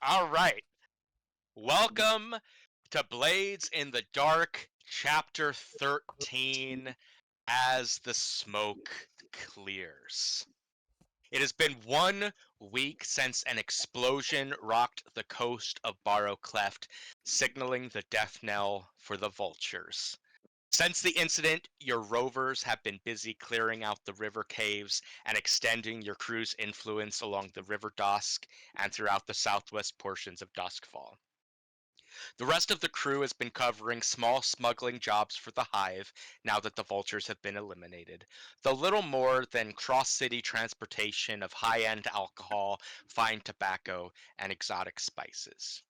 All right. Welcome to Blades in the Dark, Chapter 13, As the Smoke Clears. It has been 1 week since an explosion rocked the coast of Barrow Cleft, signaling the death knell for the vultures. Since the incident, your rovers have been busy clearing out the river caves and extending your crew's influence along the River Dusk and throughout the southwest portions of Duskfall. The rest of the crew has been covering small smuggling jobs for the Hive now that the vultures have been eliminated, though little more than cross-city transportation of high-end alcohol, fine tobacco, and exotic spices.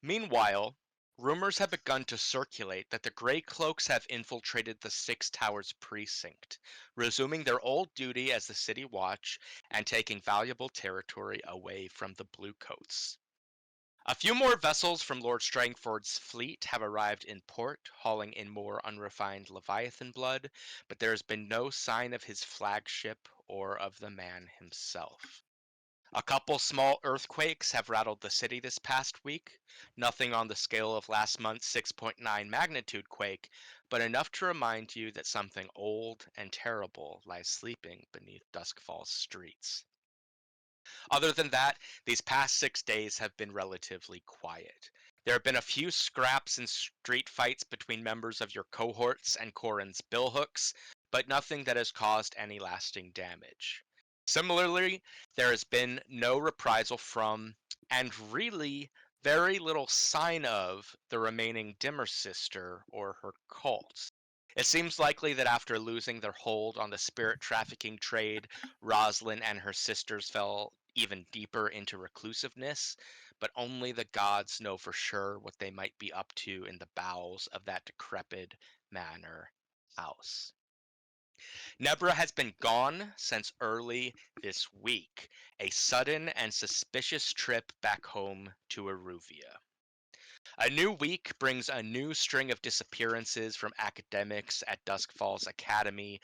Meanwhile, rumors have begun to circulate that the Grey Cloaks have infiltrated the Six Towers precinct, resuming their old duty as the city watch and taking valuable territory away from the Bluecoats. A few more vessels from Lord Strangford's fleet have arrived in port, hauling in more unrefined Leviathan blood, but there has been no sign of his flagship or of the man himself. A couple small earthquakes have rattled the city this past week, nothing on the scale of last month's 6.9 magnitude quake, but enough to remind you that something old and terrible lies sleeping beneath Duskfall's streets. Other than that, these past 6 days have been relatively quiet. There have been a few scraps and street fights between members of your cohorts and Corin's billhooks, but nothing that has caused any lasting damage. Similarly, there has been no reprisal from, and really very little sign of, the remaining Dimmer sister or her cult. It seems likely that after losing their hold on the spirit trafficking trade, Roslyn and her sisters fell even deeper into reclusiveness, but only the gods know for sure what they might be up to in the bowels of that decrepit manor house. Nebra has been gone since early this week, a sudden and suspicious trip back home to Eruvia. A new week brings a new string of disappearances from academics at Duskfall's Academy,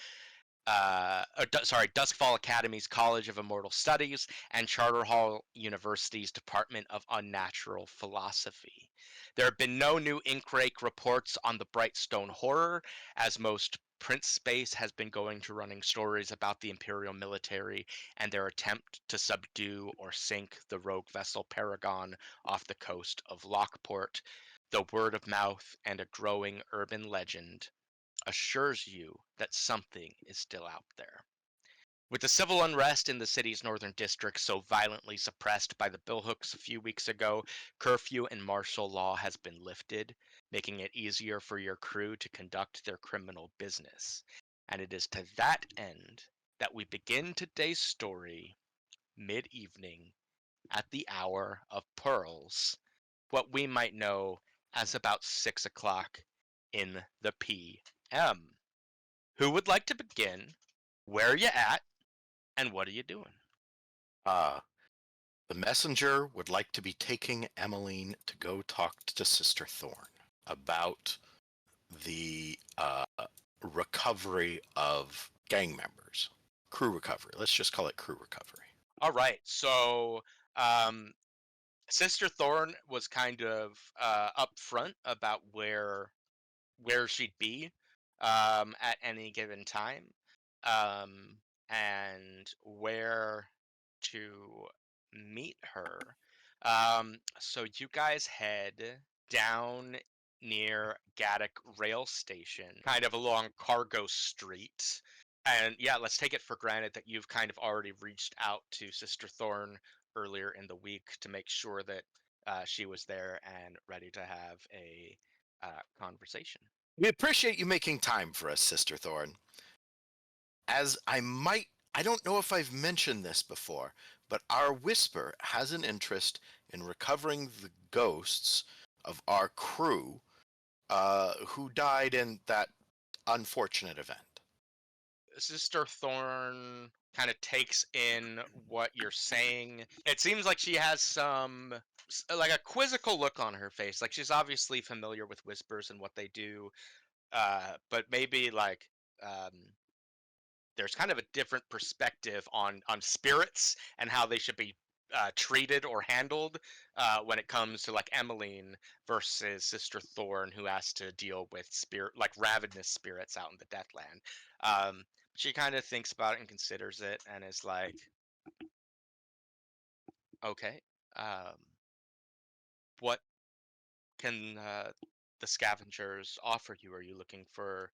Duskfall Academy's College of Immortal Studies and Charterhall University's Department of Unnatural Philosophy. There have been no new Inkrake reports on the Brightstone Horror, as most print space has been going to running stories about the Imperial military and their attempt to subdue or sink the rogue vessel Paragon off the coast of Lockport. The word of mouth and a growing urban legend assures you that something is still out there. With the civil unrest in the city's northern district so violently suppressed by the billhooks a few weeks ago, curfew and martial law has been lifted, making it easier for your crew to conduct their criminal business. And it is to that end that we begin today's story mid-evening at the hour of pearls, what we might know as about 6 o'clock in the PM. Who would like to begin? Where are you at? And what are you doing? The messenger would like to be taking Emmeline to go talk to Sister Thorn about the recovery of gang members. Crew recovery. Let's just call it crew recovery. All right. So, Sister Thorn was kind of upfront about where she'd be at any given time, um, and where to meet her. So you guys head down near Gaddock Rail Station, kind of along Cargo Street. And yeah, let's take it for granted that you've kind of already reached out to Sister Thorn earlier in the week to make sure that she was there and ready to have a conversation. We appreciate you making time for us, Sister Thorn. As I don't know if I've mentioned this before, but our Whisper has an interest in recovering the ghosts of our crew who died in that unfortunate event. Sister Thorn kind of takes in what you're saying. It seems like she has like a quizzical look on her face. Like she's obviously familiar with whispers and what they do, but maybe like um, there's kind of a different perspective on spirits and how they should be treated or handled when it comes to like Emmeline versus Sister Thorn, who has to deal with spirit like ravenous spirits out in the Deathland. She kind of thinks about it and considers it, and is like, okay, um, what can the scavengers offer you? Are you looking for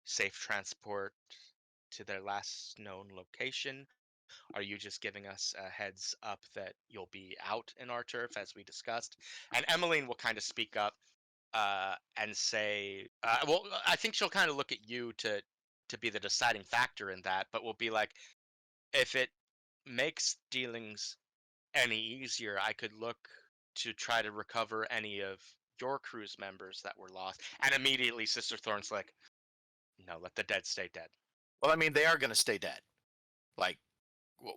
safe transport to their last known location? Are you just giving us a heads up that you'll be out in our turf as we discussed? And Emmeline will kind of speak up and say, well, I think she'll kind of look at you to be the deciding factor in that, but will be like, if it makes dealings any easier, I could look to try to recover any of your crew's members that were lost. And immediately, Sister Thorn's like, no, let the dead stay dead. Well, I mean, they are going to stay dead. Like,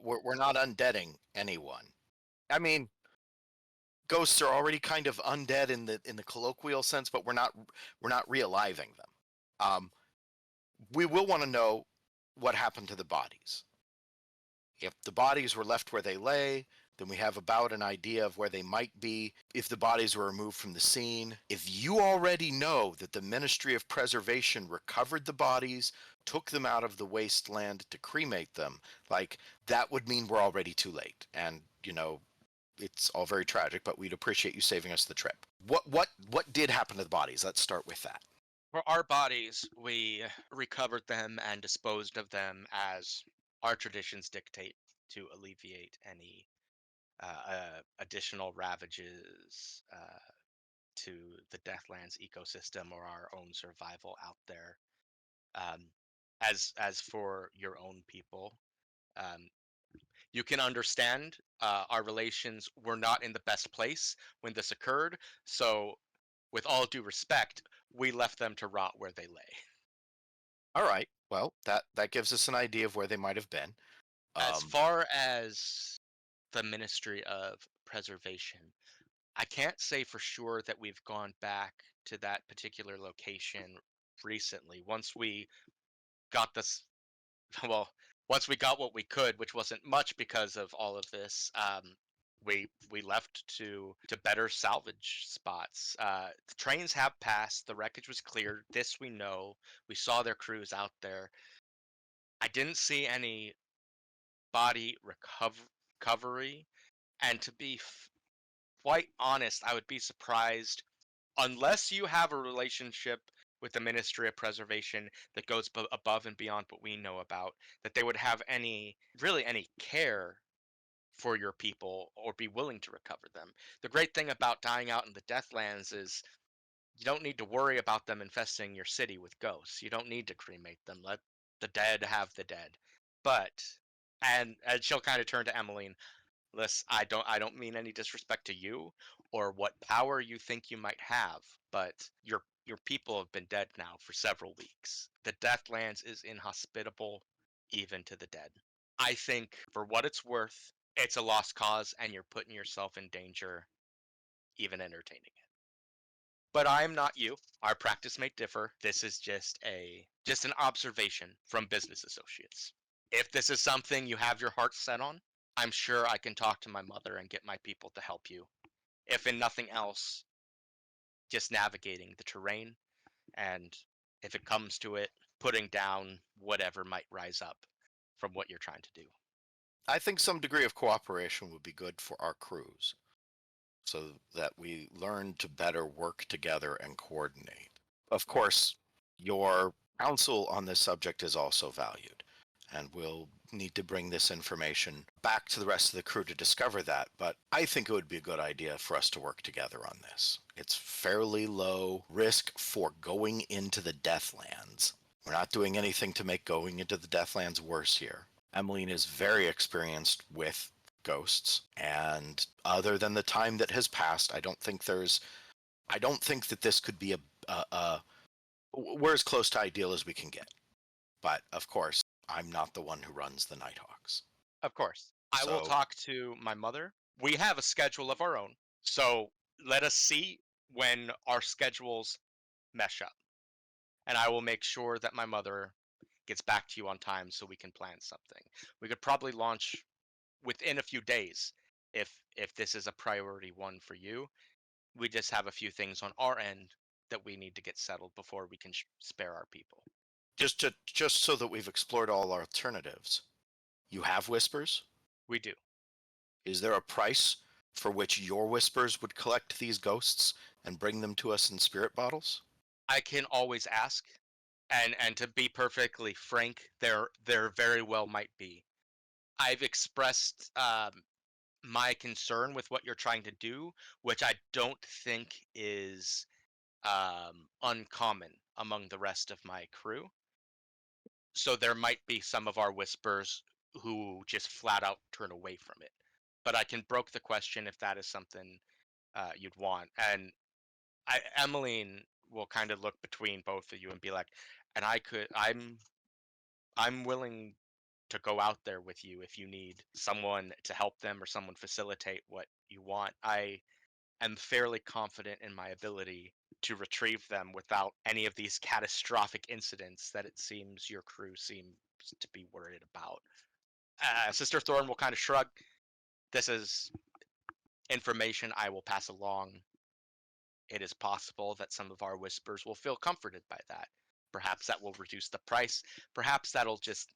we're not undeading anyone. I mean, ghosts are already kind of undead in the colloquial sense, but we're not realiving them. We will want to know what happened to the bodies. If the bodies were left where they lay, then we have about an idea of where they might be. If the bodies were removed from the scene, if you already know that the Ministry of Preservation recovered the bodies, took them out of the wasteland to cremate them, like, that would mean we're already too late. And, it's all very tragic, but we'd appreciate you saving us the trip. What did happen to the bodies? Let's start with that. For our bodies, we recovered them and disposed of them as our traditions dictate to alleviate any additional ravages to the Deathlands ecosystem or our own survival out there. Um, as for your own people, um, you can understand our relations were not in the best place when this occurred. So, with all due respect, we left them to rot where they lay. All right. Well, that gives us an idea of where they might have been. As Um, far as the Ministry of Preservation, I can't say for sure that we've gone back to that particular location recently. Once we got this, well, once we got what we could, which wasn't much because of all of this, we left to better salvage spots. The trains have passed. The wreckage was cleared. This we know. We saw their crews out there. I didn't see any body recovery, and to be quite honest, I would be surprised unless you have a relationship with the Ministry of Preservation that goes above and beyond what we know about, that they would have any care for your people or be willing to recover them. The great thing about dying out in the Deathlands is you don't need to worry about them infesting your city with ghosts. You don't need to cremate them. Let the dead have the dead. But and she'll kind of turn to Emmeline. Listen, I don't mean any disrespect to you or what power you think you might have, but your people have been dead now for several weeks. The Deathlands is inhospitable even to the dead. I think for what it's worth, it's a lost cause and you're putting yourself in danger even entertaining it. But I'm not you. Our practice may differ. This is just an observation from business associates. If this is something you have your heart set on, I'm sure I can talk to my mother and get my people to help you. If in nothing else, just navigating the terrain, and if it comes to it, putting down whatever might rise up from what you're trying to do. I think some degree of cooperation would be good for our crews, so that we learn to better work together and coordinate. Of course, your counsel on this subject is also valued, and we'll need to bring this information back to the rest of the crew to discover that, but I think it would be a good idea for us to work together on this. It's fairly low risk for going into the Deathlands. We're not doing anything to make going into the Deathlands worse here. Emmeline is very experienced with ghosts, and other than the time that has passed, I don't think that this could be we're as close to ideal as we can get. But of course, I'm not the one who runs the Nighthawks. Of course, I will So talk to my mother. We have a schedule of our own, so let us see when our schedules mesh up. And I will make sure that my mother gets back to you on time so we can plan something. We could probably launch within a few days if this is a priority one for you, we just have a few things on our end that we need to get settled before we can spare our people. Just so that we've explored all alternatives. You have whispers? We do. Is there a price for which your whispers would collect these ghosts and bring them to us in spirit bottles? I can always ask, and to be perfectly frank, there very well might be. I've expressed my concern with what you're trying to do, which I don't think is uncommon among the rest of my crew. So there might be some of our whispers who just flat out turn away from it. But I can broke the question if that is something you'd want. And Emmeline will kind of look between both of you and be like, and I'm willing to go out there with you if you need someone to help them or someone facilitate what you want. I am fairly confident in my ability to retrieve them without any of these catastrophic incidents that it seems your crew seems to be worried about. Sister Thorn will kind of shrug. This is information I will pass along. It is possible that some of our whispers will feel comforted by that. Perhaps that will reduce the price. Perhaps that'll just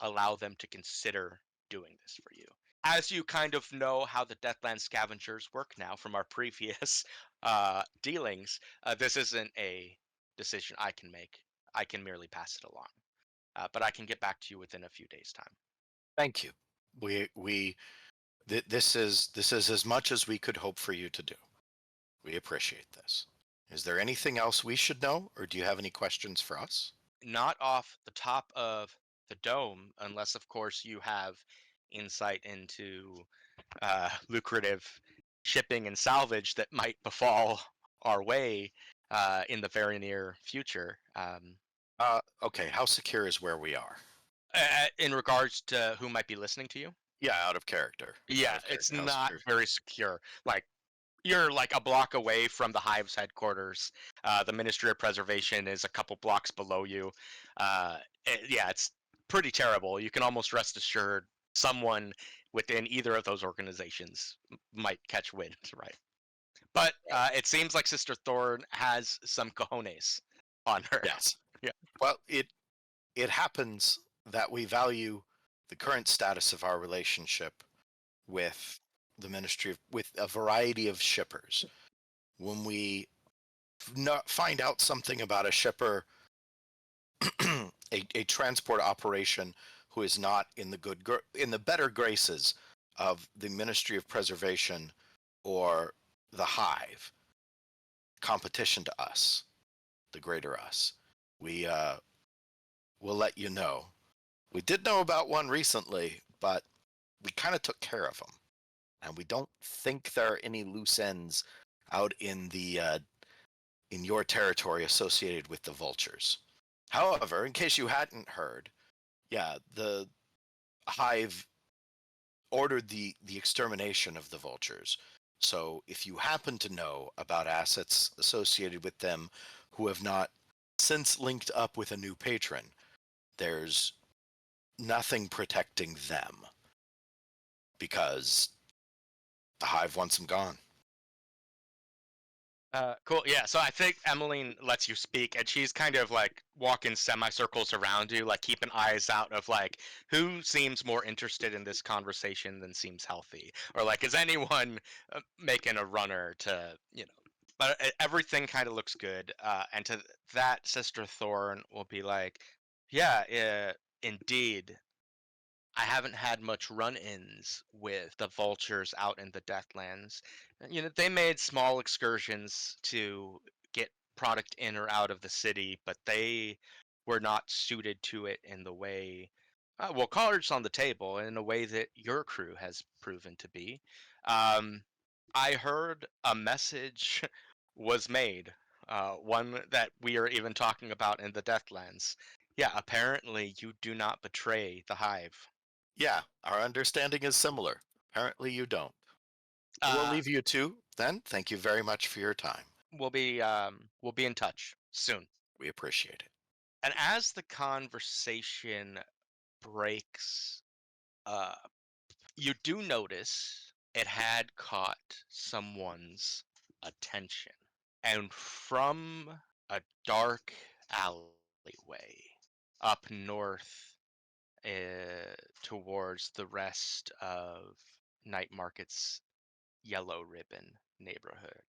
allow them to consider doing this for you. As you kind of know how the Deathland Scavengers work now from our previous dealings, this isn't a decision I can make. I can merely pass it along. But I can get back to you within a few days' time. Thank you. This is as much as we could hope for you to do. We appreciate this. Is there anything else we should know, or do you have any questions for us? Not off the top of the dome, unless, of course, you have insight into lucrative shipping and salvage that might befall our way in the very near future. Okay, how secure is where we are? In regards to who might be listening to you, Yeah, out of character. Out yeah, of it's character. How not secure? very secure. Like you're like a block away from the Hive's headquarters. The Ministry of Preservation is a couple blocks below you. Yeah, it's pretty terrible. You can almost rest assured someone within either of those organizations might catch wind, right? But it seems like Sister Thorn has some cojones on her. Yes. Yeah. Well, it happens that we value the current status of our relationship with the Ministry of, with a variety of shippers. When we find out something about a shipper, a transport operation who is not in the in the better graces of the Ministry of Preservation or the Hive, competition to us, the greater us, we will let you know. We did know about one recently, but we kind of took care of them, and we don't think there are any loose ends out in your territory associated with the vultures. However, in case you hadn't heard, yeah, the Hive ordered the extermination of the vultures. So if you happen to know about assets associated with them who have not since linked up with a new patron, there's nothing protecting them because the Hive wants them gone. Cool. Yeah. So I think Emmeline lets you speak, and she's kind of like walking semicircles around you, like keeping eyes out of like who seems more interested in this conversation than seems healthy, or like is anyone making a runner to But everything kind of looks good, and to that, Sister Thorn will be like, "Yeah, indeed. I haven't had much run-ins with the vultures out in the Deathlands. They made small excursions to get product in or out of the city, but they were not suited to it in the way, well, cards on the table, in a way that your crew has proven to be. Um, I heard a message was made, one that we are even talking about in the Deathlands. Yeah, apparently you do not betray the Hive. Yeah, our understanding is similar. Apparently you don't. We'll Uh, leave you to then. Thank you very much for your time. we'll be in touch soon. We appreciate it. And as the conversation breaks, uh, you do notice it had caught someone's attention. And from a dark alleyway up north towards the rest of Night Market's Yellow Ribbon neighborhood,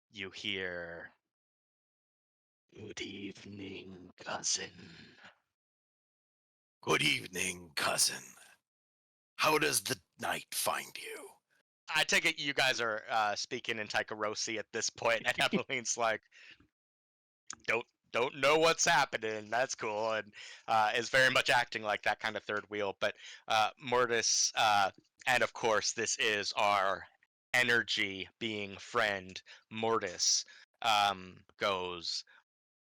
you hear, "Good evening, cousin." Good evening, cousin. How does the night find you? I take it you guys are speaking in Taikarosi at this point, and Emmeline's like, don't know what's happening. That's cool, and is very much acting like that kind of third wheel. But Mortis, and of course, this is our energy being friend, Mortis, goes,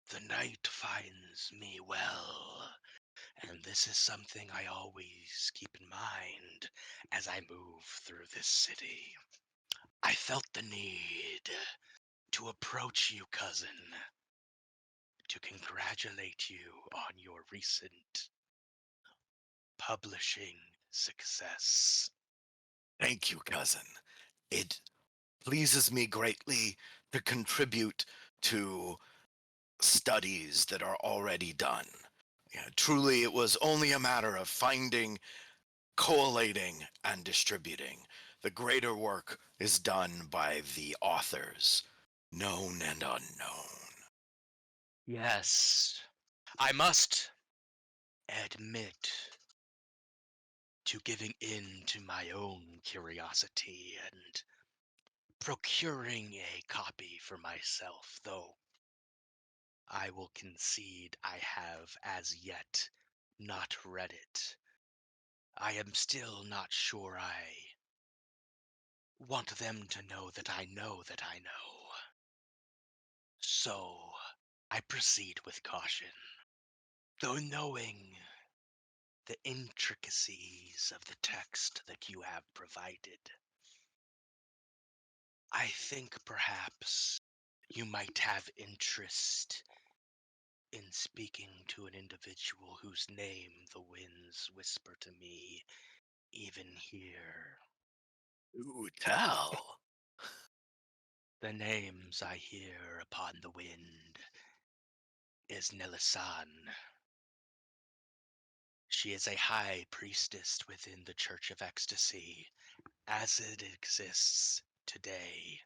"The night finds me well, and this is something I always keep in mind as I move through this city. I felt the need to approach you, cousin, to congratulate you on your recent publishing success." Thank you, cousin. It pleases me greatly to contribute to studies that are already done. Yeah, truly, it was only a matter of finding, collating, and distributing. The greater work is done by the authors, known and unknown. Yes, I must admit to giving in to my own curiosity and procuring a copy for myself, though I will concede I have as yet not read it. I am still not sure I want them to know that I know that I know. So I proceed with caution, though knowing the intricacies of the text that you have provided. I think perhaps you might have interest in speaking to an individual whose name the winds whisper to me even here. Ooh, tell. The names I hear upon the wind is Nelisan. She is a high priestess within the Church of Ecstasy, as it exists today.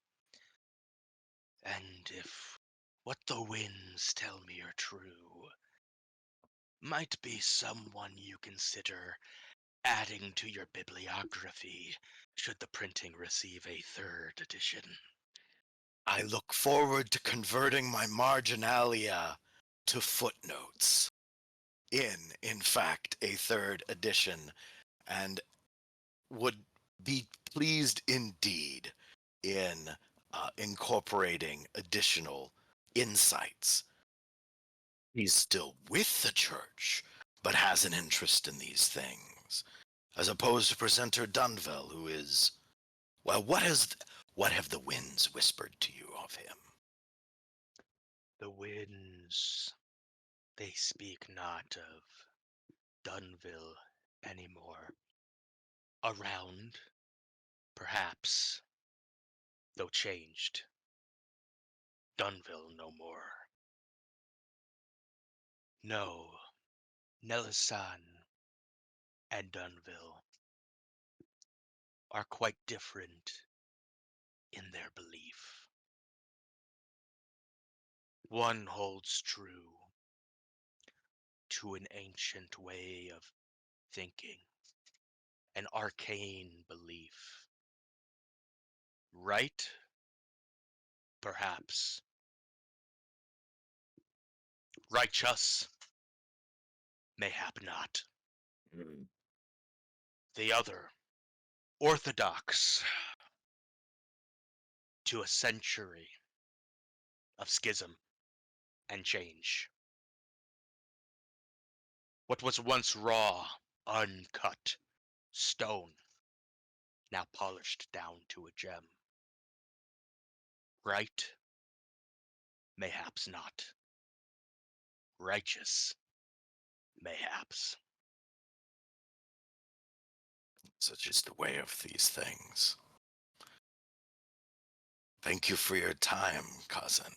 And if what the winds tell me are true, might be someone you consider adding to your bibliography should the printing receive a third edition. I look forward to converting my marginalia to footnotes in fact, a third edition, and would be pleased indeed in incorporating additional insights. He's still with the church, but has an interest in these things, as opposed to presenter Dunville, who is, well, what have the winds whispered to you of him? The winds, they speak not of Dunville anymore. Around, perhaps, though changed. Dunville no more. No, Nelisan and Dunville are quite different in their belief. One holds true to an ancient way of thinking, an arcane belief. Right? Perhaps. Righteous? Mayhap not. Mm. The other, orthodox to a century of schism and change. What was once raw, uncut stone, now polished down to a gem. Right? Mayhaps not. Righteous? Mayhaps. Such is the way of these things. Thank you for your time, cousin.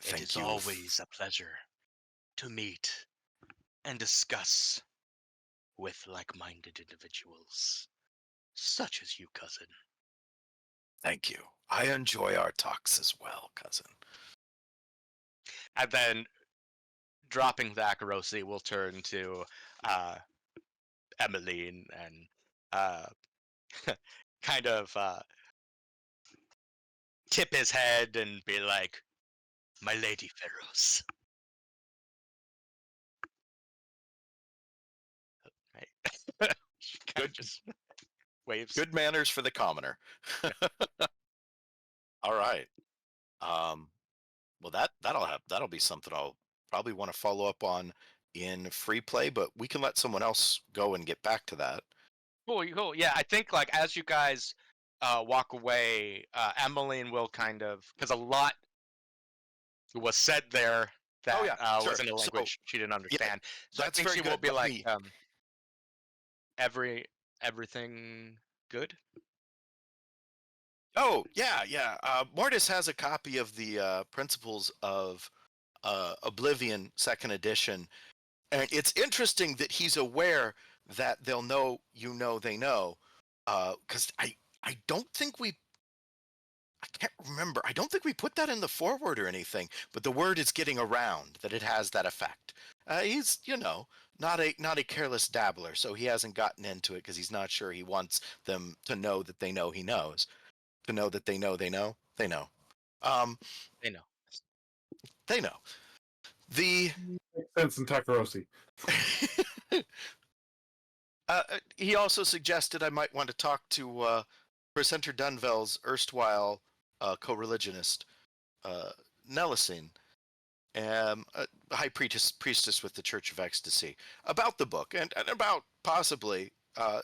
It is always a pleasure to meet and discuss with like-minded individuals, such as you, cousin. Thank you. I enjoy our talks as well, cousin. And then, dropping the Akarosi, we'll turn to Emmeline and uh, kind of tip his head and be like, "My Lady Pharaohs." Right? She kind of Good, just waves. good manners for the commoner. All right. Um, well, that'll be something I'll probably want to follow up on in free play, but we can let someone else go and get back to that. Cool, cool. Yeah, I think like as you guys walk away, Emmeline will kind of, because a lot was said there Oh that yeah, sure. was in a So language she didn't yeah, understand. So I that's think very she will good. be Let like, me. every everything good. Oh yeah, yeah. Mortis has a copy of the Principles of Oblivion Second Edition, and it's interesting that he's aware that they'll know you know they know, because I don't think I can't remember. I don't think we put that in the forward or anything, but the word is getting around that it has that effect. He's, not a careless dabbler, so he hasn't gotten into it because he's not sure he wants them to know that they know he knows. To know that they know they know they know. Um, They know. they know. The Makes sense in Takarosi. he also suggested I might want to talk to Presenter Dunvel's erstwhile co-religionist, uh, Nellicine, a high priestess with the Church of Ecstasy, about the book and about possibly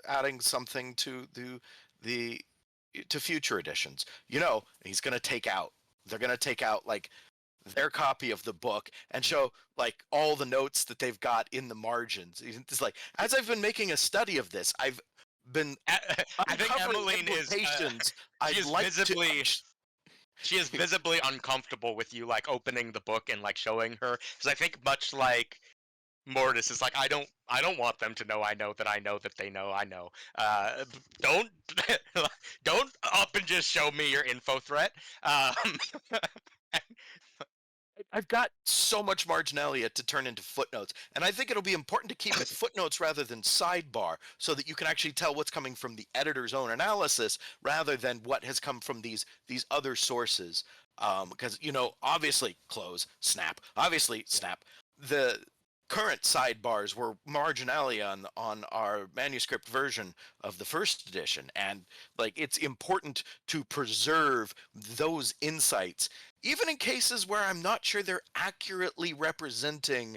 adding something to the to future editions. He's going to take out. They're going to take out like their copy of the book and show like all the notes that they've got in the margins. It's like, as I've been making a study of this, I've been I think uncovering Emmeline is. implications. She I'd is like visibly. to. She is visibly uncomfortable with you like opening the book and like showing her, because I think much like Mortis is like, I don't want them to know I know that they know I know. Don't don't up and just show me your info threat. I've got so much marginalia to turn into footnotes, and I think it'll be important to keep it footnotes rather than sidebar, so that you can actually tell what's coming from the editor's own analysis rather than what has come from these other sources. Because obviously, obviously snap. The current sidebars were marginalia on our manuscript version of the first edition, and like it's important to preserve those insights even in cases where I'm not sure they're accurately representing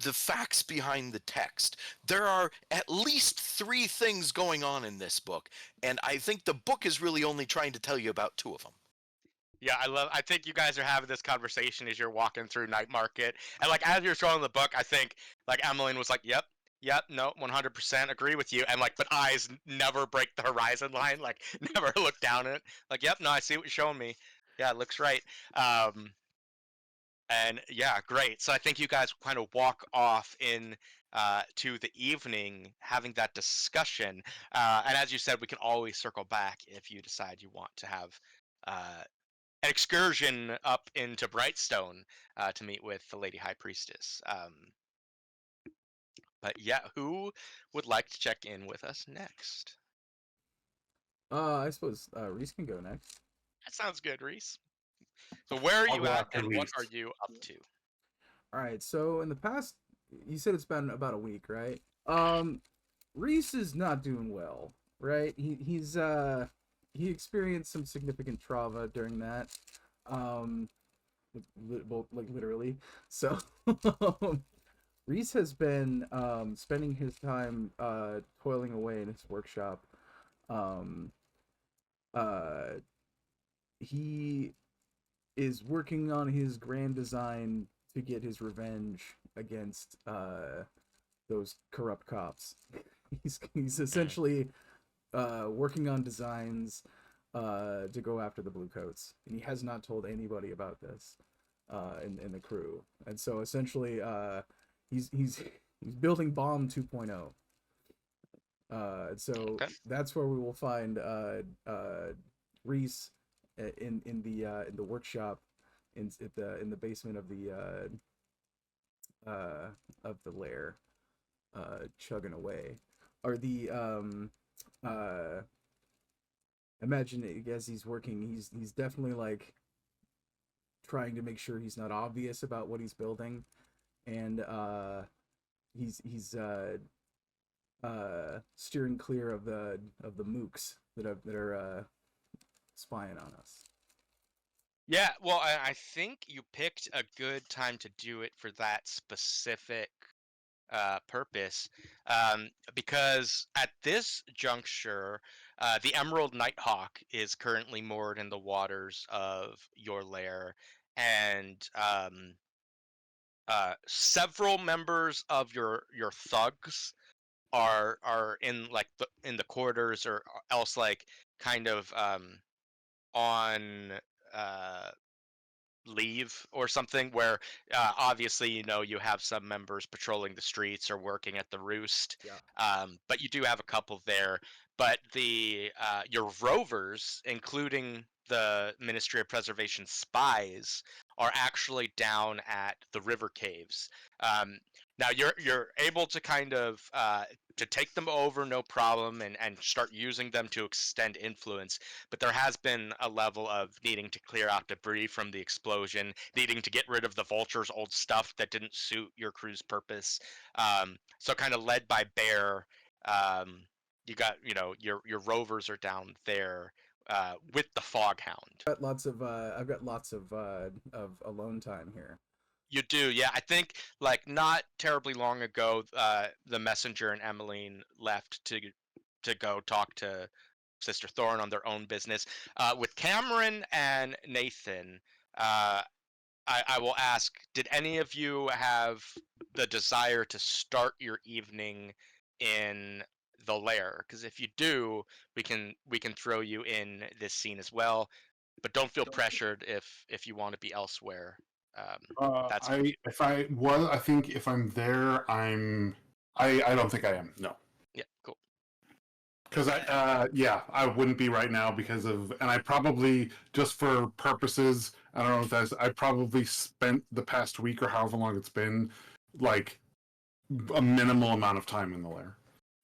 the facts behind the text. There are at least 3 things going on in this book, and I think the book is really only trying to tell you about 2 of them. Yeah, I think you guys are having this conversation as you're walking through Night Market, and like as you're showing the book, I think like Emmeline was like, "Yep, no, 100% agree with you," and like, but eyes never break the horizon line, like never look down at it. Like, "Yep, no, I see what you're showing me. Yeah, it looks right." And yeah, great. So I think you guys kind of walk off in to the evening having that discussion. And as you said, we can always circle back if you decide you want to have an excursion up into Brightstone to meet with the Lady High Priestess. But yeah, who would like to check in with us next? I suppose Reese can go next. That sounds good, Reese. So where are I'll you go at, after and what Reese. are you up to? All right. So in the past, you said it's been about a week, right? Reese is not doing well, right? He experienced some significant trauma during that. Um, well, like literally. So Reese has been spending his time toiling away in his workshop. Um, uh, he is working on his grand design to get his revenge against those corrupt cops. He's essentially working on designs to go after the blue coats, and he has not told anybody about this in the crew. And so essentially, he's building bomb 2.0. So Okay. that's where we will find Reese in the workshop in the basement of the lair, chugging away. Or the imagine as he's working, he's definitely like trying to make sure he's not obvious about what he's building, and he's steering clear of the mooks that are spying on us. Yeah, well, I think you picked a good time to do it for that specific purpose, because at this juncture, the Emerald Nighthawk is currently moored in the waters of your lair, and several members of your thugs are in like in the corridors, or else like kind of on uh leave or something, where obviously you have some members patrolling the streets or working at the roost. Yeah. But you do have a couple there, but the your rovers, including the Ministry of Preservation spies, are actually down at the river caves. Now you're able to kind of to take them over, no problem, and start using them to extend influence, but there has been a level of needing to clear out debris from the explosion, needing to get rid of the vulture's old stuff that didn't suit your crew's purpose. So kind of led by Bear, you got your rovers are down there with the Foghound. I've got lots of alone time here. You do, yeah. I think like not terribly long ago, the messenger and Emmeline left to go talk to Sister Thorn on their own business. With Cameron and Nathan, I will ask: did any of you have the desire to start your evening in the lair? Because if you do, we can throw you in this scene as well. But don't feel pressured if you want to be elsewhere. That's I think if I'm there, I don't think I am. No. Yeah, cool. Because I wouldn't be right now because of, and I probably, just for purposes, I don't know if that's, I probably spent the past week or however long it's been, like, a minimal amount of time in the lair.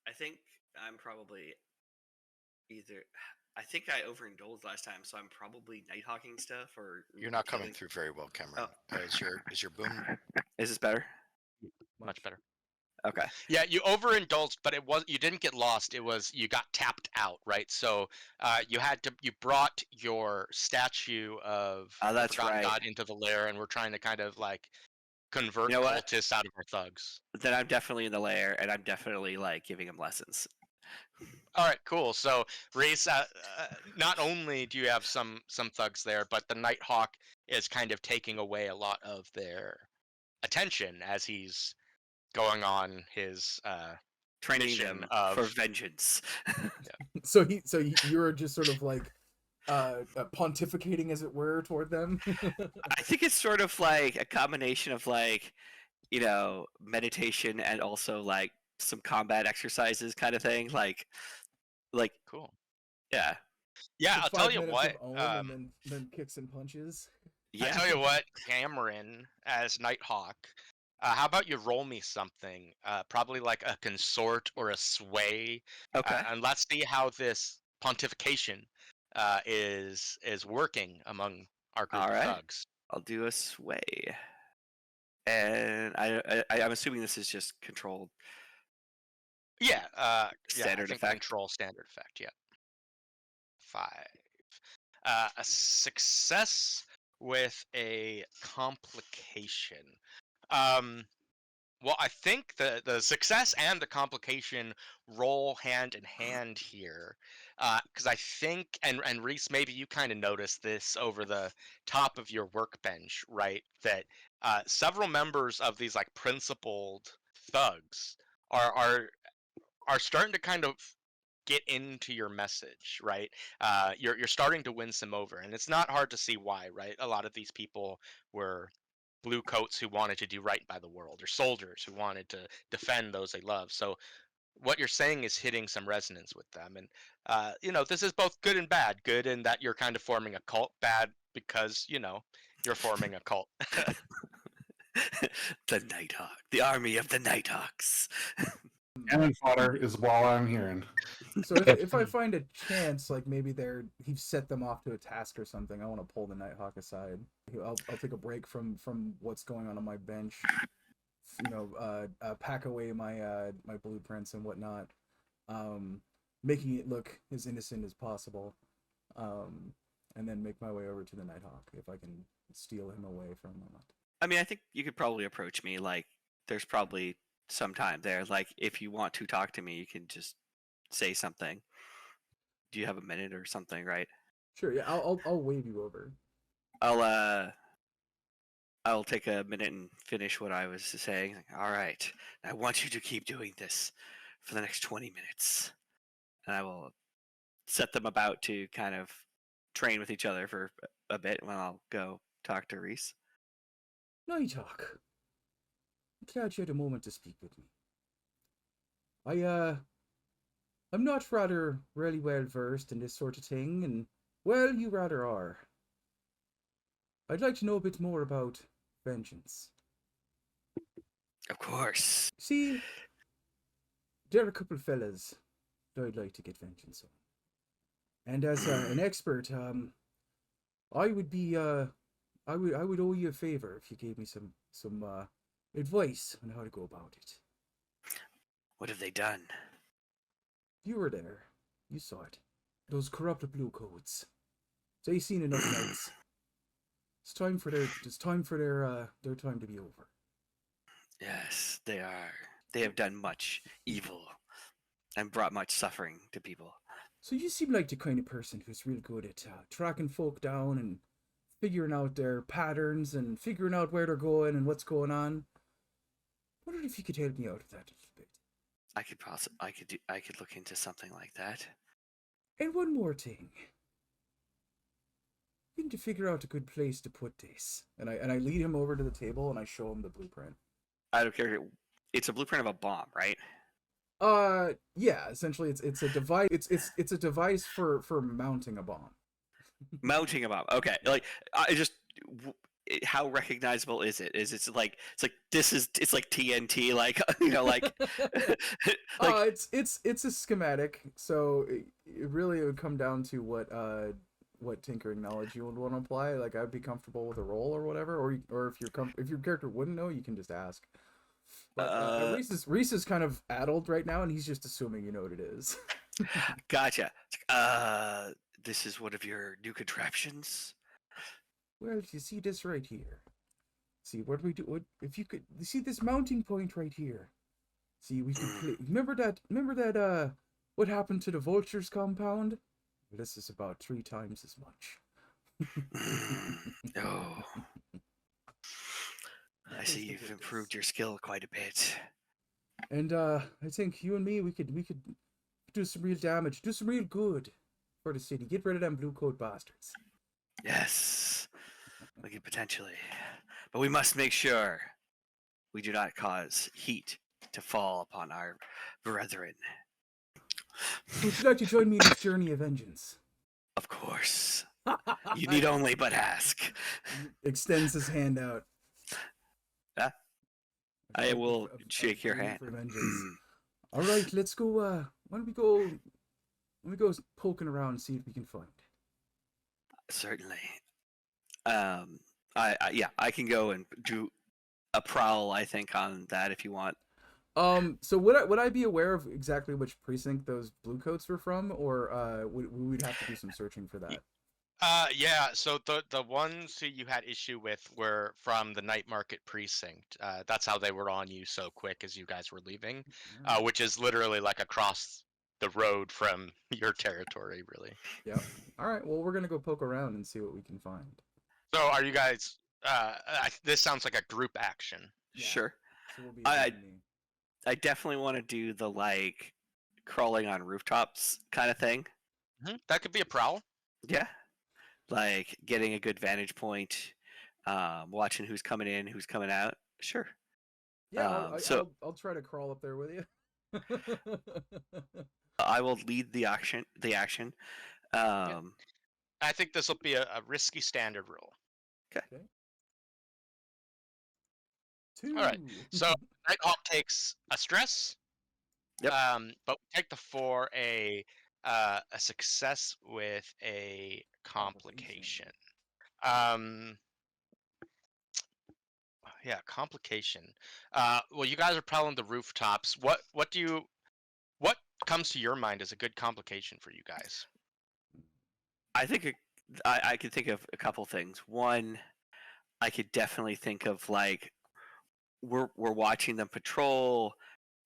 I think I'm probably I think I overindulged last time, so I'm probably nighthawking stuff or. You're not coming through very well, Cameron. Is your boom? Is this better? Much better. Okay. Yeah, you overindulged, but you didn't get lost. It was you got tapped out, right? So you brought your statue of the Forgotten God into the lair, and we're trying to kind of like convert cultists out of our thugs. Then I'm definitely in the lair, and I'm definitely like giving him lessons. All right, cool. So Reese, not only do you have some thugs there, but the Nighthawk is kind of taking away a lot of their attention as he's going on his training them for vengeance. Yeah. So you're just sort of like pontificating, as it were, toward them. I think it's sort of like a combination of like, meditation and also like some combat exercises kind of thing. Like cool. Yeah. Yeah, so I'll tell you what. And then kicks and punches. Yeah. I tell you what, Cameron as Nighthawk. How about you roll me something? Probably like a consort or a sway. Okay. And let's see how this pontification is working among our group of thugs. I'll do a sway. And I'm assuming this is just controlled. Yeah. Standard effect. Control standard effect. Yeah. 5. A success with a complication. Well, I think the success and the complication roll hand in hand here, because I think, and Reese, maybe you kind of noticed this over the top of your workbench, right? That several members of these like principled thugs are are starting to kind of get into your message, right? You're starting to win some over, and it's not hard to see why, right? A lot of these people were blue coats who wanted to do right by the world, or soldiers who wanted to defend those they love. So what you're saying is hitting some resonance with them, and this is both good and bad. Good in that you're kind of forming a cult, bad because you're forming a cult. The Nighthawk, the army of the Nighthawks. Cannon fodder is all I'm hearing. So if I find a chance, like maybe he's set them off to a task or something, I want to pull the Nighthawk aside. I'll take a break from what's going on my bench. Pack away my my blueprints and whatnot, making it look as innocent as possible, and then make my way over to the Nighthawk if I can steal him away from him. I mean, I think you could probably approach me. Like, there's probably some time there. Like, if you want to talk to me, you can just say something. Do you have a minute or something, right? Sure. Yeah. I'll wave you over. I'll take a minute and finish what I was saying. All right. I want you to keep doing this for the next 20 minutes. And I will set them about to kind of train with each other for a bit when I'll go talk to Reese. Nighthawk, I'm glad you had a moment to speak with me. I'm not rather really well versed in this sort of thing, and well, you rather are. I'd like to know a bit more about vengeance. Of course. See, there are a couple of fellas that I'd like to get vengeance on. And as an expert, I would be I would owe you a favor if you gave me some advice on how to go about it. What have they done? You were there. You saw it. Those corrupt blue coats. They seen enough nights. It's time for their time to be over. Yes, they are. They have done much evil and brought much suffering to people. So you seem like the kind of person who's real good at tracking folk down and figuring out their patterns and figuring out where they're going and what's going on. I wondered if you could help me out with that a little bit. I could look into something like that. And one more thing. We need to figure out a good place to put this. And I lead him over to the table and I show him the blueprint. I don't care. It's a blueprint of a bomb, right? Yeah. Essentially, it's a device. It's a device for mounting a bomb. Mounting a bomb. Okay. Like how recognizable is it? It's like TNT. Like like. It's a schematic. So it really would come down to what tinkering knowledge you would want to apply. Like I'd be comfortable with a roll or whatever, or if your character wouldn't know, you can just ask. But Reese is kind of addled right now, and he's just assuming you know what it is. Gotcha. This is one of your new contraptions. Well, you see this right here. See what we do. If you could see this mounting point right here. See, we can play. Remember that. What happened to the vultures compound? This is about 3 times as much. Oh. I see you've improved your skill quite a bit. And I think you and me, we could do some real damage, do some real good for the city. Get rid of them blue coat bastards. Yes, we could potentially, but we must make sure we do not cause heat to fall upon our brethren. Would you like to join me in this journey of vengeance? Of course. You need only but ask. Extends his hand out. I will shake your hand. All right, let's go. Why don't we go poking around and see if we can find. Certainly. I can go and do a prowl. I think on that if you want. So would I be aware of exactly which precinct those blue coats were from, or we'd have to do some searching for that? Yeah, so the ones who you had issue with were from the Night Market precinct. That's how they were on you so quick as you guys were leaving, which is literally like across the road from your territory, really. Yep. All right. Well, we're gonna go poke around and see what we can find. So, are you guys? This sounds like a group action. Yeah. Sure. So we'll be I definitely want to do the like crawling on rooftops kind of thing. That could be a prowl. Yeah, like getting a good vantage point, watching who's coming in, who's coming out. Sure. Yeah, So I'll try to crawl up there with you. I will lead the action. I think this will be a risky standard roll. Okay. 2. All right. So Nighthawk takes a stress. Yep. But we take the 4 a success with a complication. Yeah, complication. Well, you guys are prowling the rooftops. What comes to your mind as a good complication for you guys? I think I could think of a couple things. One, I could definitely think of like we're watching them patrol,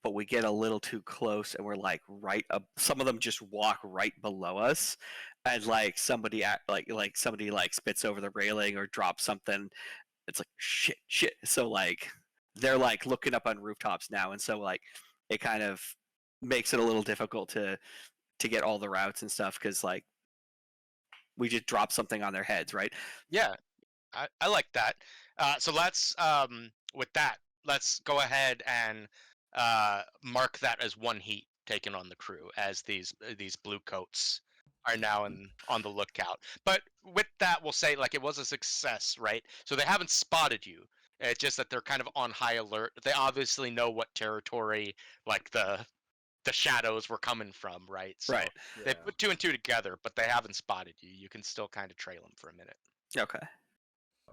but we get a little too close and we're like right up. Some of them just walk right below us, and like somebody somebody like spits over the railing or drops something. It's like shit. So like they're like looking up on rooftops now, and so like it kind of makes it a little difficult to get all the routes and stuff because like we just drop something on their heads, right? Yeah, I like that. So let's with that, let's go ahead and mark that as 1 heat taken on the crew as these blue coats are now on the lookout. But with that, we'll say like it was a success, right? So they haven't spotted you. It's just that they're kind of on high alert. They obviously know what territory like the shadows were coming from, right? So Right. they Yeah. put 2 and 2 together, but they haven't spotted you. You can still kind of trail them for a minute. Okay.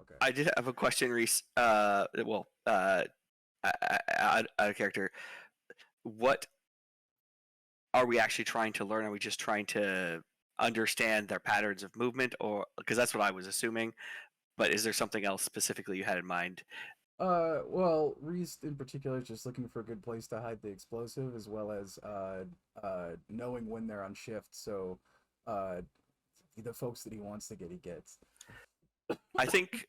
Okay. I did have a question, Reese. Out of character. What are we actually trying to learn? Are we just trying to understand their patterns of movement, or because that's what I was assuming? But is there something else specifically you had in mind? Well, Reese in particular is just looking for a good place to hide the explosive, as well as knowing when they're on shift. So, the folks that he wants to get, he gets. I think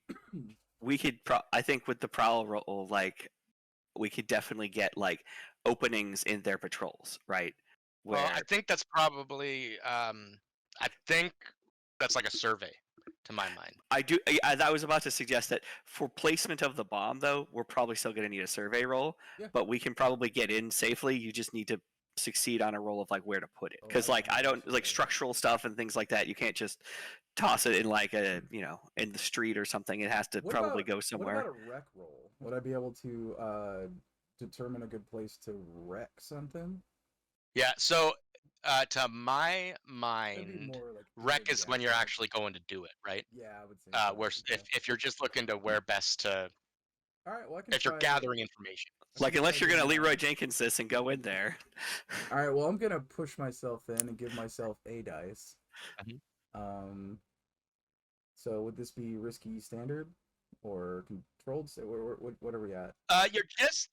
we could. I think with the prowl roll, like we could definitely get like openings in their patrols, right? Well, I think that's probably I think that's like a survey to my mind. I was about to suggest that for placement of the bomb, though, we're probably still going to need a survey roll, Yeah. but we can probably get in safely. You just need to succeed on a roll of like where to put it, Oh, because I like see. I don't like structural stuff and things like that. You can't just toss it in like a in the street or something. It has to What probably about- go somewhere. What about a wreck roll? Would I be able to determine a good place to wreck something? Yeah, so to my That'd be mind, more like wreck is when you're reactive. actually going to do it, right? Yeah, I would say. So. Where Okay. if you're just looking to where best to, All right. Well, I can if you're try- gathering information. I Like can unless try you're gonna doing Leroy that. Jenkins this and go in there. All right. Well, I'm gonna push myself in and give myself a dice. Mhm. So would this be risky standard or controlled? So what are we at?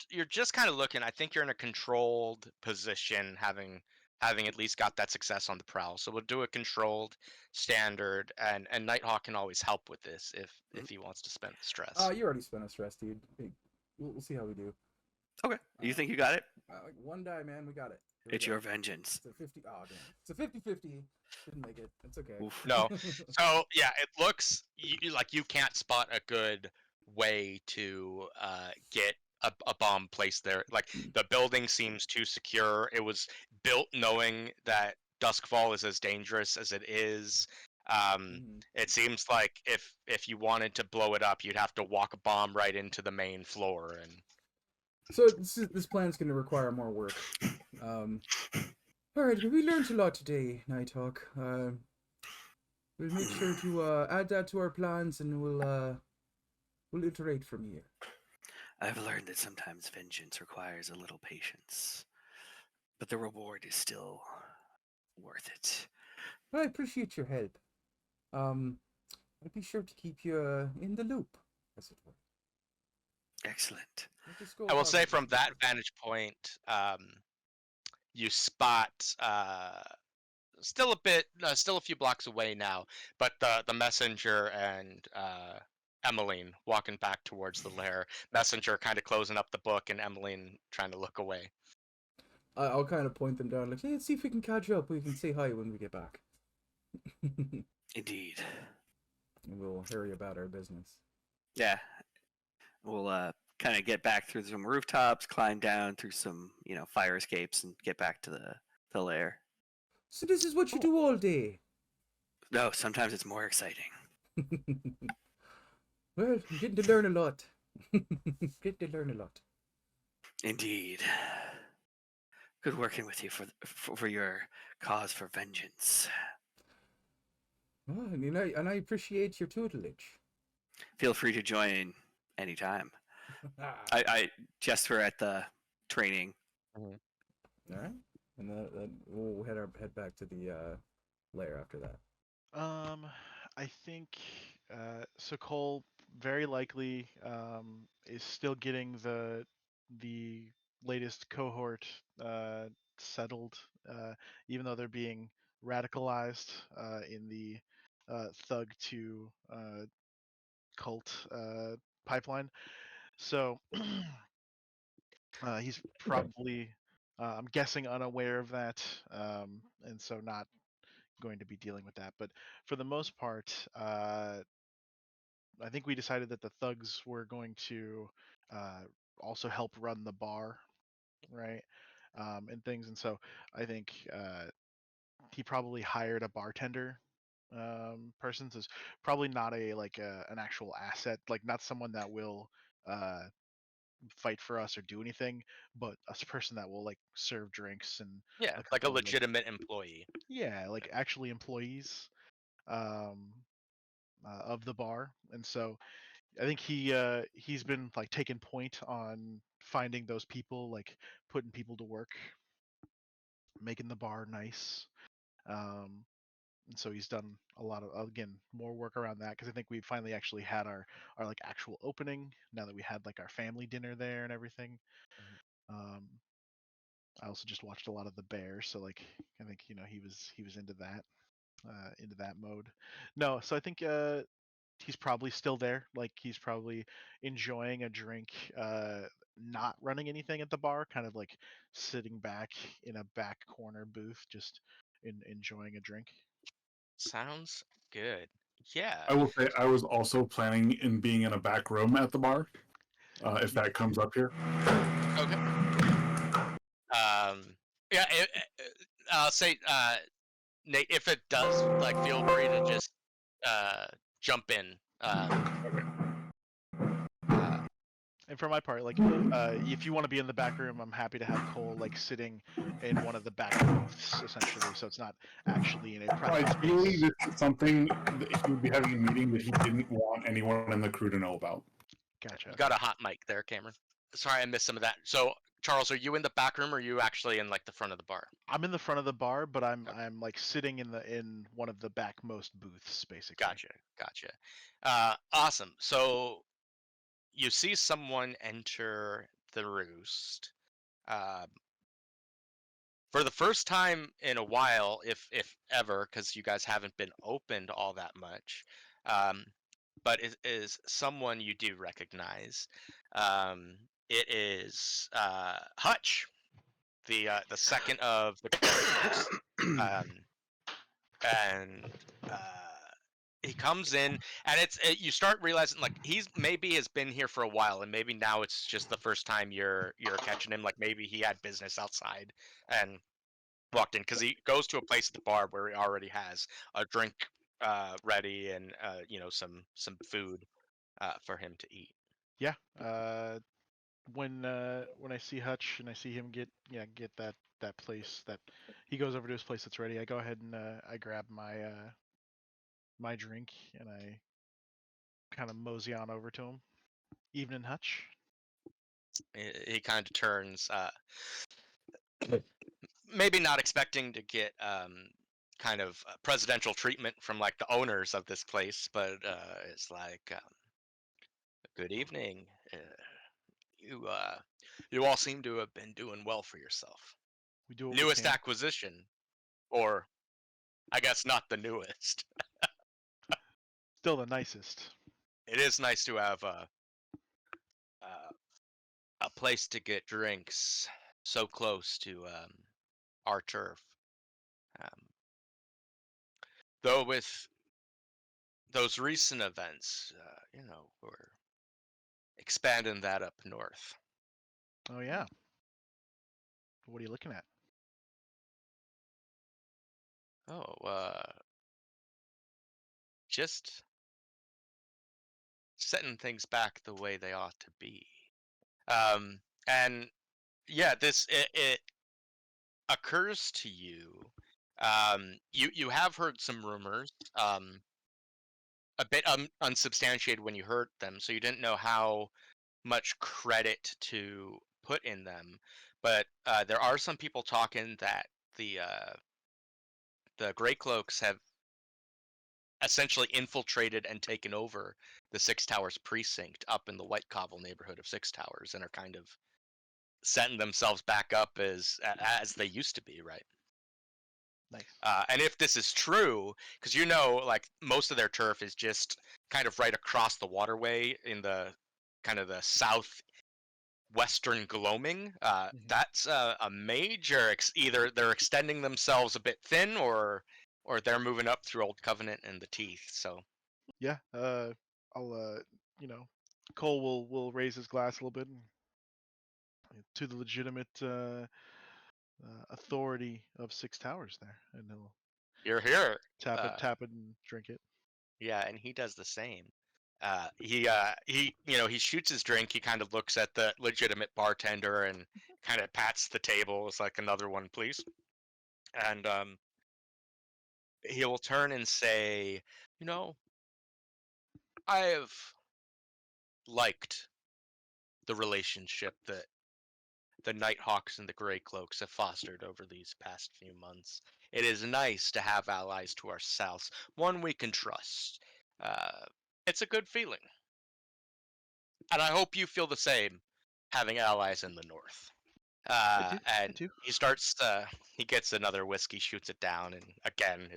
You're just kind of looking. I think you're in a controlled position, having at least got that success on the prowl. So we'll do a controlled standard, and Nighthawk can always help with this if he wants to spend the stress. You already spent a stress, dude. Hey, we'll see how we do. Okay, you think you got it? Like 1 die, man. We got it. Here we It's go. your vengeance. It's a 50. Oh, damn. It's a 50-50. Didn't make it. It's okay. Oof. No. So yeah, it looks like you can't spot a good way to get a bomb placed there. Like the building seems too secure. It was built knowing that Duskfall is as dangerous as it is. Mhm. It seems like if you wanted to blow it up, you'd have to walk a bomb right into the main floor. And So this plan's going to require more work. All right, we learned a lot today, Nighthawk. We'll make sure to add that to our plans, and we'll iterate from here. I've learned that sometimes vengeance requires a little patience, but the reward is still worth it. I appreciate your help. I'll be sure to keep you in the loop, as it were. Excellent. We'll just go I will about say it. from that vantage point, you spot still a few blocks away now, but the messenger and Emmeline walking back towards the lair. Messenger kind of closing up the book, and Emmeline trying to look away. I'll kind of point them down, like, hey, let's see if we can catch up. We can say hi when we get back. And Indeed. we'll hurry about our business. Yeah. We'll kind of get back through some rooftops, climb down through some, fire escapes, and get back to the lair. So this is what you do all day? No, sometimes it's more exciting. Well, I'm getting to learn a lot. Getting to learn a lot. Indeed. Good working with you for your cause for vengeance. Oh, and I appreciate your tutelage. Feel free to join anytime. I gesture at the training. All right, and then we'll head back to the lair after that. I think so. Cole very likely is still getting the latest cohort settled, even though they're being radicalized in the thug to cult pipeline. So he's probably, I'm guessing, unaware of that, and so not going to be dealing with that. But for the most part, I think we decided that the thugs were going to also help run the bar, right? And things. And so I think he probably hired a bartender person. So it's probably not an actual asset, like not someone that will uh, fight for us or do anything, but a person that will like serve drinks and Yeah, a like a couple of legitimate employee. yeah, like actually employees um, of the bar. And so I think he's been like taking point on finding those people, like putting people to work, making the bar nice. Um, and so he's done a lot of, again, more work around that, because I think we finally actually had our like actual opening now that we had like our family dinner there and everything. Um, I also just watched a lot of the Bears, so like I think he was into that mode. No, so I think he's probably still there. Like he's probably enjoying a drink, not running anything at the bar, kind of like sitting back in a back corner booth, just enjoying a drink. Sounds good. Yeah. I will say I was also planning in being in a back room at the bar, if that comes up here. Okay. Yeah. I'll say, Nate, if it does, like, feel free to just jump in. And for my part, like if you want to be in the back room, I'm happy to have Cole like sitting in one of the back booths, essentially, so it's not actually in a private Ideally, space. this is something that he would be having a meeting that he didn't want anyone in the crew to know about. Gotcha. You got a hot mic there, Cameron. Sorry, I missed some of that. So, Charles, are you in the back room, or are you actually in like the front of the bar? I'm in the front of the bar, but I'm Okay. I'm like sitting in one of the backmost booths, basically. Gotcha. Awesome. So you see someone enter the roost. Uh, for the first time in a while, if ever, because you guys haven't been opened all that much. But it is someone you do recognize. It is Hutch, the second of the characters. And he comes in, and you start realizing like maybe has been here for a while, and maybe now it's just the first time you're catching him. Like maybe he had business outside and walked in, because he goes to a place at the bar where he already has a drink ready, and some food for him to eat. Yeah. When I see Hutch and I see him get that place that he goes over to his place that's ready, I go ahead and I grab my drink and I kind of mosey on over to him. Evening, Hutch. He kind of turns, maybe not expecting to get kind of presidential treatment from like the owners of this place, but it's like, good evening. You all seem to have been doing well for yourself. We do what Newest we can. acquisition, or I guess not the newest. Still the nicest. It is nice to have a place to get drinks. so close to our turf. Though with those recent events, we're expanding that up north. Oh yeah. What are you looking at? Oh, just setting things back the way they ought to be. And yeah, it occurs to you. You have heard some rumors, a bit unsubstantiated when you heard them, so you didn't know how much credit to put in them. But there are some people talking that the Grey Cloaks have essentially infiltrated and taken over the Six Towers precinct up in the White Cobble neighborhood of Six Towers, and are kind of setting themselves back up as they used to be, right? Nice. And if this is true, because like most of their turf is just kind of right across the waterway in the kind of the southwestern gloaming, that's a major either they're extending themselves a bit thin, or they're moving up through Old Covenant and the Teeth. So Yeah. I'll you know, Cole will raise his glass a little bit to the legitimate authority of Six Towers there, and he'll you're here. tap it, and drink it. Yeah, and he does the same. He shoots his drink. He kind of looks at the legitimate bartender and kind of pats the table. It's like, another one, please. And he will turn and say, I have liked the relationship that the Nighthawks and the Grey Cloaks have fostered over these past few months. It is nice to have allies to ourselves, one we can trust. Uh, it's a good feeling. And I hope you feel the same, having allies in the north. I do. I And do. he gets another whiskey, shoots it down, and again,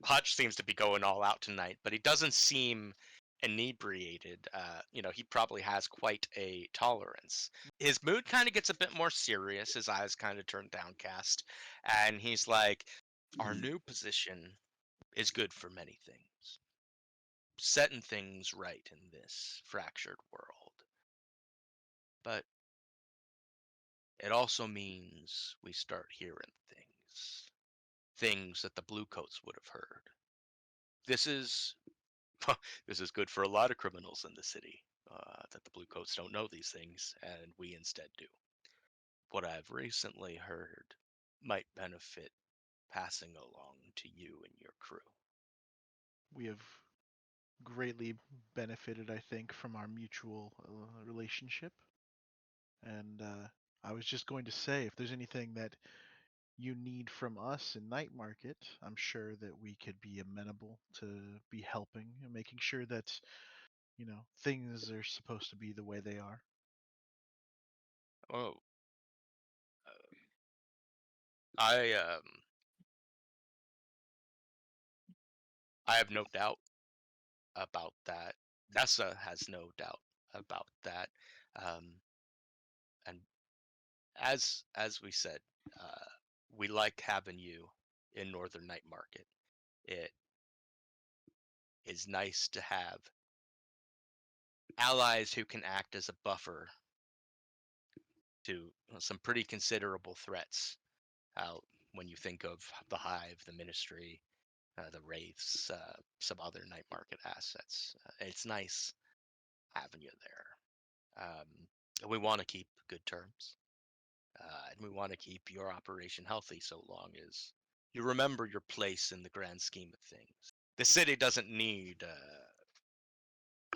Hutch seems to be going all out tonight, but he doesn't seem inebriated. He probably has quite a tolerance. His mood kind of gets a bit more serious, his eyes kind of turn downcast, and he's like, our new position is good for many things. Setting things right in this fractured world. But it also means we start hearing things that the Bluecoats would have heard. This is this is good for a lot of criminals in the city, that the Bluecoats don't know these things, and we instead do. What I've recently heard might benefit passing along to you and your crew. We have greatly benefited, I think, from our mutual relationship. And I was just going to say, if there's anything that you need from us in Night Market, I'm sure that we could be amenable to be helping and making sure that, things are supposed to be the way they are. Oh, I I have no doubt about that. Nessa has no doubt about that. Um, and as we said, uh, we like having you in Northern Night Market. It is nice to have allies who can act as a buffer to some pretty considerable threats. When you think of the Hive, the Ministry, the Wraiths, some other Night Market assets, it's nice having you there. We want to keep good terms. And we want to keep your operation healthy so long as you remember your place in the grand scheme of things. The city doesn't need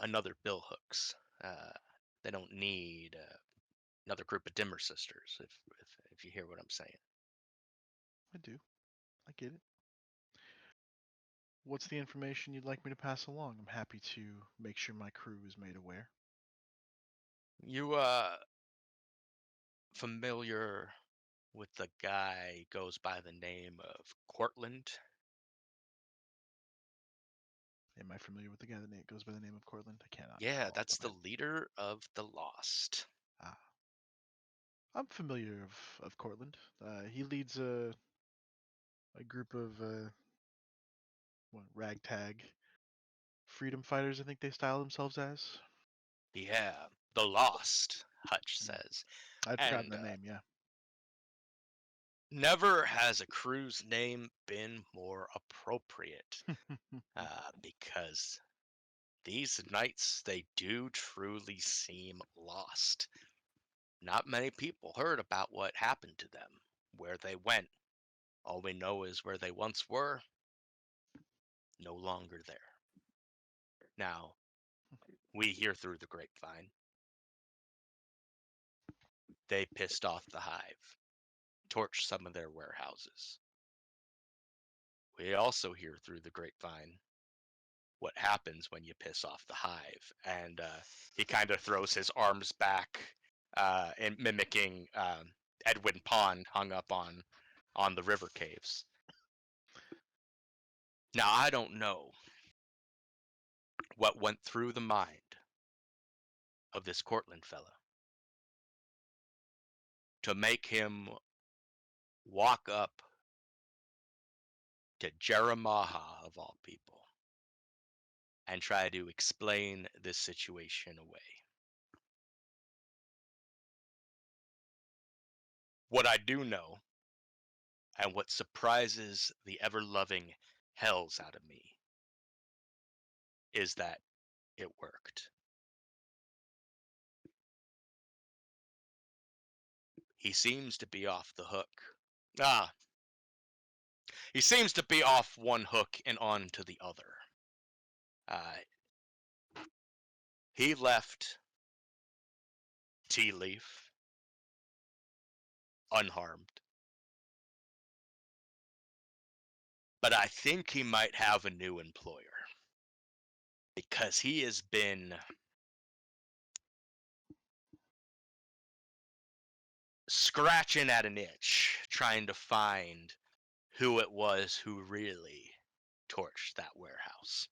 another Bill Hooks. They don't need another group of Dimmer sisters, if you hear what I'm saying. I do. I get it. What's the information you'd like me to pass along? I'm happy to make sure my crew is made aware. You familiar with the guy goes by the name of Cortland? Am I familiar with the guy that goes by the name of Cortland? I cannot Yeah, recall. that's the leader of the Lost. Ah, I'm familiar of Cortland. He leads a group of ragtag freedom fighters. I think they style themselves as. Yeah, the Lost, Hutch Mm. says. I'd forgotten And the name. Yeah. never has a crew's name been more appropriate, because these knights, they do truly seem lost. Not many people heard about what happened to them, where they went. All we know is where they once were, no longer there. Now, we hear through the grapevine, they pissed off the Hive, torched some of their warehouses. We also hear through the grapevine what happens when you piss off the Hive. And he kind of throws his arms back, and mimicking Edwin Pond hung up on the river caves. Now, I don't know what went through the mind of this Cortland fellow to make him walk up to Jeremiah, of all people, and try to explain this situation away. What I do know, and what surprises the ever-loving hells out of me, is that it worked. He seems to be off the hook. He seems to be off one hook and on to the other. Uh, he left Tea Leaf unharmed. But I think he might have a new employer, because he has been scratching at an itch, trying to find who it was who really torched that warehouse.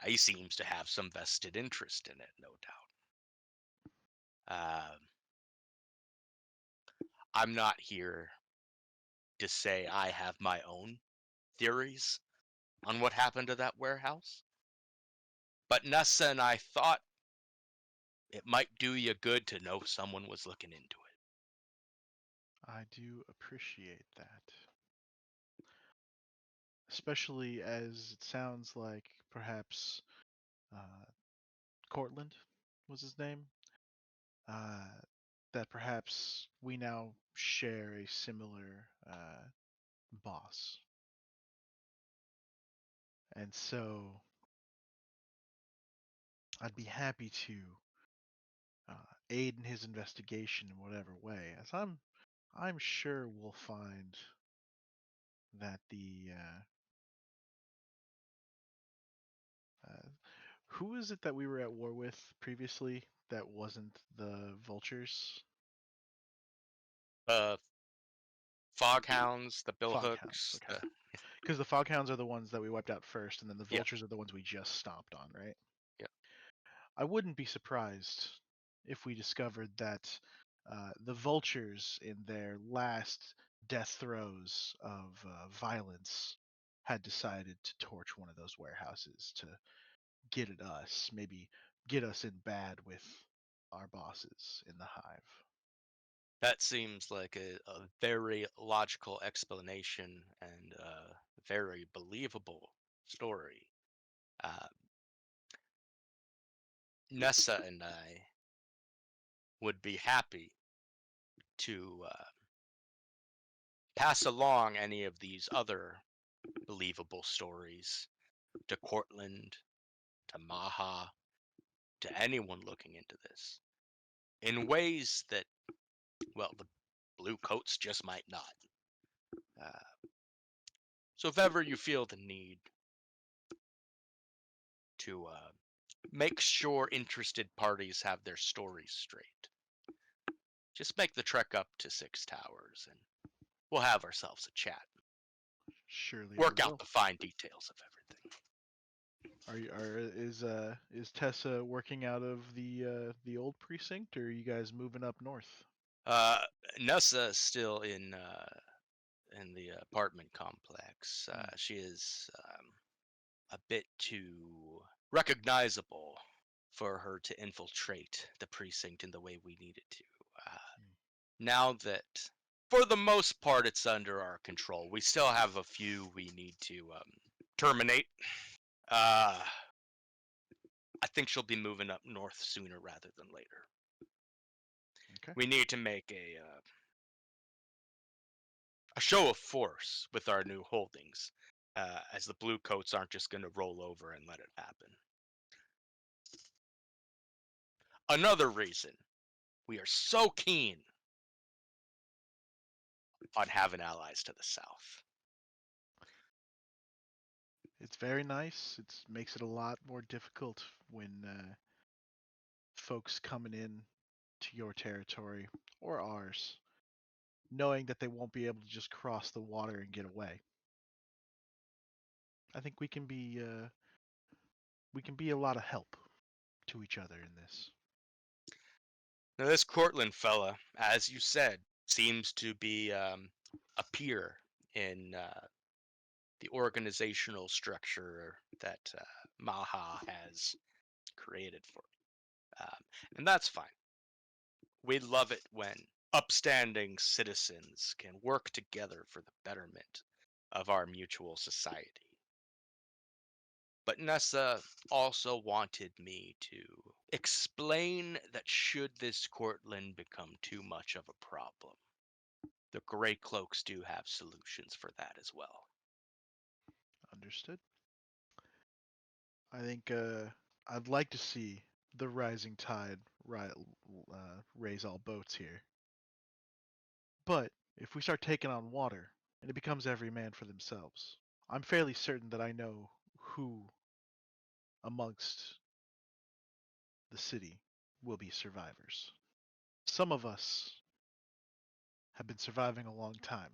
He seems to have some vested interest in it, no doubt. I'm not here to say I have my own theories on what happened to that warehouse, but Nessa and I thought it might do you good to know someone was looking into it. I do appreciate that. Especially as it sounds like perhaps uh, Cortland was his name. Uh, that perhaps we now share a similar boss. And so I'd be happy to aid in his investigation in whatever way, as I'm sure we'll find that the uh, who is it that we were at war with previously that wasn't the vultures? The Foghounds, the Foghounds, Billhooks, okay. Because the Foghounds are the ones that we wiped out first, and then the yeah, vultures are the ones we just stomped on, right? yeah. I wouldn't be surprised if we discovered that the vultures, in their last death throes of violence, had decided to torch one of those warehouses to get at us, maybe get us in bad with our bosses in the Hive. That seems like a very logical explanation and a very believable story. Uh, Nessa and I would be happy to pass along any of these other believable stories to Cortland, to Maha, to anyone looking into this in ways that, well, the blue coats just might not. Uh, so if ever you feel the need to make sure interested parties have their stories straight, just make the trek up to Six Towers and we'll have ourselves a chat. Surely I Work out will. the fine details of everything. Is Tessa working out of the old precinct, or are you guys moving up north? Uh, Nussa is still in the apartment complex. Hmm. She is a bit too recognizable for her to infiltrate the precinct in the way we need it to. Uh, Hmm. now that, for the most part, it's under our control, we still have a few we need to terminate. Uh, I think she'll be moving up north sooner rather than later. Okay. We need to make a show of force with our new holdings, as the blue coats aren't just going to roll over and let it happen. Another reason we are so keen on having allies to the south. It's very nice. It makes it a lot more difficult when folks coming in to your territory or ours, knowing that they won't be able to just cross the water and get away. I think we can be a lot of help to each other in this. Now, this Cortland fella, as you said, seems to be a peer in the organizational structure that Maha has created for me. And that's fine. We love it when upstanding citizens can work together for the betterment of our mutual society. But Nessa also wanted me to explain that should this Cortland become too much of a problem, the Grey Cloaks do have solutions for that as well. Understood? I think I'd like to see the rising tide raise all boats here. But if we start taking on water and it becomes every man for themselves, I'm fairly certain that I know who amongst the city will be survivors. Some of us have been surviving a long time,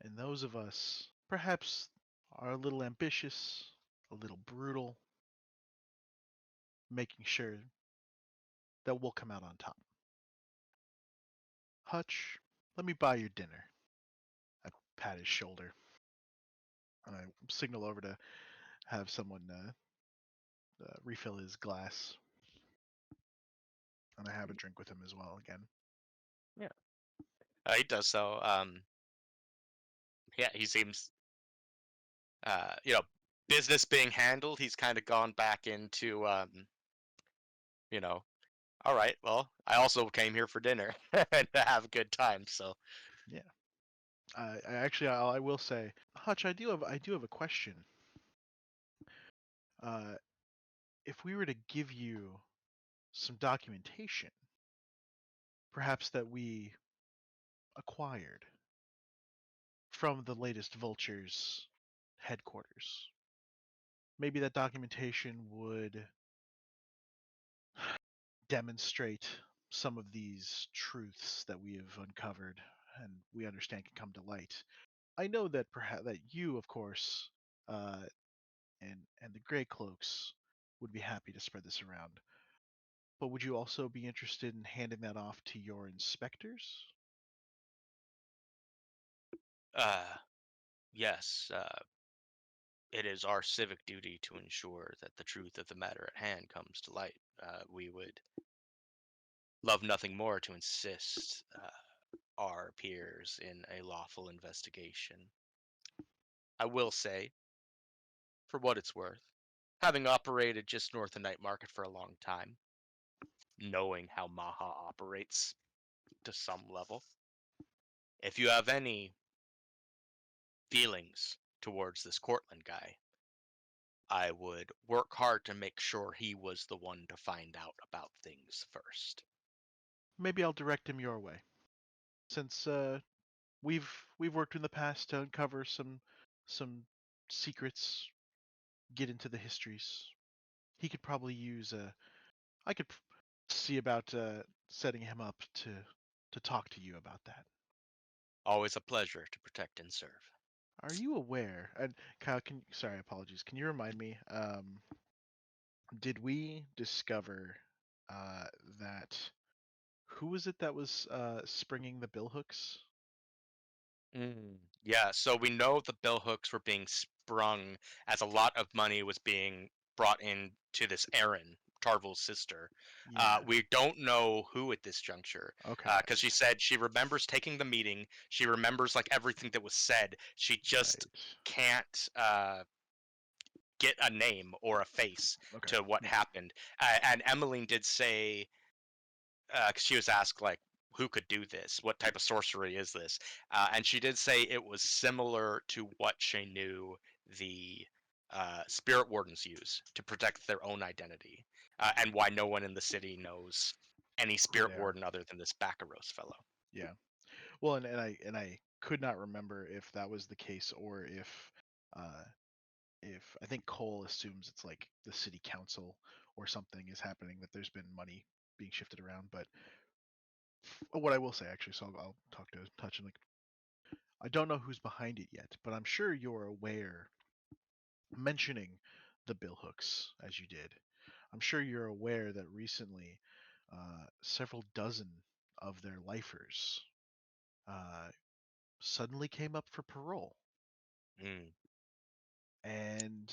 and those of us perhaps are a little ambitious, a little brutal, making sure that we'll come out on top. Hutch, let me buy your dinner. I pat his shoulder and I signal over to have someone refill his glass, and I have a drink with him as well again. Yeah. He does so. Yeah, he seems, you know, business being handled. He's kind of gone back into, you know, all right, well, I also came here for dinner and to have a good time. So, Yeah. I will say, Hutch, I do have a question. Uh, if we were to give you some documentation, perhaps that we acquired from the latest Vulture's headquarters, maybe that documentation would demonstrate some of these truths that we have uncovered and we understand can come to light. I know that perhaps that you, of course, uh, and the Grey Cloaks would be happy to spread this around. But would you also be interested in handing that off to your inspectors? uh, yes, it is our civic duty to ensure that the truth of the matter at hand comes to light. We would love nothing more to assist our peers in a lawful investigation. I will say, for what it's worth, having operated just north of Night Market for a long time, knowing how Maha operates to some level, if you have any feelings towards this Cortland guy, I would work hard to make sure he was the one to find out about things first. Maybe I'll direct him your way, since we've worked in the past to uncover some secrets, get into the histories. He could probably use I could see about setting him up to talk to you about that. Always a pleasure to protect and serve. Are you aware? And Kyle, sorry, apologies. Can you remind me? Did we discover uh, that who was it that was springing the bill hooks? Yeah, so we know the bill hooks were being sprung as a lot of money was being brought in to this Erin, Tarvel's sister. Yeah. We don't know who at this juncture, Okay. because she said she remembers taking the meeting. She remembers like everything that was said. She just Right. can't get a name or a face Okay. to what Yeah. happened. And Emmeline did say, because she was asked like who could do this, what type of sorcery is this, and she did say it was similar to what she knew the spirit wardens use to protect their own identity, and why no one in the city knows any Who spirit they are? warden other than this Baccaros fellow. Yeah. Well, and I could not remember if that was the case or uh, if I think Cole assumes it's like the city council or something is happening, that there's been money being shifted around. But what I will say actually, so I'll talk to Touch and like, I don't know who's behind it yet, but I'm sure you're aware, mentioning the bill hooks as you did. I'm sure you're aware that recently several dozen of their lifers uh, suddenly came up for parole. Mm, And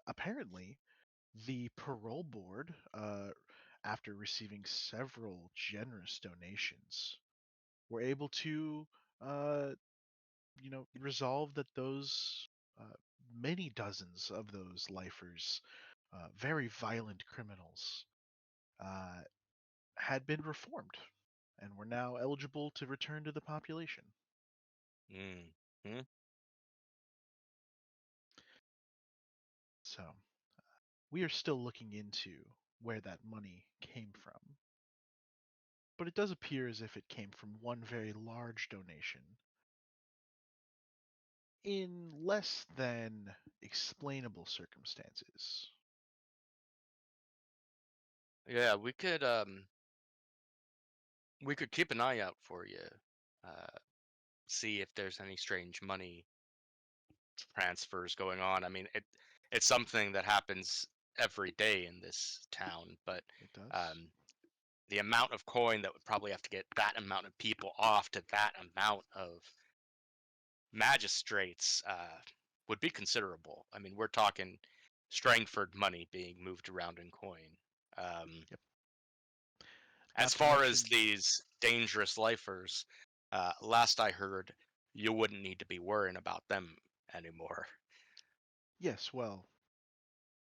apparently, the parole board, after receiving several generous donations, were able to, uh, resolve that those uh, many dozens of those lifers, very violent criminals, uh, had been reformed and were now eligible to return to the population. mm, mm. So we are still looking into where that money came from. But it does appear as if it came from one very large donation in less than explainable circumstances. Yeah, we could keep an eye out for you, see if there's any strange money transfers going on. I mean, it's something that happens every day in this town, but It does. um, the amount of coin that would probably have to get that amount of people off to that amount of magistrates would be considerable. I mean, we're talking Strangford money being moved around in coin. Um, Yep. as Not to far as mention, these dangerous lifers, last I heard, you wouldn't need to be worrying about them anymore. yes, well,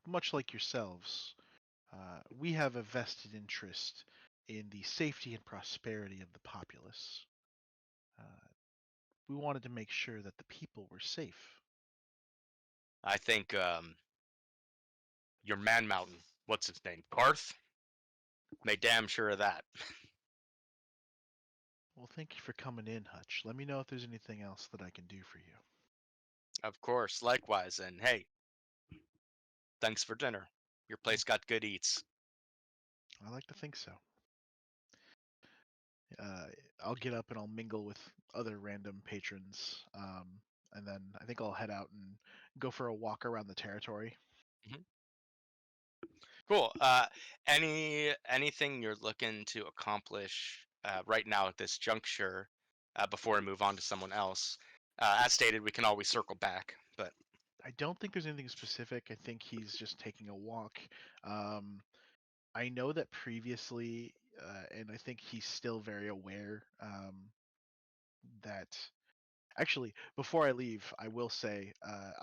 much like yourselves, we have a vested interest in the safety and prosperity of the populace. Uh, we wanted to make sure that the people were safe. I think your Man Mountain, what's his name, Garth, made damn sure of that. Well, thank you for coming in, Hutch. Let me know if there's anything else that I can do for you. Of course, likewise. And hey, thanks for dinner. Your Oh, place got good eats. I like to think so. uh, I'll get up and I'll mingle with other random patrons, and then I think I'll head out and go for a walk around the territory. Mhm. Cool. Anything you're looking to accomplish right now at this juncture before we move on to someone else? As stated, we can always circle back, but I don't think there's anything specific. I think he's just taking a walk. Um, I know that previously, and I think he's still very aware that. Actually, before I leave, I will say,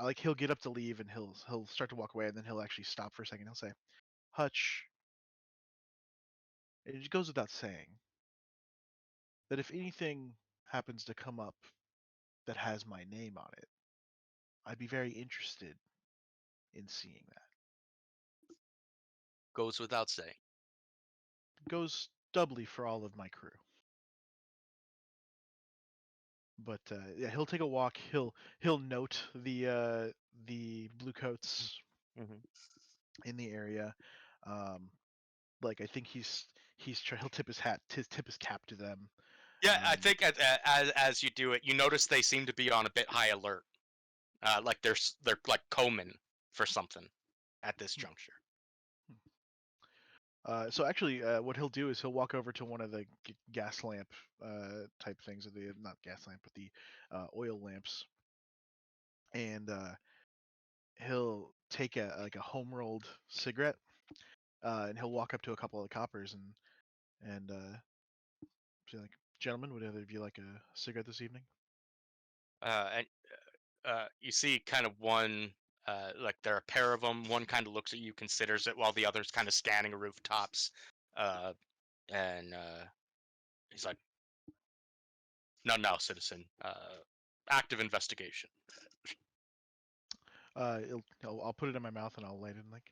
like he'll get up to leave and he'll start to walk away, and then he'll actually stop for a second. He'll say, "Hutch, it goes without saying that if anything happens to come up that has my name on it, I'd be very interested in seeing that." goes without saying. It goes doubly for all of my crew. But yeah, he'll take a walk. He'll note the blue coats Hmm. in the area. Um, like I think he'll tip his hat, tip his cap to them. Yeah, I Um, think as you do it, you notice they seem to be on a bit high alert. Like they're like combing for something at this juncture. So actually, what he'll do is he'll walk over to one of the gas lamp type things, or the not gas lamp, but the oil lamps, and he'll take a home rolled cigarette, and he'll walk up to a couple of the coppers and say like, "Gentlemen, would either of you like a cigarette this evening?" And you see kind of one, like there are a pair of them. One kind of looks at you, considers it, while the other's kind of scanning rooftops. And he's like, "None now, citizen. Active investigation." I'll put it in my mouth and I'll light it and like,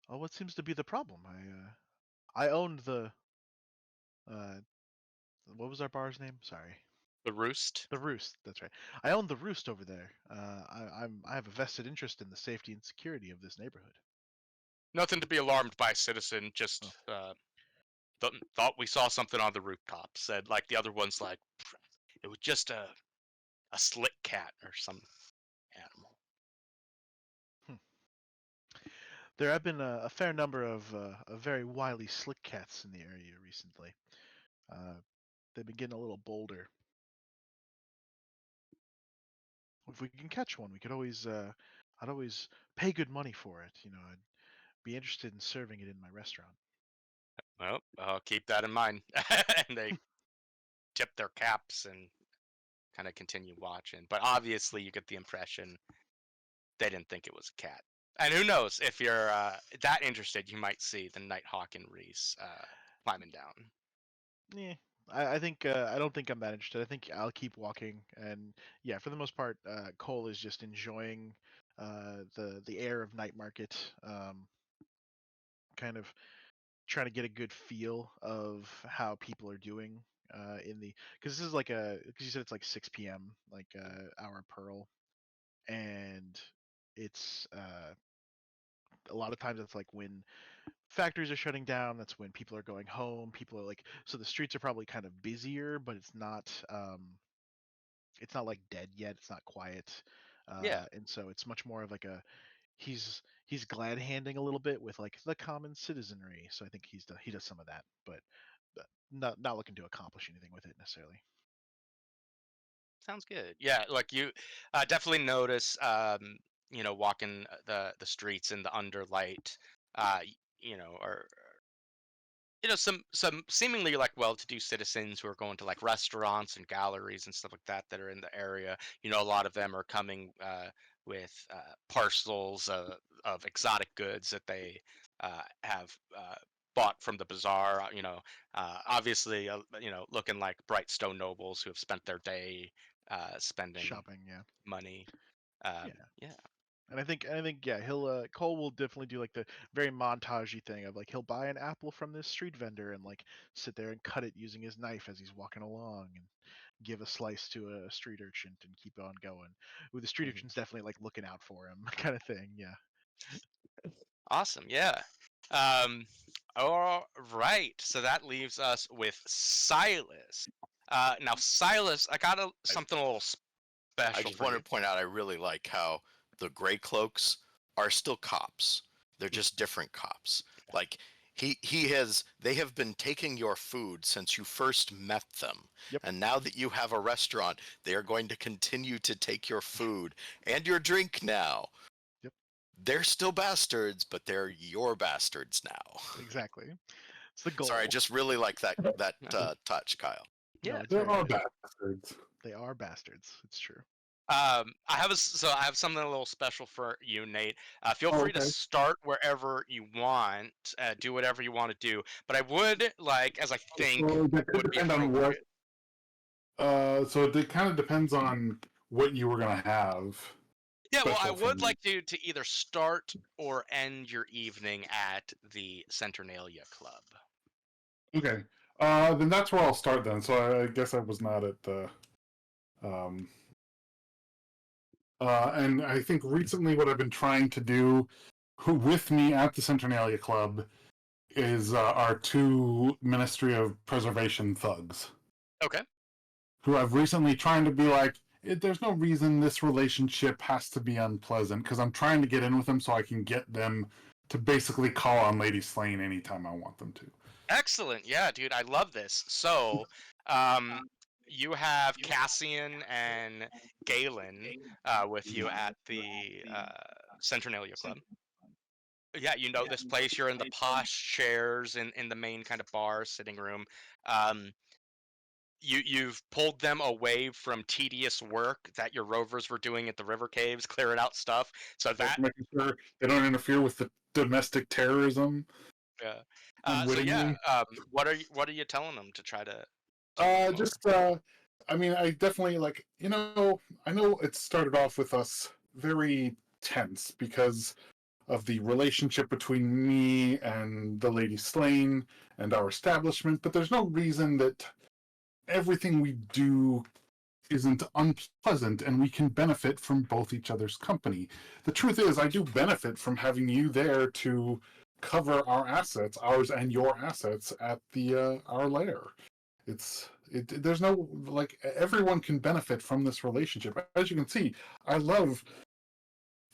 "Oh, what seems to be the problem? I owned the uh, what was our bar's name? Sorry." The Roost. The Roost. That's right. I own the Roost over there. I have a vested interest in the safety and security of this neighborhood. Nothing to be alarmed by, citizen. Just thought we saw something on the rooftop. Said like the other one's like, it was just a slick cat or some animal. There have been a fair number of very wily slick cats in the area recently. They've been getting a little bolder. If we can catch one, we could always I'd always pay good money for it. I'd be interested in serving it in my restaurant. Well, I'll keep that in mind. And they tip their caps and kind of continue watching. But obviously, you get the impression they didn't think it was a cat. And who knows, if you're that interested, you might see the Nighthawk and Reese climbing down. Yeah, I think I don't think I'm that interested. I think I'll keep walking, and yeah, for the most part, Cole is just enjoying the air of night market, kind of trying to get a good feel of how people are doing in the because this is like because you said it's like 6 p.m. like our Pearl, and it's a lot of times it's like when factories are shutting down, that's when people are going home, people are like, so the streets are probably kind of busier, but it's not like dead yet, it's not quiet, Yeah, and so it's much more of like a he's glad handing a little bit with like the common citizenry, so I think he does some of that, but not looking to accomplish anything with it necessarily. sounds good. Yeah, like you definitely notice, walking the streets in the underlight, or some seemingly like well-to-do citizens who are going to like restaurants and galleries and stuff like that are in the area. A lot of them are coming with parcels of exotic goods that they have bought from the bazaar. Obviously, looking like bright stone nobles who have spent their day spending Shopping, yeah. money. Yeah. Yeah. And I think yeah, he'll Cole will definitely do like the very montagey thing of like he'll buy an apple from this street vendor and like sit there and cut it using his knife as he's walking along and give a slice to a street urchin and keep on going. With the street Mhm. urchin's definitely like looking out for him kind of thing. Yeah. Awesome. Yeah. Um, all right. So that leaves us with Silas. Now, Silas, I got something a little I special just for wanted you. to point out I really like how the gray cloaks are still cops. They're just different cops. Like they have been taking your food since you first met them. Yep. And now that you have a restaurant, they are going to continue to take your food and your drink now. Yep. They're still bastards, but they're your bastards now. Exactly. It's the goal. Sorry, I just really like that touch, Kyle. No, Yeah. it's They're very all nice. bastards. They are bastards. It's true. I have something a little special for you, Nate. Feel Oh, free to okay. start wherever you want. Do whatever you want to do. But I would like, as I think So that could would be depend on what. appropriate. So it kind of depends on what you were gonna have. Yeah, well, I special for would me. like to either start or end your evening at the Centernalia Club. Okay. Then that's where I'll start then. So I guess I was not at the. And I think recently what I've been trying to do with me at the Centernalia Club is our two Ministry of Preservation thugs. Okay. Who I've recently trying to be like, there's no reason this relationship has to be unpleasant, because I'm trying to get in with them so I can get them to basically call on Lady Slane anytime I want them to. Excellent. Yeah, dude, I love this. So, you have Cassian and Galen with you at the Centernalia Club. Yeah, you know this place. You're in the posh chairs in the main kind of bar sitting room. Um, you've pulled them away from tedious work that your rovers were doing at the river caves, clearing out stuff. So that Making sure they don't interfere with the domestic terrorism yeah. So yeah, unwittingly. what are you telling them to try to win them over? Just I mean, I definitely like, I know it started off with us very tense because of the relationship between me and the Lady Slane and our establishment, but there's no reason that everything we do isn't unpleasant, and we can benefit from both each other's company. The truth is, I do benefit from having you there to cover our assets, ours and your assets, at the our lair. There's no, like, everyone can benefit from this relationship. As you can see, I love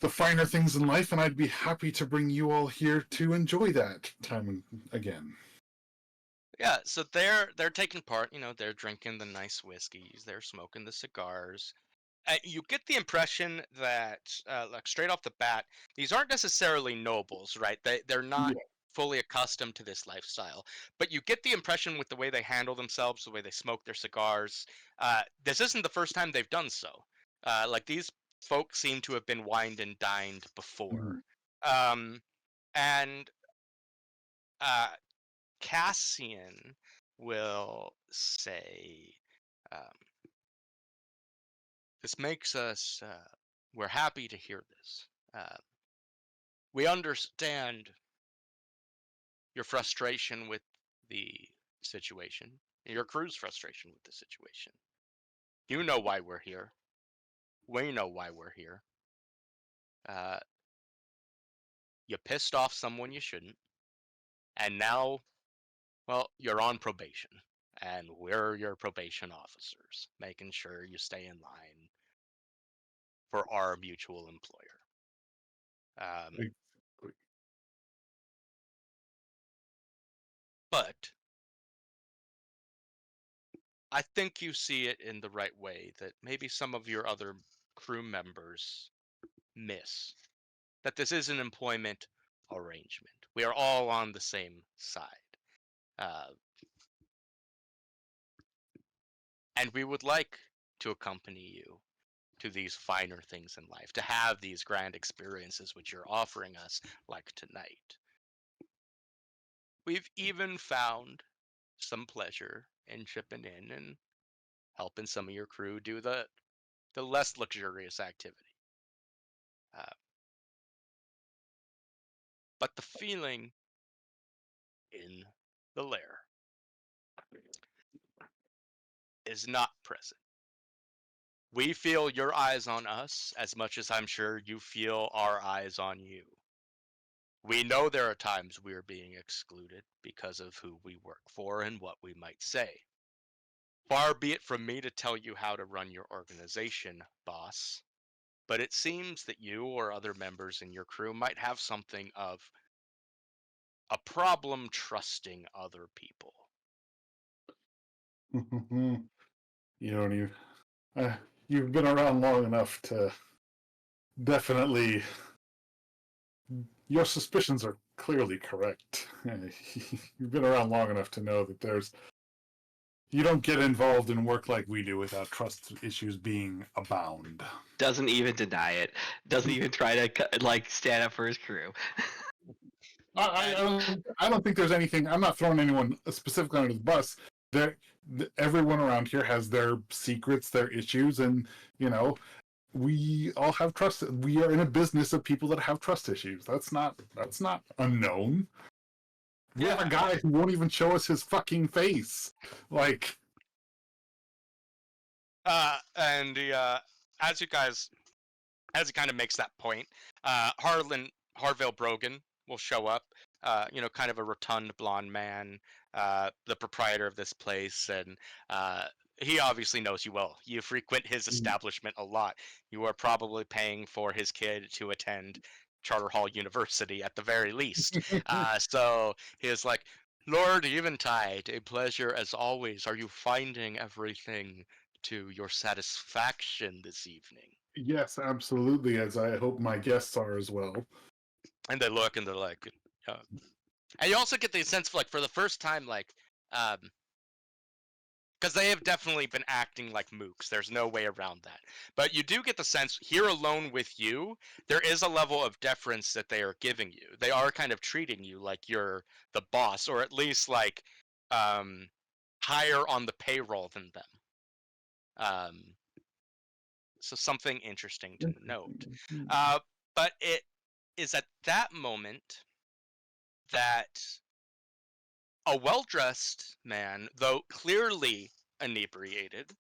the finer things in life, and I'd be happy to bring you all here to enjoy that time again. Yeah, so they're taking part. You know, they're drinking the nice whiskeys, they're smoking the cigars. You get the impression that, like straight off the bat, these aren't necessarily nobles, right? They're not fully accustomed to this lifestyle, but you get the impression with the way they handle themselves, the way they smoke their cigars. This isn't the first time they've done so. Like these folks seem to have been wined and dined before. Um, and uh, Cassian will say, um, "This makes us. We're happy to hear this. We understand your frustration with the situation, your crew's frustration with the situation. You know why we're here. We know why we're here. Uh, you pissed off someone you shouldn't, and now, well, you're on probation, and we're your probation officers, making sure you stay in line for our mutual employer." But I think you see it in the right way that maybe some of your other crew members miss. That this is an employment arrangement. We are all on the same side. Uh, and we would like to accompany you to these finer things in life, to have these grand experiences which you're offering us, like tonight. We've even found some pleasure in chipping in and helping some of your crew do the less luxurious activity. Uh, but the feeling in the lair is not present. We feel your eyes on us as much as I'm sure you feel our eyes on you. We know there are times we're being excluded because of who we work for and what we might say. Far be it from me to tell you how to run your organization, boss, but it seems that you or other members in your crew might have something of a problem trusting other people. You don't even. You've been around long enough to definitely. Your suspicions are clearly correct. You've been around long enough to know that you don't get involved in work like we do without trust issues being abound. Doesn't even deny it. Doesn't even try to stand up for his crew. I don't think there's anything. I'm not throwing anyone specifically under the bus. Everyone around here has their secrets, their issues, and we all have trust. We are in a business of people that have trust issues. That's not unknown. We have a guy who won't even show us his fucking face. Like, And as he kind of makes that point, Harville Brogan will show up. Kind of a rotund blonde man, the proprietor of this place, and he obviously knows you well. You frequent his establishment a lot. You are probably paying for his kid to attend Charter Hall University at the very least. So he is like, Lord Eventide, a pleasure as always. Are you finding everything to your satisfaction this evening? Yes, absolutely, as I hope my guests are as well. And they look and they're like, and you also get the sense of, like, for the first time, like, because they have definitely been acting like mooks. There's no way around that. But you do get the sense, here alone with you, there is a level of deference that they are giving you. They are kind of treating you like you're the boss, or at least, like, higher on the payroll than them. So something interesting to note. But it is at that moment that a well-dressed man, though clearly inebriated,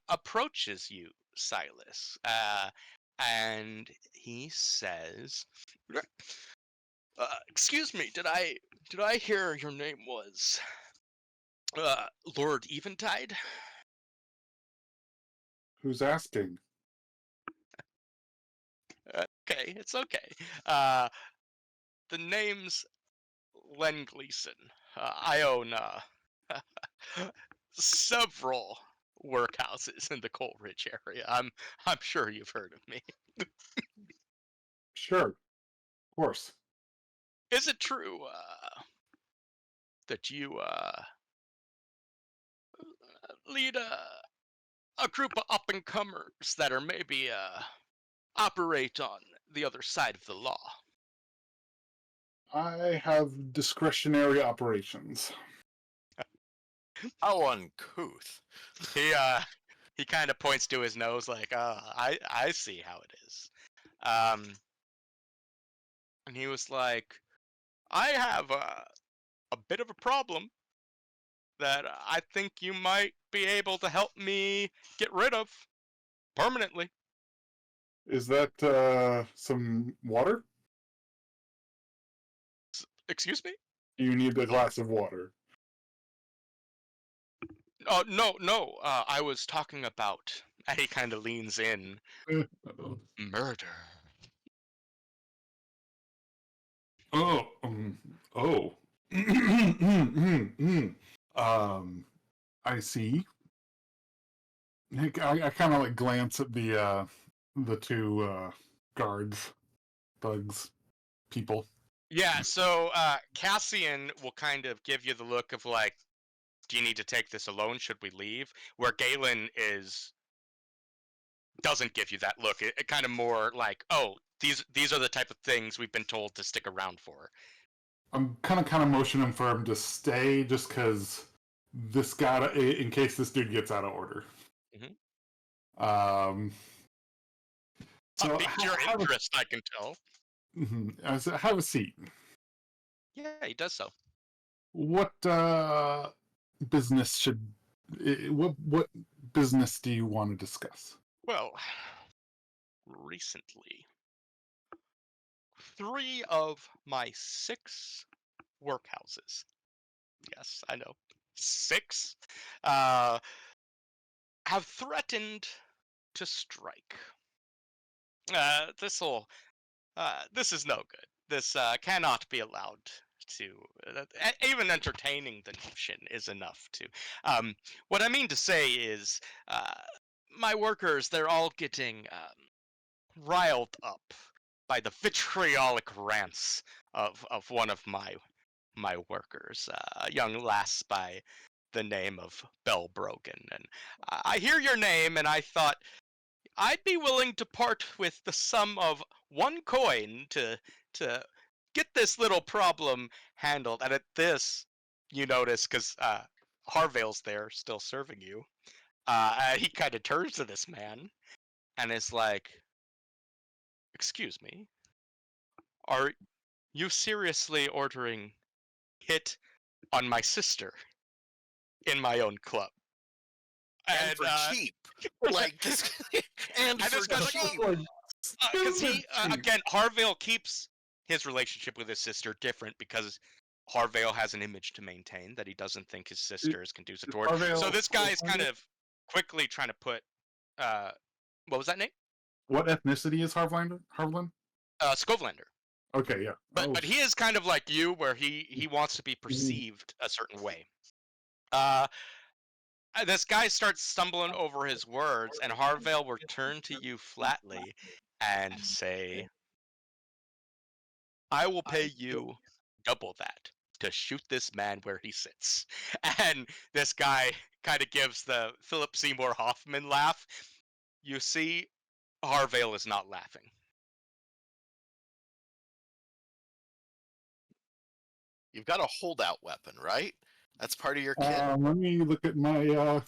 approaches you, Silas, and he says, "Excuse me, did I hear your name was Lord Eventide?" Who's asking? Okay, it's okay. The name's Len Gleason. I own several workhouses in the Coleridge area. I'm sure you've heard of me. Sure, of course. Is it true that you lead a group of up and comers that are maybe operate on the other side of the law? I have discretionary operations. How uncouth. He kind of points to his nose like, I see how it is. And he was like, I have a bit of a problem that I think you might be able to help me get rid of permanently. Is that some water? Excuse me? You need a glass of water. No. I was talking about. And he kind of leans in. Murder. Oh. I see. I kind of like glance at the two guards, thugs, people. Yeah, so Cassian will kind of give you the look of like, do you need to take this alone? Should we leave? Where Galen doesn't give you that look. It kind of more like, oh, these are the type of things we've been told to stick around for. I'm kind of motioning for him to stay, just because this guy, in case this dude gets out of order. Mm-hmm. So piqued your interest, I can tell. Have a seat. Yeah, he does so. What business what business do you want to discuss? Well, recently, 3 of my 6 workhouses, yes, I know, 6, have threatened to strike. This is no good. This cannot be allowed to. Even entertaining the notion is enough to. What I mean to say is, my workers, they're all getting riled up by the vitriolic rants of one of my workers, a young lass by the name of Bell Brogan. And I hear your name, and I thought I'd be willing to part with the sum of 1 coin to get this little problem handled. And at this, you notice, because Harvale's there, still serving you, he kind of turns to this man and is like, excuse me, are you seriously ordering hit on my sister in my own club? And for cheap. Like this. and for cheap. Because he, again, Harvale keeps his relationship with his sister different because Harvale has an image to maintain that he doesn't think his sister is conducive toward. Harvale So this guy is kind Harvale? of quickly trying to put, what was that name? What ethnicity is Harvlander? Harvland? Scovelander. Okay, yeah. But he is kind of like you, where he wants to be perceived a certain way. This guy starts stumbling over his words, and Harvale will turn to you flatly and say, I will pay you double that to shoot this man where he sits. And this guy kind of gives the Philip Seymour Hoffman laugh. You see, Harvale is not laughing. You've got a holdout weapon, right? That's part of your kit. Let me look at my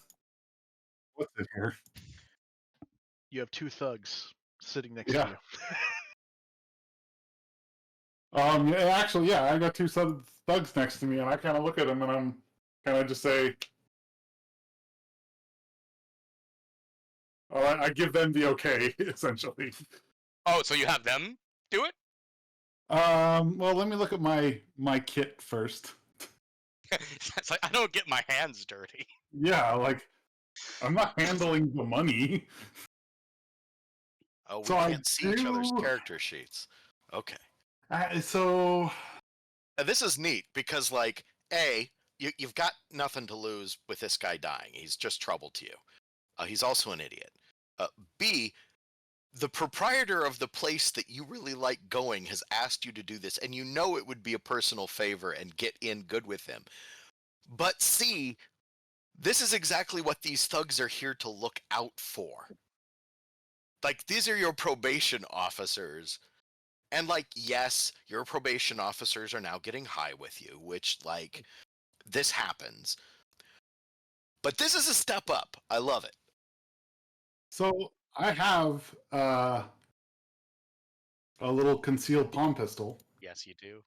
what's it here? You have 2 thugs sitting next Yeah. to you. Yeah, actually, yeah, I got 2 thugs next to me, and I kind of look at them, and I'm kind of just say, oh, I give them the okay, essentially. Oh, so you have them do it? Well, let me look at my kit first. It's like, I don't get my hands dirty. Yeah, like I'm not handling the money. Oh, we So I can't see each other's do- character sheets. Okay. So Now, this is neat because, like, A, you've got nothing to lose with this guy dying. He's just trouble to you. He's also an idiot. B, the proprietor of the place that you really like going has asked you to do this, and you know it would be a personal favor and get in good with him. But C, this is exactly what these thugs are here to look out for. Like, these are your probation officers. And, like, yes, your probation officers are now getting high with you, which, like, this happens. But this is a step up. I love it. So I have a little concealed palm pistol, Yes, you do.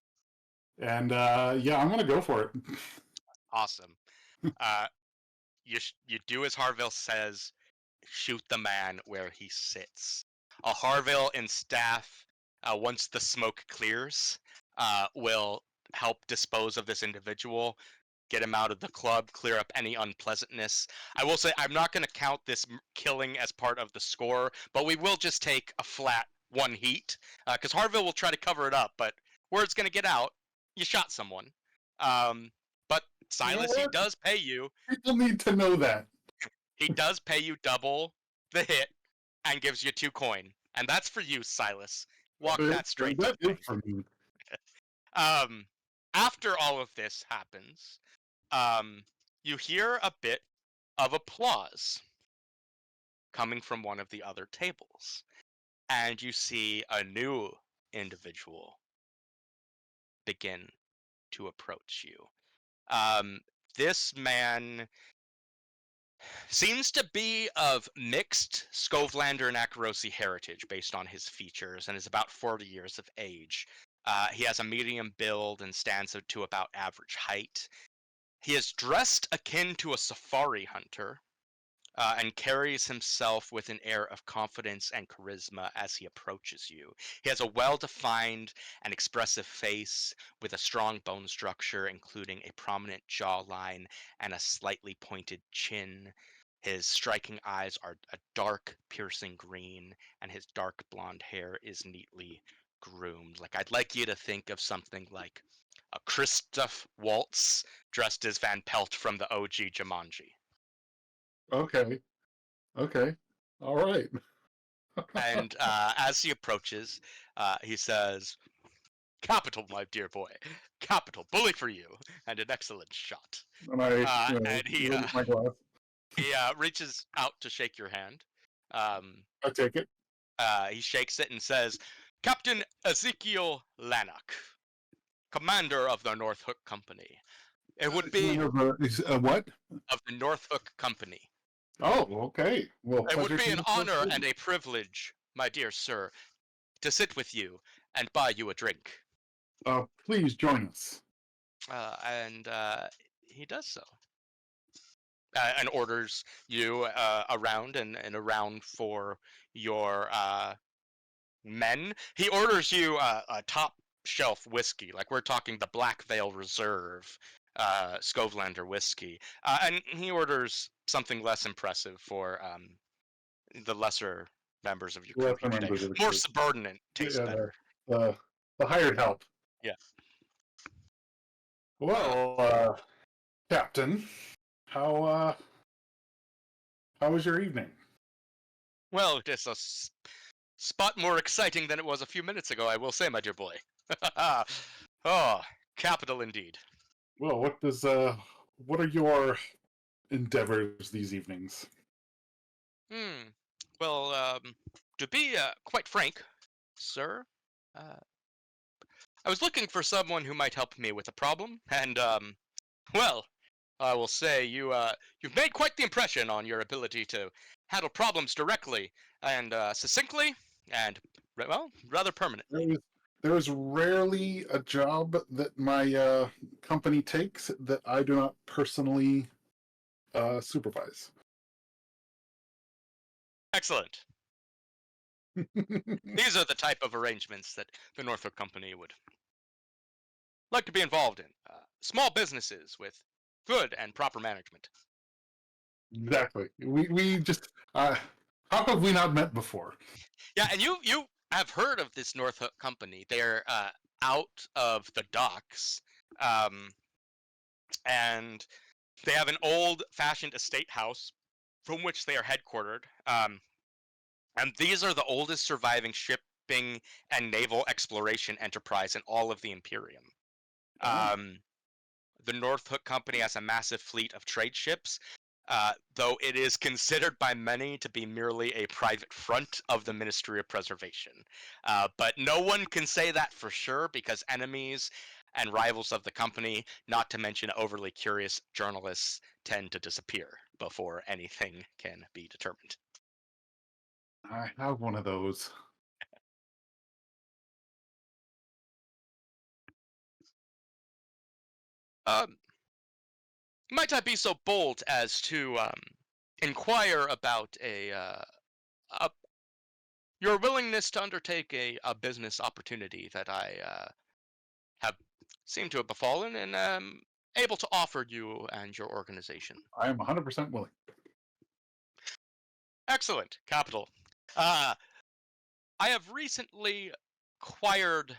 and yeah, I'm gonna go for it. Awesome. You do as Harville says, shoot the man where he sits. Harville and staff, once the smoke clears, will help dispose of this individual, get him out of the club, clear up any unpleasantness. I will say I'm not going to count this killing as part of the score, but we will just take a flat 1 heat, because Harville will try to cover it up, but word's going to get out. You shot someone. But Silas, he what? does pay you. People need to know that. He does pay you double the hit and gives you 2 coin. And that's for you, Silas. Walk that straight to That the is for me. After all of this happens, you hear a bit of applause coming from one of the other tables. And you see a new individual begin to approach you. This man seems to be of mixed Scovelander and Akarosi heritage based on his features, and is about 40 years of age. He has a medium build and stands to about average height. He is dressed akin to a safari hunter, and carries himself with an air of confidence and charisma as he approaches you. He has a well-defined and expressive face with a strong bone structure, including a prominent jawline and a slightly pointed chin. His striking eyes are a dark, piercing green, and his dark blonde hair is neatly groomed. Like, I'd like you to think of something like a Christoph Waltz dressed as Van Pelt from the OG Jumanji. Okay. All right. And as he approaches, he says, "Capital, my dear boy. Capital. Bully for you. And an excellent shot." And I, And he look at my glass. reaches out to shake your hand. I take it. He shakes it and says, "Captain Ezekiel Lannock, commander of the North Hook Company. It would be What? of the North Hook Company. Oh, okay. Well, It would pleasure be to an meet you. honor and a privilege, my dear sir, to sit with you and buy you a drink." Please join us. And he does so, and orders you around and around for your men. He orders you a top shelf whiskey. Like we're talking the Black Veil Reserve, Skovelander whiskey. And he orders something less impressive for the lesser members of your crew Lesser today. members of the More crew. subordinate tastes Yeah, better. the hired help. Yeah. Well, Captain, how was your evening? Well, it's a spot more exciting than it was a few minutes ago, I will say, my dear boy. Oh, capital indeed. Well, what are your endeavors these evenings? Well, to be quite frank, sir, I was looking for someone who might help me with a problem, and well, I will say you've made quite the impression on your ability to handle problems directly and succinctly, and well, rather permanently. There is rarely a job that my company takes that I do not personally supervise. Excellent. These are the type of arrangements that the Northrop Company would like to be involved in. Small businesses with good and proper management. Exactly. We just how have we not met before? Yeah, and you have heard of this Northrop Company. They're out of the docks, and they have an old-fashioned estate house from which they are headquartered. And these are the oldest surviving shipping and naval exploration enterprise in all of the Imperium. The Northrop Company has a massive fleet of trade ships, though it is considered by many to be merely a private front of the Ministry of Preservation. But no one can say that for sure because enemies and rivals of the company, not to mention overly curious journalists, tend to disappear before anything can be determined. I have one of those. Might I be so bold as to inquire about your willingness to undertake a business opportunity that I have seemed to have befallen and am able to offer you and your organization? I am 100% willing. Excellent, capital. I have recently acquired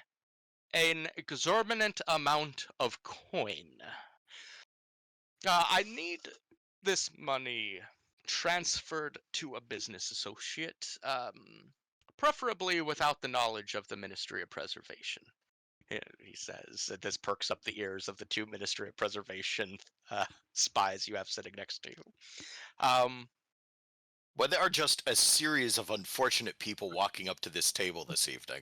an exorbitant amount of coin. I need this money transferred to a business associate, preferably without the knowledge of the Ministry of Preservation. He says this perks up the ears of the two Ministry of Preservation spies you have sitting next to you. Well, there are just a series of unfortunate people walking up to this table this evening.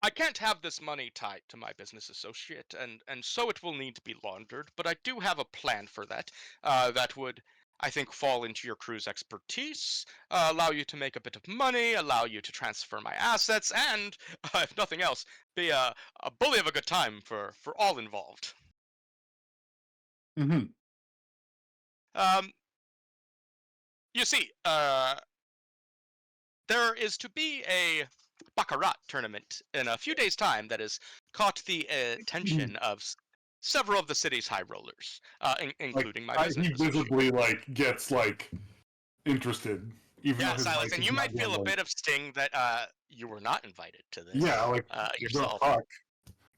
I can't have this money tied to my business associate, and so it will need to be laundered, but I do have a plan for that. That would, I think, fall into your crew's expertise, allow you to make a bit of money, allow you to transfer my assets, and, if nothing else, be a bully of a good time for all involved. Mm-hmm. You see, there is to be a Baccarat tournament in a few days' time that has caught the attention of several of the city's high rollers, including my business He associate. visibly gets interested, even Yeah, though his Silas, wife and is you not might feel a gambling. bit of sting that you were not invited to this. Yeah, yourself. Fuck.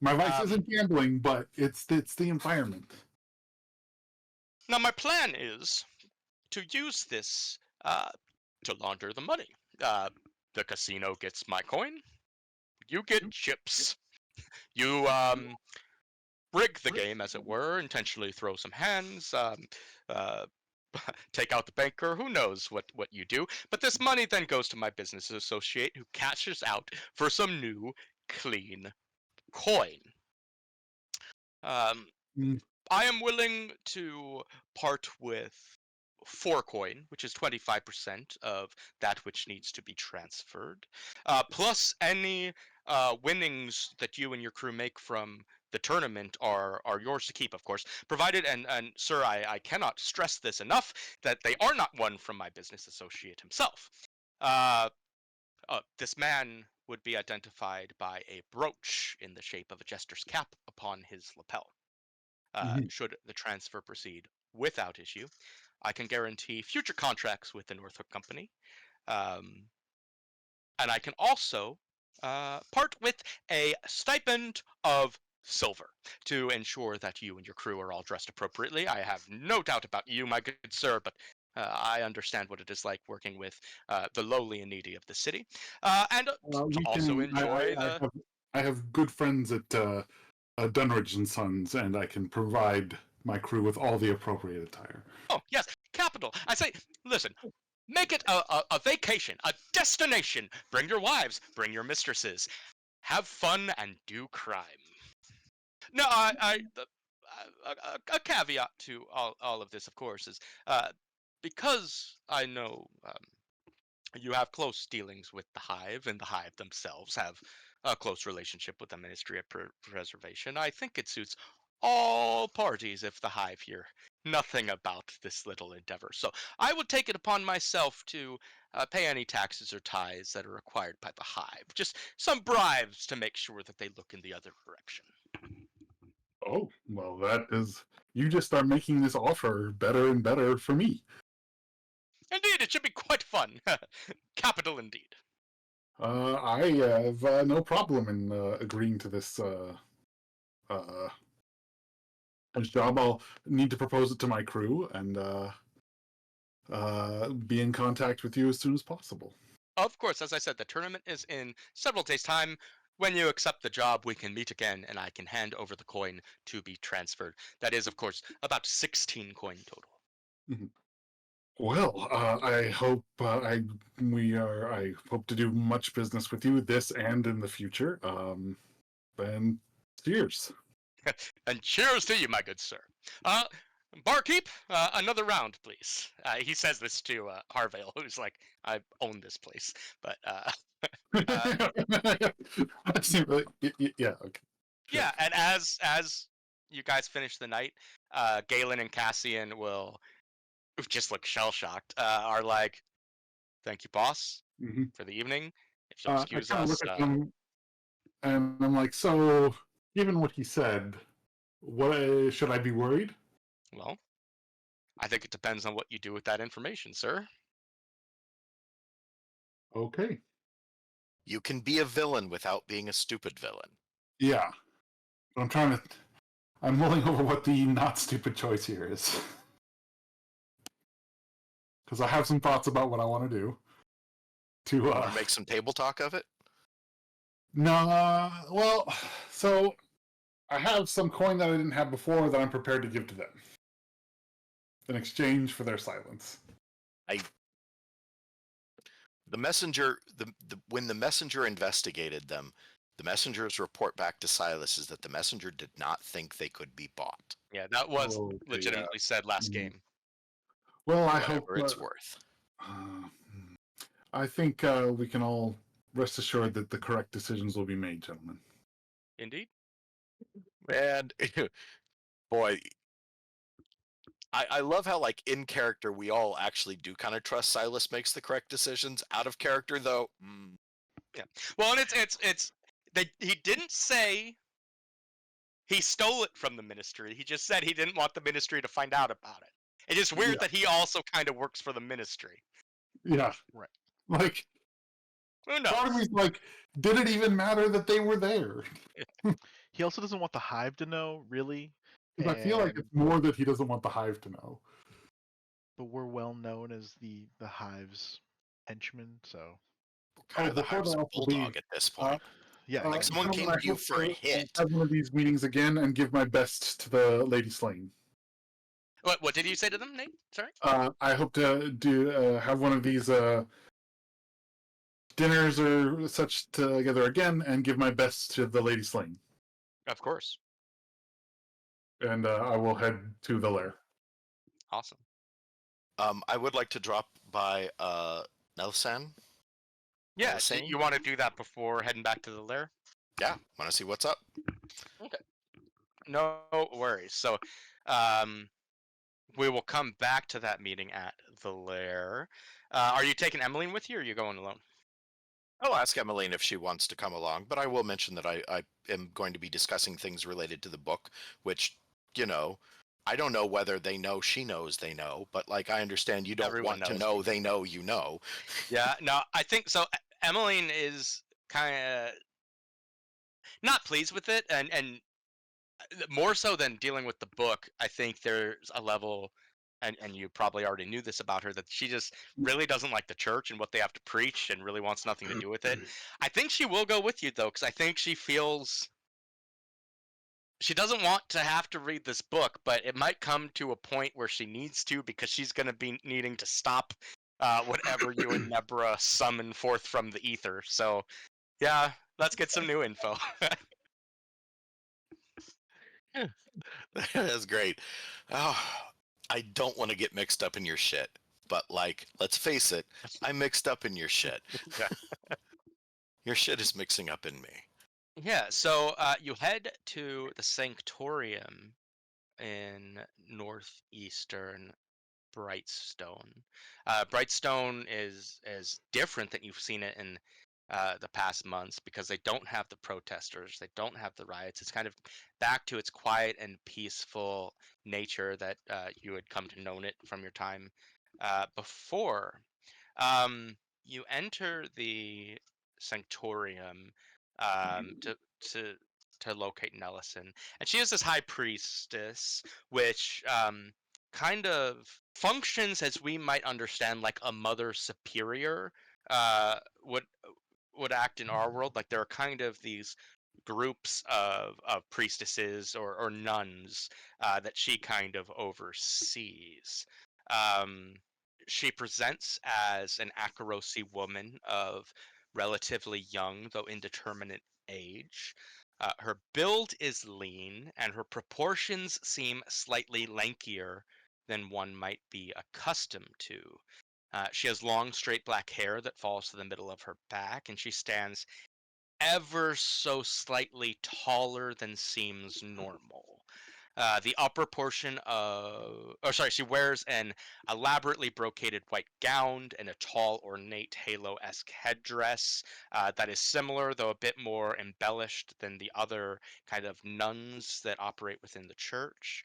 My wife isn't gambling, but it's the environment. Now, my plan is to use this to launder the money. The casino gets my coin. You get chips. You rig the game, as it were, intentionally throw some hands, take out the banker, who knows what you do. But this money then goes to my business associate who cashes out for some new, clean coin. I am willing to part with 4 coin, which is 25% of that which needs to be transferred, plus any winnings that you and your crew make from the tournament are yours to keep, of course, provided, and sir, I cannot stress this enough, that they are not won from my business associate himself. This man would be identified by a brooch in the shape of a jester's cap upon his lapel. Should the transfer proceed without issue, I can guarantee future contracts with the Northrop Company, um, and I can also part with a stipend of silver to ensure that you and your crew are all dressed appropriately. I have no doubt about you, my good sir, but I understand what it is like working with the lowly and needy of the city, and to You also can. enjoy the. I have good friends at Dunridge and Sons, and I can provide my crew with all the appropriate attire. Oh yes, capital. I say, listen. Make it a vacation, a destination. Bring your wives, bring your mistresses. Have fun and do crime. No, a caveat to all of this, of course, is because I know you have close dealings with the Hive, and the Hive themselves have a close relationship with the Ministry of Preservation. I think it suits all parties if the Hive hear nothing about this little endeavor. So I would take it upon myself to pay any taxes or tithes that are required by the Hive. Just some bribes to make sure that they look in the other direction. Oh, well, that is. You just are making this offer better and better for me. Indeed, it should be quite fun. Capital indeed. I have no problem in agreeing to this job. I'll need to propose it to my crew and be in contact with you as soon as possible. Of course, as I said, the tournament is in several days' time. When you accept the job, we can meet again, and I can hand over the coin to be transferred. That is, of course, about 16 coin total. Mhm. Well, I hope I hope to do much business with you this and in the future. And cheers. And cheers to you, my good sir. Barkeep, another round, please. He says this to Harvale, who's like, I own this place. But Yeah, okay. yeah, and as you guys finish the night, Galen and Cassian will just look shell shocked. Are like, thank you, boss, Mhm. for the evening. If you'll I excuse kind of us. look at them and I'm like, so, given what he said, what should I be worried? Well, I think it depends on what you do with that information, sir. Okay. You can be a villain without being a stupid villain. Yeah. I'm mulling over what the not stupid choice here is. Because I have some thoughts about what I want to do. To Want to make some table talk of it? No, well, so I have some coin that I didn't have before that I'm prepared to give to them in exchange for their silence. The messenger, when the messenger investigated them, the messenger's report back to Silas is that the messenger did not think they could be bought. Yeah, that was Okay, legitimately said last Mhm. game. Well, I Whatever hope it's worth. I think we can all rest assured that the correct decisions will be made, gentlemen. Indeed. And boy, I love how, like, in character we all actually do kind of trust Silas makes the correct decisions. Out of character, though, Yeah. Well, and he didn't say he stole it from the ministry. He just said he didn't want the ministry to find out about it. It is weird that he also kind of works for the ministry. Yeah. Right. Like, Who knows? part of me's like, did it even matter that they were there? He also doesn't want the Hive to know, really. Because I feel like it's more that he doesn't want the Hive to know. But we're well known as the Hive's henchmen, so kind of the before Hive's they also bulldog leave, at this point. yeah. Like, someone came to you for a hit. Have one of these meetings again and give my best to the Lady Slain. What did you say to them, Nate? Sorry. I hope to have one of these dinners or such together again and give my best to the Lady Slain. Of course. And I will head to the lair. Awesome. I would like to drop by Nelsan. Yeah. Nelsan? You want to do that before heading back to the lair? Yeah, want to see what's up. Okay. No worries. So, we will come back to that meeting at the lair. Are you taking Emmeline with you, or are you going alone? I'll ask Emmeline if she wants to come along, but I will mention that I am going to be discussing things related to the book, which, you know, I don't know whether they know she knows they know, but like I understand you don't Everyone want to knows. know they know you know. Yeah, no, I think so. Emmeline is kind of not pleased with it, and more so than dealing with the book. I think there's a level, and you probably already knew this about her, that she just really doesn't like the church and what they have to preach, and really wants nothing to do with it. I think she will go with you though, because I think she feels she doesn't want to have to read this book, but it might come to a point where she needs to, because she's going to be needing to stop whatever you and Nebra summon forth from the ether. So, yeah, let's get some new info. That's great. Oh, I don't want to get mixed up in your shit, but like, let's face it, I'm mixed up in your shit. Yeah. Your shit is mixing up in me. Yeah, so you head to the Sanctorium in northeastern Brightstone. Brightstone is different than you've seen it in the past months, because they don't have the protesters, they don't have the riots. It's kind of back to its quiet and peaceful nature that you had come to know it from your time before. You enter the Sanctorium to to locate Nellison, and she is this high priestess, which kind of functions as we might understand like a mother superior uh, would would act in our world. Like there are kind of these groups of priestesses or nuns that she kind of oversees. Um, she presents as an Akarosi woman of relatively young, though indeterminate age. Her build is lean, and her proportions seem slightly lankier than one might be accustomed to. She has long, straight black hair that falls to the middle of her back, and she stands ever so slightly taller than seems normal. The upper portion of, oh, sorry, she wears an elaborately brocaded white gown and a tall, ornate halo-esque headdress that is similar, though a bit more embellished than the other kind of nuns that operate within the church.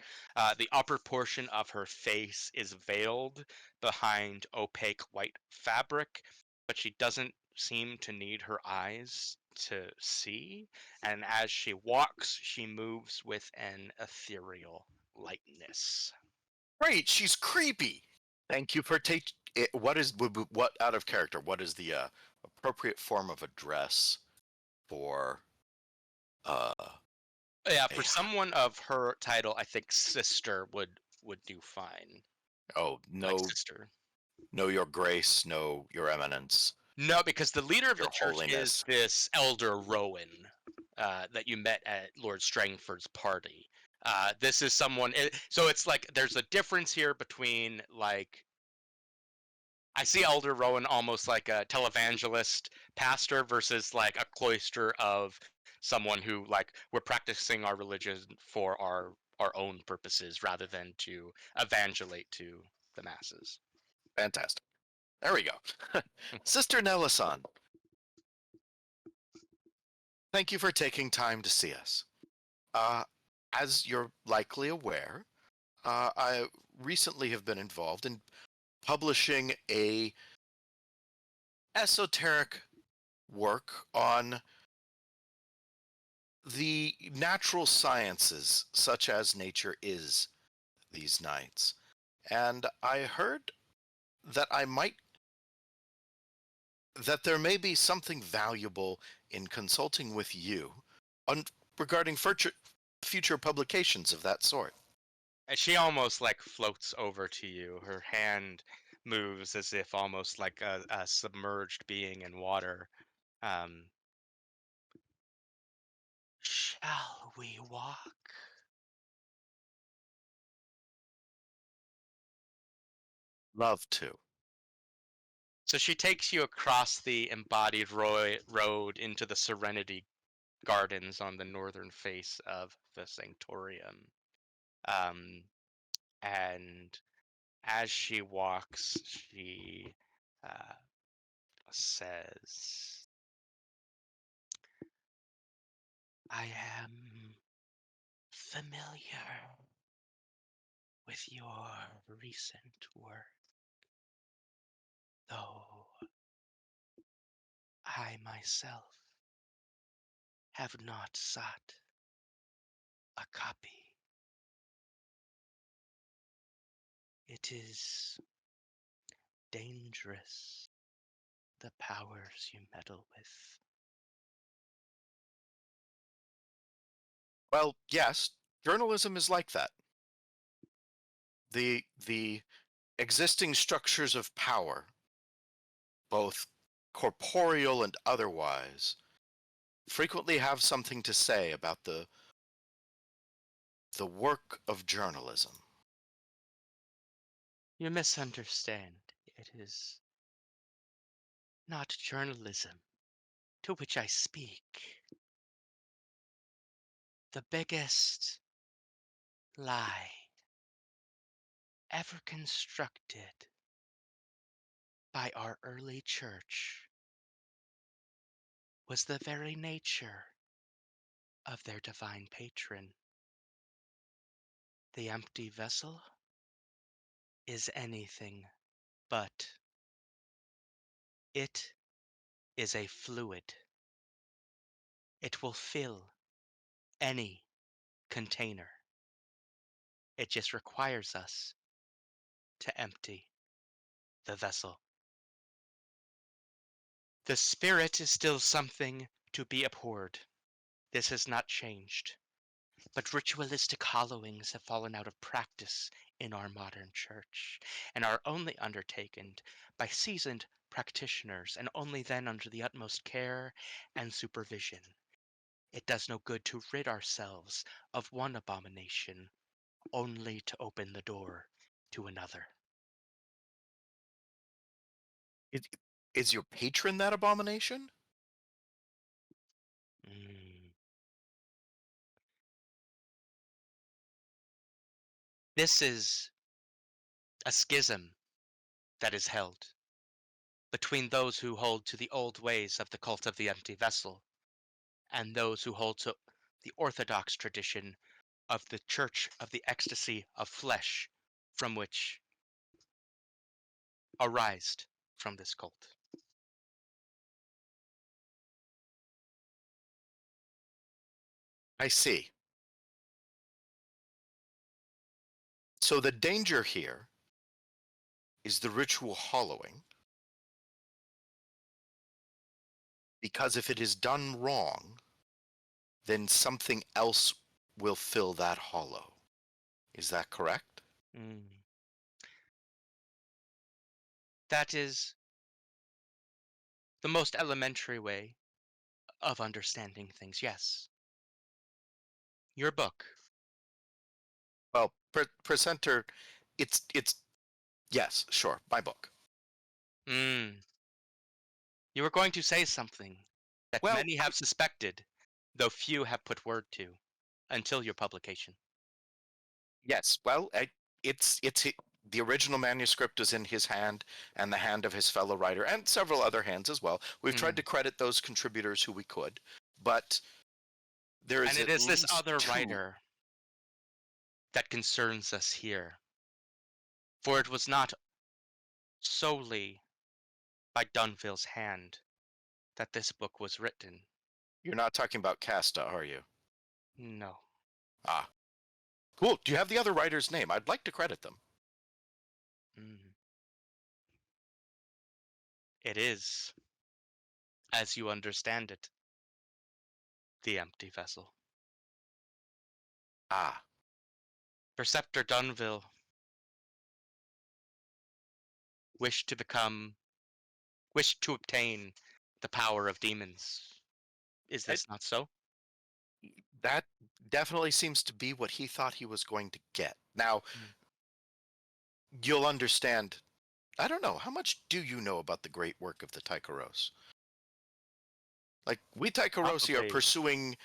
The upper portion of her face is veiled behind opaque white fabric, but she doesn't seem to need her eyes to see, and as she walks, she moves with an ethereal lightness. Great, she's creepy. Thank you for taking. What out of character? What is the appropriate form of address for uh Yeah, for a someone of her title, I think sister would do fine. oh Like no sister. no your grace, no your eminence, No, because the leader of the your church is holiness. this elder Rowan that you met at Lord Strangford's party. This is someone. So it's like there's a difference here between like I see Elder Rowan almost like a televangelist pastor versus like a cloister of someone who like we're practicing our religion for our own purposes rather than to evangelate to the masses. Fantastic. There we go. Sister Nelison, thank you for taking time to see us. Uh, as you're likely aware, I recently have been involved in publishing a esoteric work on the natural sciences, such as nature is these nights. And I heard that that there may be something valuable in consulting with you on regarding future publications of that sort. And she almost like floats over to you. Her hand moves as if almost like a submerged being in water. Um, Shall we walk? Love to. So she takes you across the embodied road into the Serenity Gardens on the northern face of the Sanctorium. Um, and as she walks, she uh, says, I am familiar with your recent work, though I myself have not sought a copy. It is dangerous, the powers you meddle with. Well, yes, journalism is like that. The existing structures of power, both corporeal and otherwise, frequently have something to say about the work of journalism. You misunderstand. It is not journalism to which I speak. The biggest lie ever constructed by our early church was the very nature of their divine patron. The empty vessel is anything but. It is a fluid. It will fill any container. It just requires us to empty the vessel. The spirit is still something to be abhorred. This has not changed. But ritualistic hollowings have fallen out of practice in our modern church, and are only undertaken by seasoned practitioners, and only then under the utmost care and supervision. It does no good to rid ourselves of one abomination, only to open the door to another. Is your patron that abomination? Mm. This is a schism that is held between those who hold to the old ways of the cult of the empty vessel and those who hold to the orthodox tradition of the church of the ecstasy of flesh, from which arised from this cult. I see. So the danger here is the ritual hollowing, because if it is done wrong, then something else will fill that hollow. Is that correct? Mm. That is the most elementary way of understanding things, yes. Your book. Well, presenter, it's yes, sure, my book. Mm. You were going to say something that Well, many have suspected, though few have put word to, until your publication. yes, well, the original manuscript is in his hand and the hand of his fellow writer and several other hands as well. We've tried to credit those contributors who we could, but there is And it at is this least other two. writer that concerns us here. For it was not solely by Dunville's hand that this book was written. You're not talking about Casta, are you? No. Ah, cool. Do you have the other writer's name? I'd like to credit them. Mm. It is, as you understand it, the empty vessel. Ah, Preceptor Dunville wished to obtain the power of demons. Is It- this not so? that definitely seems to be what he thought he was going to get. Now, Mm. you'll understand. I don't know. How much do you know about the great work of the Taikaros? Like, we Taikarosi are Probably. pursuing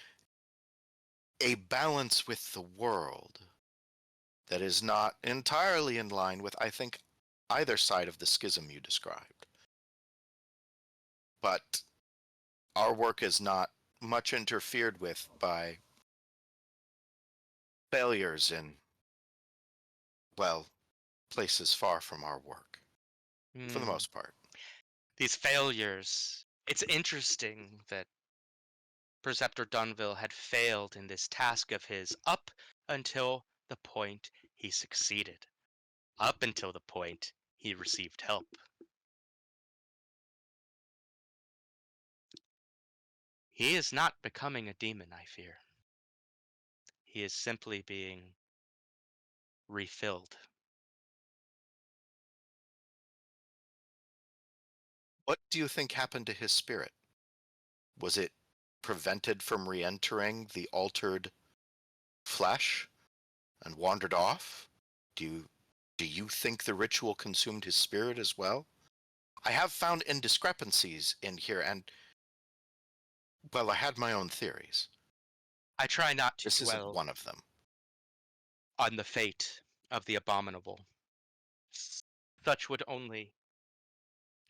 a balance with the world that is not entirely in line with, I think, either side of the schism you described. But our work is not much interfered with by failures in, well, places far from our work, for the Hmm. most part. These failures. It's interesting that Preceptor Dunville had failed in this task of his up until the point he succeeded, up until the point he received help. He is not becoming a demon, I fear. He is simply being refilled. What do you think happened to his spirit? Was it prevented from re-entering the altered flesh and wandered off? Do you think the ritual consumed his spirit as well? I have found indiscrepancies in here, and, well, I had my own theories. I try not to This isn't dwell one of them. on the fate of the abominable. Such would only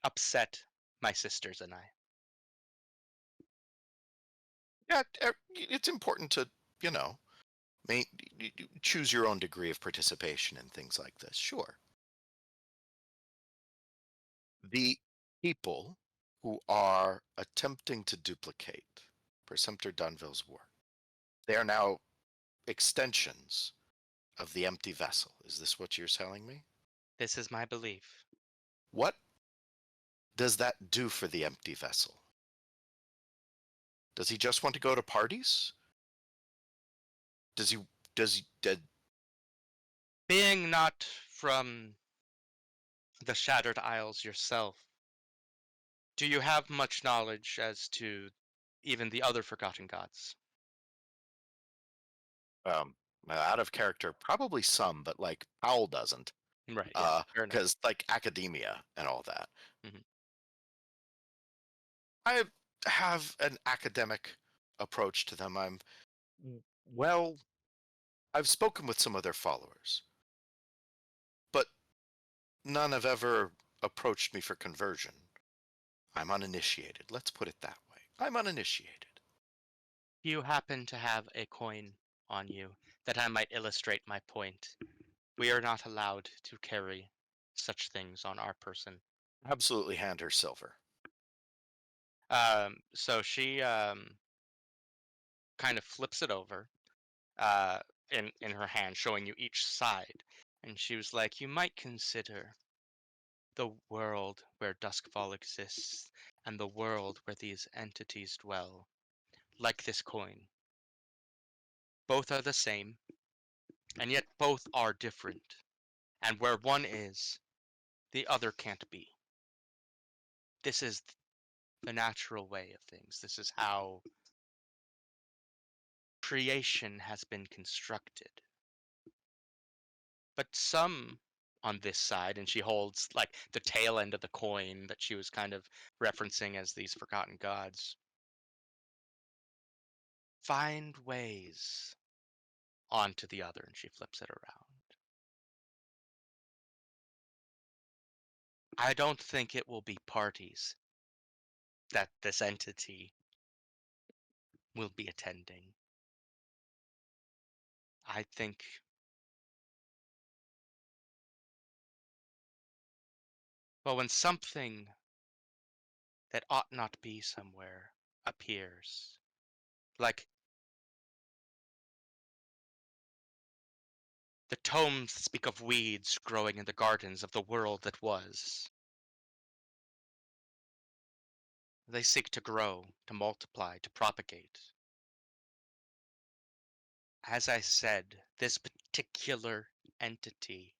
upset my sisters and I. Yeah, it's important to, you know, choose your own degree of participation in things like this, sure. The people who are attempting to duplicate Preceptor Dunville's work, they are now extensions of the empty vessel. Is this what you're telling me? This is my belief. What does that do for the empty vessel? Does he just want to go to parties? Did Being not from the Shattered Isles yourself, do you have much knowledge as to even the other Forgotten Gods? out of character? Probably some, but like Powell doesn't. Right, yeah, fair enough. Because like academia and all that. Mhm. I have an academic approach to them. Well, I've spoken with some of their followers, but none have ever approached me for conversion. I'm uninitiated. Let's put it that way. I'm uninitiated. You happen to have a coin on you that I might illustrate my point. We are not allowed to carry such things on our person. Absolutely hand her silver. So she kind of flips it over uh, in her hand, showing you each side. And she was like, "You might consider the world where Duskfall exists and the world where these entities dwell like this coin. Both are the same, and yet both are different. And where one is, the other can't be. This is the natural way of things. This is how creation has been constructed. But some on this side," and she holds like the tail end of the coin that she was kind of referencing as these forgotten gods, "find ways onto the other," and she flips it around. "I don't think it will be parties that this entity will be attending. I think, well, when something that ought not be somewhere appears, like the tomes speak of weeds growing in the gardens of the world that was. They seek to grow, to multiply, to propagate. As I said, this particular entity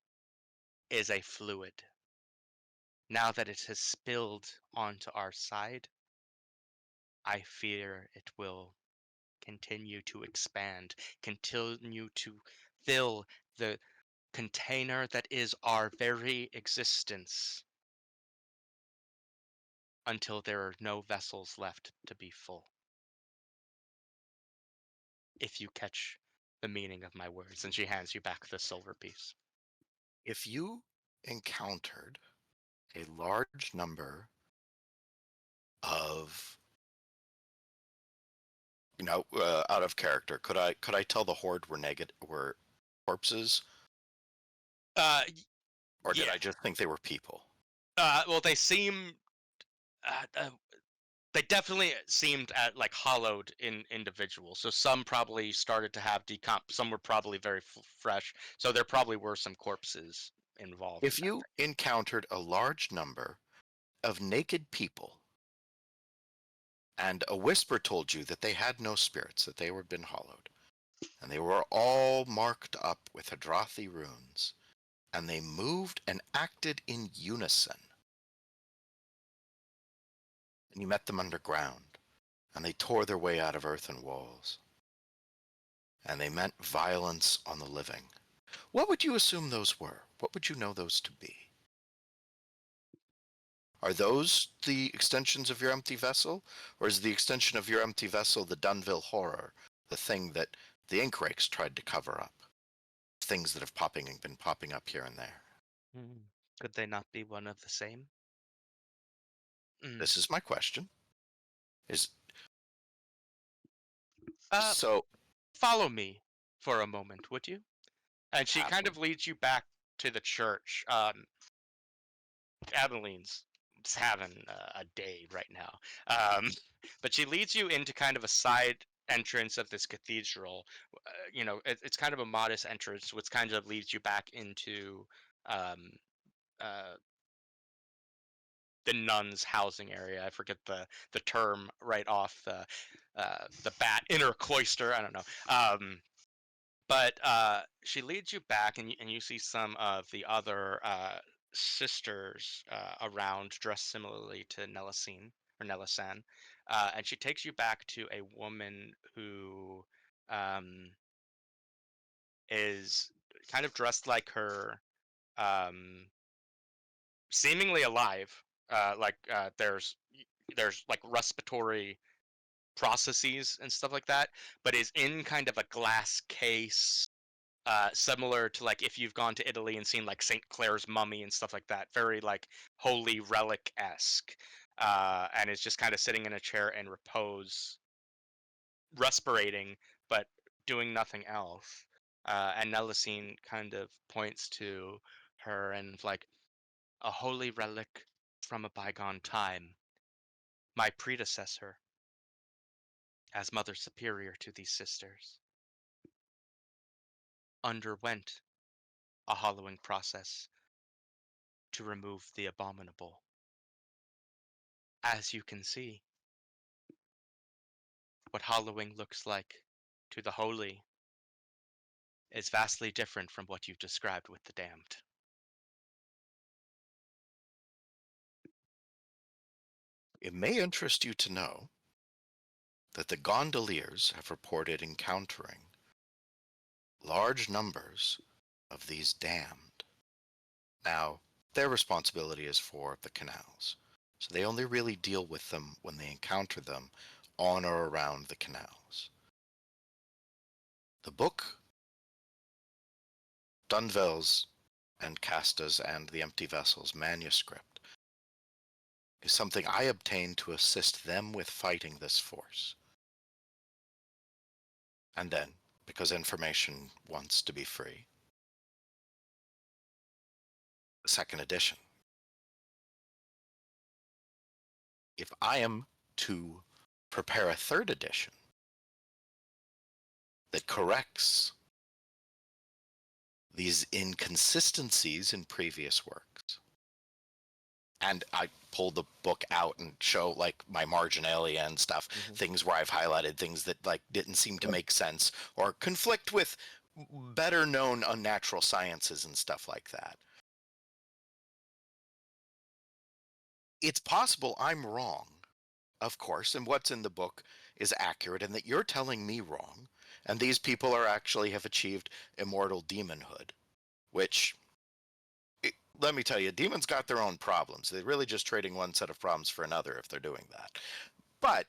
is a fluid. Now that it has spilled onto our side, I fear it will continue to expand, continue to fill the container that is our very existence until there are no vessels left to be full. If you catch the meaning of my words." And she hands you back the silver piece. If you encountered a large number of out of character. Could I tell the horde were corpses, Uh, or did yeah. I just think they were people? Well, they seem. They definitely seemed like hollowed in individuals. So some probably started to have decomp. Some were probably very fresh. So there probably were some corpses involved in If that you encountered a large number of naked people, and a whisper told you that they had no spirits, that they were been hollowed, and they were all marked up with Hadrathi runes, and they moved and acted in unison, and you met them underground, and they tore their way out of earthen walls, and they meant violence on the living, what would you assume those were? What would you know those to be? Are those the extensions of your empty vessel? Or is the extension of your empty vessel the Dunville horror, the thing that the ink rakes tried to cover up? Things that have been popping up here and there. Could they not be one of the same? This is my question. Uh, So follow me for a moment, would you? And she kind of Happily. leads you back to the church. Adeline's having a day right now. But she leads you into kind of a side entrance of this cathedral. It's kind of a modest entrance, which kind of leads you back into um, uh, the nuns' housing area. I forget the term right off the bat. Inner cloister. I don't know. But she leads you back, and you see some of the other sisters around, dressed similarly to Nelasan, and she takes you back to a woman who um, is kind of dressed like her, um, seemingly alive. There's like respiratory processes and stuff like that, but is in kind of a glass case, similar to like if you've gone to Italy and seen like Saint Clair's mummy and stuff like that, very like holy relic-esque, and is just kind of sitting in a chair in repose, respirating, but doing nothing else. And Nelicine kind of points to her and like, a holy relic from a bygone time. My predecessor, as Mother Superior to these sisters, underwent a hollowing process to remove the abominable. As you can see, what hollowing looks like to the holy is vastly different from what you've described with the damned. it may interest you to know that the gondoliers have reported encountering large numbers of these damned. Now, their responsibility is for the canals, so they only really deal with them when they encounter them on or around the canals. The book, Dunville's and Casta's and the Empty Vessel's manuscript, is something I obtained to assist them with fighting this force. And then, because information wants to be free, the second edition. If I am to prepare a third edition that corrects these inconsistencies in previous works, and I pull the book out and show like my marginalia and stuff, things where I've highlighted things that like didn't seem to make sense or conflict with better known unnatural sciences and stuff like that. It's possible I'm wrong, of course, and what's in the book is accurate, and that you're telling me wrong, and these people are actually have achieved immortal demonhood, which, let me tell you, demons got their own problems. They're really just trading one set of problems for another if they're doing that. But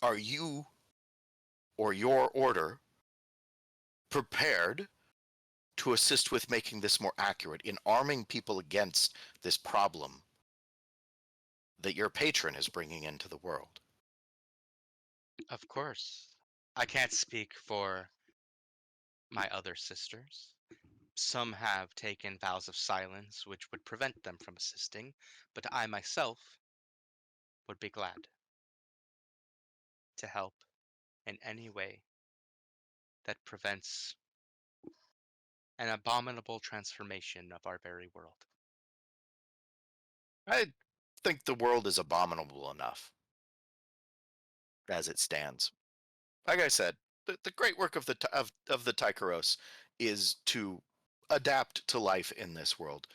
are you or your order prepared to assist with making this more accurate in arming people against this problem that your patron is bringing into the world? Of course. I can't speak for my other sisters. Some have taken vows of silence which would prevent them from assisting, but I myself would be glad to help in any way that prevents an abominable transformation of our very world. I think the world is abominable enough as it stands. Like I said, the great work of of the Tycheros is to adapt to life in this world.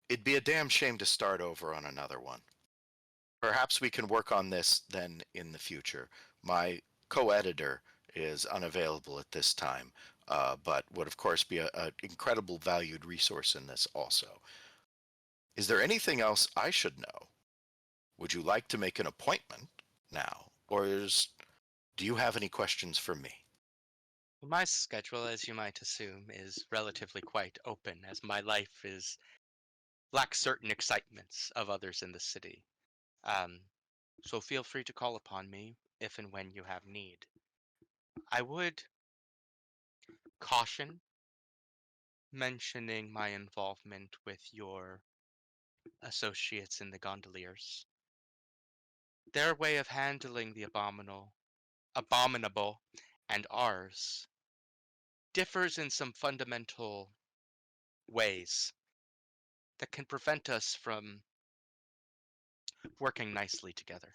It'd be a damn shame to start over on another one. Perhaps we can work on this then in the future. My co-editor is unavailable at this time, but would of course be an incredible valued resource in this also. Is there anything else I should know? Would you like to make an appointment now, or do you have any questions for me? My schedule, as you might assume, is relatively quite open, as my life is lacks certain excitements of others in the city. Um, so feel free to call upon me if and when you have need. I would caution mentioning my involvement with your associates in the gondoliers. Their way of handling the abominable, and ours differs in some fundamental ways that can prevent us from working nicely together.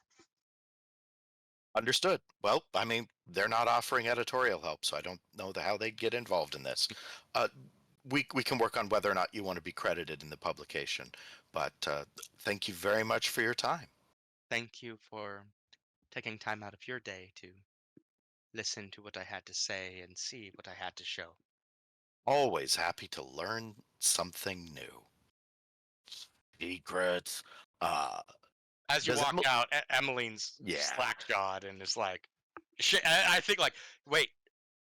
Understood. Well, I mean, they're not offering editorial help, so I don't know how they'd get involved in this. Uh, we can work on whether or not you want to be credited in the publication, but thank you very much for your time. Thank you for taking time out of your day to listen to what I had to say and see what I had to show. Always happy to learn something new. Secrets. Uh, As you does walk out, Emmeline's Yeah. slack-jawed and is like, I think like, wait,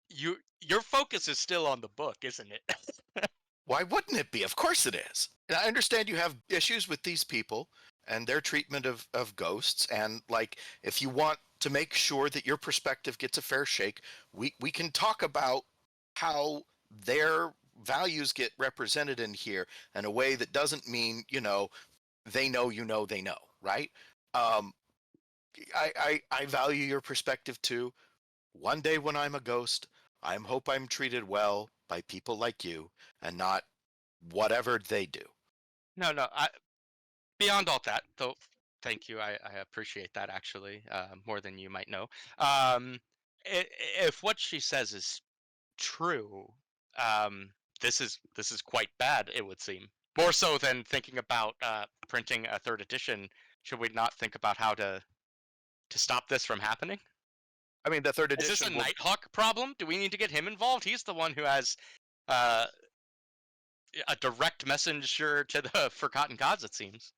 your focus is still on the book, isn't it? Why wouldn't it be? Of course it is. And I understand you have issues with these people and their treatment of ghosts. And like, if you want to make sure that your perspective gets a fair shake, we can talk about how their values get represented in here in a way that doesn't mean, they know, they know, right? Um, I value your perspective too. One day when I'm a ghost, I hope I'm treated well by people like you and not whatever they do. No, beyond all that, though, thank you. I appreciate that actually, more than you might know. Um, if what she says is true, um, this is quite bad. It would seem more so than thinking about printing a third edition. Should we not think about how to stop this from happening? I mean, the third Is this a edition will Nighthawk problem? Do we need to get him involved? He's the one who has uh, a direct messenger to the Forgotten Gods, it seems.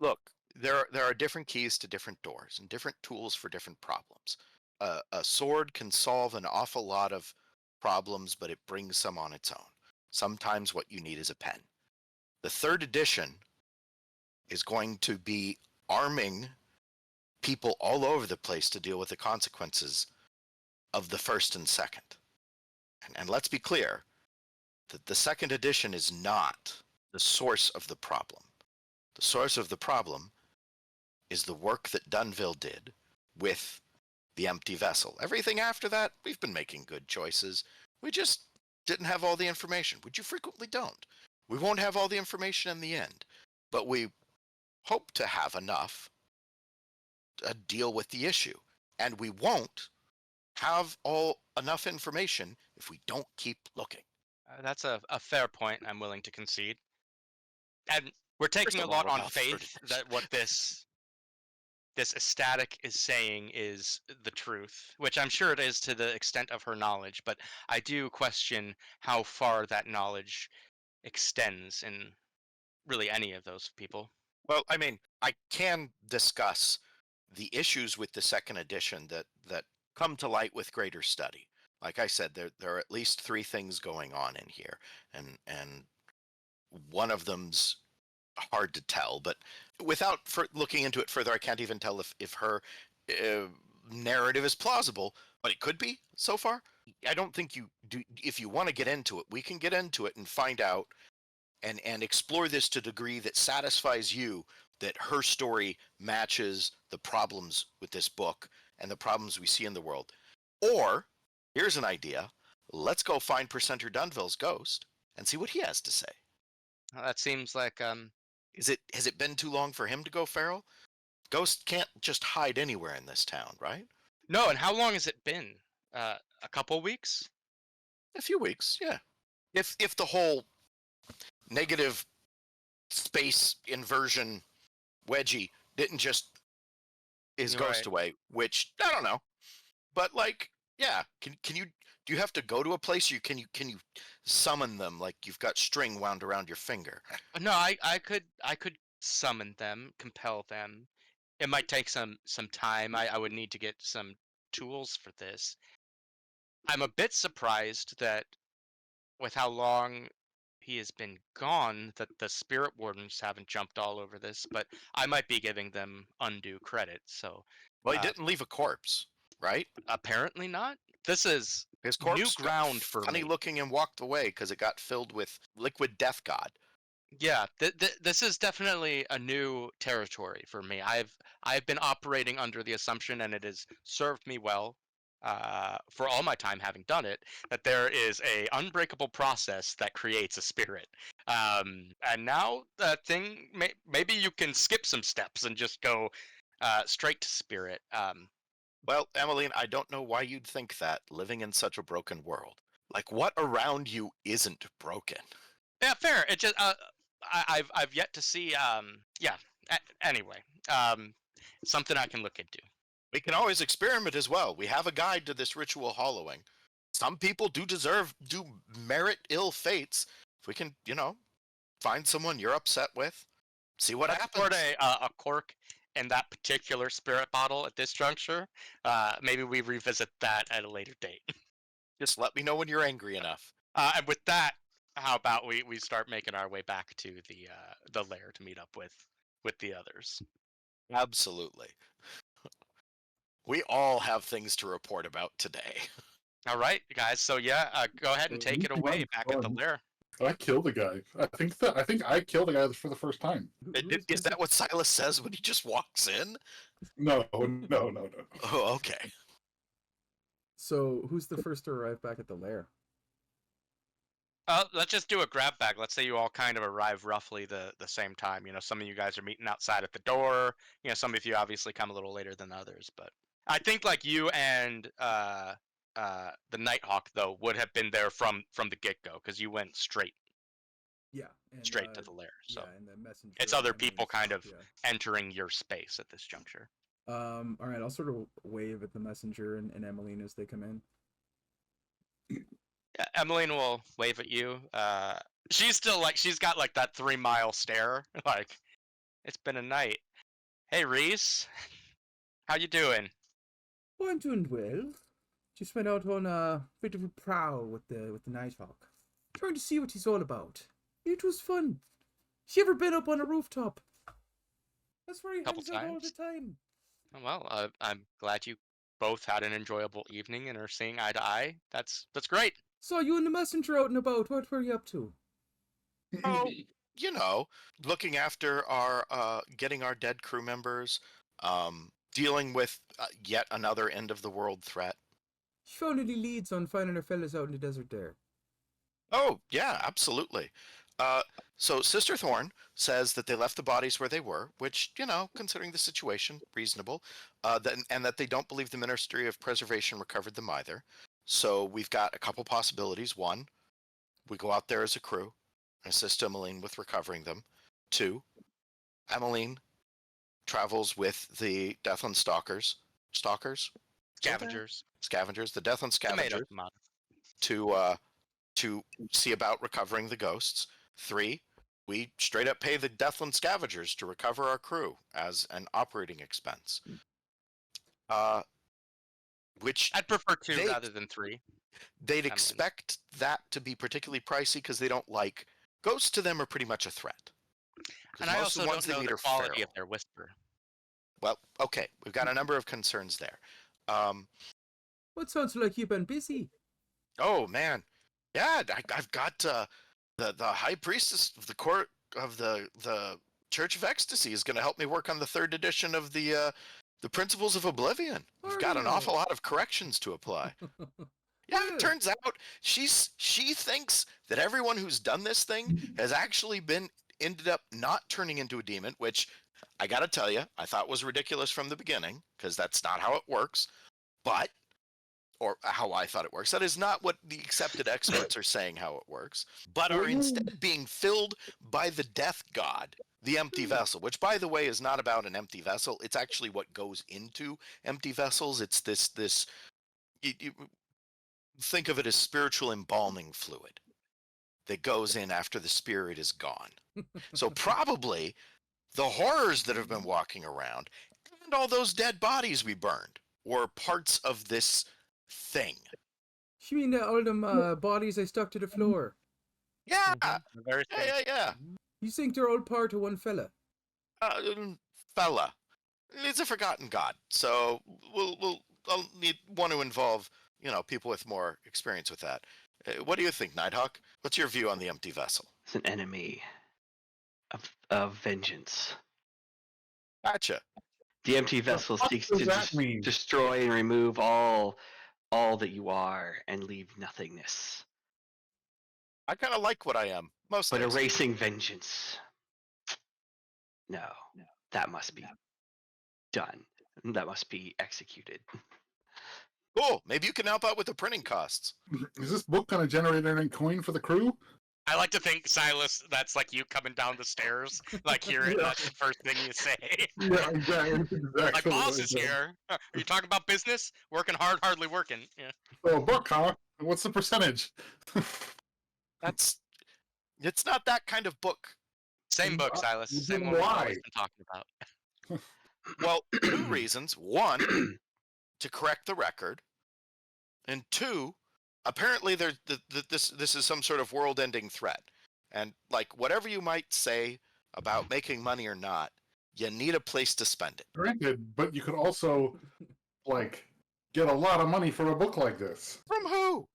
look. There are different keys to different doors and different tools for different problems. A sword can solve an awful lot of problems, but it brings some on its own. Sometimes what you need is a pen. The third edition is going to be arming people all over the place to deal with the consequences of the first and second. And let's be clear that the second edition is not the source of the problem. The source of the problem is the work that Dunville did with the empty vessel. Everything after that, we've been making good choices. We just didn't have all the information, which you frequently don't. We won't have all the information in the end, but we hope to have enough to deal with the issue. And we won't have enough information if we don't keep looking. That's a fair point. I'm willing to concede. And we're There's taking a a lot lot on about third faith edition. that what this ecstatic is saying is the truth, which I'm sure it is to the extent of her knowledge, but I do question how far that knowledge extends in really any of those people. Well, I mean, I can discuss the issues with the second edition that come to light with greater study. Like I said, there are at least three things going on in here, and one of them's hard to tell. But without looking into it further, I can't even tell if her narrative is plausible, but it could be so far. I don't think you do. If you want to get into it, we can get into it and find out and explore this to a degree that satisfies you that her story matches the problems with this book and the problems we see in the world. Or, here's an idea. Let's go find Percenter Dunville's ghost and see what he has to say. That seems like Has it been too long for him to go feral? Ghosts can't just hide anywhere in this town, right? no. And how long has it been? A couple weeks? A few weeks, yeah. If the whole negative space inversion wedgie didn't just his You're ghost right. away, which I don't know. But like, yeah, can you do you have to go to a place or can you summon them like you've got string wound around your finger? No, I could summon them, compel them. It might take some time. I would need to get some tools for this. I'm a bit surprised that with how long he has been gone, that the spirit wardens haven't jumped all over this, but I might be giving them undue credit. So Well, he uh, didn't leave a corpse, right? apparently not. This is His new corpse got ground for funny me. looking and walked away because it got filled with liquid death god. Yeah, this is definitely a new territory for me. I've been operating under the assumption, and it has served me well for all my time having done it, that there is a unbreakable process that creates a spirit. And now that thing, maybe you can skip some steps and just go straight to spirit. Well, Emmeline, I don't know why you'd think that, living in such a broken world. Like, what around you isn't broken? Yeah, fair. It just I've yet to see. Yeah. Anyway, something I can look into. We can always experiment as well. We have a guide to this ritual hollowing. Some people do merit ill fates. If we can, find someone you're upset with, see what Let's happens. put a cork in that particular spirit bottle at this juncture. Maybe we revisit that at a later date. Just let me know when you're angry enough. And with that, how about we start making our way back to the lair to meet up with the others. Absolutely. We all have things to report about today. All right, guys. So yeah, go ahead and take it away back at the lair. I killed a guy. I think I killed a guy for the first time. Is that what Silas says when he just walks in? No. Oh, okay. So who's the first to arrive back at the lair? Let's just do a grab bag. Let's say you all kind of arrive roughly the same time. Some of you guys are meeting outside at the door. Some of you obviously come a little later than others, but I think like you and the Nighthawk though would have been there from the get go because you went straight Yeah, and, to the lair. So yeah, and the messenger. it's other and Emily people and kind stuff, of yeah. entering your space at this juncture. All right, I'll sort of wave at the messenger and Emmeline as they come in. Yeah, Emmeline will wave at you. She's still she's got like that 3-mile stare. Like, it's been a night. Hey, Reese, how you doing? Oh, I'm doing well. Just went out on a bit of a prowl with the Nighthawk, trying to see what he's all about. It was fun. You ever been up on a rooftop? That's where he Couple hangs out all the times. time. Well, I'm glad you both had an enjoyable evening and are seeing eye to eye. That's great. Saw you and the messenger out and about. What were you up to? Oh, looking after our getting our dead crew members, dealing with yet another end of the world threat. You found any leads on finding our fellas out in the desert there? Oh, yeah, absolutely. So Sister Thorn says that they left the bodies where they were, which, considering the situation, reasonable, and that they don't believe the Ministry of Preservation recovered them either. So we've got a couple possibilities. One, we go out there as a crew and assist Emmeline with recovering them. Two, Emmeline travels with the Deathland Scavengers, the Deathland Scavengers, to see about recovering the ghosts. 3, we straight up pay the Deathland Scavengers to recover our crew as an operating expense. Which I'd prefer 2 rather than 3. They'd expect that to be particularly pricey because they don't like ghosts. To them are pretty much a threat. And I also don't know the quality of their whisper. Well, okay, we've got a number of concerns there. What sounds like you've been busy? Oh man, yeah, I've got the high priestess of the court of the Church of Ecstasy is going to help me work on the 3rd edition of the Principles of Oblivion. We've got an awful lot of corrections to apply. Yeah, it Well. turns out she thinks that everyone who's done this thing has actually ended up not turning into a demon, which I got to tell you, I thought was ridiculous from the beginning because that's not how it works. But or how I thought it works. That is not what the accepted experts are saying how it works, but are instead being filled by the death god, the empty vessel, which, by the way, is not about an empty vessel. It's actually what goes into empty vessels. It's this you think of it as spiritual embalming fluid that goes in after the spirit is gone. So probably the horrors that have been walking around and all those dead bodies we burned were parts of this thing. You mean all them bodies I stuck to the floor? Yeah, The very thing. yeah. You think they're all part of one fella? Fella, it's a forgotten god. So I'll want to involve people with more experience with that. What do you think, Nighthawk? What's your view on the empty vessel? It's an enemy of vengeance. Gotcha. The empty vessel fuck seeks does to that mean? destroy and remove all that you are and leave nothingness. I kind of like what I am. Most But days. erasing vengeance, no, that must be done. That must be executed. Cool. Maybe you can help out with the printing costs. Is this book going to generate any coin for the crew? I like to think, Silas, that's like you coming down the stairs, like hearing that's the first thing you say. Yeah, exactly. Like, boss is here. Are you talking about business? Working hard, hardly working. Yeah. So, a book, huh? What's the percentage? It's not that kind of book. Same book, Silas. then Same one we've why? always been talking about. Well, 2 reasons. 1, to correct the record, and 2, apparently there's this is some sort of world-ending threat. And like whatever you might say about making money or not, you need a place to spend it. Granted, but you could also, get a lot of money for a book like this. From who?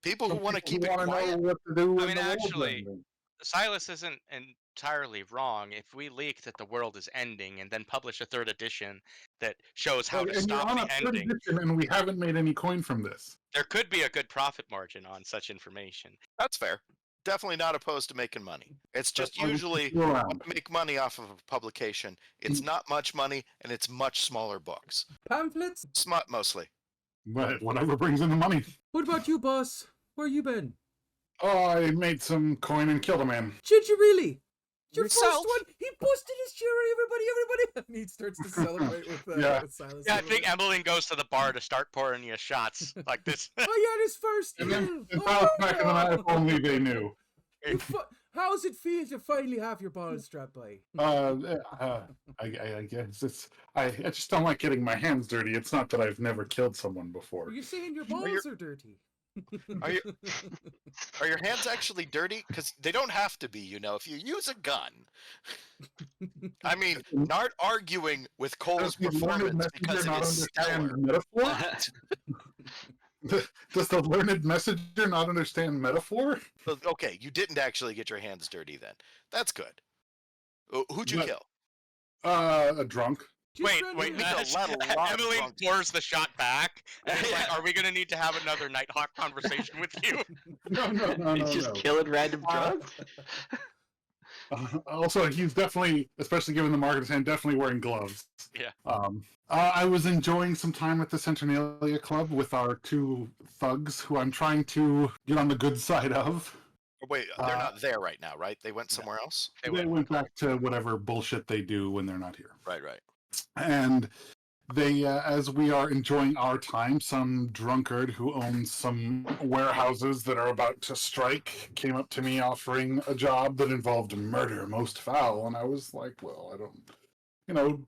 People who want to keep it wanna quiet. know what to do I when mean, the world's actually, ending. Silas isn't entirely wrong. If we leak that the world is ending and then publish a 3rd edition that shows how to And you're stop on the a third ending, edition, and we haven't made any coin from this. there could be a good profit margin on such information. That's fair. Definitely not opposed to making money. It's just That's why we usually keep you when around. you make money off of a publication, it's not much money and it's much smaller books. Pamphlets? Smut mostly. But whatever brings in the money. What about you, boss? Where you been? Oh, I made some coin and killed a man. Did you really? Your Yourself? first one? He busted his cherry, everybody! And he starts to celebrate with, Yeah. with Silas. Yeah, I think Emmeline goes to the bar to start pouring you shots like this. Oh, yeah, his first And kill! then and Silas back in the night, if only they knew. How's it feel to finally have your balls strapped by? I guess I just don't like getting my hands dirty. It's not that I've never killed someone before. Are you saying your balls are dirty? Are your hands actually dirty? Because they don't have to be, if you use a gun. I mean, not arguing with Cole's Does the learned performance because messenger it not is understand stellar. metaphor? Does the learned messenger not understand metaphor? Okay, you didn't actually get your hands dirty then. That's good. Who'd you But- kill? A drunk. Wait, We need to let a lot of Emmeline drunk- pours the shot back. And is like, are we gonna need to have another Nighthawk conversation with you? No. He's just killing random drugs. Also, he's definitely, especially given the mark of his hand, definitely wearing gloves. Yeah. I was enjoying some time at the Centernalia Club with our 2 thugs, who I'm trying to get on the good side of. Wait, they're not there right now, right? They went somewhere else? They went back to whatever bullshit they do when they're not here. Right. And they, as we are enjoying our time, some drunkard who owns some warehouses that are about to strike came up to me offering a job that involved murder most foul. And I was like, well, I don't,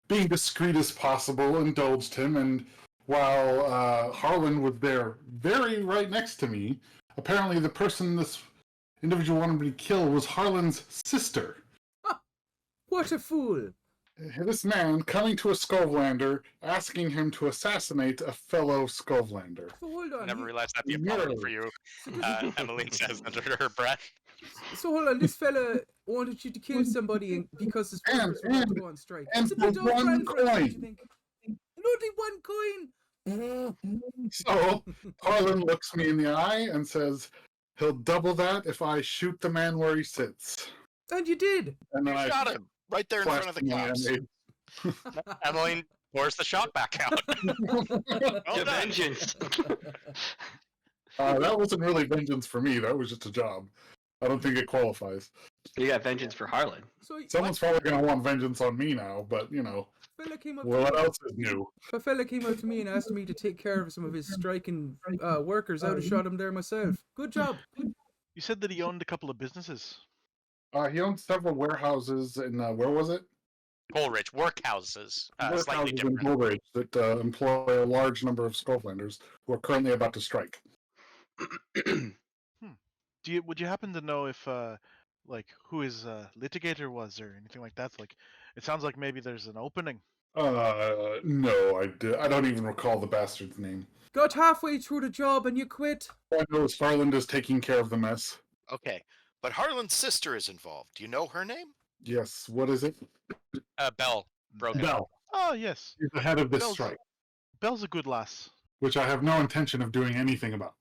being discreet as possible, indulged him. And while Harlan was there very right next to me, apparently the person this individual wanted me to kill was Harlan's sister. What a fool! This man coming to a Skovelander, asking him to assassinate a fellow Skovelander. So hold on. Never realized that'd be a No. problem for you. So, this, Emmeline says under her breath. so hold on. This fella wanted you to kill somebody because his workers were about to go on strike. and It's a bit for one off-brand for him, don't you coin. think? And only one coin. So Harlan looks me in the eye and says, he'll double that if I shoot the man where he sits. And you did. And You then I shot him right there in front of the flashed cops. my Emmeline pours the shot back out. grenade. Well To done. vengeance. That wasn't really vengeance for me. That was just a job. I don't think it qualifies. You got vengeance for Harlan. So Someone's probably going to want vengeance on me now, but you know, fella came up. well, to what me. else is new? A fella came up to me and asked me to take care of some of his striking workers. I would have shot him there myself. Good job. You said that he owned a couple of businesses. He owns several warehouses in, where was it? Coleridge workhouses, slightly Warehouses in different. Coleridge that employ a large number of Skovlanders who are currently about to strike. Would you happen to know if like who his litigator was or anything like that? Like, it sounds like maybe there's an opening. No, I don't even recall the bastard's name. Got halfway through the job and you quit. All I know is Farland is taking care of the mess. Okay, but Harlan's sister is involved. Do you know her name? Yes, what is it? Bell broken. Bell. Oh yes, She's the head of this Bell's- strike, Belle's a good lass. which I have no intention of doing anything about.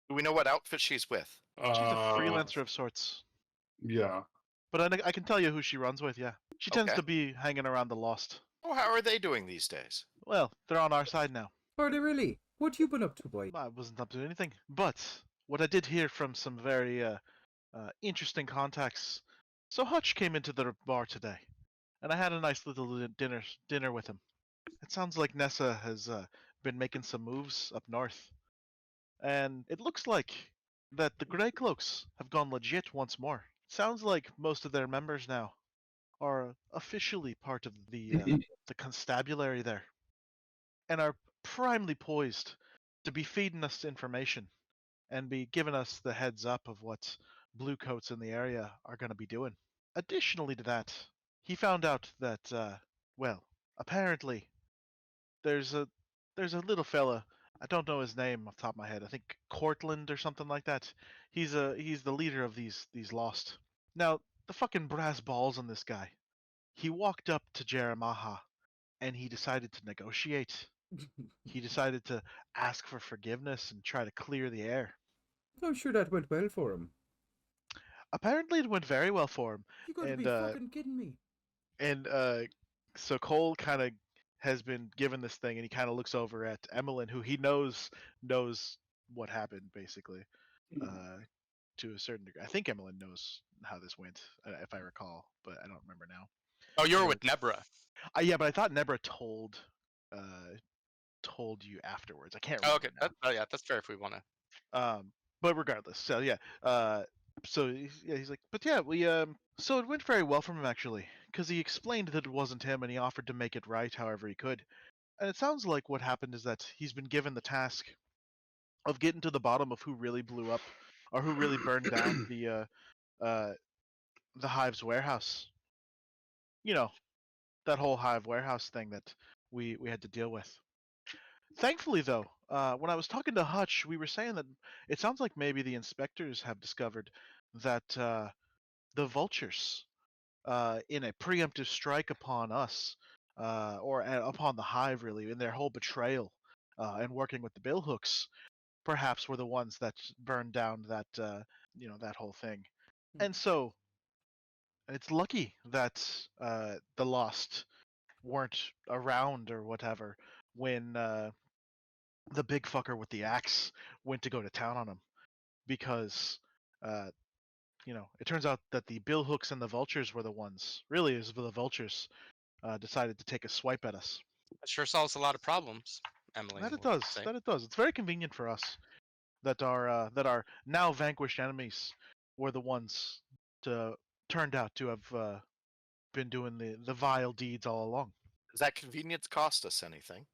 Do we know what outfit she's with? She's a freelancer of sorts. Yeah. But I can tell you who she runs with. Yeah, she tends Okay. to be hanging around the Lost. Oh, how are they doing these days? Well, they're on our side now. Are they really? What you been up to, boy? I wasn't up to anything, but what I did hear from some very interesting contacts. So Hutch came into the bar today, and I had a nice little dinner with him. It sounds like Nessa has been making some moves up north, and it looks like that the Grey Cloaks have gone legit once more. Sounds like most of their members now are officially part of the constabulary there, and are primely poised to be feeding us information and be giving us the heads up of what bluecoats in the area are going to be doing. Additionally to that, he found out that, well, apparently there's a little fella. I don't know his name off the top of my head. I think Cortland or something like that. He's the leader of these Lost. Now the fucking brass balls on this guy. He walked up to Jeremiah, and he decided to negotiate. He decided to ask for forgiveness and try to clear the air. I'm sure that went well for him. Apparently, it went very well for him. You gotta And, be fucking kidding me. And so Cole kind of has been given this thing, and he kind of looks over at Emmeline, who he knows what happened, basically, to a certain degree. I think Emmeline knows how this went, if I recall, but I don't remember now. Oh, you were with Nebra. Yeah, but I thought Nebra told you afterwards. I can't Oh, remember. okay. now. Yeah, that's fair if we want to. But regardless, so yeah, he's like, but yeah, we so it went very well from him actually, because he explained that it wasn't him, and he offered to make it right however he could. And it sounds like what happened is that he's been given the task of getting to the bottom of who really blew up, or who really burned down the Hive's warehouse. You know, that whole Hive warehouse thing that we had to deal with. Thankfully, though, when I was talking to Hutch, we were saying that it sounds like maybe the inspectors have discovered that the vultures, in a preemptive strike upon us, or upon the Hive, really, in their whole betrayal and working with the billhooks, perhaps were the ones that burned down that that whole thing. And so it's lucky that the Lost weren't around or whatever when the big fucker with the axe went to go to town on him, because it turns out that the billhooks and the vultures were the ones, really is the vultures, decided to take a swipe at us. That sure solves a lot of problems, Emily. That it does. It's very convenient for us that our now vanquished enemies were the ones turned out to have been doing the vile deeds all along. Does that convenience cost us anything?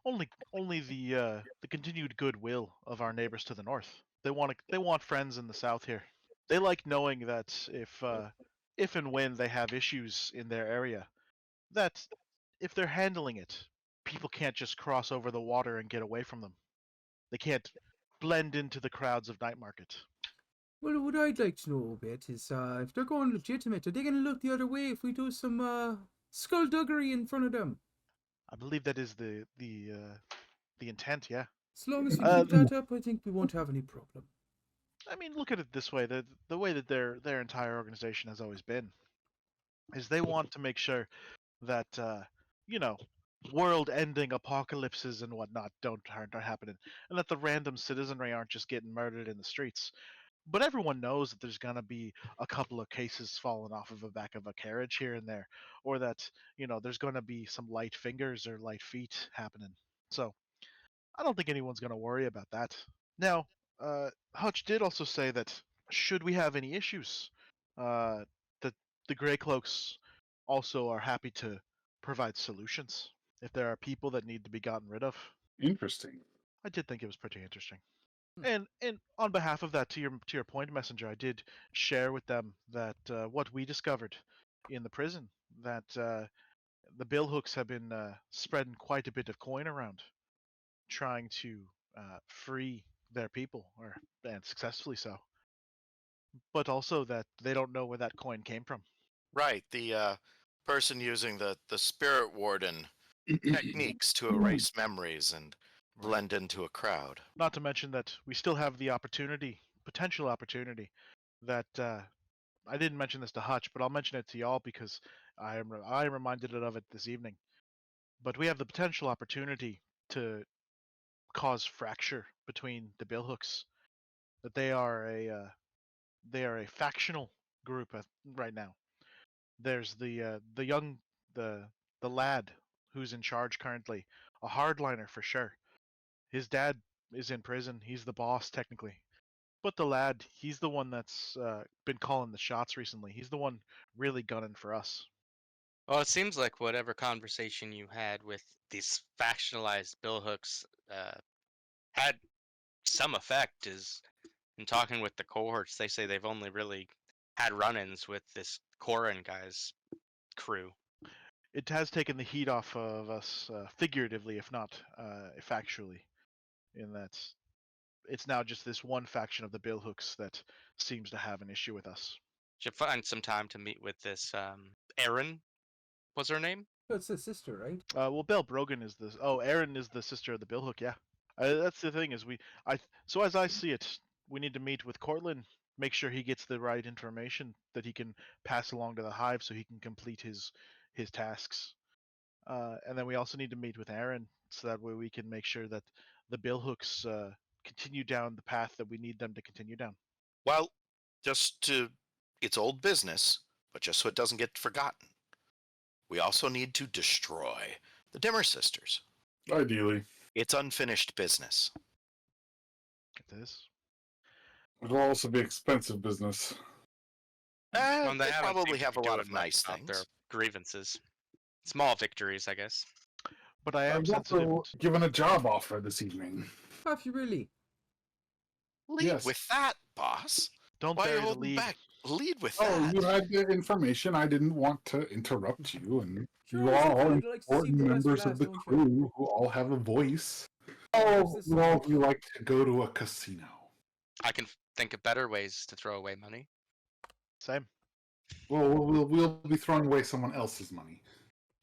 Only the continued goodwill of our neighbors to the north. They want friends in the south here. They like knowing that if if and when they have issues in their area, that if they're handling it, people can't just cross over the water and get away from them. They can't blend into the crowds of night market. Well, what I'd like to know a bit is if they're going legitimate, are they going to look the other way if we do some skullduggery in front of them? I believe that is the intent. Yeah. As long as you Uh, keep that up, I think we won't have any problem. I mean, look at it this way: the way that their entire organization has always been is they want to make sure that you know, world-ending apocalypses and whatnot aren't happening, and that the random citizenry aren't just getting murdered in the streets. But everyone knows that there's gonna be a couple of cases falling off of the back of a carriage here and there, or that there's gonna be some light fingers or light feet happening. So I don't think anyone's gonna worry about that. Now, Hutch did also say that should we have any issues, that the Grey Cloaks also are happy to provide solutions if there are people that need to be gotten rid of. Interesting. I did think it was pretty interesting. Hmm. And on behalf of that, to your point, Messenger, I did share with them that what we discovered in the prison, that the billhooks have been spreading quite a bit of coin around, trying to free their people, and successfully so. But also that they don't know where that coin came from. Right, the person using the spirit warden techniques to erase memories and blend into a crowd. Not to mention that we still have the potential opportunity, that I didn't mention this to Hutch, but I'll mention it to y'all because I reminded it of it this evening. But we have the potential opportunity to cause fracture between the billhooks. That they are a factional group right now. There's the young the the lad who's in charge currently, a hardliner for sure. His dad is in prison. He's the boss technically, but the lad, he's the one that's been calling the shots recently. He's the one really gunning for us. Well, it seems like whatever conversation you had with these factionalized billhooks had some effect. Is in talking with the cohorts, they say they've only really had run-ins with this Corin guy's crew. It has taken the heat off of us, figuratively, if not factually, in that it's now just this one faction of the billhooks that seems to have an issue with us. Should find some time to meet with this Erin. Was her name? That's his sister, right? Well, Belle Brogan is the Erin is the sister of the billhook. Yeah, that's the thing is so as I see it, we need to meet with Cortland, make sure he gets the right information that he can pass along to the Hive so he can complete his tasks. And then we also need to meet with Aaron so that way we can make sure that the billhooks continue down the path that we need them to continue down. Well, it's old business, but just so it doesn't get forgotten. We also need to destroy the Dimmer Sisters. Ideally. It's unfinished business. It is. It'll also be expensive business. Well, They haven't probably seemed to have be a lot doing of much nice about their things. grievances. Small victories, I guess. But I am I've sensitive. also given a job offer this evening. Have you really? Lead Yes. with that, boss. Don't Why are you bury the holding lead. back? Lead with Oh, that. you had the information. I didn't want to interrupt you, and Sure, you it's are okay. all You'd like to save important the best for members of last, the don't you? crew who all have a voice. Is Oh, this well, something- you like to go to a casino. I can think of better ways to throw away money. Same. Well, we'll be throwing away someone else's money.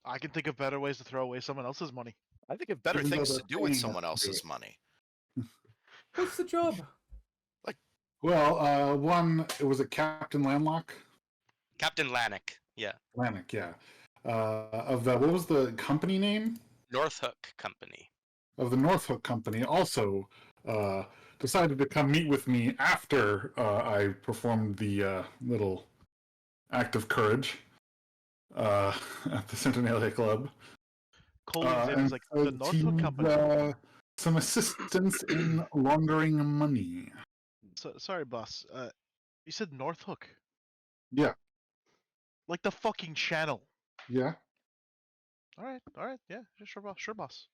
I can think of better ways to throw away someone else's money. I think of better Even though things they're to do with paying us someone to do else's it. money. What's the job? Well, it was a Captain Landlock? Captain Lannick, yeah. Lannick, yeah. Of the, what was the company name? North Hook Company. Of the Northhook Company also decided to come meet with me after I performed the little act of courage at the Centenalia Club. Colin's in and is like the said Northwood he'd, Company. some assistance in laundering money. Sorry, boss. You said North Hook, Yeah, like the fucking channel. yeah. All right, yeah, sure, boss.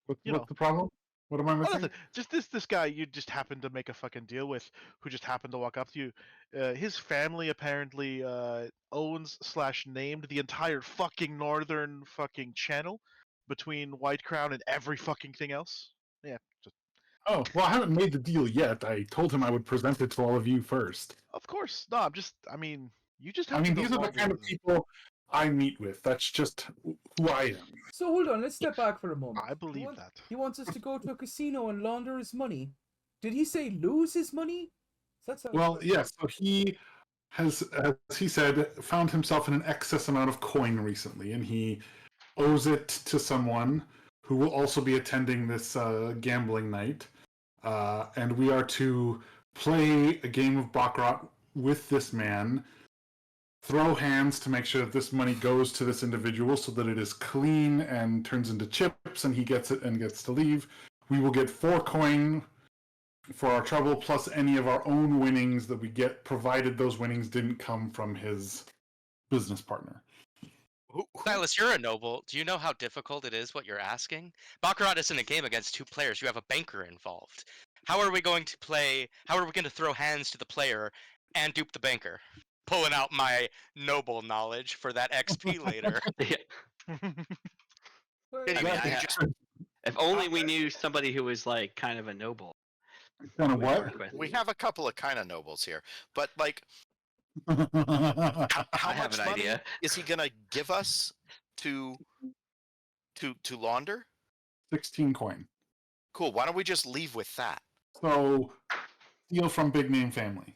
What's You know. the problem? What am I Oh, missing? nothing. Just this guy you just happened to make a fucking deal with, who just happened to walk up to you. His family apparently owns/named the entire fucking northern fucking channel between White Crown and every fucking thing else. Yeah, just, Oh, well, I haven't made the deal yet. I told him I would present it to all of you first. of course. No, I mean, you just I happen mean, to these are the roll kind of people I meet with. That's just who I am. So hold on, let's step back for a moment. I believe that. He wants us to go to a casino and launder his money. Did he say lose his money? That sounds Well, yes. So he has, as he said, found himself in an excess amount of coin recently, and he owes it to someone who will also be attending this gambling night. And we are to play a game of baccarat with this man, throw hands to make sure that this money goes to this individual so that it is clean and turns into chips, and he gets it and gets to leave. We will get 4 coin for our trouble, plus any of our own winnings that we get, provided those winnings didn't come from his business partner. Silas, you're a noble. Do you know how difficult it is what you're asking? Baccarat isn't a game against 2 players. You have a banker involved. How are we going to play? How are we going to throw hands to the player and dupe the banker? Pulling out my noble knowledge for that XP later. I mean, if only we knew somebody who was like kind of a noble. Kind of we what? work with. We have a couple of kind of nobles here, but like, how I have much an money idea. is he gonna give us to launder? 16 coin. Cool. Why don't we just leave with that? So, steal from big name family.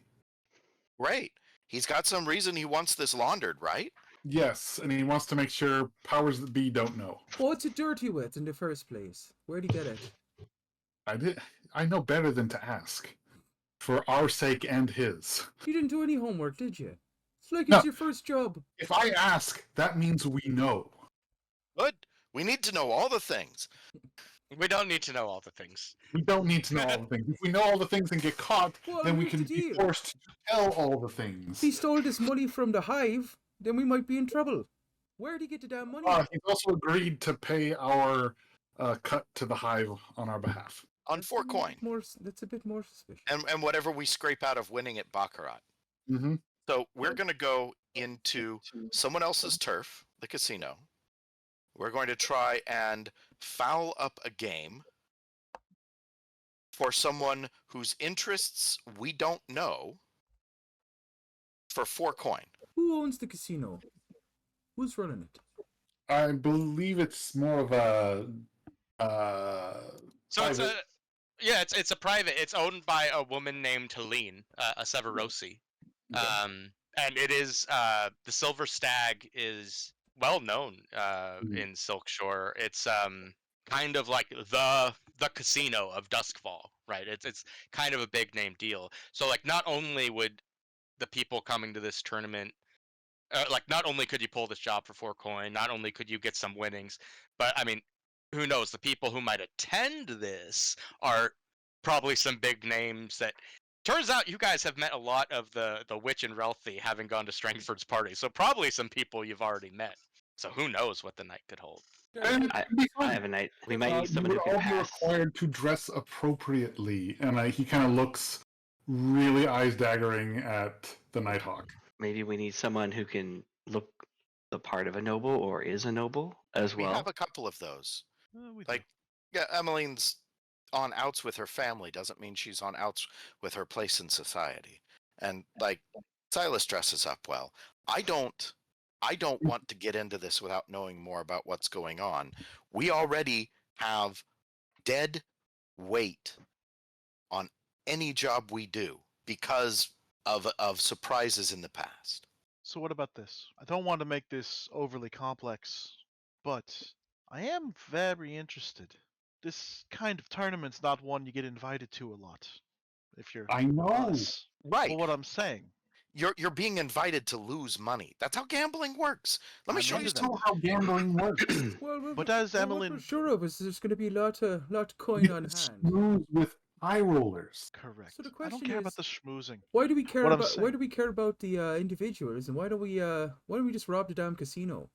Right. He's got some reason he wants this laundered, right? Yes, and he wants to make sure powers that be don't know. What's it dirty with in the first place? Where'd he get it? I know better than to ask. For our sake and his. You didn't do any homework, did you? It's like No. it's your first job. If I ask, that means we know. Good. We need to know all the things. We don't need to know all the things. We don't need to know all the things. If we know all the things and get caught, Well, then we here's can the be deal. forced to tell all the things. If he stole this money from the Hive, then we might be in trouble. Where'd he get the damn money? He's also agreed to pay our cut to the Hive on our behalf. On 4 coin. That's a bit more suspicious. And whatever we scrape out of winning at Baccarat. Mm-hmm. So we're going to go into someone else's turf, the casino. We're going to try and foul up a game for someone whose interests we don't know for 4 coin. Who owns the casino? Who's running it? I believe it's more of a So it's private. it's a private. It's owned by a woman named Helene, a Severosi. And it is the Silver Stag is well known in Silkshore. It's kind of like the casino of Duskfall, right? It's kind of a big name deal. So like not only would the people coming to this tournament like not only could you pull this job for 4 coin, not only could you get some winnings, but I mean, who knows? The people who might attend this are probably some big names that. Turns out you guys have met a lot of the Witch and Relthy having gone to Strangford's party, so probably some people you've already met. So who knows what the night could hold. And I have a night. We might need you someone would who can all be pass. required to dress appropriately, and he kind of looks really eyes daggering at the Nighthawk. Maybe we need someone who can look the part of a noble or is a noble as We well. have a couple of those. We Like, yeah, Emmeline's on outs with her family doesn't mean she's on outs with her place in society. And like Silas dresses up well. I don't want to get into this without knowing more about what's going on. We already have dead weight on any job we do because of surprises in the past. So what about this? I don't want to make this overly complex, but I am very interested. This kind of tournament's not one you get invited to a lot. If you're I know. us. Right. But what I'm saying, You're being invited to lose money. That's how gambling works. Let me I'm show you into something. That's how gambling works. Well, But as what Emmeline- we're sure of is there's going to be a lot of coin You on can hand. snooze with eye rollers. correct. So the I don't question care about is- the schmoozing. Why do we care What I'm about? Why saying- do we care about the individuals, and why don't we just rob the damn casino?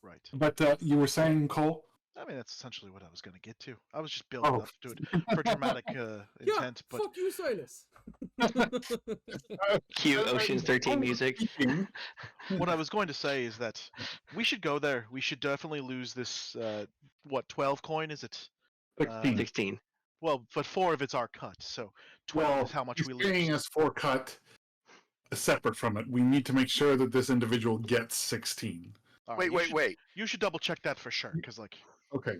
Right. But you were saying, Cole? I mean, that's essentially what I was going to get to. I was just building Oh. up to it for dramatic intent, but Fuck you, Silas. Cue Ocean's 13 music. what I was going to say is that we should go there. We should definitely lose this. 12 coin is it? 16. 16. Well, but 4 of it's our cut, so 12 is how much we lose. Paying us for cut separate from it. We need to make sure that this individual gets 16. All right, Wait. You should double check that for sure, because like Okay.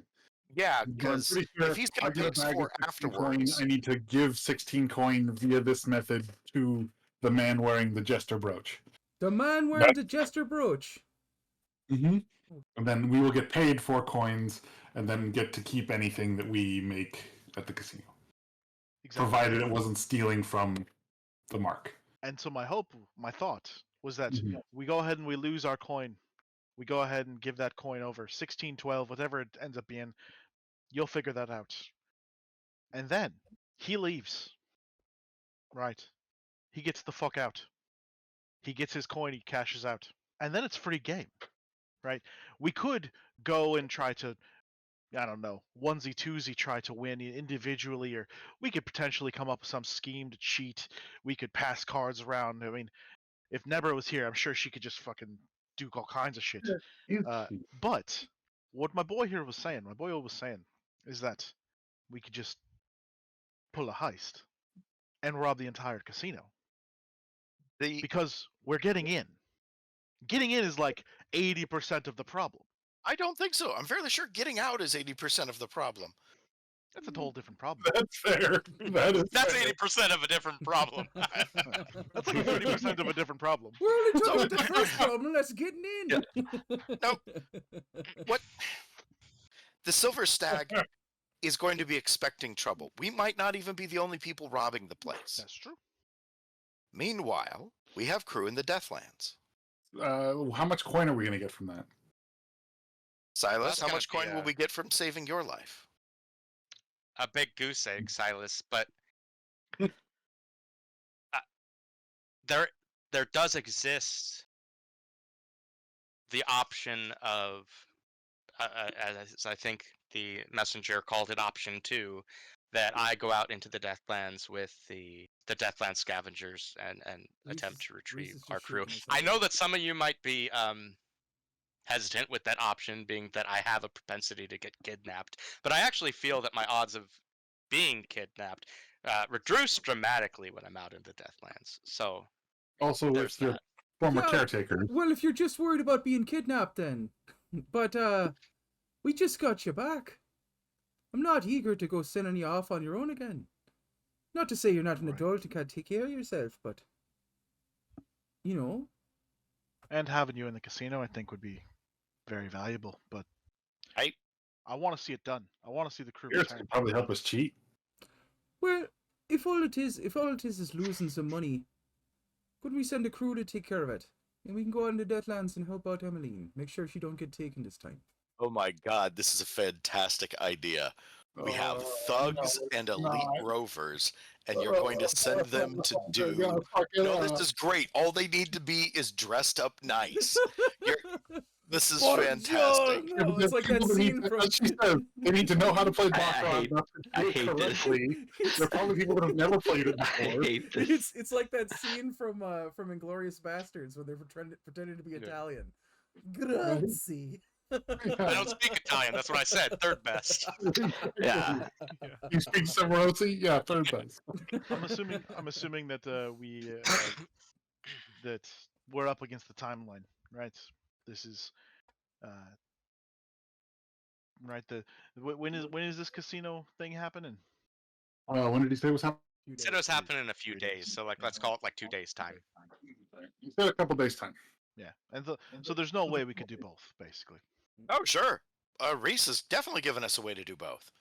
Yeah, I'm because pretty sure if he's going I to get pay a us bag for of 16 coin, afterwards, I need to give 16 coin via this method to the man wearing the jester brooch. The man wearing the jester brooch. Mm-hmm. And then we will get paid 4 coins and then get to keep anything that we make at the casino. exactly. Provided it wasn't stealing from the mark. And so my thought was that Mhm. we go ahead and we lose our coin. We go ahead and give that coin over 16, 12, whatever it ends up being. You'll figure that out. And then he leaves. Right. He gets the fuck out. He gets his coin, he cashes out. And then it's free game. Right? We could go and try to, I don't know, onesie twosie try to win individually, or we could potentially come up with some scheme to cheat. We could pass cards around. I mean, if Nebra was here, I'm sure she could just fucking do all kinds of shit. But what my boy here was saying, is that we could just pull a heist and rob the entire casino. Because we're getting in. Getting in is like 80% of the problem. I don't think so. I'm fairly sure getting out is 80% of the problem. That's a whole different problem. That's fair. That's fair. 80% of a different problem. That's like 30% of a different problem. We're only talking about the first problem. Let's get in. No. What? The Silver Stag is going to be expecting trouble. We might not even be the only people robbing the place. That's true. Meanwhile, we have crew in the Deathlands. How much coin are we going to get from that? Silas, That's how gonna much be coin will we get from saving your life? A big goose egg, Silas, but there does exist the option of, as I think the messenger called it, option 2, that I go out into the Deathlands with the Deathland scavengers and attempt to retrieve Reese is our just crew. shaking his I head. know that some of you might be hesitant with that option, being that I have a propensity to get kidnapped, but I actually feel that my odds of being kidnapped reduce dramatically when I'm out in the Deathlands. So Also, there's if you're that. former Yeah, caretaker. Well, if you're just worried about being kidnapped, then. But, we just got you back. I'm not eager to go sending you off on your own again. Not to say you're not an adult and can't take care of yourself, but. You know. And having you in the casino, I think, would be very valuable. But I want to see it done. I want to see the crew Spirits return. could probably help us cheat. Well, if all it is losing some money, could we send a crew to take care of it? And we can go out in the Deathlands and help out Emmeline. Make sure she don't get taken this time. Oh my god, this is a fantastic idea. We have thugs and elite rovers, and you're going to send them to do... No, this is great. All they need to be is dressed up nice. This is fantastic. No, it's like that scene from. She said they need to know how to play baccarat. I hate this. They're probably people that have never played it I before. hate this. It's like that scene from Inglourious Bastards where they're pretending to be Italian. Grazie. I don't speak Italian. That's what I said. Third best. Yeah. You speak Cimarrosi? Yeah, third best. I'm assuming that we that we're up against the timeline, right? This is right. When is this casino thing happening? When did he say it was happening? It said it was happening in a few days, so like let's call it like 2 days time. He said a couple days time. Yeah, and so there's no way we could do both, basically. Oh, sure. Reese has definitely given us a way to do both.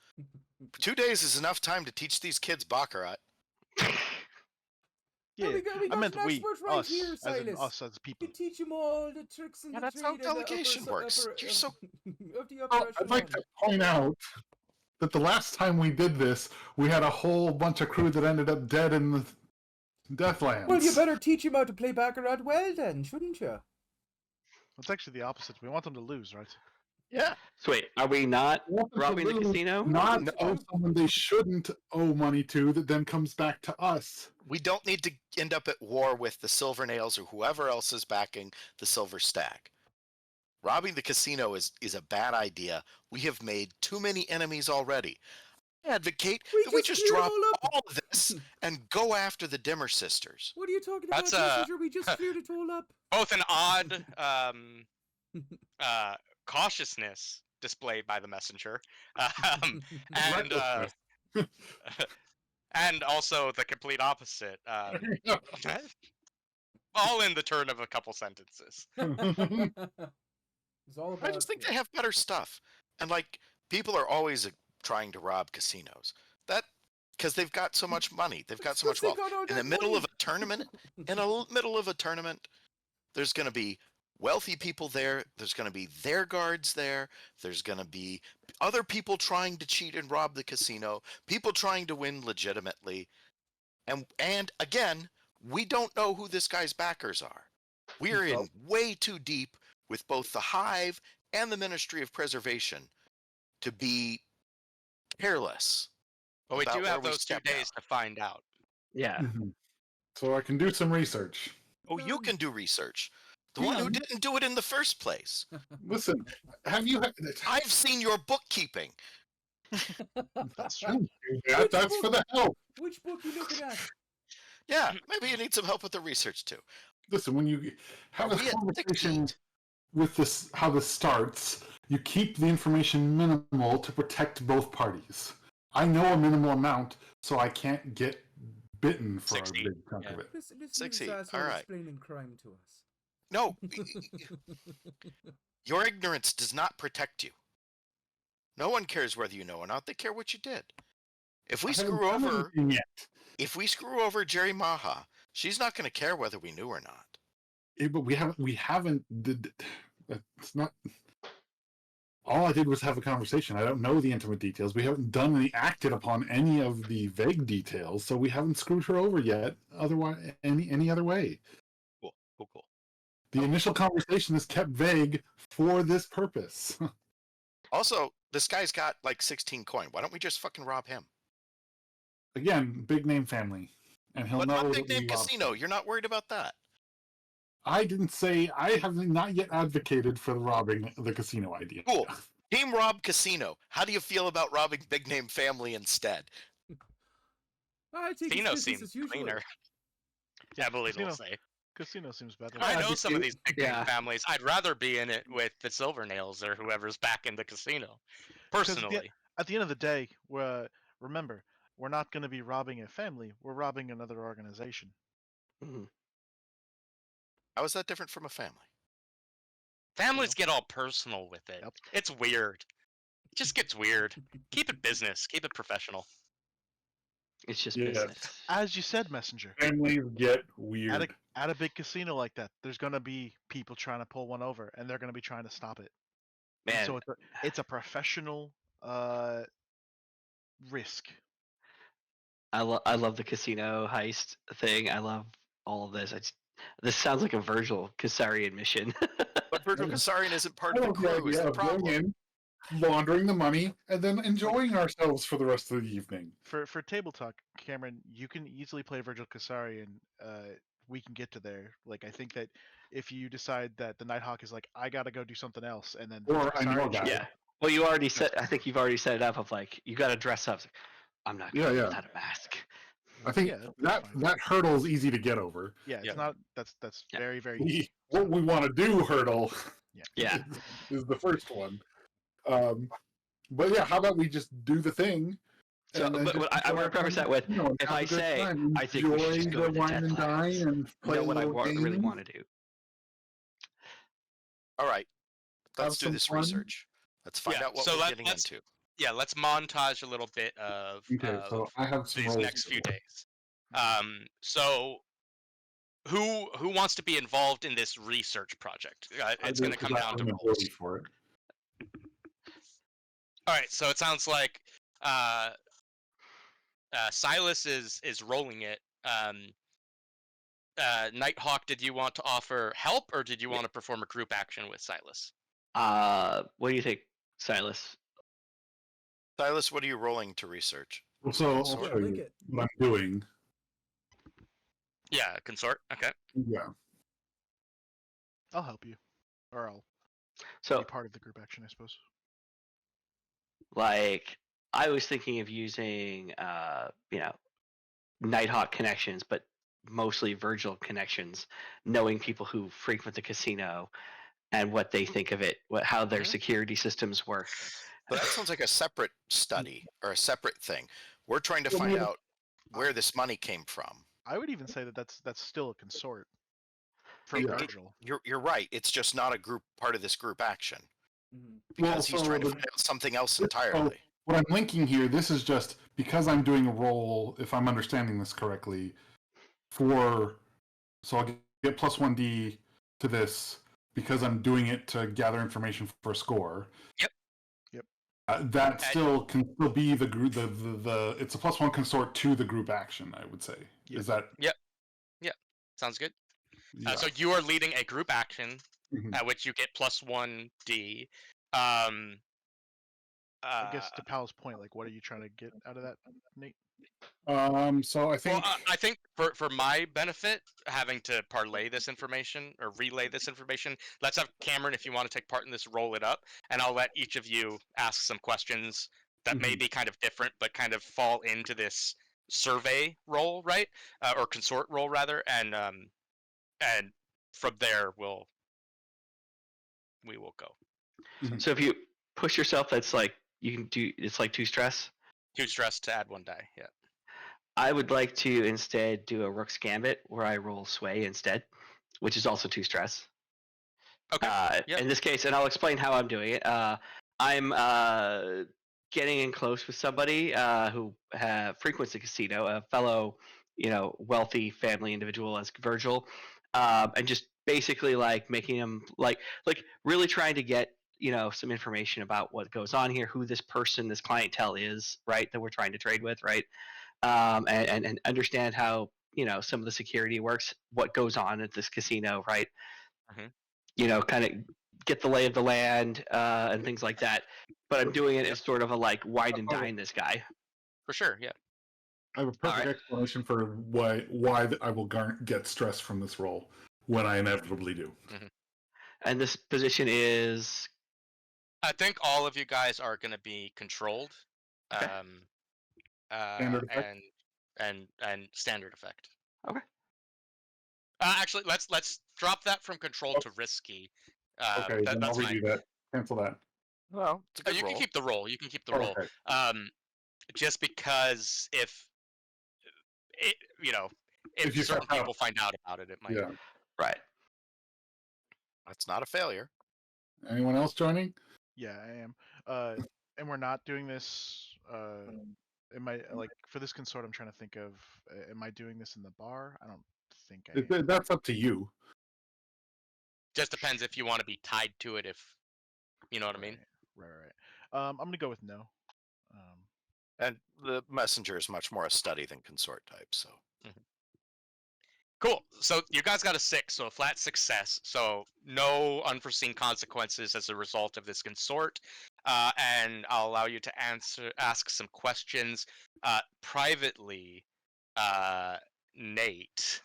2 days is enough time to teach these kids baccarat. Yeah, we I got meant an we, expert right us, here, as in Silas. us as people. You teach them all the tricks and Yeah, the that's how trade and the delegation works. You're so... of the upper I'd like echelon. to point out that the last time we did this, we had a whole bunch of crew that ended up dead in the Deathlands. Well, you better teach him how to play baccarat well, then, shouldn't you? It's actually the opposite. We want them to lose, right? Yeah. So wait, are we not Want them to robbing the literally casino? Not No. owe someone they shouldn't owe money to that then comes back to us. We don't need to end up at war with the Silver Nails or whoever else is backing the Silver Stag. Robbing the casino is a bad idea. We have made too many enemies already. I advocate that we just cleared drop all up. all of this and go after the Dimmer sisters. What are you talking That's, about, Messenger? We just cleared it all up. Both an odd cautiousness displayed by the messenger, and and also the complete opposite. All in the turn of a couple sentences. It's all about. I just think they have better stuff. And like, people are always trying to rob casinos. That because they've got so much money. They've got so much wealth. In the middle of a tournament, there's going to be wealthy people there. There's going to be their guards there. There's going to be other people trying to cheat and rob the casino. People trying to win legitimately. And again, we don't know who this guy's backers are. We're in way too deep with both the Hive and the Ministry of Preservation to be careless. But we about do where have we those 2 step days to find out. Yeah. So I can do some research. Oh, you can do research. The one who didn't do it in the first place. Listen, have you? I've seen your bookkeeping. That's Thank you. That's for the help. Which book you looking at? Yeah, maybe you need some help with the research too. Listen, when you have Are a we at conversation 16? with this, how this starts, you keep the information minimal to protect both parties. I know a minimal amount, so I can't get bitten for 16, a big chunk yeah. of it. Listen to Succeed. this asshole All right. explaining crime to us. No, your ignorance does not protect you. No one cares whether you know or not. They care what you did. If we I haven't screw done over, anything yet. Jerry Maha, she's not going to care whether we knew or not. But we haven't. It's not. All I did was have a conversation. I don't know the intimate details. We haven't acted upon any of the vague details, so we haven't screwed her over yet. Otherwise, any other way. Cool. The initial conversation is kept vague for this purpose. Also, this guy's got like 16 coin. Why don't we just fucking rob him? Again, big name family, and he'll But know not that big we name robbed casino. him. You're not worried about that. I didn't say. I have not yet advocated for the robbing the casino idea. Cool. Team rob casino. How do you feel about robbing big name family instead? I think Casino it's business seems as usual. cleaner. Yeah, believe Casino. will say. Casino seems better. I know some of these big name Yeah. families. I'd rather be in it with the Silver Nails or whoever's back in the casino. 'Cause Personally. At the end of the day, remember, we're not going to be robbing a family. We're robbing another organization. Mhm. How is that different from a family? Families get all personal with it. Yep. It's weird. It just gets weird. Keep it business. Keep it professional. It's just Yes. business. As you said, Messenger, Families get weird. at a big casino like that, there's going to be people trying to pull one over, and they're going to be trying to stop it. And Man, so it's a professional risk. I love the casino heist thing. I love all of this. This sounds like a Virgil Caesarian mission. But Virgil Caesarian isn't part I of the love the crew. Is idea the of going problem? in, laundering the money, and then enjoying ourselves for the rest of the evening. For table talk, Cameron, you can easily play Virgil Caesarian. We can get to there. Like, I think that if you decide that the Nighthawk is like, I gotta go do something else, and then Or Virgil I know a Caesarian guy. shows Yeah. up, Well, you already said. I think you've already set it up of like you got to dress up. It's like, I'm not Yeah, going yeah. without a mask. I think Yeah, that's fine. that hurdle's easy to get over. Yeah, it's Yeah. not. That's Yeah. very very easy. What we want to do hurdle Yeah. is the first one. But yeah, how about we just do the thing? So, and then but just I enjoy want to preface that with, you know, and if have a I good say, time. I think we should just Enjoy go the to wine Dead and Lands, dine and play know a what I little really game. want to do. All right. Have Let's do some this fun. research. Let's find out what so we're getting let's- into. Yeah, let's montage a little bit of, Okay, so I have some these roles next few here. days. So who wants to be involved in this research project? It's going to come down to I'm roles. employee for it. All right, so it sounds like Silas is rolling it. Nighthawk, did you want to offer help, or did you want to perform a group action with Silas? What do you think, Silas? Silas, what are you rolling to research? So I'll Consort. show link you it. what I'm doing. Yeah, consort. Okay. Yeah. I'll help you, or I'll So, be part of the group action, I suppose. like, I was thinking of using, Nighthawk connections, but mostly Virgil connections, knowing people who frequent the casino and what they think of it, how their Mhm. security systems work. But that sounds like a separate study or a separate thing. We're trying to Well, find yeah. out where this money came from. I would even say that that's still a consort from Yeah. Virgil. You're right. It's just not a group part of this group action Mhm. because he's trying to the- find out something else so entirely. what I'm linking here, this is just because I'm doing a roll, if I'm understanding this correctly, so I'll get plus 1d to this because I'm doing it to gather information for a score. Yep. Yep. That And- still can still be the group. The it's a plus 1 consort to the group action. I would say. Yeah. Is that? Sounds good. Yeah. So you are leading a group action Mhm. at which you get plus 1d. I guess to Pal's point, like, what are you trying to get out of that, Nate? So I think. Well, I think for my benefit, having to parlay this information or relay this information, let's have Cameron, if you want to take part in this, roll it up, and I'll let each of you ask some questions that may be kind of different, but kind of fall into this survey role, right? Or consort role rather, and from there we will go. So if you push yourself, that's like you can do. It's like 2 stress. 2 stress to add 1 die. Yeah. I would like to instead do a Rook's Gambit where I roll Sway instead, which is also 2 stress. Okay. Yeah. In this case, and I'll explain how I'm doing it. I'm getting in close with somebody who frequents the casino, a fellow, wealthy family individual as Virgil, and just basically like making him like really trying to get some information about what goes on here, who this person, this clientele is, right, that we're trying to trade with, right, and understand how some of the security works, what goes on at this casino, right. Mhm. Kind of get the lay of the land and things like that. But I'm doing it as sort of a like wine and dine this guy. For sure. Yeah. I have a perfect Alright. explanation for why I will get stress from this role when I inevitably do. And this position is I think all of you guys are going to be controlled. Okay. Standard effect? And standard effect. Okay. Actually, let's drop that from control to risky. Okay, then I'll That's fine. redo that. Cancel that. Well, it's a good You roll. can keep the roll. You can keep the roll. Okay. Just because if If you certain fuck up. people find out about it, it might. Yeah. right. That's not a failure. Anyone else joining? Yeah, I am. And we're not doing this. Am I like for this consort? I'm trying to think of. Am I doing this in the bar? I don't think I am. That's up to you. Just depends if you want to be tied to it. If you know what I mean. Right. I'm gonna go with no. And the messenger is much more a study than consort type. So Cool. So you guys got a 6, so a flat success. So no unforeseen consequences as a result of this consort. And I'll allow you to ask some questions privately, Nate.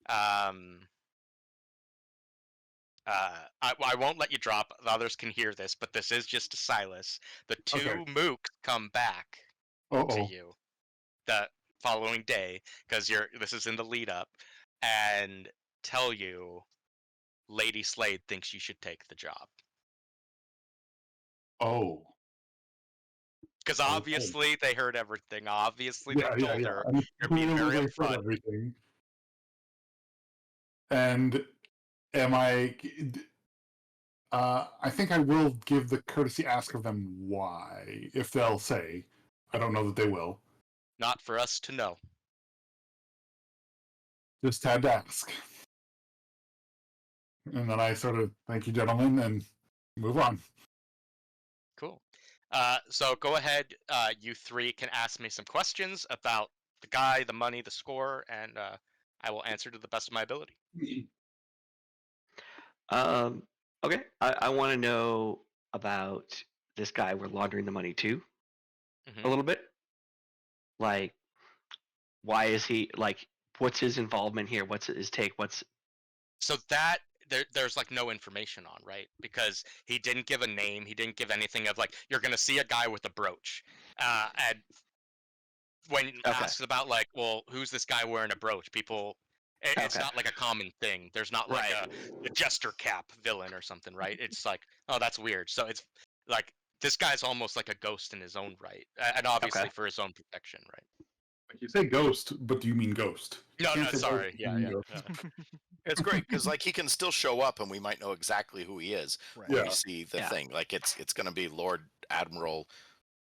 I won't let you drop. The others can hear this, but this is just to Silas. The 2 Okay. mooks come back to Uh-oh. you the following day because this is in the lead up, and tell you Lady Slade thinks you should take the job Oh. because Okay. obviously they heard everything. Obviously Yeah, they told her. I mean, You're being very clearly they said upfront. everything. And am I? I think I will give the courtesy ask of them why, if they'll say. I don't know that they will. Not for us to know. Just had to ask. And then I sort of thank you, gentlemen, and move on. Cool. So go ahead. You 3 can ask me some questions about the guy, the money, the score, and I will answer to the best of my ability. Okay, I want to know about this guy we're laundering the money to a Mhm. little bit. Like, why is he like? What's his involvement here? What's his take? What's So that there's like no information on, right? Because he didn't give a name. He didn't give anything of like you're gonna see a guy with a brooch, and when okay? asked about like, well, who's this guy wearing a brooch? People, it's Okay. not like a common thing. There's not like Right. a jester cap villain or something, right? It's like, oh, that's weird. So it's like this guy's almost like a ghost in his own right, and obviously Okay. for his own protection, right? Like you say ghost, but do you mean ghost? No, Can't no, say ghost, sorry, but you yeah, mean yeah. ghost. It's great because like he can still show up and we might know exactly who he is Right. when Yeah. we see the Yeah. thing. Like it's going to be Lord Admiral,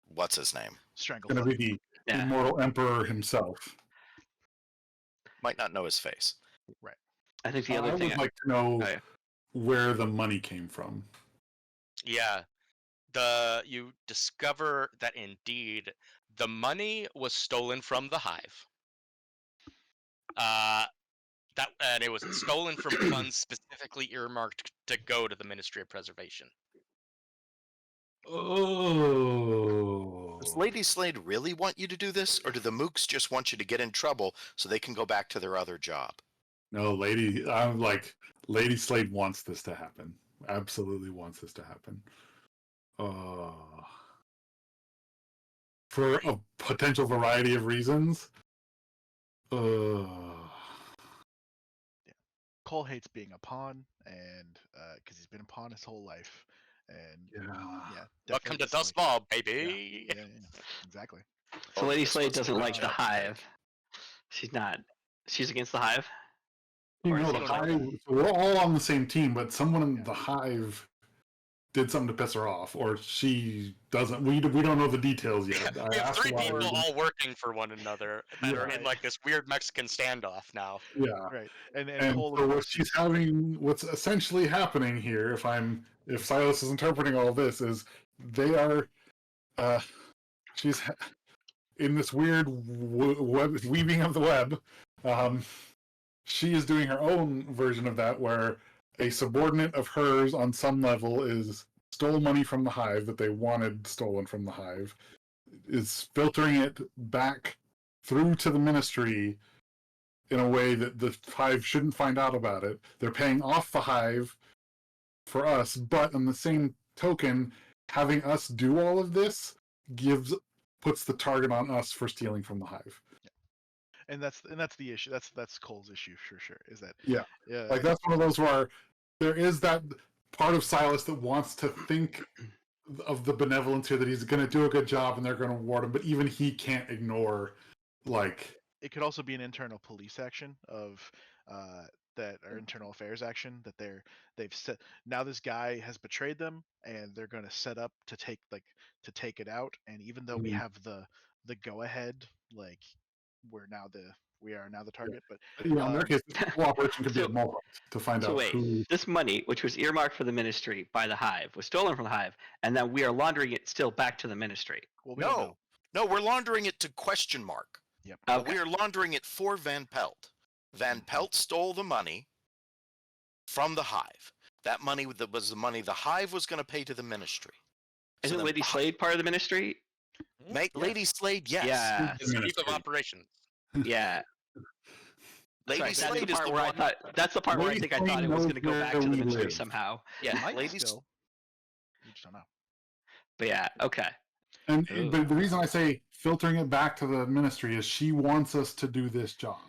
what's his name? Going to Stranglefoot. be the Yeah. immortal emperor himself. Might not know his face. Right. I think the I other thing. would like to know Oh, yeah. where the money came from. Yeah, you discover that indeed the money was stolen from the Hive. And it was stolen from funds specifically earmarked to go to the Ministry of Preservation. Oh. Does Lady Slade really want you to do this, or do the mooks just want you to get in trouble so they can go back to their other job? No, Lady Slade wants this to happen. Absolutely wants this to happen. For a potential variety of reasons. Cole hates being a pawn, and because he's been a pawn his whole life, and Yeah. Welcome definitely to Dust dislike- Ball, baby. Yeah, exactly. So Oh, Lady this Slade one's doesn't gonna like the jump Hive. She's not. She's against the Hive. You Or know, is the it like Hive, so we're all on the same team, but someone in Yeah. the Hive did something to piss her off, or she doesn't. We don't know the details yet. We have asked three a lot of people reasons. all working for one another that are in Right. like this weird Mexican standoff now. Yeah. Right. And And Cole, so of what course, she's is having, what's essentially happening here, if Silas is interpreting all this, is they are, she's in this weird web weaving of the web. She is doing her own version of that, where a subordinate of hers on some level stole money from the Hive that they wanted stolen from the Hive, is filtering it back through to the Ministry in a way that the Hive shouldn't find out about it. They're paying off the Hive for us, but on the same token, having us do all of this puts the target on us for stealing from the Hive. and that's the issue. That's Cole's issue for sure. Is that Yeah. yeah, Like that's one of those where there is that part of Silas that wants to think of the benevolence here, that he's going to do a good job and they're going to reward him, but even he can't ignore like it could also be an internal police action of that or internal affairs action that they've set. Now this guy has betrayed them, and they're going to set up to take it out. And even though we have the go ahead, like we are now the target. But in their case, the whole operation could be So- a multi to find So out wait, who. this money, which was earmarked for the Ministry by the Hive, was stolen from the Hive, and then we are laundering it still back to the Ministry. well, we don't know. No, we're laundering it to question mark. Yep. But Okay. we are laundering it for Van Pelt. Van Pelt stole the money from the Hive. That money was the money the Hive was going to pay to the Ministry. So Isn't then Lady Slade part of the Ministry? Lady Slade, yes. Yeah. He's chief of operations. Yeah. Lady Sorry, that's the Slade is part the where I one. thought. That's the part where I Lady think I Slade thought it was knows going to go where back to the we Ministry live. somehow. Yeah, Might Lady still. You just don't know. But yeah, okay. And Ooh. but the reason I say filtering it back to the Ministry is she wants us to do this job.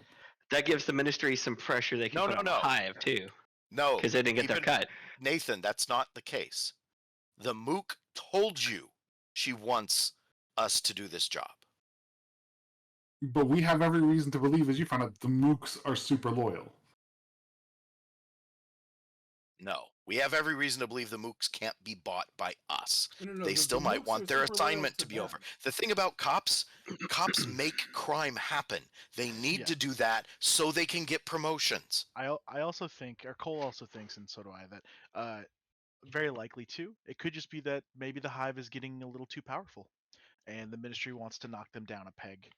That gives the Ministry some pressure they can No, put no, on the no. Hive too, No, because they didn't get their even- cut. Nathan, that's not the case. The Mook told you she wants us to do this job. But we have every reason to believe, as you found out, the Mooks are super loyal. No, we have every reason to believe the Mooks can't be bought by us. No, They still might want their assignment to be over. The thing about cops make crime happen. They need to Yes. do that so they can get promotions. I also think, or Cole also thinks, and so do I, that very likely too. It could just be that maybe the Hive is getting a little too powerful, and the Ministry wants to knock them down a peg,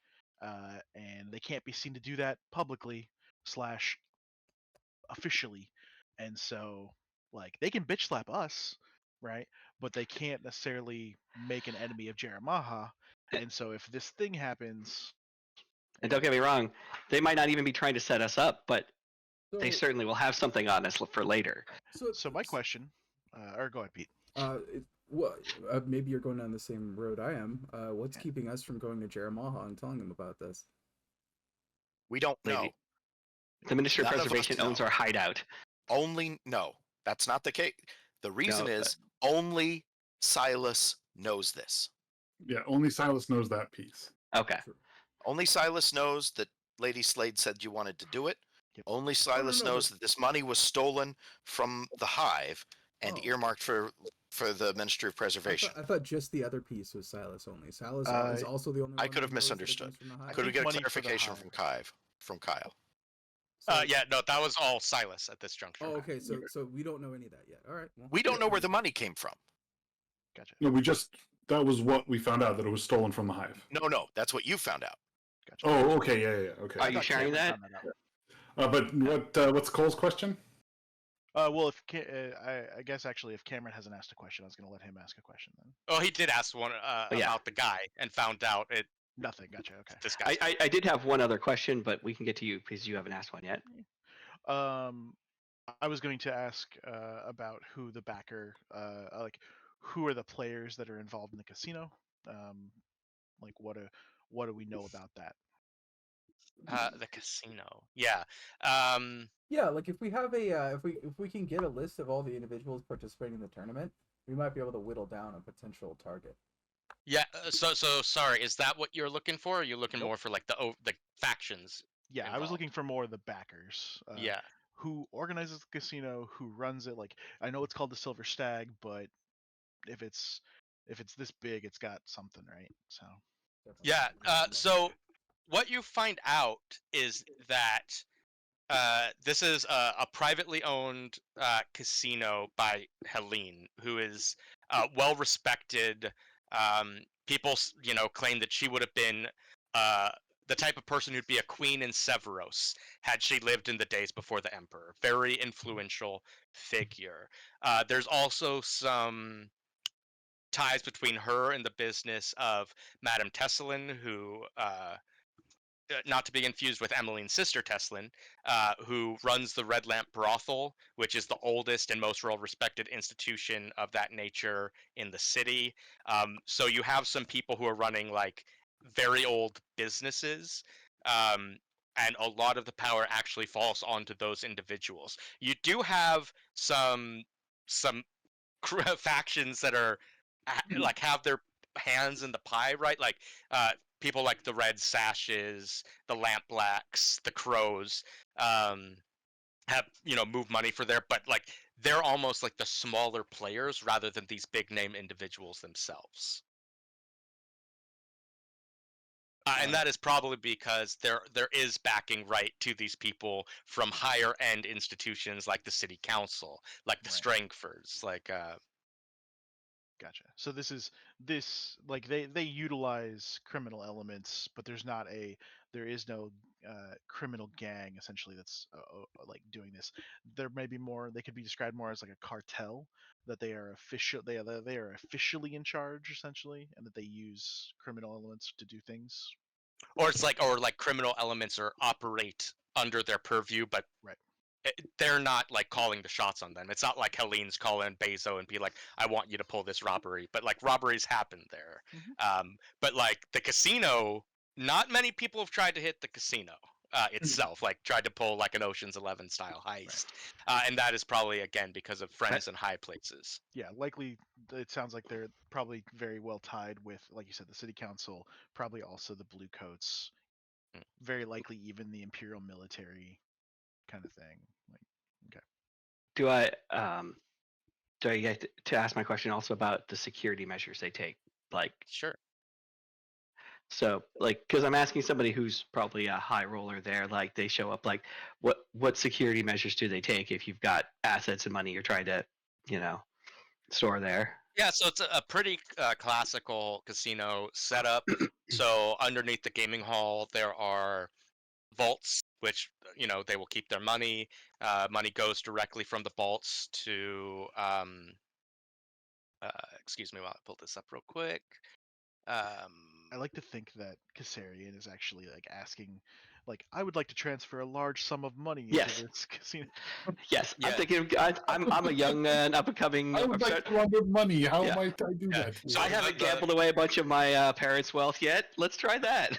and they can't be seen to do that publicly / officially, and so Like they can bitch slap us, right? But they can't necessarily make an enemy of Jeremiah. And so if this thing happens, And don't get me wrong, they might not even be trying to set us up, but they So, certainly will have something on us for later. so my question, or go ahead, Pete. Well, maybe you're going down the same road I am. What's keeping us from going to Jeremiah and telling him about this? We don't know. Maybe. The Ministry of None of us Preservation owns know. our hideout. No, that's not the case. The reason No, is only Silas knows this. Yeah, only Silas knows that piece. Okay. Only Silas knows that Lady Slade said you wanted to do it. Yep. Only Silas no, knows that this money was stolen from the Hive and Oh. earmarked for the Ministry of Preservation. I thought just the other piece was Silas only. Silas is also the only one. I could have that knows that it misunderstood. comes from the I Hive? could have think get a money for the clarification Hive. from Kyle. So- Yeah, no, that was all Silas at this juncture. Oh, okay. So we don't know any of that yet. All right. Well, We don't know where the money came from. Gotcha. No, that was what we found out, that it was stolen from the Hive. No, that's what you found out. Gotcha. Oh, okay, yeah, okay. Are I you thought sharing Cameron that? found out. But what's Cole's question? Well, if I guess actually, if Cameron hasn't asked a question, I was going to let him ask a question then. Oh, he did ask one yeah. about the guy and found out it. Nothing. Gotcha. Okay. This guy. I did have one other question, but we can get to you because you haven't asked one yet. I was going to ask about who the backer, like who are the players that are involved in the casino. Like what do we know about that? The casino. Yeah. Yeah, like if we have a if we can get a list of all the individuals participating in the tournament, we might be able to whittle down a potential target. Yeah. So sorry. Is that what you're looking for? Or are you looking Nope. more for like the factions? Yeah, I was involved? looking for more of the backers. Yeah. Who organizes the casino? Who runs it? Like I know it's called the Silver Stag, but if it's this big, it's got something, right? So Yeah. So what you find out is that this is a privately owned casino by Helene, who is well respected. People, claim that she would have been the type of person who'd be a queen in Severos had she lived in the days before the Emperor. Very influential figure. There's also some ties between her and the business of Madame Tesselin, who not to be confused with Emmeline's sister Teslin, who runs the Red Lamp Brothel, which is the oldest and most well-respected institution of that nature in the city. So you have some people who are running like very old businesses, and a lot of the power actually falls onto those individuals. You do have some factions that are like have their hands in the pie, right? Like people like the Red Sashes, the Lamp Blacks, the Crows, have moved money for there, but like they're almost like the smaller players rather than these big name individuals themselves. And that is probably because there is backing right to these people from higher end institutions like the city council, like the Strangfords, like Gotcha. So this like they utilize criminal elements, but there is no criminal gang essentially that's like doing this. There may be more. They could be described more as like a cartel, that they are officially in charge essentially, and that they use criminal elements to do things. or like criminal elements or operate under their purview, but Right. They're not like calling the shots on them. It's not like Helene's calling Bezo and be like, "I want you to pull this robbery," but like robberies happen there. But like the casino, not many people have tried to hit the casino itself, like tried to pull like an Ocean's 11 style heist, and that is probably again because of friends in high places. Yeah, likely. It sounds like they're probably very well tied with, like you said, the city council, probably also the blue coats, very likely even the imperial military kind of thing. Like, okay. Do I get to ask my question also about the security measures they take? Like, Sure. so like, because I'm asking somebody who's probably a high roller there, like they show up, like what security measures do they take if you've got assets and money you're trying to, store there? Yeah, so it's a pretty classical casino setup. So underneath the gaming hall, there are vaults, which they will keep their money. Money goes directly from the vaults to excuse me while I pull this up real quick. I like to think that Kassarian is actually like asking, like, I would like to transfer a large sum of money into Yes. this casino. Yes, Yeah. I'm thinking. I'm a young up and coming. I would like to launder money. How Yeah. might I do Yeah. that? So I haven't gambled away a bunch of my parents' wealth yet. Let's try that.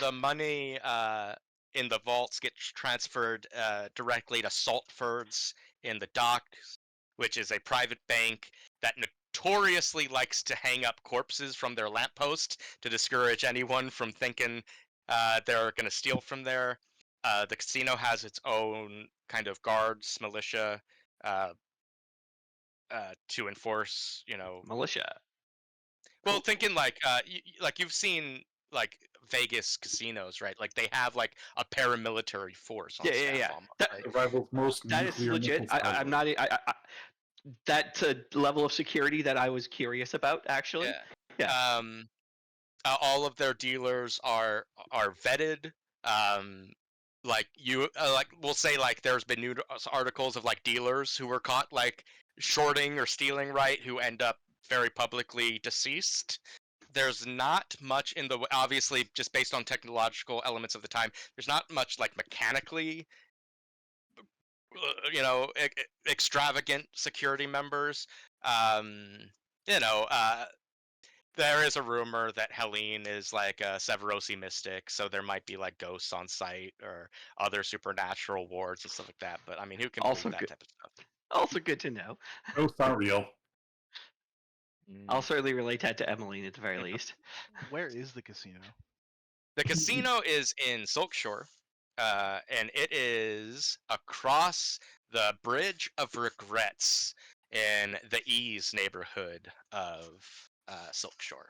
the money in the vaults gets transferred directly to Saltford's in the docks, which is a private bank that notoriously likes to hang up corpses from their lamppost to discourage anyone from thinking they're going to steal from there. The casino has its own kind of guards, militia, to enforce, Militia. Well, thinking like like you've seen like Vegas casinos, right? Like they have like a paramilitary force on Yeah, yeah, staff yeah. almost, That- right? The rival's most That is nuclear legit. missile I'm silo. not. That's a level of security that I was curious about, actually. Yeah. Yeah. All of their dealers are vetted. Like like we'll say like there's been news articles of like dealers who were caught like shorting or stealing, right? Who end up very publicly deceased. There's not much in the obviously just based on technological elements of the time. There's not much like mechanically, extravagant security members. Um, you know, there is a rumor that Helene is like a Severosi mystic, so there might be like ghosts on site or other supernatural wards and stuff like that. But I mean, who can believe Also that good. type of stuff? Also good to know. Those aren't real. I'll certainly relate that to Emmeline at the very least. Where is the casino? The casino is in Silkshore, and it is across the Bridge of Regrets in the Ease neighborhood of Silkshore,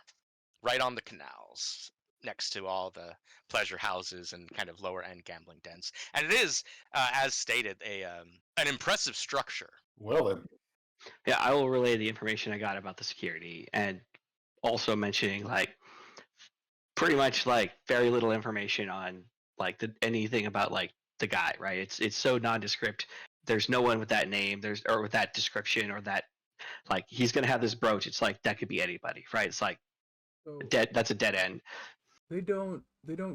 right on the canals, next to all the pleasure houses and kind of lower end gambling dens. And it is, as stated, an impressive structure. Well then, Yeah, I will relay the information I got about the security, and also mentioning like pretty much like very little information on like anything about like the guy, right? It's so nondescript. There's no one with that name, or with that description, or that like he's gonna have this brooch. It's like that could be anybody, right? It's like So that's a dead end. they don't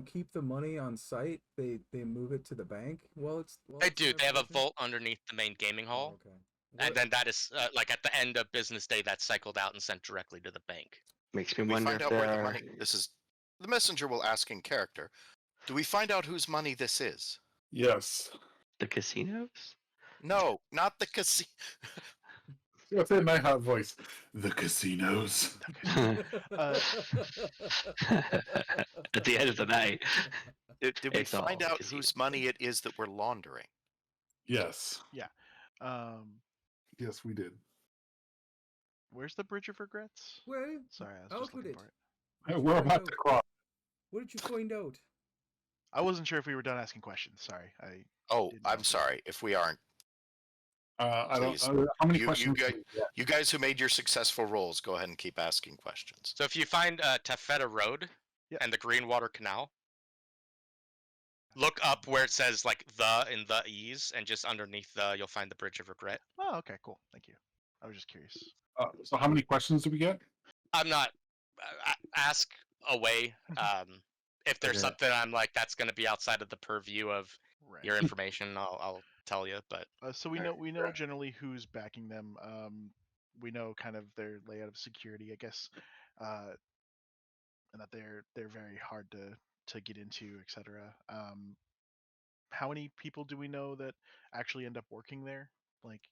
keep the money on site. They move it to the bank. They do. They have a vault underneath the main gaming hall. Okay. And What- then that is like at the end of business day, that's cycled out and sent directly to the bank. Makes me We wonder find if out where the they're money. This is the messenger will ask in character. Do we find out whose money this is? yes. the casinos. No, not the casino. What's in my hot voice? The casinos. Uh, At the end of the night. Did we It's all find out casino. whose money it is that we're laundering? Yes. um, Yes, we did. where's the Bridge of Regrets? Where? Sorry, I was Out just with looking it. for it. Hey, we're about to cross. What did you find out? I wasn't sure if we were done asking questions. Sorry, I Oh, Didn't know I'm if sorry if we aren't. I don't. Please. How many You questions? guys- do we get? You guys who made your successful rolls, go ahead and keep asking questions. So if you find Tafeta Road Yep. and the Greenwater Canal, look up where it says like the in the Ease, and just underneath you'll find the Bridge of Regret. Oh, okay, cool. Thank you. I was just curious. So how many questions do we get? I'm not ask away. If there's Okay. something I'm like that's going to be outside of the purview of Right. your information, I'll tell you. But So we Alright, know right. generally who's backing them. We know kind of their layout of security, I guess, and that they're very hard to get into, etc. How many people do we know that actually end up working there? Like,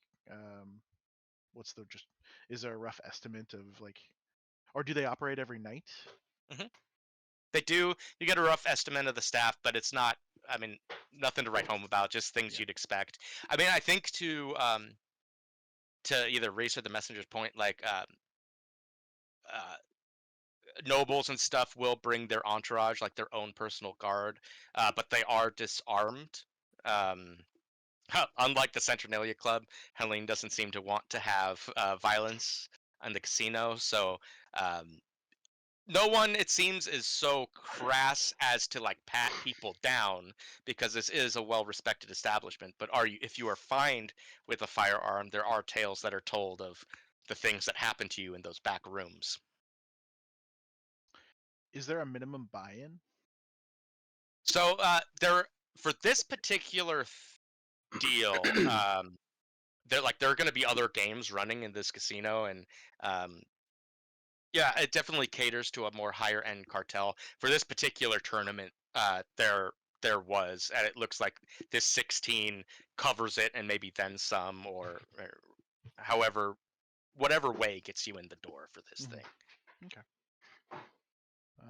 what's the just? Is there a rough estimate of like, or do they operate every night? they do. You get a rough estimate of the staff, but it's not. I mean, nothing to write home about. Just things Yeah. you'd expect. I mean, I think to either Reese or the messenger's point, like nobles and stuff will bring their entourage, like their own personal guard, but they are disarmed. Unlike the Centralia Club, Helene doesn't seem to want to have violence in the casino, so no one, it seems, is so crass as to like pat people down because this is a well-respected establishment. But if you are fined with a firearm, there are tales that are told of the things that happen to you in those back rooms. Is there a minimum buy-in? So there, for this particular deal, there are going to be other games running in this casino, and yeah, it definitely caters to a more higher end cartel. For this particular tournament, there was, and it looks like this 16 covers it, and maybe then some, or however, whatever way gets you in the door for this Mhm. thing. Okay.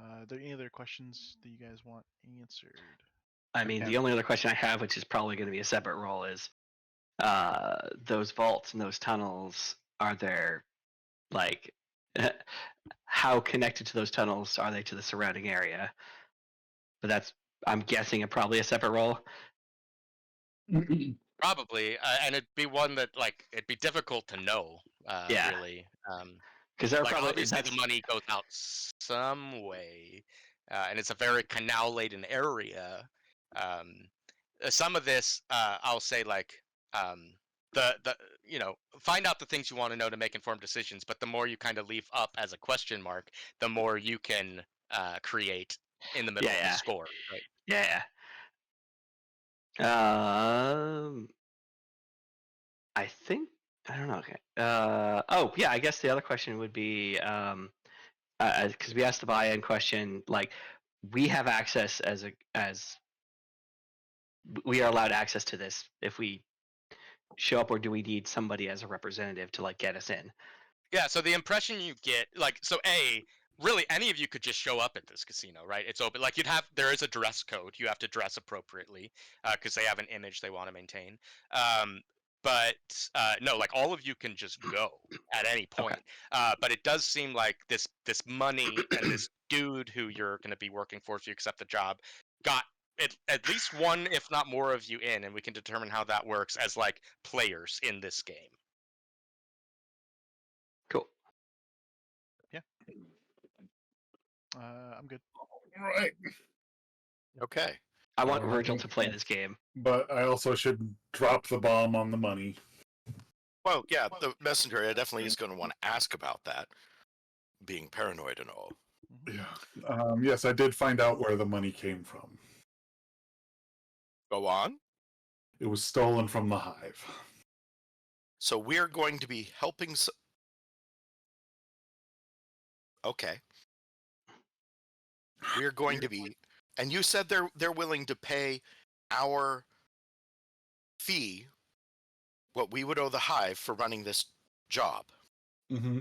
Are there any other questions that you guys want answered? I mean, Yeah. the only other question I have, which is probably going to be a separate role, is those vaults and those tunnels. Are there like how connected to those tunnels are they to the surrounding area? But that's, I'm guessing, probably a separate role. Probably, and it'd be one that like it'd be difficult to know, Yeah. really. Because they're Like probably obviously the money goes out some way, and it's a very canal-laden area. Um, some of this, I'll say, like the find out the things you want to know to make informed decisions. But the more you kind of leave up as a question mark, the more you can create in the middle of the Yeah. score, right? Yeah. I think, I don't know. Okay. Oh yeah, I guess the other question would be because we asked the buy-in question, like we have access as we are allowed access to this if we show up, or do we need somebody as a representative to like get us in? Yeah, so the impression you get, like, so really any of you could just show up at this casino, right? It's open. Like there is a dress code. You have to dress appropriately because they have an image they want to maintain. But no, like all of you can just go at any point. But it does seem like this money and this dude who you're going to be working for if you accept the job got at least one, if not more, of you in, and we can determine how that works as like players in this game. Cool. I'm good. Right. Okay. I want Virgil to play this game. But I also should drop the bomb on the money. Well, yeah, the messenger definitely is going to want to ask about that, being paranoid and all. Yeah. Yes, I did find out where the money came from. Go on. It was stolen from the Hive. So we're going to be helping. Okay. We're going to be, and you said they're willing to pay our fee, what we would owe the Hive for running this job. Mm-hmm.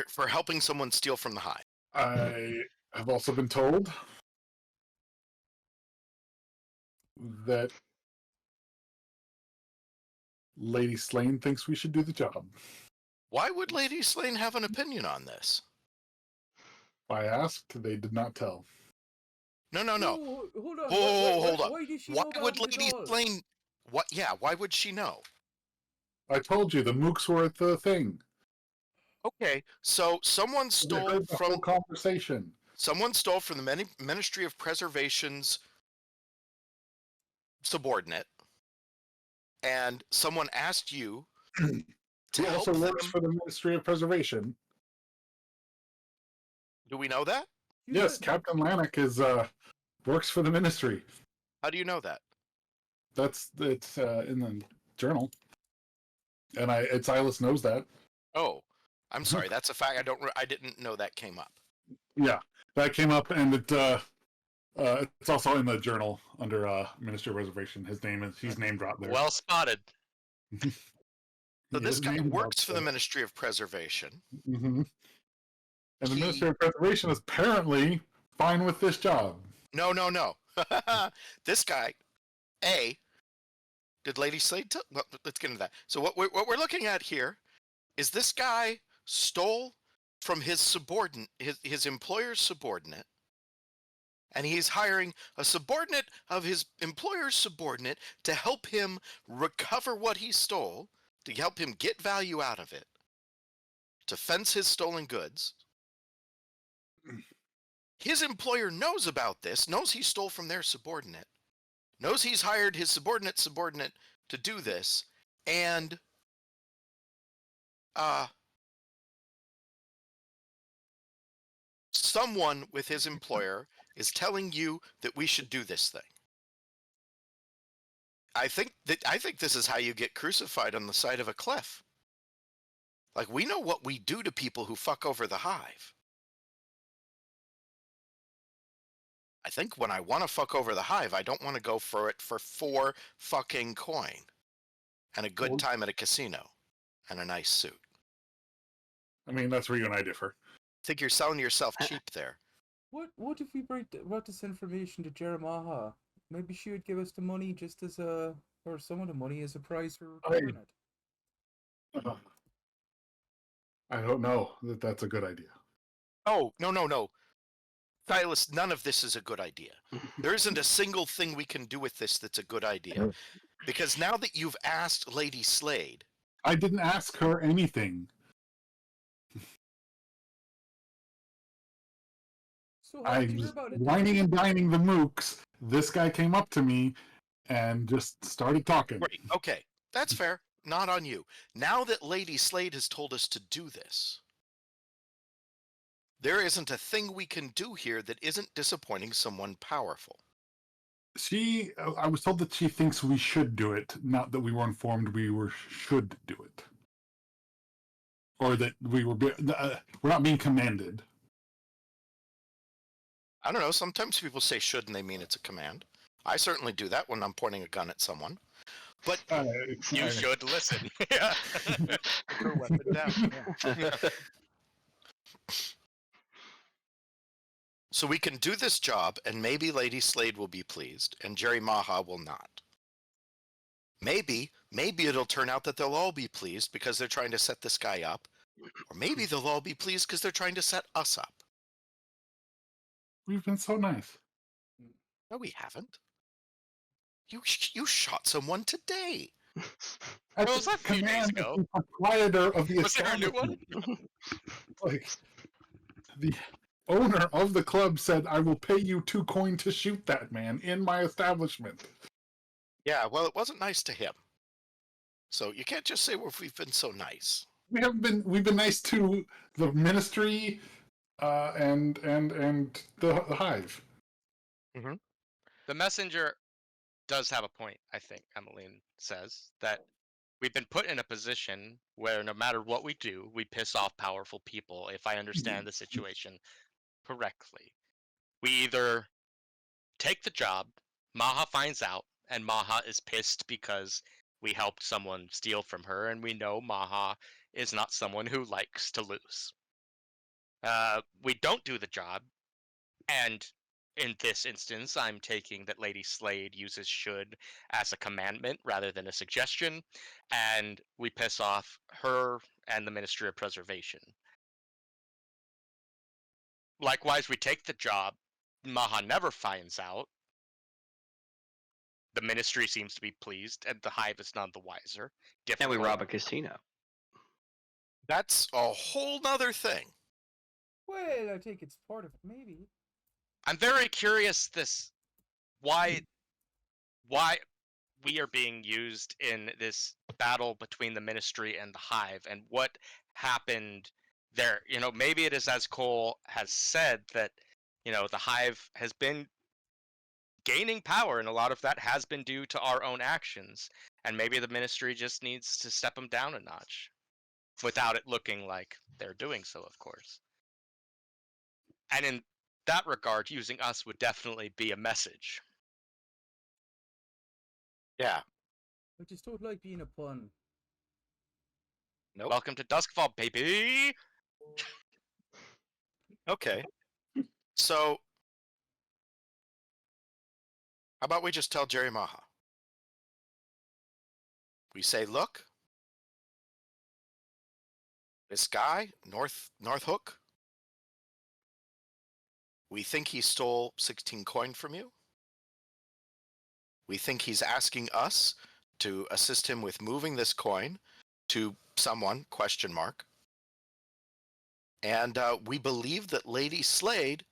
For helping someone steal from the Hive. I have also been told that Lady Slane thinks we should do the job. Why would Lady Slane have an opinion on this? I asked, they did not tell. No. Ooh, hold on. Hold on. Why did she Why know about would the Lady dolls? Slane? What? Yeah. Why would she know? I told you the mooks were at the thing. Okay, so someone They stole heard the from whole conversation. the Ministry of Preservation's subordinate, and someone asked you to He help also works them. for the Ministry of Preservation. Do we know that? Yes, Captain Lannick is works for the Ministry. How do you know that? It's in the journal, and Silas knows that. Oh, I'm sorry. That's a fact. I didn't know that came up. Yeah, that came up, and it's also in the journal under Ministry of Preservation. He's name dropped there. Well spotted. So this His guy name works dropped for the there. Ministry of Preservation. Mm-hmm. And the He- Ministry of Preservation is apparently fine with this job. No. This guy, did Lady Slade tell? Well, let's get into that. So what we're looking at here is this guy stole from his subordinate, his employer's subordinate, and he's hiring a subordinate of his employer's subordinate to help him recover what he stole. to help him get value out of it, to fence his stolen goods. His employer knows about this, knows he stole from their subordinate, knows he's hired his subordinate to do this, and someone with his employer is telling you that we should do this thing. I think this is how you get crucified on the side of a cliff. Like, we know what we do to people who fuck over the Hive. I think when I want to fuck over the Hive, I don't want to go for it for 4 fucking coin and a good time at a casino and a nice suit. I mean, that's where you and I differ. I think you're selling yourself cheap there. What if we brought this information to Jeremiah? Maybe she would give us the money just as or some of the money as a prize for recovering it. I don't know that that's a good idea. Oh, no. Silas, none of this is a good idea. There isn't a single thing we can do with this that's a good idea. Because now that you've asked Lady Slade... I didn't ask her anything. So how did you hear was about it? whining and dining the mooks. This guy came up to me and just started talking. Right, okay. That's fair. Not on you. Now that Lady Slade has told us to do this, there isn't a thing we can do here that isn't disappointing someone powerful. I was told that she thinks we should do it, not that we were informed should do it. Or that we're not being commanded. I don't know, sometimes people say should and they mean it's a command. I certainly do that when I'm pointing a gun at someone. But You should listen. Yeah. Put her weapon down. Yeah. So we can do this job, and maybe Lady Slade will be pleased, and Jerry Maha will not. Maybe it'll turn out that they'll all be pleased because they're trying to set this guy up. Or maybe they'll all be pleased because they're trying to set us up. We've been so nice. No, we haven't. You shot someone today. Well, was that a few days ago? The proprietor of the Was there a new one? Like, the owner of the club said, "I will pay you 2 coin to shoot that man in my establishment." Yeah, well, it wasn't nice to him. So you can't just say we've been so nice. We've been nice to the ministry, and the Hive. Mm-hmm. The messenger does have a point, I think, Emmeline says, that we've been put in a position where no matter what we do, we piss off powerful people, if I understand the situation correctly. We either take the job, Maha finds out, and Maha is pissed because we helped someone steal from her, and we know Maha is not someone who likes to lose. We don't do the job, and in this instance, I'm taking that Lady Slade uses should as a commandment rather than a suggestion, and we piss off her and the Ministry of Preservation. Likewise, we take the job, Maha never finds out, the Ministry seems to be pleased, and the Hive is none the wiser. And we rob a casino. That's a whole nother thing. Well, I think it's part of it, maybe. I'm very curious why we are being used in this battle between the Ministry and the Hive, and what happened there. You know, maybe it is as Cole has said that, you know, the Hive has been gaining power, and a lot of that has been due to our own actions, and maybe the Ministry just needs to step them down a notch without it looking like they're doing so, of course. And in that regard, using us would definitely be a message. Yeah. I just don't like being a pun. Nope. Welcome to Duskfall, baby! Okay. So, how about we just tell Jerry Maha? We say, look, this guy, North Hook, we think he stole 16 coin from you. We think he's asking us to assist him with moving this coin to someone, ? And we believe that Lady Slade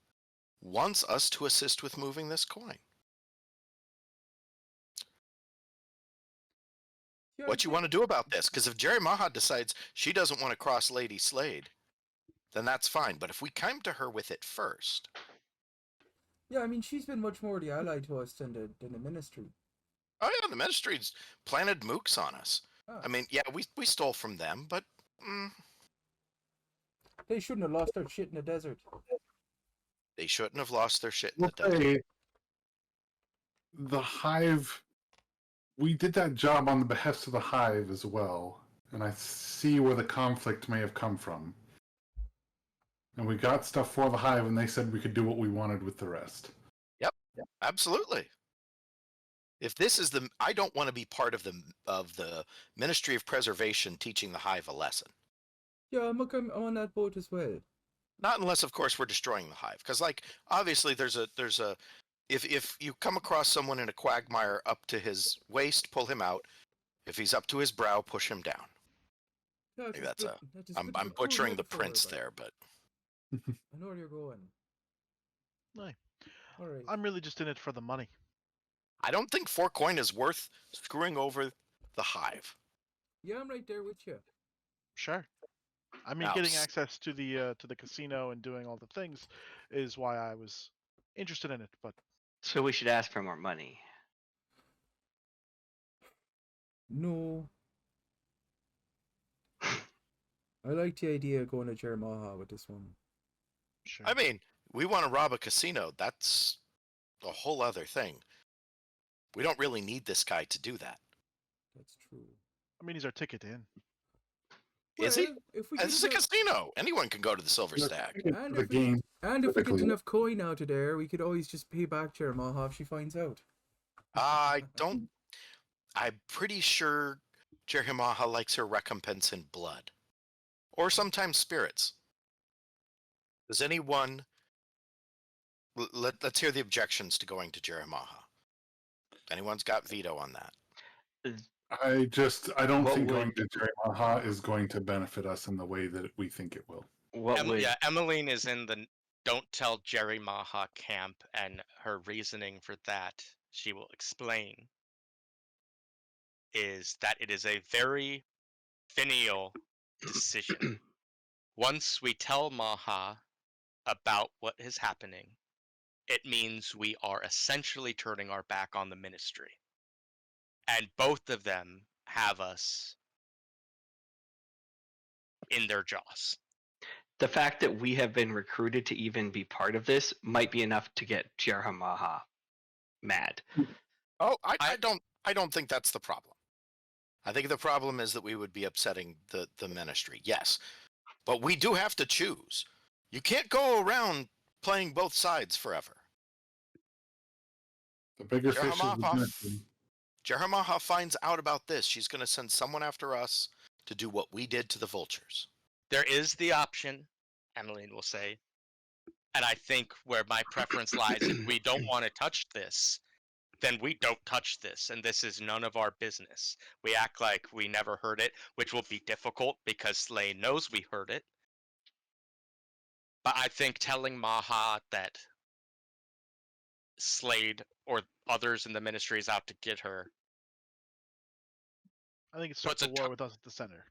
wants us to assist with moving this coin. Yeah, What you want to do about this? Because if Jerry Maha decides she doesn't want to cross Lady Slade, then that's fine. But if we come to her with it first, Yeah, I mean, she's been much more the ally to us than the ministry. oh yeah, the ministry's planted mooks on us. Ah. I mean, yeah, we stole from them, but They shouldn't have lost their shit in the desert. they shouldn't have lost their shit in the We'll desert. say the Hive, we did that job on the behest of the Hive as well, and I see where the conflict may have come from. And we got stuff for the Hive, and they said we could do what we wanted with the rest. Yep, absolutely. If this is I don't want to be part of the Ministry of Preservation teaching the Hive a lesson. Yeah, I'm on that boat as well. Not unless, of course, we're destroying the Hive, because like obviously there's a if you come across someone in a quagmire up to his waist, pull him out. If he's up to his brow, push him down. Yeah, Maybe I'm butchering the prince there, but I know where you're going. No. All right. I'm really just in it for the money. I don't think 4 coin is worth screwing over the Hive. Yeah, I'm right there with you. Sure. I mean, Now, getting access to the casino and doing all the things is why I was interested in it. But So we should ask for more money. No. I like the idea of going to Jeremiah with this one. sure. I mean, we want to rob a casino. That's a whole other thing. We don't really need this guy to do that. That's true. I mean, he's our ticket in. Is he? Well, If we This is get a casino. Anyone can go to the Silver Stag. And The if we- game. And if we get Typically. enough coin out of there, we could always just pay back Jeremiah if she finds out. I'm pretty sure Jeremiah likes her recompense in blood. Or sometimes spirits. Does anyone... Let's hear the objections to going to Jeremiah. Anyone's got veto on that? I don't What think going would- to Jerry Maha is going to benefit us in the way that we think it will. What would Yeah, Emmeline is in the don't tell Jerry Maha camp, and her reasoning for that, she will explain, is that it is a very finial decision. Once we tell Maha about what is happening, it means we are essentially turning our back on the ministry. And both of them have us in their jaws. the fact that we have been recruited to even be part of this might be enough to get Jeremiah mad. Oh, I don't think that's the problem. I think the problem is that we would be upsetting the ministry. Yes. But we do have to choose. You can't go around playing both sides forever. The bigger fish is the Jeremiah, ministry. Jeremiah finds out about this. She's going to send someone after us to do what we did to the vultures. There is the option, Emmeline will say, and I think where my preference lies, if we don't want to touch this, then we don't touch this, and this is none of our business. We act like we never heard it, which will be difficult because Slay knows we heard it. But I think telling Maha that Slade or others in the ministry is out to get her. I think it So starts it's a a war t- with us at the center.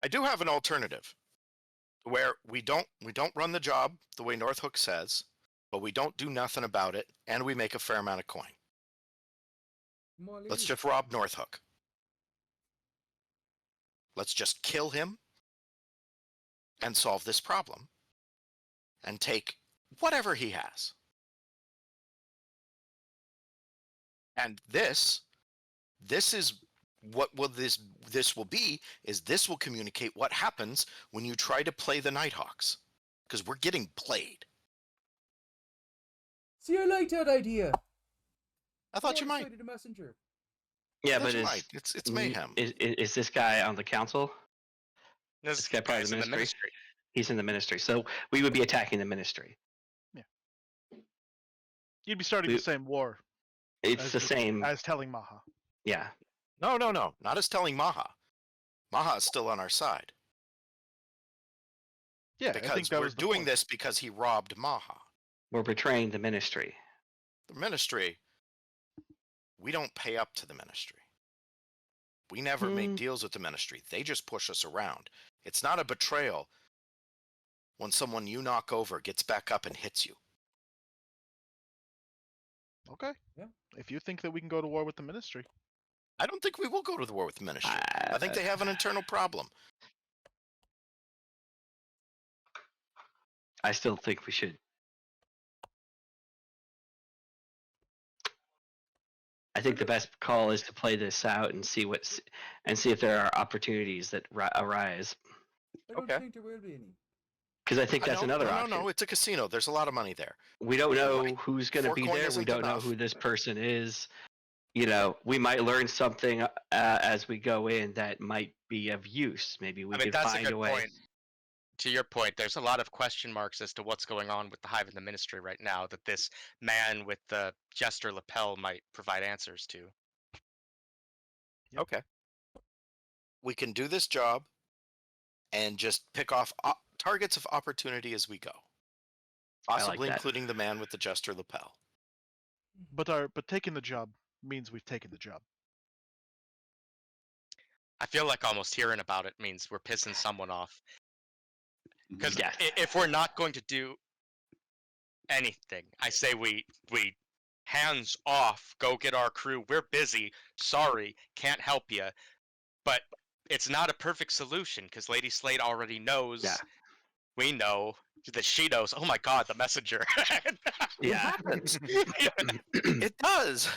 I do have an alternative where we don't run the job the way Northhook says, but we don't do nothing about it, and we make a fair amount of coin. Let's just rob Northhook. Let's just kill him and solve this problem and take whatever he has. And this is what will this will be, is this will communicate what happens when you try to play the Nighthawks, because we're getting played. See, I like that idea. I thought you might. The messenger. Yeah, I thought but you might. It's mayhem. Is this guy on the council? This guy part of guy's the in the ministry? ministry. He's in the ministry, so we would be attacking the ministry. You'd be starting We- the same war. It's the same. as telling Maha. Yeah. No, not as telling Maha. Maha is still on our side. Yeah, I think Because that we're was the doing point. this because he robbed Maha. We're betraying the ministry. The ministry, we don't pay up to the ministry. We never make deals with the ministry. They just push us around. It's not a betrayal when someone you knock over gets back up and hits you. Okay. Yeah. If you think that we can go to war with the ministry. I don't think we will go to the war with the ministry. I think they have an internal problem. I still think we should. I think the best call is to play this out and see if there are opportunities that arise. I don't Okay. think there will be any. Because I think that's another option. No, it's a casino. There's a lot of money there. We don't know who's going to be Four coin there. We isn't don't know enough. who this person is. You know, we might learn something as we go in that might be of use. Maybe we could that's find a good way. point. To your point, there's a lot of question marks as to what's going on with the Hive and the Ministry right now that this man with the jester lapel might provide answers to. Yep. Okay. We can do this job and just pick off targets of opportunity as we go. Possibly that. including the man with the jester lapel. But taking the job means we've taken the job. I feel like almost hearing about it means we're pissing someone off. Because Yeah. if we're not going to do anything, I say we hands off, go get our crew. We're busy. Sorry, can't help you. But it's not a perfect solution because Lady Slate already knows. Yeah. We know that she knows. Oh my God, the messenger. It happens. It does.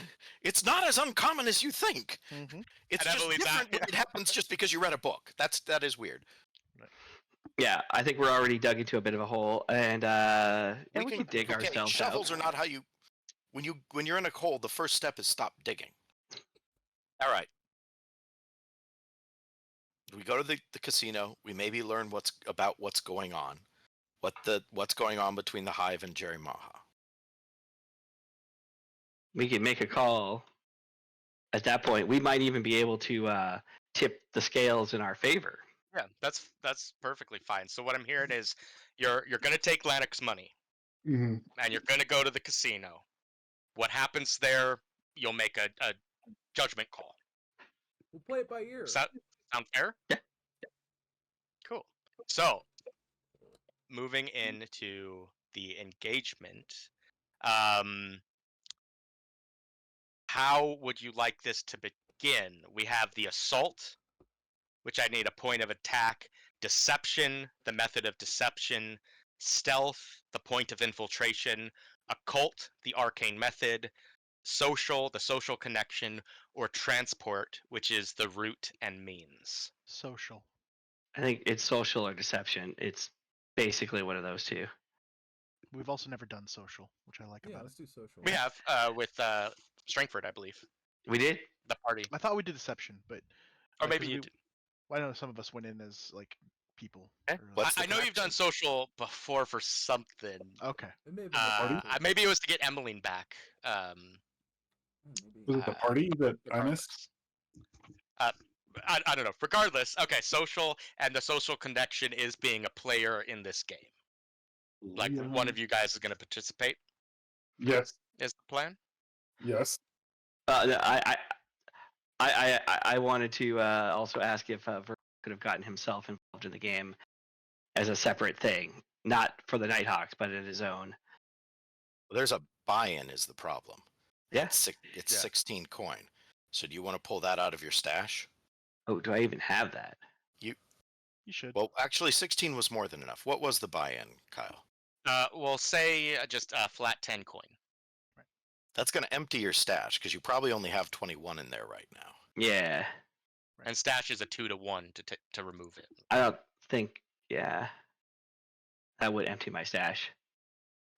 It's not as uncommon as you think. Mm-hmm. It's And just Emily's different out, when it happens just because you read a book. That is weird. Yeah, I think we're already dug into a bit of a hole, and we can dig ourselves Shovels out. are not how you. When you're in a hole, the first step is stop digging. All right. We go to the casino. We maybe learn what's going on, what's going on between the Hive and Jerry Maha. We can make a call. At that point, we might even be able to tip the scales in our favor. Yeah, that's perfectly fine. So what I'm hearing is you're gonna take Lannick's money Mhm. and you're gonna go to the casino. What happens there, you'll make a judgment call. We'll play it by ear. Does that sound fair? Yeah. Cool. So moving into the engagement, how would you like this to begin? We have the assault, which I need a point of attack, deception, the method of deception, stealth, the point of infiltration, occult, the arcane method, social, the social connection, or transport, which is the route and means. Social. I think it's social or deception. It's basically one of those two. We've also never done social, which I like Yeah, about let's do social. We have with Strangford, I believe, We did? the party. I thought we did deception, but Or maybe you did. I know some of us went in as like people. Okay, or, like- what's the I know you've done connection? social before for something. Okay. It may have been the party. Maybe it was to get Emmeline back. Maybe. Was it the party that I missed? I don't know. Regardless, okay, social and the social connection is being a player in this game. Like one of you guys is going to participate. Yes. Is the plan? Yes. I wanted to also ask if Ver could have gotten himself involved in the game as a separate thing, not for the Nighthawks, but in his own. Well, there's a buy-in is the problem. Yeah. It's Yeah. 16 coin. So do you want to pull that out of your stash? Oh, do I even have that? You should. Well, actually, 16 was more than enough. What was the buy-in, Kyle? Well, say just a flat 10 coin. That's going to empty your stash because you probably only have 21 in there right now. Yeah. And stash is a 2-to-1 to remove it. I don't think, yeah. That would empty my stash.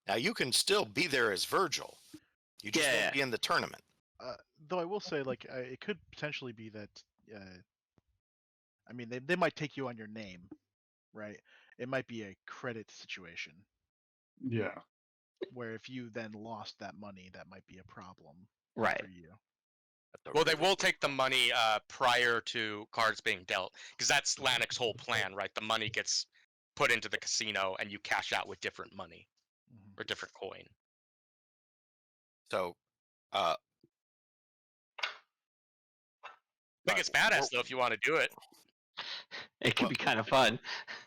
Now you can still be there as Virgil. You just Yeah. won't be in the tournament. Though I will say, like, it could potentially be that. I mean, they might take you on your name, right? It might be a credit situation Yeah. where if you then lost that money, that might be a problem Right. for you. Well, they will take the money prior to cards being dealt, because that's Lannick's whole plan, right? The money gets put into the casino, and you cash out with different money Mhm. or different coin. So, I think it's badass though if you want to do it. It could Well, be kind of fun.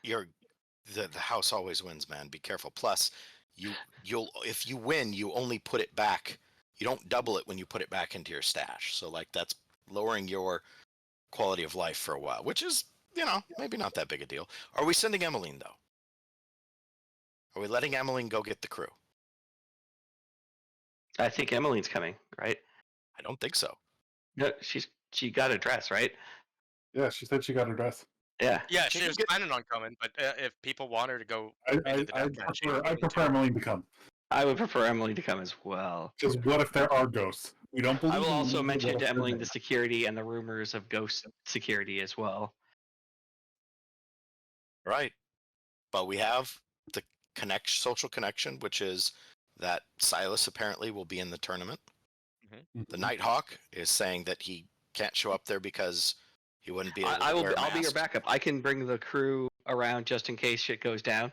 the house always wins, man. Be careful. Plus, you'll if you win, you only put it back. You don't double it when you put it back into your stash. So like that's lowering your quality of life for a while, which is, maybe not that big a deal. Are we sending Emmeline though? Are we letting Emmeline go get the crew? I think Emmeline's coming, right? I don't think so. No, she got a dress, right? Yeah, she said she got her dress. Yeah. Yeah, Can she you was get- planning on coming, but if people want her to go I into the death match, I prefer Emmeline to come. I would prefer Emily to come as well. Because what if there are ghosts? We don't believe. I will in also them, mention what to if Emily they're the security and the rumors of ghost security as well. Right. But we have the social connection, which is that Silas apparently will be in the tournament. there? The Nighthawk is saying that he can't show up there because he wouldn't be able to I will. wear a I'll be your mask. backup. I can bring the crew around just in case shit goes down.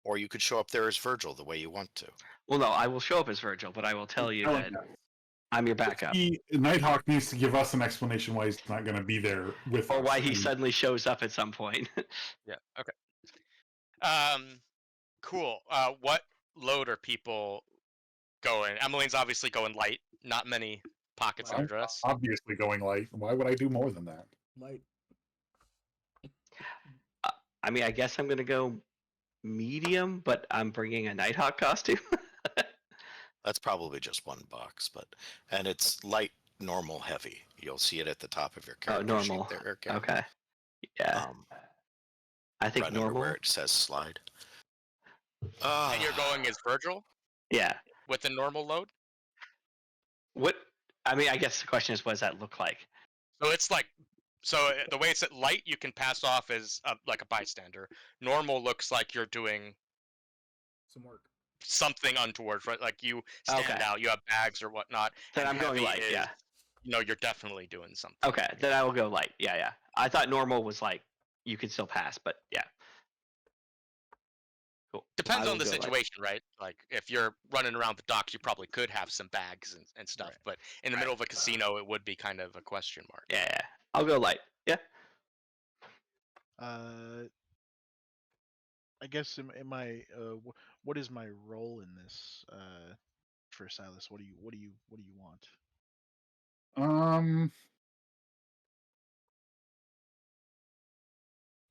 Or you could show up there as Virgil the way you want to. Well, no, I will show up as Virgil, but I will tell you that I'm your backup, Nighthawk needs to give us an explanation why he's not going to be there with or us. why he and- suddenly shows up at some point. Yeah. Okay. Cool. What load are people going? Emmeline's obviously going light. Not many pockets in her I'm dress. obviously going light. Why would I do more than that? Light. I mean, I guess I'm gonna go medium, but I'm bringing a Nighthawk costume. That's probably just one box, and it's light, normal, heavy. You'll see it at the top of your Oh, character sheet normal. there, Eric. Okay. Yeah, I think Right under normal. where it says slide. And you're going as Virgil Yeah. with the normal load. What? I mean, I guess the question is, what does that look like? So it's like, the way it's at light, you can pass off as like a bystander. Normal looks like you're doing Some work. something untoward, right? Like you stand Okay. out, you have bags or whatnot. Then and I'm going heavy light. is, Yeah. You're definitely doing something. Okay. Then I will go light. Yeah, yeah. I thought normal was like you could still pass, but yeah. Cool. Depends I on will the go light. situation, right? Like if you're running around the docks, you probably could have some bags and stuff. Right. But in the middle of a casino, it would be kind of a question mark. Yeah, yeah. I'll go light. Yeah. I guess am I what is my role in this for Silas? What do you want?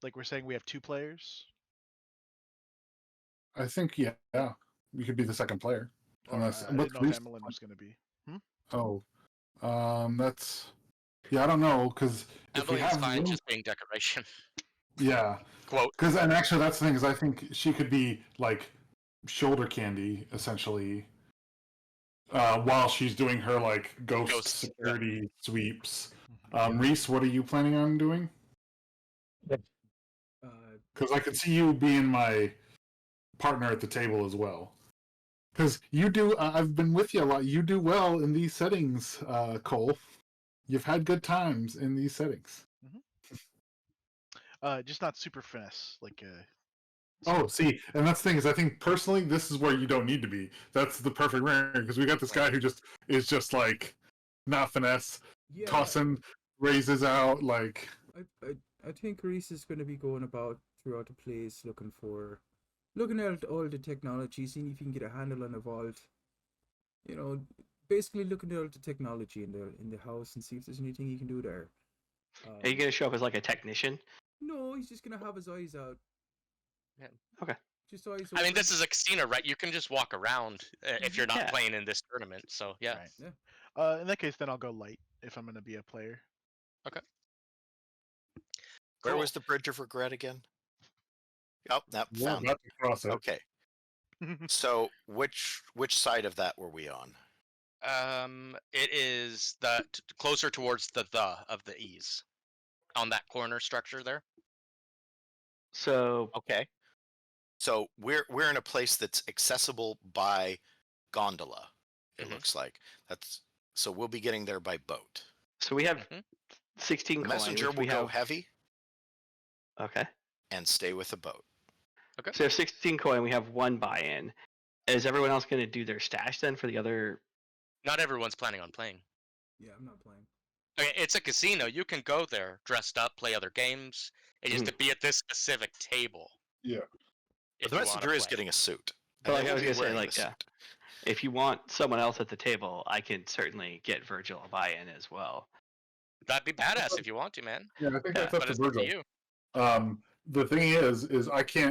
Like we're saying we have 2 players? I think yeah, you could be the second player. Or, Unless I didn't know if Emmeline was going to be. Oh, that's I don't know because if we Emmeline's have fine room- just being decoration. yeah, Quote. because and actually that's the thing is I think she could be like shoulder candy essentially, while she's doing her like ghost Ghosts, yeah. security sweeps. Mhm. Reese, what are you planning on doing? Because I could see you being my partner at the table as well. Because you do, I've been with you a lot. You do well in these settings, Cole. You've had good times in these settings. Just not super finesse like Oh, see, and that's the thing is, I think personally, this is where you don't need to be. That's the perfect rank because we got this guy who just is just like not finesse, Yeah. tossing raises out like. I think Reese is going to be going about throughout the place looking at all the technology, seeing if you can get a handle on the vault. You know, basically looking at all the technology in the house and see if there's anything you can do there. Are you gonna show up as like a technician? No, he's just gonna have his eyes out. Yeah. Okay. Just eyes. I mean, open. this is a casino, right? You can just walk around if you're not Yeah. playing in this tournament. So yeah. Right. Yeah. In that case, then I'll go light if I'm going to be a player. Where Cool. was the Bridge of Regret again? Oh, that We're found it. about to cross it. Okay. So which side of that were we on? It is closer towards the of the E's on that corner structure there. So Okay. So we're in a place that's accessible by gondola. It Mhm. looks like that's So we'll be getting there by boat. So we have Mhm. 16 The coin. messenger which will we go have... heavy Okay. and stay with the boat. So we have 16 coin. We have 1 buy-in. Is everyone else going to do their stash then for the other? Not everyone's planning on playing. Yeah, I'm not playing. Okay, it's a casino. You can go there dressed up, play other games. It is to be at this specific table. Yeah. But If the you want to messenger is play. getting a suit. But And like they I will was be gonna say, wearing like, the yeah, suit. if you want someone else at the table, I can certainly get Virgil a buy-in as well. That'd be badass if you want to, man. Yeah, I think Yeah, that's up But to it's up to Virgil. you. The thing is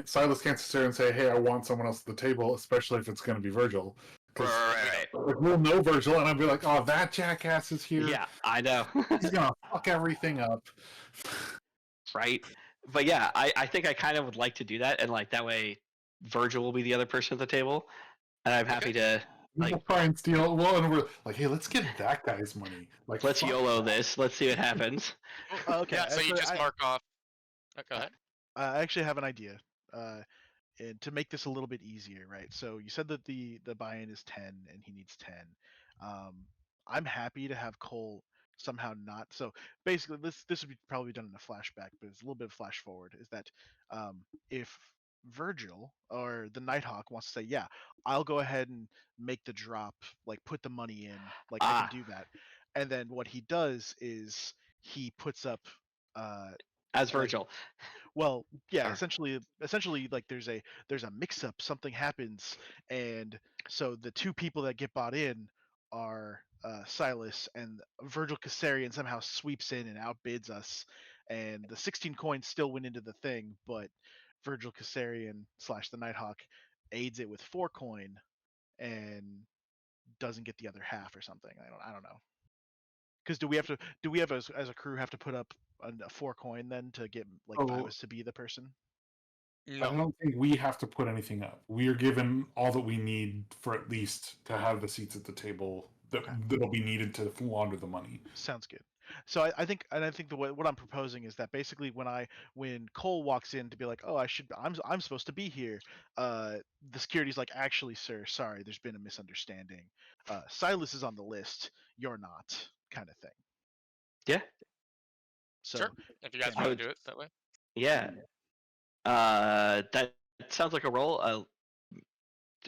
Silas can't sit there and say, "Hey, I want someone else at the table," especially if it's going to be Virgil. Because Right. like, we'll know Virgil, and I'll be like, "Oh, that jackass is here. Yeah, I know. He's gonna fuck everything up." Right. But yeah, I think I kind of would like to do that, and like that way, Virgil will be the other person at the table, and I'm happy to We'll like try and steal. Well, and we're like, "Hey, let's get that guy's money." Like, let's fuck YOLO that. this. Let's see what happens. Okay. Yeah, so you actually, just mark off. Go ahead. I actually have an idea. And to make this a little bit easier, right? So you said that the buy-in is 10 and he needs 10. I'm happy to have Cole somehow not. So basically, this would be probably done in a flashback, but it's a little bit of flash forward. Is that if Virgil or the Nighthawk wants to say, yeah, I'll go ahead and make the drop, like put the money in, like I can do that, and then what he does is he puts up As like Virgil. well, yeah, Or- essentially like there's a mix up, something happens, and so the two people that get bought in are Silas, and Virgil Caesarion somehow sweeps in and outbids us, and the 16 coins still went into the thing, but Virgil Caesarion / the Nighthawk aids it with 4 coin and doesn't get the other half or something. I don't know. Because do we have as a crew have to put up a 4 coin then to get like Oh. Vibus to be the person? I No. don't think we have to put anything up. We are given all that we need for at least to have the seats at the table that'll be needed to launder the money. Sounds good. So I think what I'm proposing is that basically when Cole walks in to be like, oh, I'm supposed to be here, the security's like, actually, sir, sorry, there's been a misunderstanding. Silas is on the list, you're not, kind of thing. Yeah. So Sure. If you guys yeah, want would- to do it that way. Yeah. That sounds like a role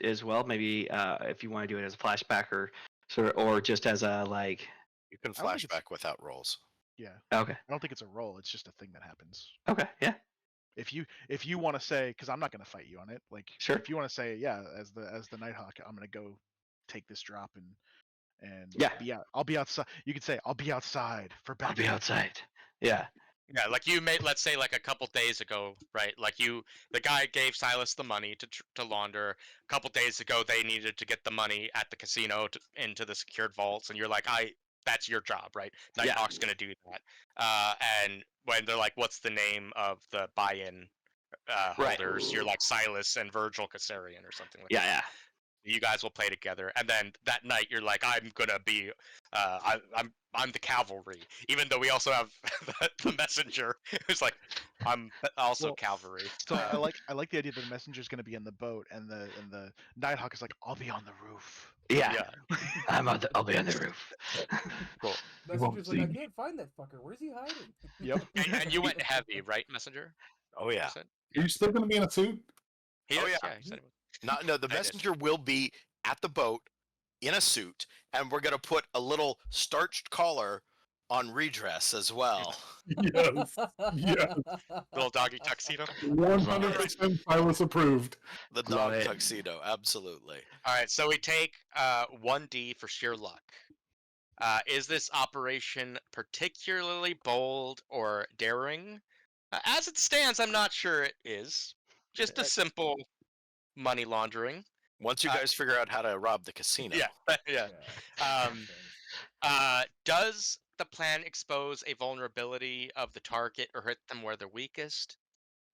as well. Maybe if you want to do it as a flashback or just as a like. You can I don't think it's- flashback without rolls. yeah, Okay. I don't think it's a role. It's just a thing that happens. Okay. Yeah. If you want to say, because I'm not going to fight you on it, like Sure. if you want to say, yeah, as the Nighthawk, I'm going to go take this drop and Yeah. I'll be outside. You could say I'll be outside for I'll be backup. outside. Yeah. Yeah, like you made, let's say, like a couple days ago, right? Like the guy gave Silas the money to launder. A couple days ago, they needed to get the money at the casino into the secured vaults, and you're like, that's your job, right? Yeah. Nighthawk's gonna do that. And when they're like, what's the name of the buy-in Right. holders? You're like Silas and Virgil Caesarion or something like Yeah. that. Yeah. You guys will play together, and then that night you're like, I'm gonna be, I'm the cavalry, even though we also have the messenger who's like, I'm also Well, cavalry. So I like the idea that the messenger's going to be in the boat, and the Nighthawk is like, I'll be on the roof. Yeah. Yeah. I'll be on the roof. Cool. Messenger's like, see I me. can't find that fucker. Where's he hiding? Yep. And you went heavy, right, messenger? Oh yeah. You said? Are you still going to be in a suit? He Oh, is, yeah. he said he was. No, the I did. messenger will be at the boat in a suit, and we're gonna put a little starched collar on redress as well. Yes. Yes. Little doggy tuxedo. 100% Silas approved. The Love dog it. tuxedo, absolutely. All right, so we take 1D for sheer luck. Is this operation particularly bold or daring? As it stands, I'm not sure it is. Just a simple money laundering. Once you guys figure out how to rob the casino. Yeah, yeah. Um, Does the plan expose a vulnerability of the target or hit them where they're weakest?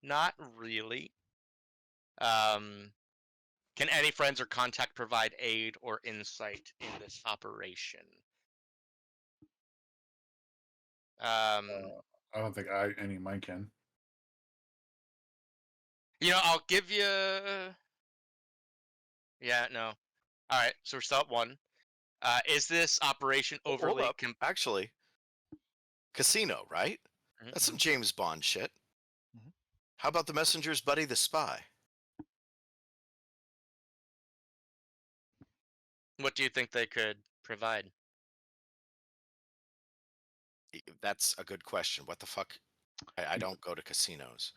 Not really. Can any friends or contact provide aid or insight in this operation? I don't think any of mine can. I'll give you. Yeah, no. All right, so we're still at 1. Is this operation Hold overly up. Actually, casino, right? That's some James Bond shit. Mhm. How about the messenger's buddy, the spy? What do you think they could provide? That's a good question. What the fuck? I don't go to casinos.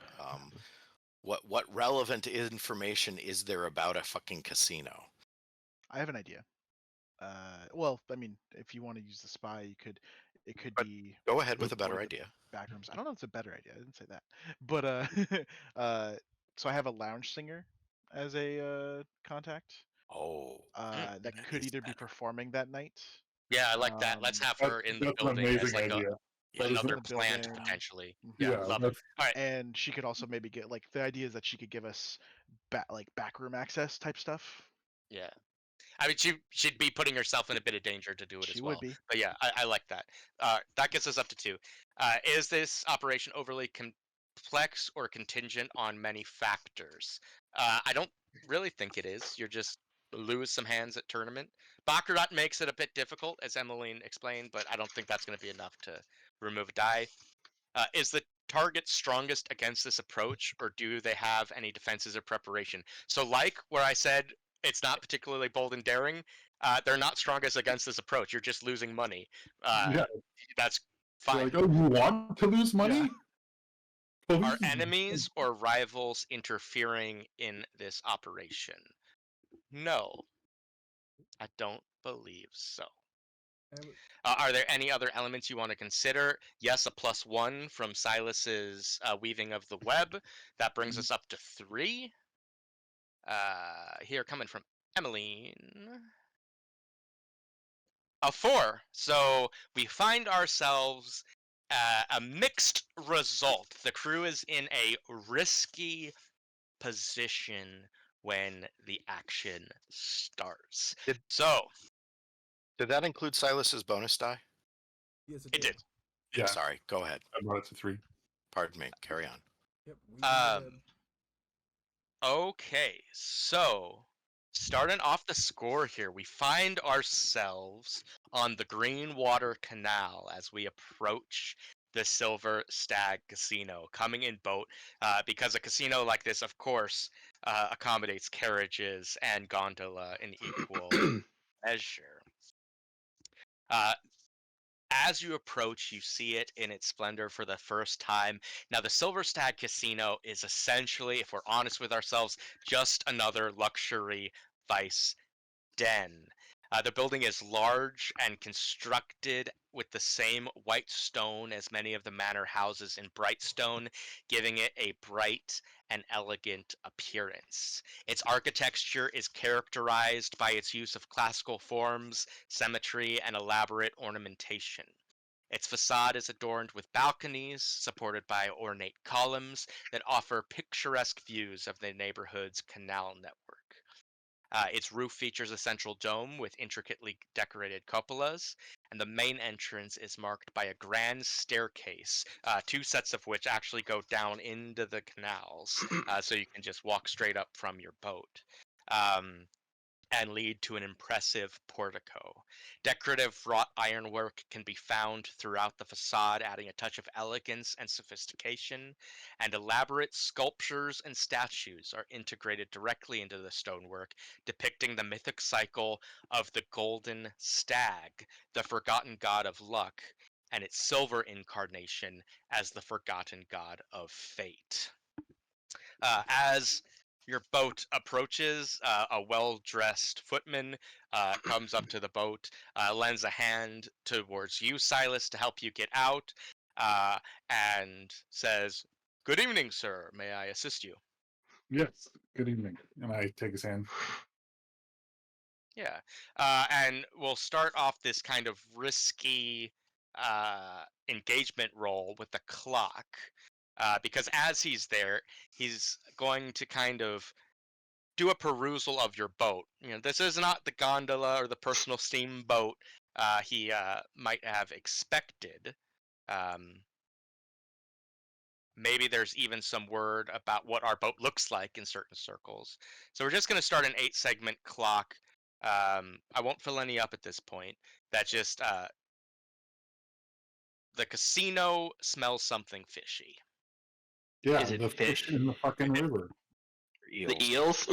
What relevant information is there about a fucking casino? I have an idea. Well, I mean, if you want to use the spy, it could But be go ahead with a one better of the idea. back rooms. I don't know if it's a better idea. I didn't say that. But uh, so I have a lounge singer as a contact. Oh, That Mhm. could is either be better. performing that night. Yeah, I like that. Let's have her in the That's an building as amazing like idea. That is, She's in another the plant building. potentially. Yeah, Mhm. yeah, love it. that's All right. And she could also maybe get like the idea is that she could give us backroom access type stuff. Yeah. I mean, she'd be putting herself in a bit of danger to do it She as would well. be. But yeah, I like that. That gets us up to 2. Is this operation overly complex or contingent on many factors? I don't really think it is. You're just lose some hands at tournament. Baccarat makes it a bit difficult, as Emmeline explained, but I don't think that's going to be enough to remove a die. Is the target strongest against this approach, or do they have any defenses or preparation? So, like where I said it's not particularly bold and daring, they're not strongest against this approach. You're just losing money. yeah. That's You're fine. like, oh, you want to lose money? Are Please. enemies or rivals interfering in this operation? No, I don't believe so. And Are there any other elements you want to consider? Yes, a +1 from Silas's weaving of the web. That brings us up to 3. Here coming from Emmeline. A 4. So we find ourselves a mixed result. The crew is in a risky position when the action starts. Did So did that include Silas's bonus die? yes, it it did. did. Yeah, Sorry, go ahead. I brought it to 3. Pardon me. Carry on. Yep. Weaving the web. Okay, so starting off the score here, we find ourselves on the Greenwater Canal as we approach the Silver Stag Casino, coming in boat, because a casino like this, of course, accommodates carriages and gondola in equal measure. Uh, as you approach, you see it in its splendor for the first time. Now, the Silver Stag Casino is essentially, if we're honest with ourselves, just another luxury vice den. The building is large and constructed with the same white stone as many of the manor houses in Brightstone, giving it a bright and elegant appearance. Its architecture is characterized by its use of classical forms, symmetry, and elaborate ornamentation. Its facade is adorned with balconies supported by ornate columns that offer picturesque views of the neighborhood's canal network. Its roof features a central dome with intricately decorated cupolas, and the main entrance is marked by a grand staircase, 2 sets of which actually go down into the canals, so you can just walk straight up from your boat. And lead to an impressive portico. Decorative wrought ironwork can be found throughout the facade, adding a touch of elegance and sophistication, and elaborate sculptures and statues are integrated directly into the stonework, depicting the mythic cycle of the golden stag, the forgotten god of luck, and its silver incarnation as the forgotten god of fate. As your boat approaches, a well-dressed footman comes up to the boat, lends a hand towards you, Silas, to help you get out, and says, "Good evening, sir. May I assist you?" Yes. Good evening. And I take his hand. Yeah, and we'll start off this kind of risky engagement roll with the clock, because as he's there, he's going to kind of do a perusal of your boat. You know, this is not the gondola or the personal steamboat he might have expected. Um, Maybe there's even some word about what our boat looks like in certain circles. So we're just going to start an 8-segment clock I won't fill any up at this point. That just the casino smells something fishy. Yeah, Is it the fish? in the fucking river. The eels?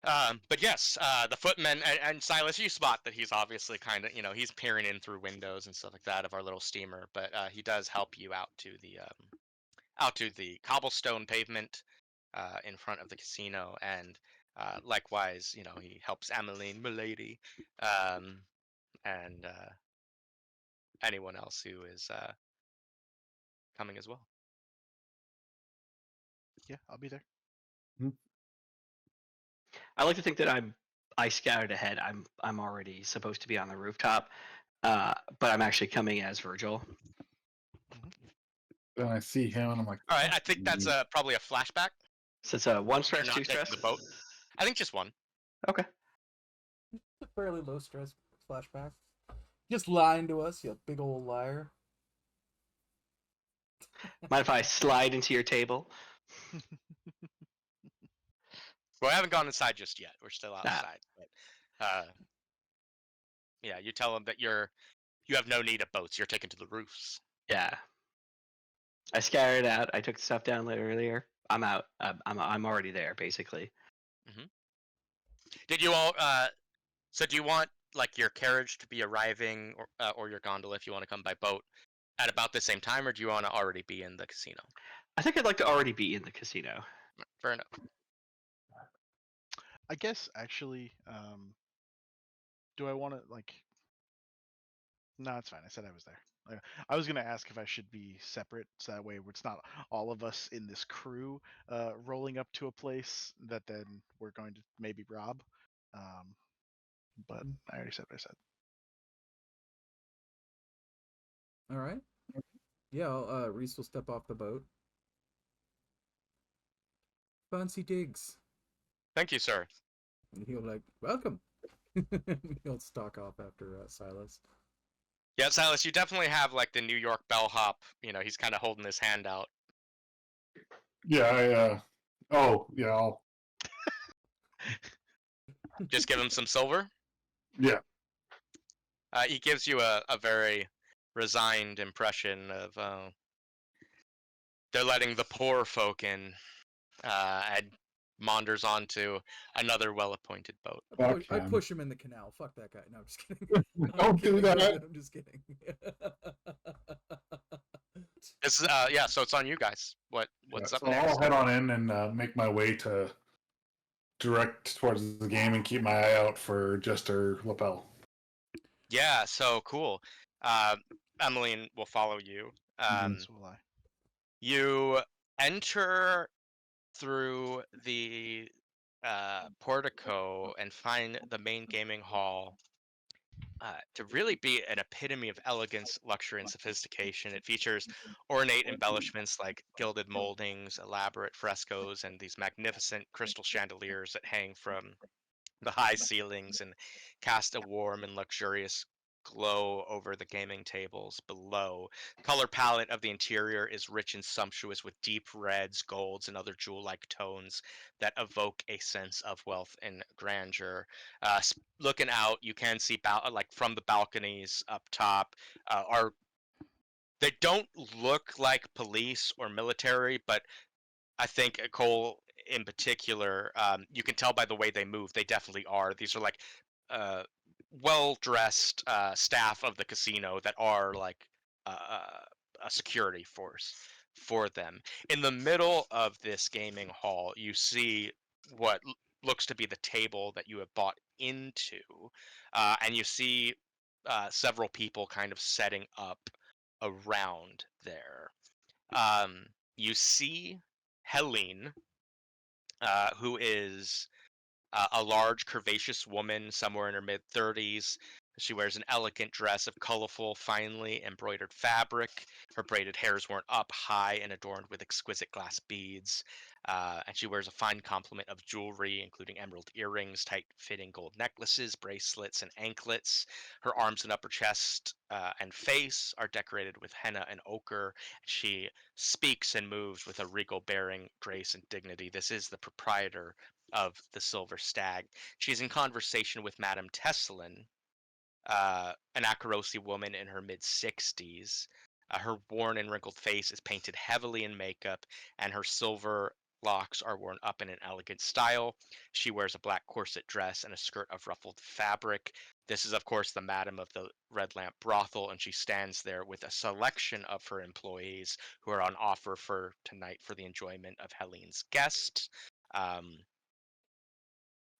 But yes, the footman and Silas, you spot that he's obviously kind of, he's peering in through windows and stuff like that of our little steamer. But he does help you out to the cobblestone pavement in front of the casino, and likewise, he helps Emmeline, milady, and anyone else who is coming as well. Yeah, I'll be there. I like to think that I scouted ahead. I'm already supposed to be on the rooftop, but I'm actually coming as Virgil. Then I see him and I'm like, All right, I think that's probably a flashback. So it's a 1 stress, You're 2 not taking stress. the boat. I think just one. Okay. A fairly low stress flashback. Just lying to us, you big old liar. Mind if I slide into your table? Well, I haven't gone inside just yet. We're still outside. But, yeah, you tell them that you have no need of boats. You're taken to the roofs. Yeah. I scoured out. I took the stuff down earlier. I'm out. I'm already there, basically. Did you all? So do you want like your carriage to be arriving, or your gondola if you want to come by boat, at about the same time, or do you want to already be in the casino? I think I'd like to already be in the casino. Fair enough. I guess actually, do I want to like? No, it's fine. I said I was there. I was gonna ask if I should be separate, so that way it's not all of us in this crew rolling up to a place that then we're going to maybe rob. But I already said what I said. All right. Yeah, Reese will step off the boat. Fancy digs. Thank you, sir. And he'll like, welcome. He'll stalk off after Silas. Yeah, Silas, you definitely have like the New York bellhop. He's kind of holding his hand out. yeah, oh, yeah, I'll, Just give him some silver. yeah. He gives you a very resigned impression of they're letting the poor folk in, and maunders on to another well-appointed boat. I push him in the canal. Fuck that guy. No, I'm just kidding. Don't do that. I'm just kidding. This is yeah, so it's on you guys. What's up So next? I'll head on in and make my way to direct towards the game and keep my eye out for Jester Lapel. Yeah, so cool. Emmeline will follow you. So will I. You enter through the portico and find the main gaming hall to really be an epitome of elegance, luxury, and sophistication. It features ornate embellishments like gilded moldings, elaborate frescoes, and these magnificent crystal chandeliers that hang from the high ceilings and cast a warm and luxurious glow over the gaming tables below. The color palette of the interior is rich and sumptuous with deep reds, golds, and other jewel-like tones that evoke a sense of wealth and grandeur. Looking out, you can see like from the balconies up top they don't look like police or military, but I think Cole in particular, you can tell by the way they move, they definitely are. These are like well-dressed staff of the casino that are like a security force for them. In the middle of this gaming hall, you see what looks to be the table that you have bought into, and you see several people kind of setting up around there. You see Helene, who is a large, curvaceous woman, somewhere in her mid-30s. She wears an elegant dress of colorful, finely embroidered fabric. Her braided hairs worn up high and adorned with exquisite glass beads. And she wears a fine complement of jewelry, including emerald earrings, tight-fitting gold necklaces, bracelets, and anklets. Her arms and upper chest and face are decorated with henna and ochre. She speaks and moves with a regal bearing, grace, and dignity. This is the proprietor of the Silver Stag. She's in conversation with Madame Tesselin, an Akarosi woman in her mid-60s. Her worn and wrinkled face is painted heavily in makeup, and her silver locks are worn up in an elegant style. She wears a black corset dress and a skirt of ruffled fabric. This is, of course, the Madam of the Red Lamp Brothel, and she stands there with a selection of her employees who are on offer for tonight for the enjoyment of Helene's guests.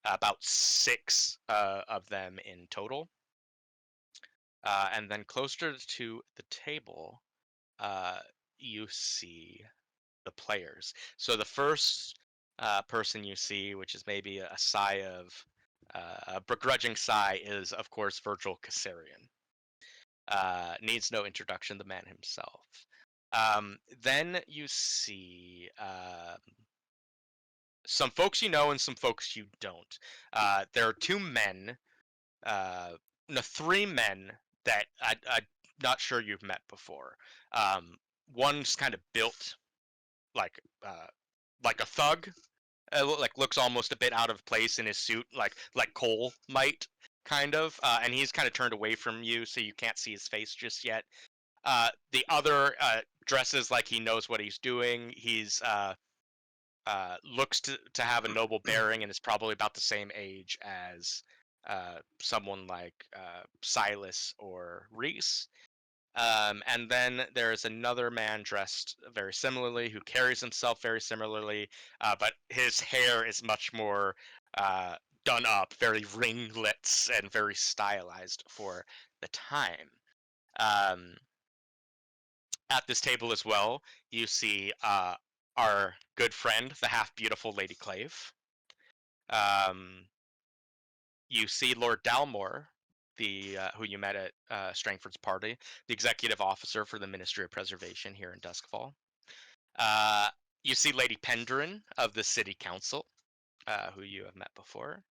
About 6 of them in total. And then closer to the table, you see the players. So the first person you see, which is maybe a sigh of a begrudging sigh, is of course Virgil Caesarion. Needs no introduction, the man himself. Then you see some folks you know and some folks you don't. There are 2 men, no, 3 men that I'm not sure you've met before. One's kind of built like a thug. Looks almost a bit out of place in his suit, like Cole might, kind of. And he's kind of turned away from you, so you can't see his face just yet. The other dresses like he knows what he's doing. He's looks to have a noble bearing and is probably about the same age as someone like Silas or Reese. And then there's another man dressed very similarly who carries himself very similarly, but his hair is much more done up, very ringlets and very stylized for the time. At this table as well, you see our good friend, the half-beautiful Lady Clave. You see Lord Dalmore, the who you met at Strangford's party, the executive officer for the Ministry of Preservation here in Duskfall. You see Lady Pendrin of the City Council, who you have met before.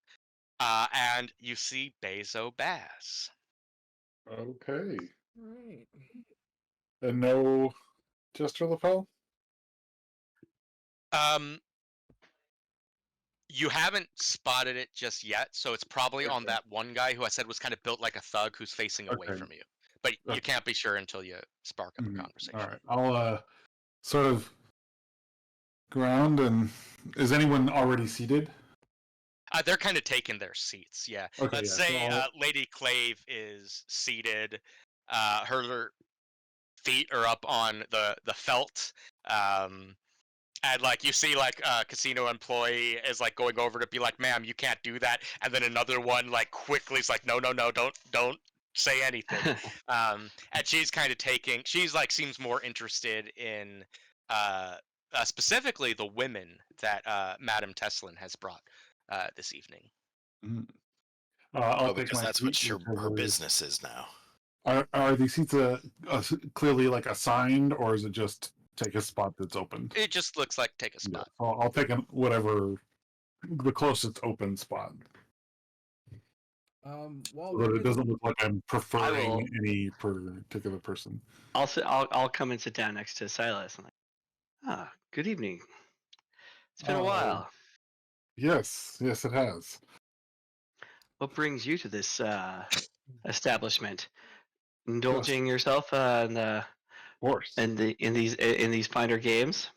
And you see Bezo Baz. Okay. Right. And no Jester Lapel? You haven't spotted it just yet, so it's probably on Okay. that one guy who I said was kind of built like a thug who's facing away Okay. from you. But you Okay. can't be sure until you spark up a conversation. All right. I'll sort of ground and is anyone already seated? They're kind of taking their seats, yeah. Okay, Let's yeah, so say I'll- Lady Clave is seated. Her feet are up on the felt. And like you see like a casino employee is like going over to be like, ma'am, you can't do that. And then another one like quickly is like, no, don't say anything. And she's kind of she's like seems more interested in specifically the women that Madame Tesselin has brought this evening. I'll take because my that's seat what her because business is now. Are these seats clearly like assigned, or is it just take a spot that's open? It just looks like take a spot. Yeah, I'll take whatever the closest open spot. While But we're it doesn't look like I'm preferring will- any particular person. I'll come and sit down next to Silas. And good evening. It's been a Oh. while. Yes, it has. What brings you to this establishment? Indulging yourself in Of course. in these finer games?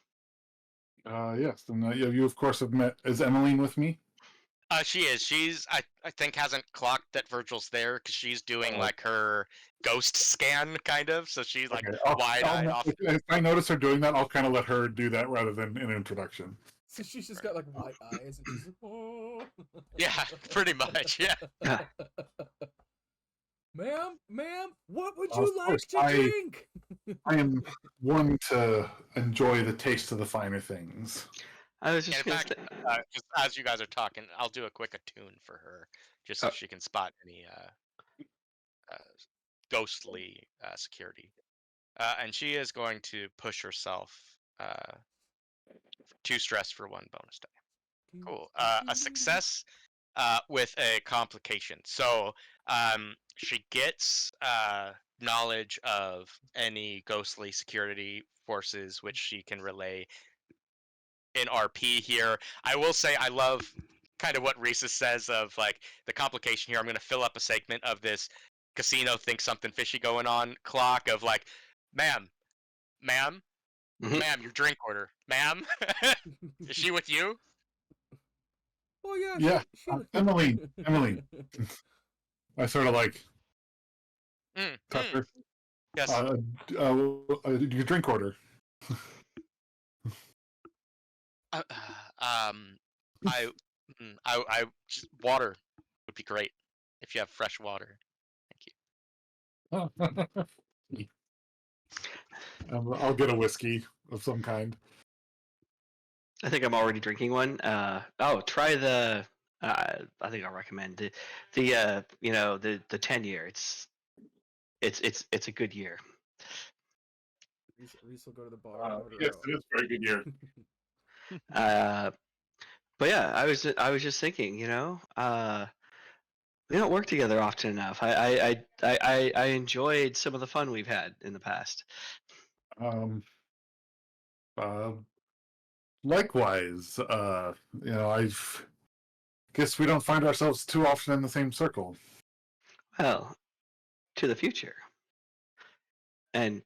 Yes, and you of course have met. Is Emmeline with me? She is. She's I think hasn't clocked that Virgil's there because she's doing Oh. like her ghost scan kind of. So she's like Okay, wide-eyed off. if I notice her doing that, I'll kind of let her do that rather than an introduction. So she's just got like white eyes and she's like, oh. Yeah, pretty much. Yeah. Ma'am, what would Of you like course, to drink? I am one to enjoy the taste of the finer things. I was And just in gonna fact, just as you guys are talking, I'll do a quick attune for her just so she can spot any ghostly security. And she is going to push herself 2 stress for 1 bonus die. Cool. A success with a complication. So she gets knowledge of any ghostly security forces which she can relay in RP here. I will say I love kind of what Risa says of like the complication here. I'm going to fill up a segment of this casino thinks something fishy going on clock of like, ma'am, ma'am, Mhm. ma'am, your drink order, ma'am. Is she with you? Oh yeah, Yeah, Emily. I sort of like touch her. Yes. Your drink order. Uh, I, I just, water would be great if you have fresh water. Thank you. I'll get a whiskey of some kind. I think I'm already drinking one. Try the. I think I'll recommend the 10-year. It's a good year. Reese will go to the bar and order Yes, out. it is a very good year. But yeah, I was just thinking, we don't work together often enough. I enjoyed some of the fun we've had in the past. Um, uh, Likewise, I've guess we don't find ourselves too often in the same circle. Well, to the future and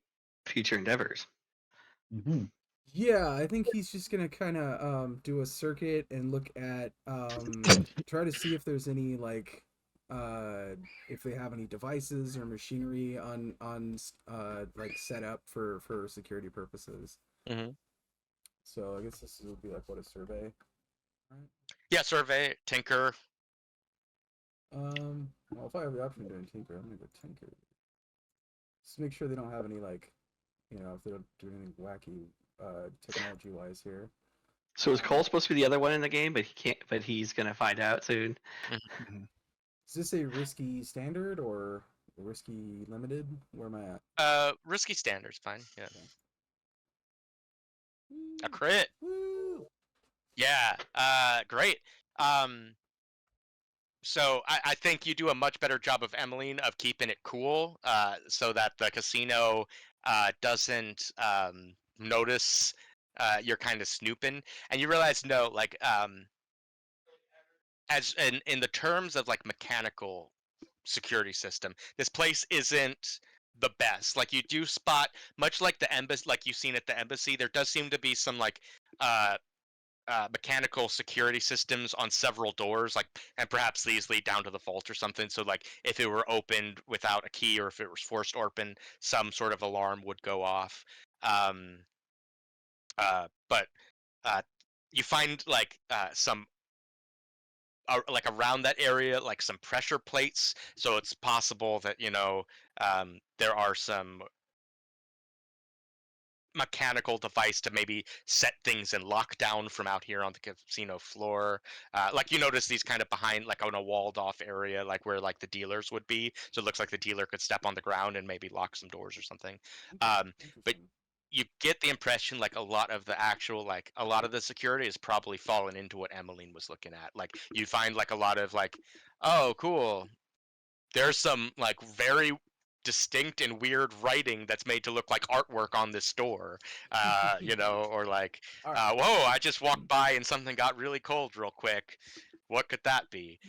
future endeavors. Mm-hmm. Yeah, I think he's just gonna kind of do a circuit and look at try to see if there's any like if they have any devices or machinery on like set up for security purposes. Mm-hmm. So I guess this would be like what, a survey, right? Yeah, survey, tinker. Well, if I have the option of doing tinker, I'm gonna go tinker. Just make sure they don't have any like, if they don't do anything wacky technology wise here. So is Cole supposed to be the other one in the game, but he can't? But he's gonna find out soon. Is this a risky standard or a risky limited? Where am I at? Risky standards, fine. Yeah. A crit. Woo! Yeah. Great. So I think you do a much better job of Emmeline of keeping it cool, so that the casino doesn't notice you're kind of snooping, and you realize no, like as in the terms of like mechanical security system, this place isn't the best. Like you do spot, much like the embassy, like you've seen at the embassy, there does seem to be some like uh mechanical security systems on several doors, like, and perhaps these lead down to the vault or something. So like if it were opened without a key or if it was forced open, some sort of alarm would go off. um but you find like some like around that area, like some pressure plates, so it's possible that there are some mechanical device to maybe set things in lockdown from out here on the casino floor. Like you notice these kind of behind, like on a walled off area, like where like the dealers would be. So it looks like the dealer could step on the ground and maybe lock some doors or something. But Interesting. you get the impression like a lot of the actual, like a lot of the security is probably fallen into what Emmeline was looking at. Like you find like a lot of like, oh cool, there's some like very distinct and weird writing that's made to look like artwork on this door, or like, All right. whoa, I just walked by and something got really cold real quick. What could that be?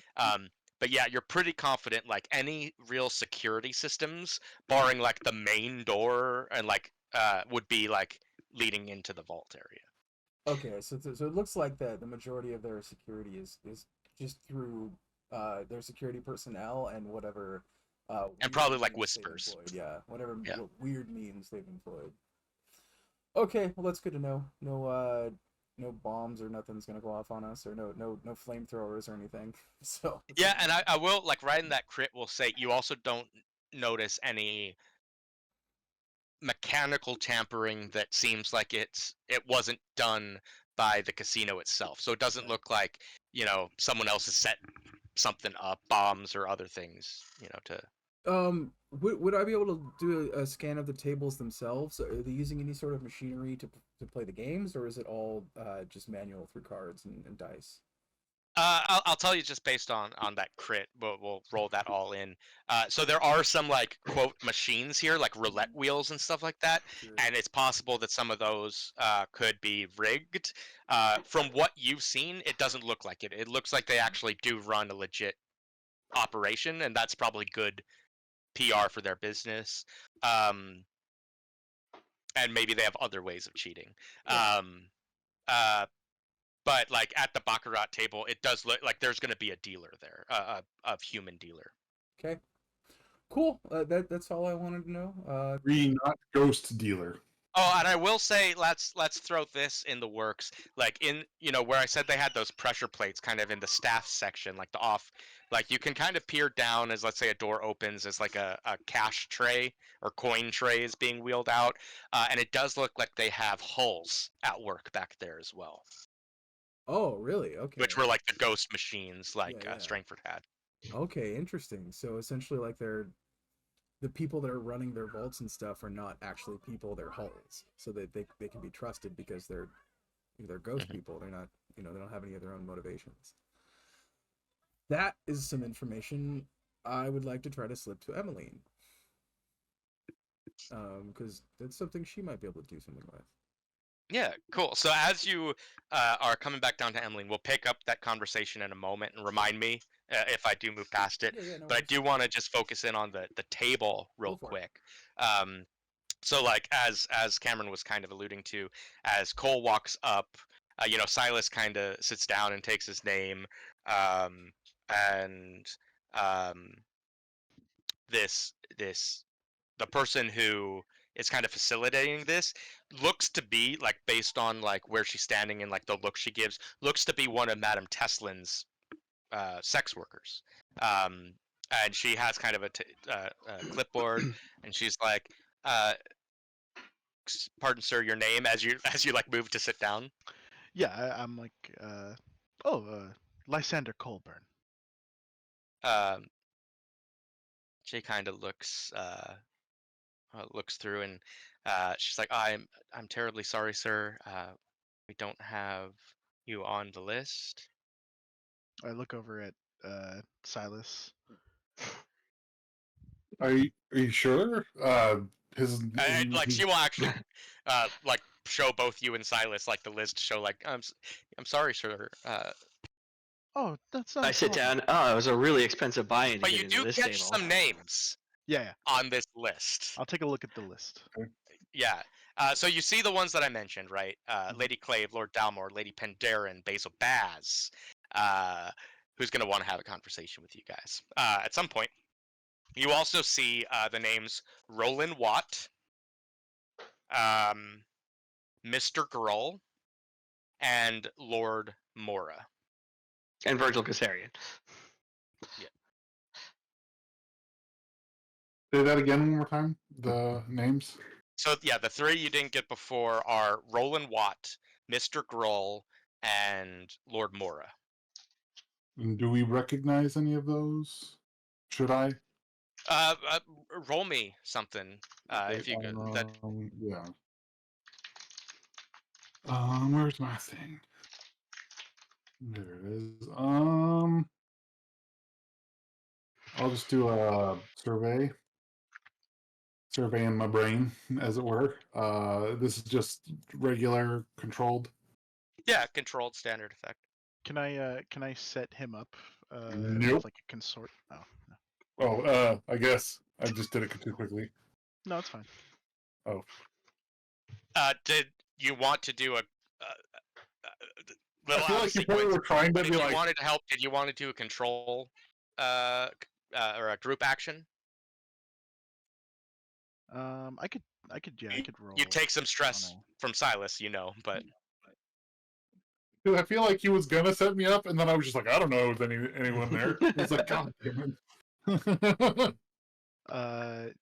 But yeah, you're pretty confident like any real security systems, barring like the main door and like would be like leading into the vault area. Okay, so it looks like that the majority of their security is just through their security personnel and whatever And weird probably like means they've whispers. employed. Yeah, whatever Yeah. weird means they've employed. Okay, well that's good to know. No bombs or nothing's gonna go off on us, or no flamethrowers or anything. So Yeah, and I will, like, right in that crit will say you also don't notice any mechanical tampering that seems like it wasn't done by the casino itself. So it doesn't look like, someone else has set something up, bombs or other things, to would I be able to do a scan of the tables themselves? Are they using any sort of machinery to play the games, or is it all just manual through cards and dice? I'll tell you just based on that crit. We'll roll that all in. So there are some like quote machines here, like roulette wheels and stuff like that, Sure. and it's possible that some of those could be rigged. From what you've seen, it doesn't look like it. It looks like they actually do run a legit operation, and that's probably good PR for their business. And maybe they have other ways of cheating. Yeah. But like at the baccarat table, it does look like there's going to be a dealer there, of human dealer. Okay. Cool. That's all I wanted to know. Not ghost dealer. Oh, and I will say, let's throw this in the works. Like in where I said they had those pressure plates, kind of in the staff section, like the off, like you can kind of peer down as, let's say, a door opens, as like a cash tray or coin tray is being wheeled out, and it does look like they have hulls at work back there as well, Oh, really? Okay. which were like the ghost machines, like Yeah. Strangford had. Okay, interesting. So essentially, like the people that are running their vaults and stuff are not actually people; they're hulls, so that they can be trusted because they're ghost people. They're not, they don't have any of their own motivations. That is some information I would like to try to slip to Emmeline, because that's something she might be able to do something with. Yeah, cool. So as you are coming back down to Emmeline, we'll pick up that conversation in a moment and remind me if I do move past it. Yeah, no But I worries. do want to just focus in on the table real Go for it. quick. So like as Cameron was kind of alluding to, as Cole walks up, Silas kind of sits down and takes his name, and this the person who is kind of facilitating this looks to be, like, based on like where she's standing and like the look she gives, looks to be one of Madame Teslin's sex workers. And she has kind of a clipboard, and she's like, "Pardon, sir, your name?" As you like move to sit down. Yeah, I'm like, Lysander Colburn. Um, she kind of looks through, and she's like, I'm terribly sorry, sir. We don't have you on the list." I look over at Silas. Are you sure? And like she will actually like show both you and Silas like the list, show like, I'm sorry, sir. Oh, that's not. I a sit problem. down. Oh, it was a really expensive buy-in to But get you into do this catch table. some names Yeah. on this list. I'll take a look at the list. Yeah. So you see the ones that I mentioned, right? Lady Clave, Lord Dalmore, Lady Penderin, Basil Baz, who's going to want to have a conversation with you guys at some point. You also see the names Roland Watt, Mr. Grull, and Lord Mora. And Virgil Caesarion. Say that again one more time. The names. So yeah, the three you didn't get before are Roland Watt, Mr. Grull, and Lord Mora. And do we recognize any of those? Should I? Roll me something if you could. Yeah. Where's my thing? There it is. I'll just do a survey. Surveying my brain, as it were. This is just regular controlled. Yeah, controlled standard effect. Can I set him up Nope. with like a consort? Oh no. Oh, I guess I just did it too quickly. No, it's fine. Oh. Did you want to do a I feel like you probably were trying to if be you like. wanted to help, did you want to do a control or a group action? I could roll. You take some stress on from Silas, but I feel like he was gonna set me up, and then I was just like, I don't know if anyone there. It's like, God damn it.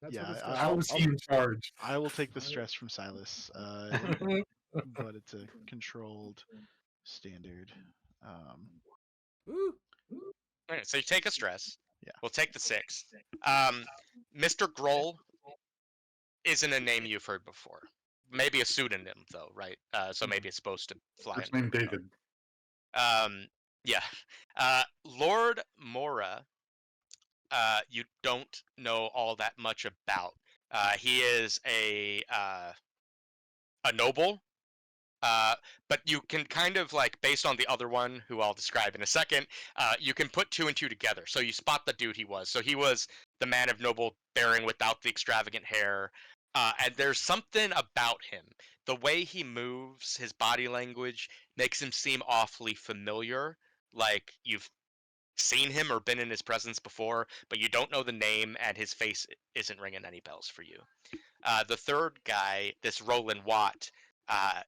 Yeah, I was in charge. I will take the stress from Silas. But it's a controlled standard. Okay, so you take a stress. Yeah. We'll take the 6. Mr. Groll isn't a name you've heard before. Maybe a pseudonym though, right? So maybe it's supposed to fly. First name David. Yeah. Lord Mora, you don't know all that much about. He is a noble. Uh, but you can kind of like, based on the other one, who I'll describe in a second, you can put two and two together. So you spot the dude he was. So he was the man of noble bearing without the extravagant hair. And there's something about him. The way he moves, his body language makes him seem awfully familiar. Like you've seen him or been in his presence before, but you don't know the name, and his face isn't ringing any bells for you. The third guy, this Roland Watt, uh,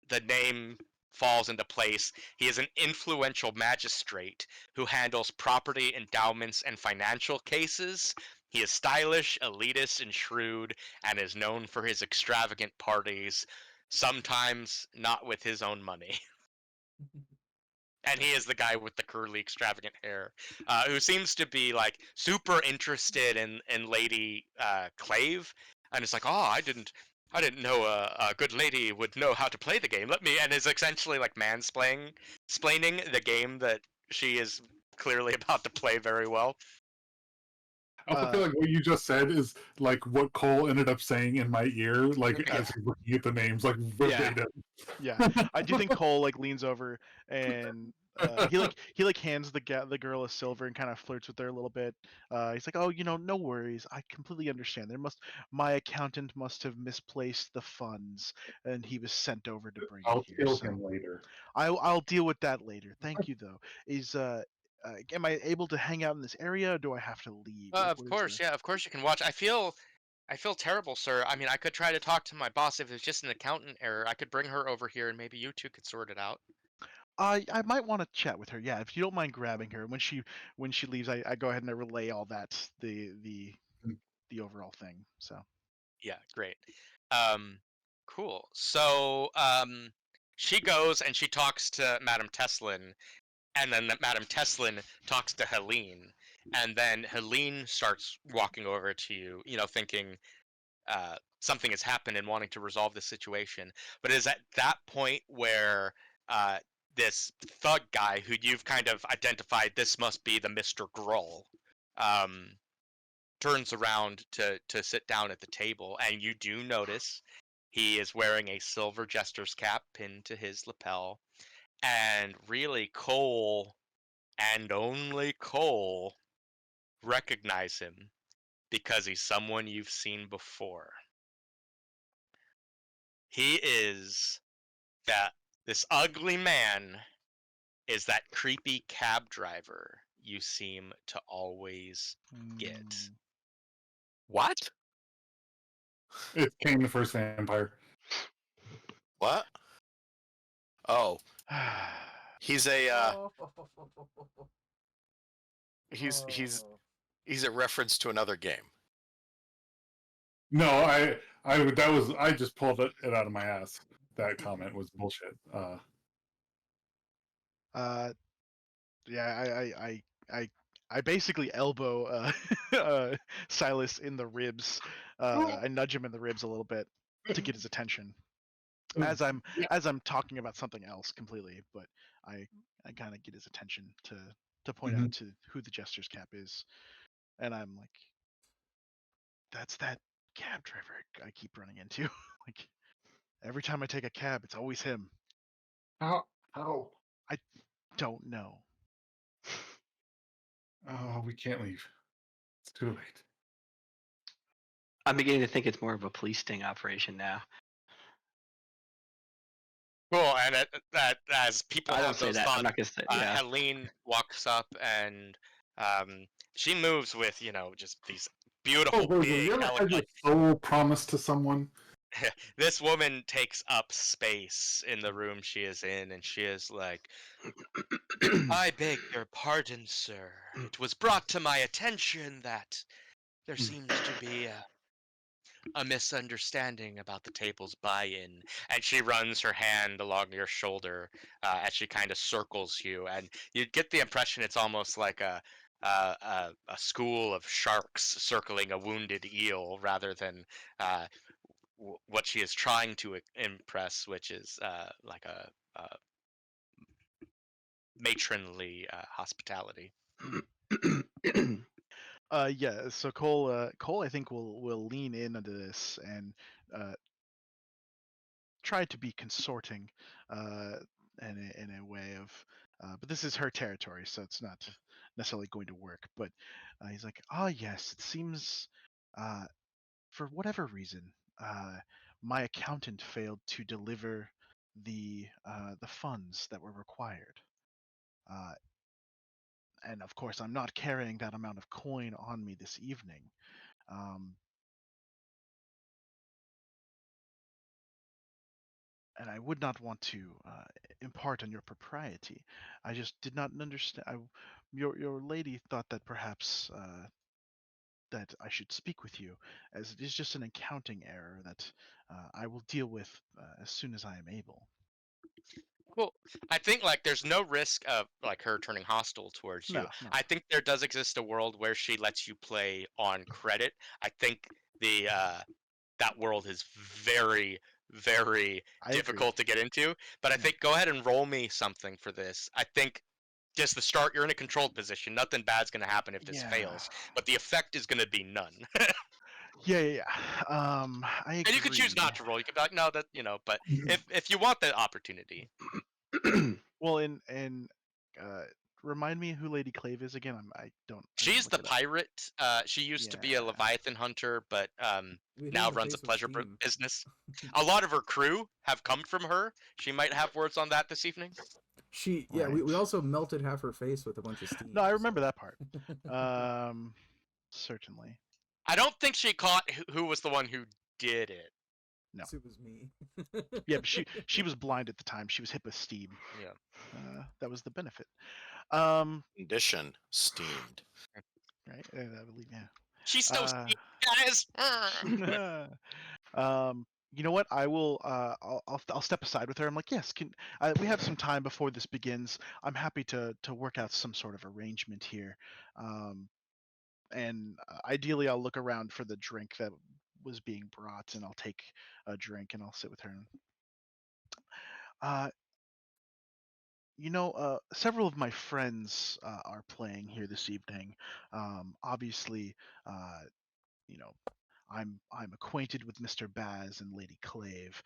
the name falls into place. He is an influential magistrate who handles property, endowments, and financial cases. He is stylish, elitist, and shrewd, and is known for his extravagant parties, sometimes not with his own money. And he is the guy with the curly, extravagant hair, who seems to be like super interested in Lady Clave, and it's like, oh, I didn't know a good lady would know how to play the game. Let me, and is essentially like explaining the game that she is clearly about to play very well. I also feel like what you just said is like what Cole ended up saying in my ear, like Yeah. as he's looking at the names, like verbatim. Yeah, I do think Cole like leans over and he hands the girl a silver and kind of flirts with her a little bit. He's like, "Oh, no worries. I completely understand. My accountant must have misplaced the funds, and he was sent over to bring it I'll here. kill So him later. I'll deal with that later. Thank you, though. Am I able to hang out in this area, or do I have to leave? Like, Of what is course, the? yeah, of course you can watch. I feel terrible, sir. I mean, I could try to talk to my boss if it's just an accountant error. I could bring her over here, and maybe you two could sort it out. I might want to chat with her. Yeah, if you don't mind grabbing her when she leaves, I go ahead and I relay all that the overall thing. So Yeah, great. Um, cool. So, she goes and she talks to Madame Teslin, and then Madame Teslin talks to Helene, and then Helene starts walking over to you, thinking something has happened and wanting to resolve the situation. But it is at that point where uh, this thug guy, who you've kind of identified, this must be the Mr. Grull, um, turns around to sit down at the table, and you do notice he is wearing a silver jester's cap pinned to his lapel, and really Cole, and only Cole, recognize him because he's someone you've seen before. He is that this ugly man is that creepy cab driver you seem to always get. mm, What? It's Kane the First Vampire. What? Oh, he's a he's a reference to another game. No, I just pulled it out of my ass. That comment was bullshit. yeah, I basically elbow Silas in the ribs. I nudge him in the ribs a little bit to get his attention as I'm Yeah. as I'm talking about something else completely, but I kind of get his attention to point out to who the jester's cap is, and I'm like, that's that cab driver I keep running into. Like every time I take a cab, it's always him. How? How? Don't know. Oh, we can't leave. It's too late. I'm beginning to think it's more of a police sting operation now. Cool, and that as people I don't have say those that. I'm thoughts, not gonna say. Yeah. Helene walks up and she moves with just these beautiful, Oh, Virgil, big, you ever had elegant. your soul promised to someone? This woman takes up space in the room she is in, and she is like, "I beg your pardon, sir. It was brought to my attention that there seems to be a misunderstanding about the table's buy-in," and she runs her hand along your shoulder as she kind of circles you, and you get the impression it's almost like a school of sharks circling a wounded eel, rather than what she is trying to impress, which is like a matronly hospitality. Yeah. So Cole, I think will lean in into this and try to be consorting, uh, in a way of, but this is her territory, so it's not necessarily going to work. But he's like, ah, yes, it seems, uh, for whatever reason, uh, my accountant failed to deliver the funds that were required. Uh, and of course, I'm not carrying that amount of coin on me this evening. Um, and I would not want to impart on your propriety. I just did not understand. Your lady thought that perhaps that I should speak with you, as it is just an accounting error that I will deal with as soon as I am able. Well, I think like there's no risk of like her turning hostile towards you. No, no. I think there does exist a world where she lets you play on credit. I think the that world is very, very I agree. difficult to get into. But I Yeah. think go ahead and roll me something for this. I think just the start, you're in a controlled position. Nothing bad's gonna happen if this Yeah. fails, but the effect is gonna be none. Yeah. I agree. And you could choose not to roll. You could be like, no, that But if you want the opportunity, Well, and uh, remind me who Lady Clave is again. I didn't she's look the it up. pirate. She used to be a Yeah. Leviathan hunter, but We hit now in the runs a face with pleasure steam. business. A lot of her crew have come from her. She might have words on that this evening. We Right. also melted half her face with a bunch of steam. No, I remember that part. Certainly. I don't think she caught who was the one who did it. No. It was me. Yeah, but she was blind at the time. She was hit with steam. Yeah. That was the benefit. Condition steamed. Right. I believe, yeah. She's so steamy, guys. You know what? I will. I'll step aside with her. I'm like, yes. Can we have some time before this begins? I'm happy to work out some sort of arrangement here. And ideally, I'll look around for the drink that was being brought, and I'll take a drink and I'll sit with her. Uh, several of my friends are playing here this evening. Obviously, uh, you know, I'm acquainted with Mr. Baz and Lady Clave,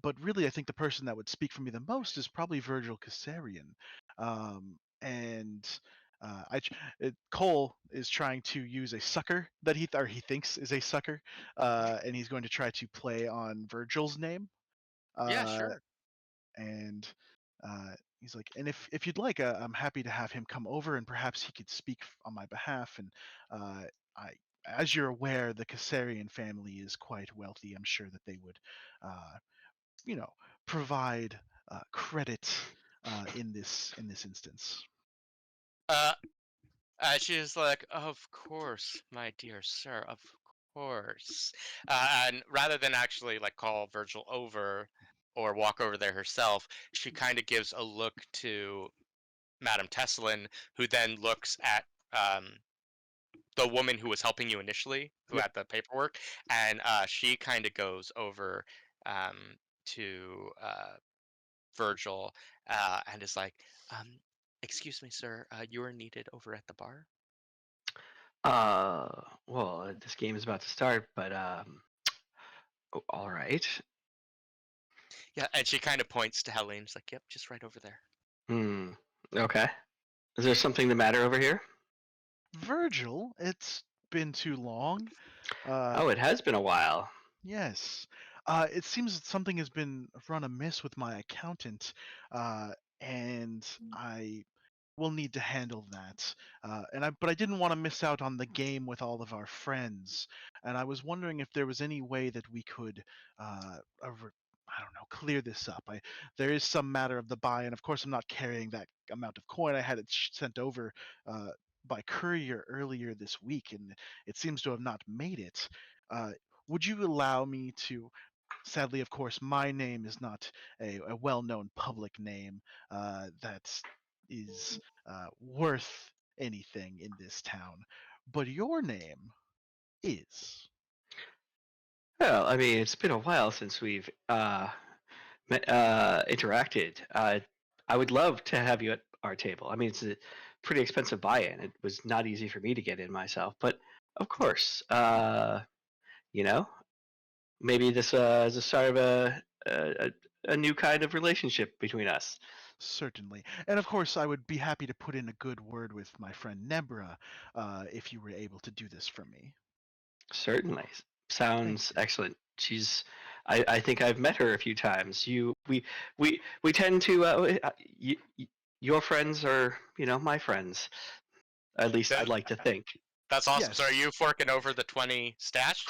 but really I think the person that would speak for me the most is probably Virgil Caesarian. And Cole is trying to use a sucker that he thinks is a sucker, and he's going to try to play on Virgil's name. Yeah, Uh, sure. and he's like, and if you'd like, I'm happy to have him come over, and perhaps he could speak on my behalf. And I, as you're aware, the Caesarian family is quite wealthy. I'm sure that they would, uh, you know, provide credit in this instance. Uh, she's like, of course, my dear sir, of course. And rather than actually like call Virgil over or walk over there herself, she kind of gives a look to Madame Tesselin, who then looks at the woman who was helping you initially, who Yep. had the paperwork, and she kind of goes over um, to Virgil and is like, "Excuse me, sir, you are needed over at the bar." Well, this game is about to start, but all right. Yeah, and she kind of points to Helene. She's like, "Yep, just right over there." Hmm. Okay. Is there something the matter over here? Virgil, it's been too long. Oh, it has been a while. Yes. It seems that something has been run amiss with my accountant, and I will need to handle that. But I didn't want to miss out on the game with all of our friends, and I was wondering if there was any way that we could, I don't know, clear this up. There is some matter of the buy, and of course, I'm not carrying that amount of coin. I had it sent over uh, by courier earlier this week, and it seems to have not made it. Uh, would you allow me to? Sadly, of course, my name is not a well-known public name that is worth anything in this town, but your name is. Well, I mean, it's been a while since we've interacted. I would love to have you our table. I mean, it's a pretty expensive buy-in. It was not easy for me to get in myself, but of course, you know, maybe this is a start of a new kind of relationship between us. Certainly. And of course, I would be happy to put in a good word with my friend Nebra if you were able to do this for me. Certainly, Thank sounds you. excellent. I think I've met her a few times. We tend to. Your friends are, my friends. At least That- I'd like to think. That's awesome. So are Yes. you forking over the 20 stash?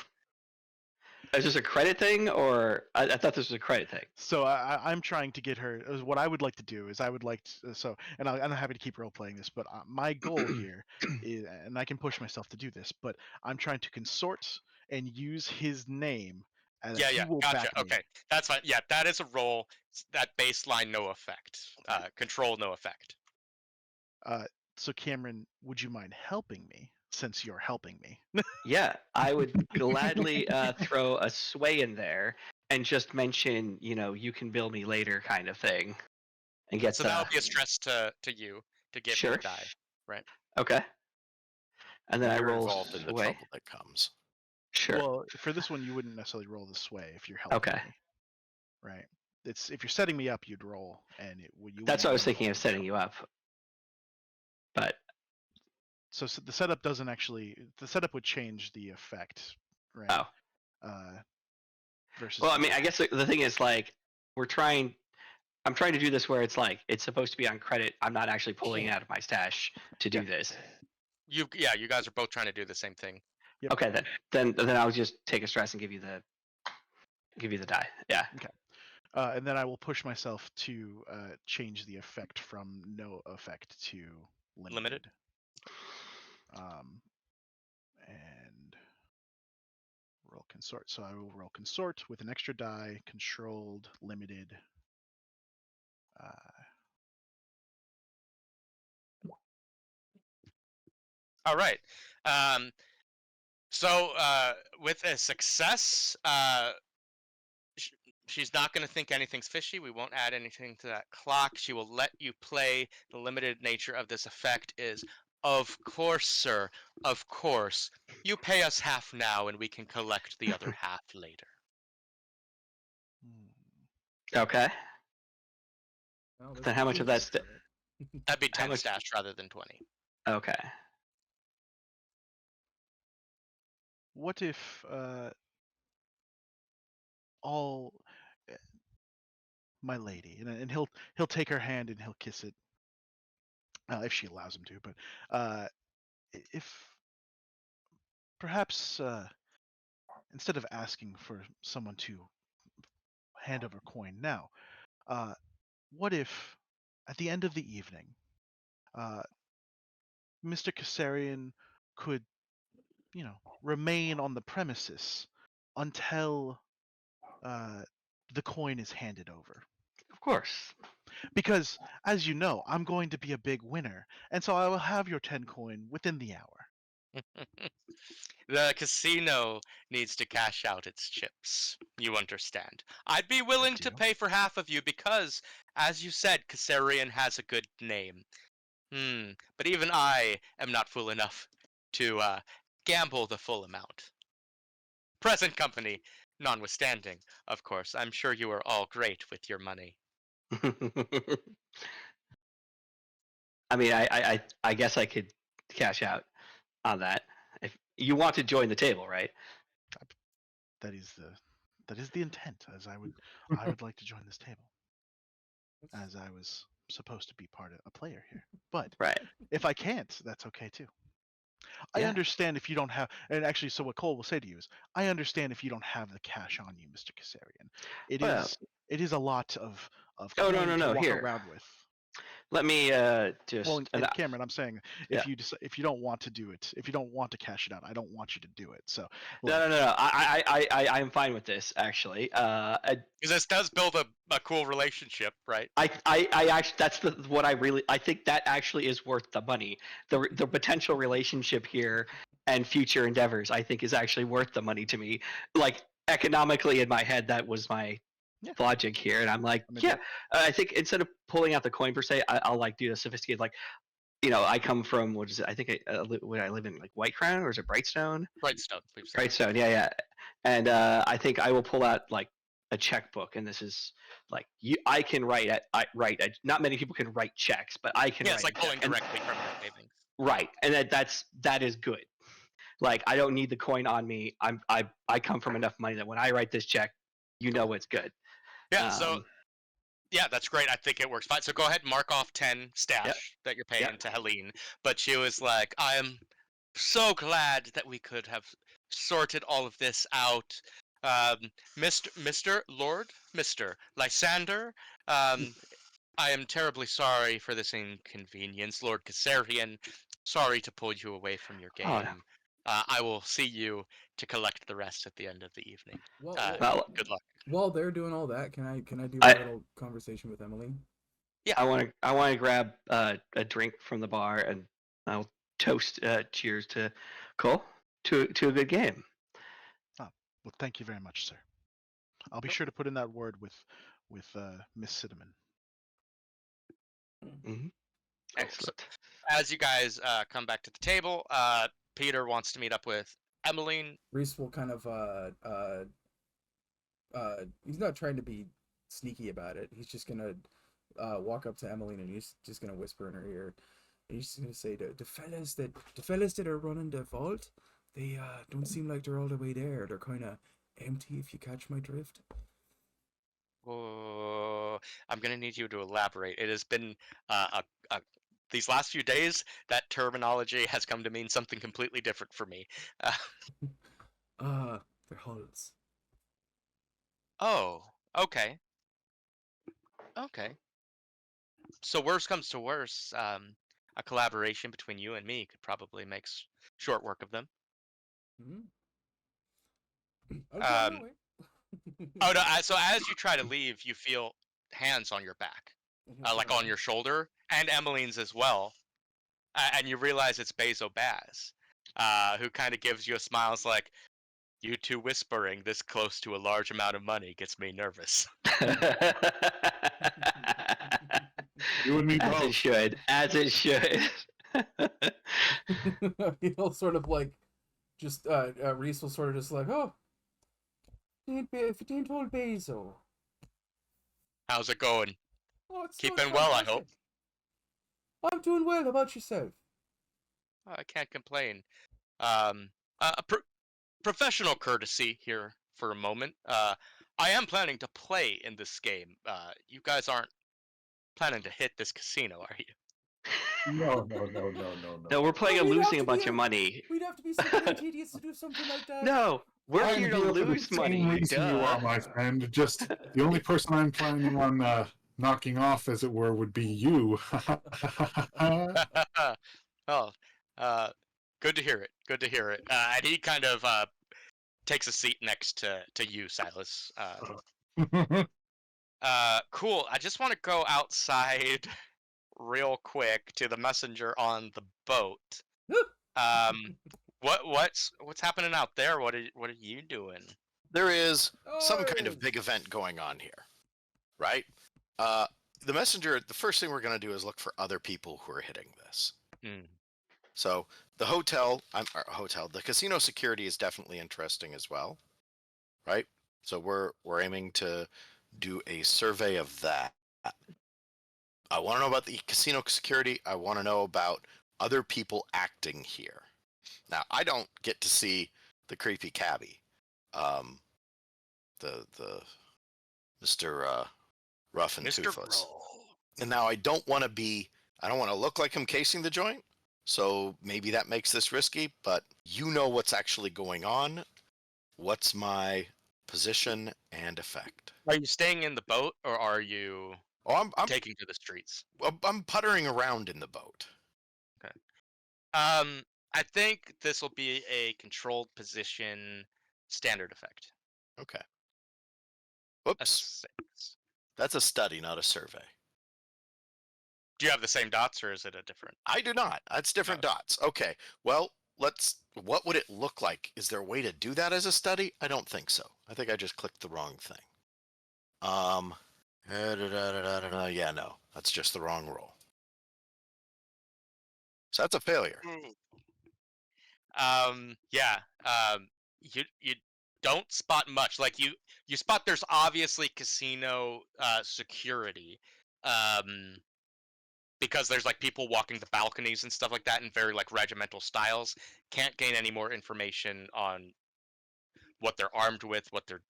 Is this a credit thing, or I thought this was a credit thing? So I'm trying to get her. What I would like to do is I would like to. And I'm happy to keep role playing this, but my goal here is, and I can push myself to do this, but I'm trying to consort and use his name, and Yeah, he will gotcha. back me. Okay, that's fine. Yeah, that is a roll. That baseline, no effect. Control, no effect. So Cameron, would you mind helping me since you're helping me? Yeah, I would gladly throw a sway in there and just mention, you can bill me later, kind of thing, and get So that would be a stress to you to give me sure. the die, right? Okay, and then I You're roll involved in the sway. trouble that comes. Sure. Well, for this one, you wouldn't necessarily roll the sway if you're helping Okay. me, right? It's if you're setting me up, you'd roll, and you. That's what I was wouldn't thinking roll of the setting trouble. you up. But So the setup doesn't actually. The setup would change the effect, right? oh, Versus. well, I mean, I guess the thing is like I'm trying to do this where it's like it's supposed to be on credit. I'm not actually pulling it out of my stash to do this. You guys are both trying to do the same thing. Yep. Okay, then I'll just take a stress and give you the die. Yeah. And then I will push myself to change the effect from no effect to limited. And roll consort. So I will roll consort with an extra die, controlled, limited. All right. So with a success, she's not going to think anything's fishy. We won't add anything to that clock. She will let you play. The limited nature of this effect is, of course, sir, of course. You pay us half now, and we can collect the other half later. Okay. Well, Then how much of that? That'd be How 10 much- stash rather than 20. Okay. What if all my lady, and he'll take her hand and he'll kiss it, if she allows him to. But if perhaps instead of asking for someone to hand over coin now, what if at the end of the evening, Mr. Kassarian could, remain on the premises until the coin is handed over? Of course. Because, as you know, I'm going to be a big winner, and so I will have your 10 coin within the hour. The casino needs to cash out its chips. You understand. I'd be willing to do. pay for half of you because, as you said, Kassarian has a good name. But even I am not fool enough to gamble the full amount. Present company notwithstanding, of course. I'm sure you are all great with your money. I mean, I guess I could cash out on that if you want to join the table, right? That is the intent. As I would like to join this table, as I was supposed to be a player here. But Right. if I can't, that's okay too. I Yeah. understand if you don't have, and actually, so what Cole will say to you is, I understand if you don't have the cash on you, Mr. Kassarian. It is a lot of Oh, coin no, to walk here. around with. Let me just. Well, and Cameron, I'm saying Yeah. if you don't want to do it, if you don't want to cash it out, I don't want you to do it. So No. I'm fine with this actually. Because this does build a cool relationship, right? I actually that's what I think that actually is worth the money. The potential relationship here and future endeavors I think is actually worth the money to me. Like economically in my head, that was my Yeah. logic here, and I'm like, I mean, yeah. I think instead of pulling out the coin per se, I'll like do the sophisticated, like, I come from, what is it? I think I live in like White Crown, or is it Brightstone? Brightstone, we've said. Brightstone, yeah. And I think I will pull out like a checkbook, and this is like I can write not many people can write checks, but I can Yeah, write it's like a check. pulling directly from your savings. Right, and that is good. Like, I don't need the coin on me. I come from enough money that when I write this check, it's good. Yeah, so yeah, that's great. I think it works fine. So go ahead and mark off 10 stash that you're paying to Helene. But she was like, I am so glad that we could have sorted all of this out. Mr. Lysander, I am terribly sorry for this inconvenience. Lord Kassarian, sorry to pull you away from your game. Oh, no. I will see you to collect the rest at the end of the evening. Well, Good luck. While they're doing all that, can I do I- a little conversation with Emily? I want to grab a drink from the bar, and I'll toast cheers to Cole to a good game. Well, thank you very much, sir. I'll be sure to put in that word with Miss Cinnamon. Excellent. As you guys come back to the table, Peter wants to meet up with Emmeline. Reese will kind of he's not trying to be sneaky about it. He's just gonna walk up to Emmeline, and he's just gonna whisper in her ear. And he's just gonna say, the fellas that are running the vault, they don't seem like they're all the way there. They're kind of empty, if you catch my drift. Oh, I'm gonna need you to elaborate. It has been these last few days, that terminology has come to mean something completely different for me. They're hulls. Oh, okay. Okay. So worst comes to worst, a collaboration between you and me could probably make short work of them. Mm-hmm. Oh no! So as you try to leave, you feel hands on your back, like on your shoulder, and Emmeline's as well, and you realize it's Bezo Baz, who kind of gives you a smile. It's like, you two whispering this close to a large amount of money gets me nervous. You and me As both. it should. As it should. He'll sort of like, just Reese will sort of just like, oh, if it ain't old Bezo. How's it going? Oh, it's Keeping well, I hope. I'm doing well. How about yourself? I can't complain. Professional courtesy here for a moment. I am planning to play in this game. You guys aren't planning to hit this casino, are you? No. No, we're playing No, on we'd have losing to a bunch be of money. We'd have to be some great idiots to do something like that. No, we're I'm here to for the lose same money. reason you are, my friend. Just the only person I'm planning on knocking off, as it were, would be you. Oh, good to hear it. Good to hear it. And he kind of takes a seat next to you, Silas. Cool. I just want to go outside real quick to the messenger on the boat. What's happening out there? What are you doing? There is some kind of big event going on here, right? The messenger, the first thing we're going to do is look for other people who are hitting this. So the the casino security is definitely interesting as well, right? So we're aiming to do a survey of that. I want to know about the casino security. I want to know about other people acting here. Now, I don't get to see the creepy cabbie, the Mr. Rough and Mr. Toothless. Roll. And now I don't want to look like I'm casing the joint. So maybe that makes this risky, but you know what's actually going on. What's my position and effect? Are you staying in the boat, or are you I'm taking to the streets? I'm puttering around in the boat. Okay. I think this will be a controlled position standard effect. Okay. A Whoops. 6. That's a study, not a survey. Do you have the same dots, or is it a different? I do not. That's different dots. Okay. Well, what would it look like? Is there a way to do that as a study? I don't think so. I think I just clicked the wrong thing. Um, yeah, no, that's just the wrong roll. So that's a failure. Yeah. You don't spot much. Like you spot there's obviously casino security. Um, because there's like people walking the balconies and stuff like that in very like regimental styles. Can't gain any more information on what they're armed with, what they're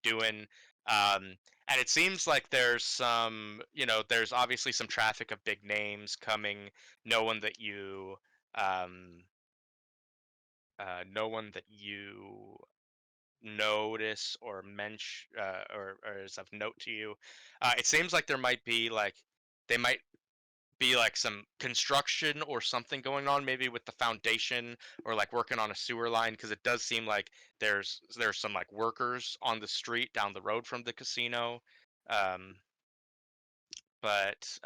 doing. And it seems like there's some, there's obviously some traffic of big names coming. No one that you, um, no one that you notice or mention, or is of note to you. It seems like there might be like, they might be like some construction or something going on, maybe with the foundation or like working on a sewer line, because it does seem like there's some like workers on the street down the road from the casino. um but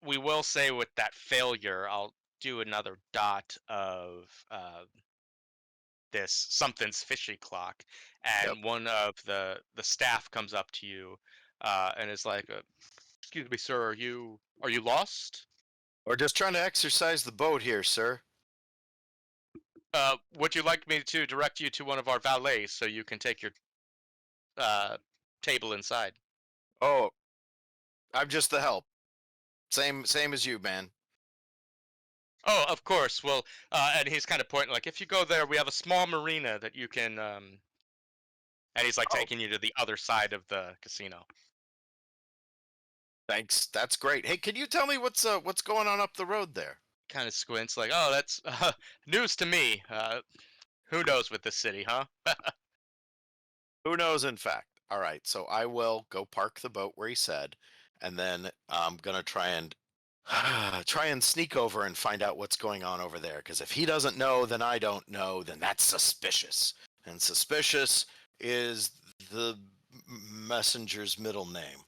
we will say with that failure, I'll do another dot of this something's fishy clock, Yep. and one of the staff comes up to you and is like, excuse me sir, are you lost? Or just trying to exercise the boat here, sir. Would you like me to direct you to one of our valets so you can take your uh, table inside? Oh, I'm just the help. Same as you, man. Oh, of course. Well, and he's kind of pointing like, if you go there, we have a small marina that you can. And he's like Oh, taking you to the other side of the casino. thanks. That's great. Hey, can you tell me what's going on up the road there? Kind of squints like, oh, that's news to me. Who knows with this city, huh? Who knows, in fact. All right, so I will go park the boat where he said, and then I'm gonna try and sneak over and find out what's going on over there. Because if he doesn't know, then I don't know. Then that's suspicious, and suspicious is the messenger's middle name.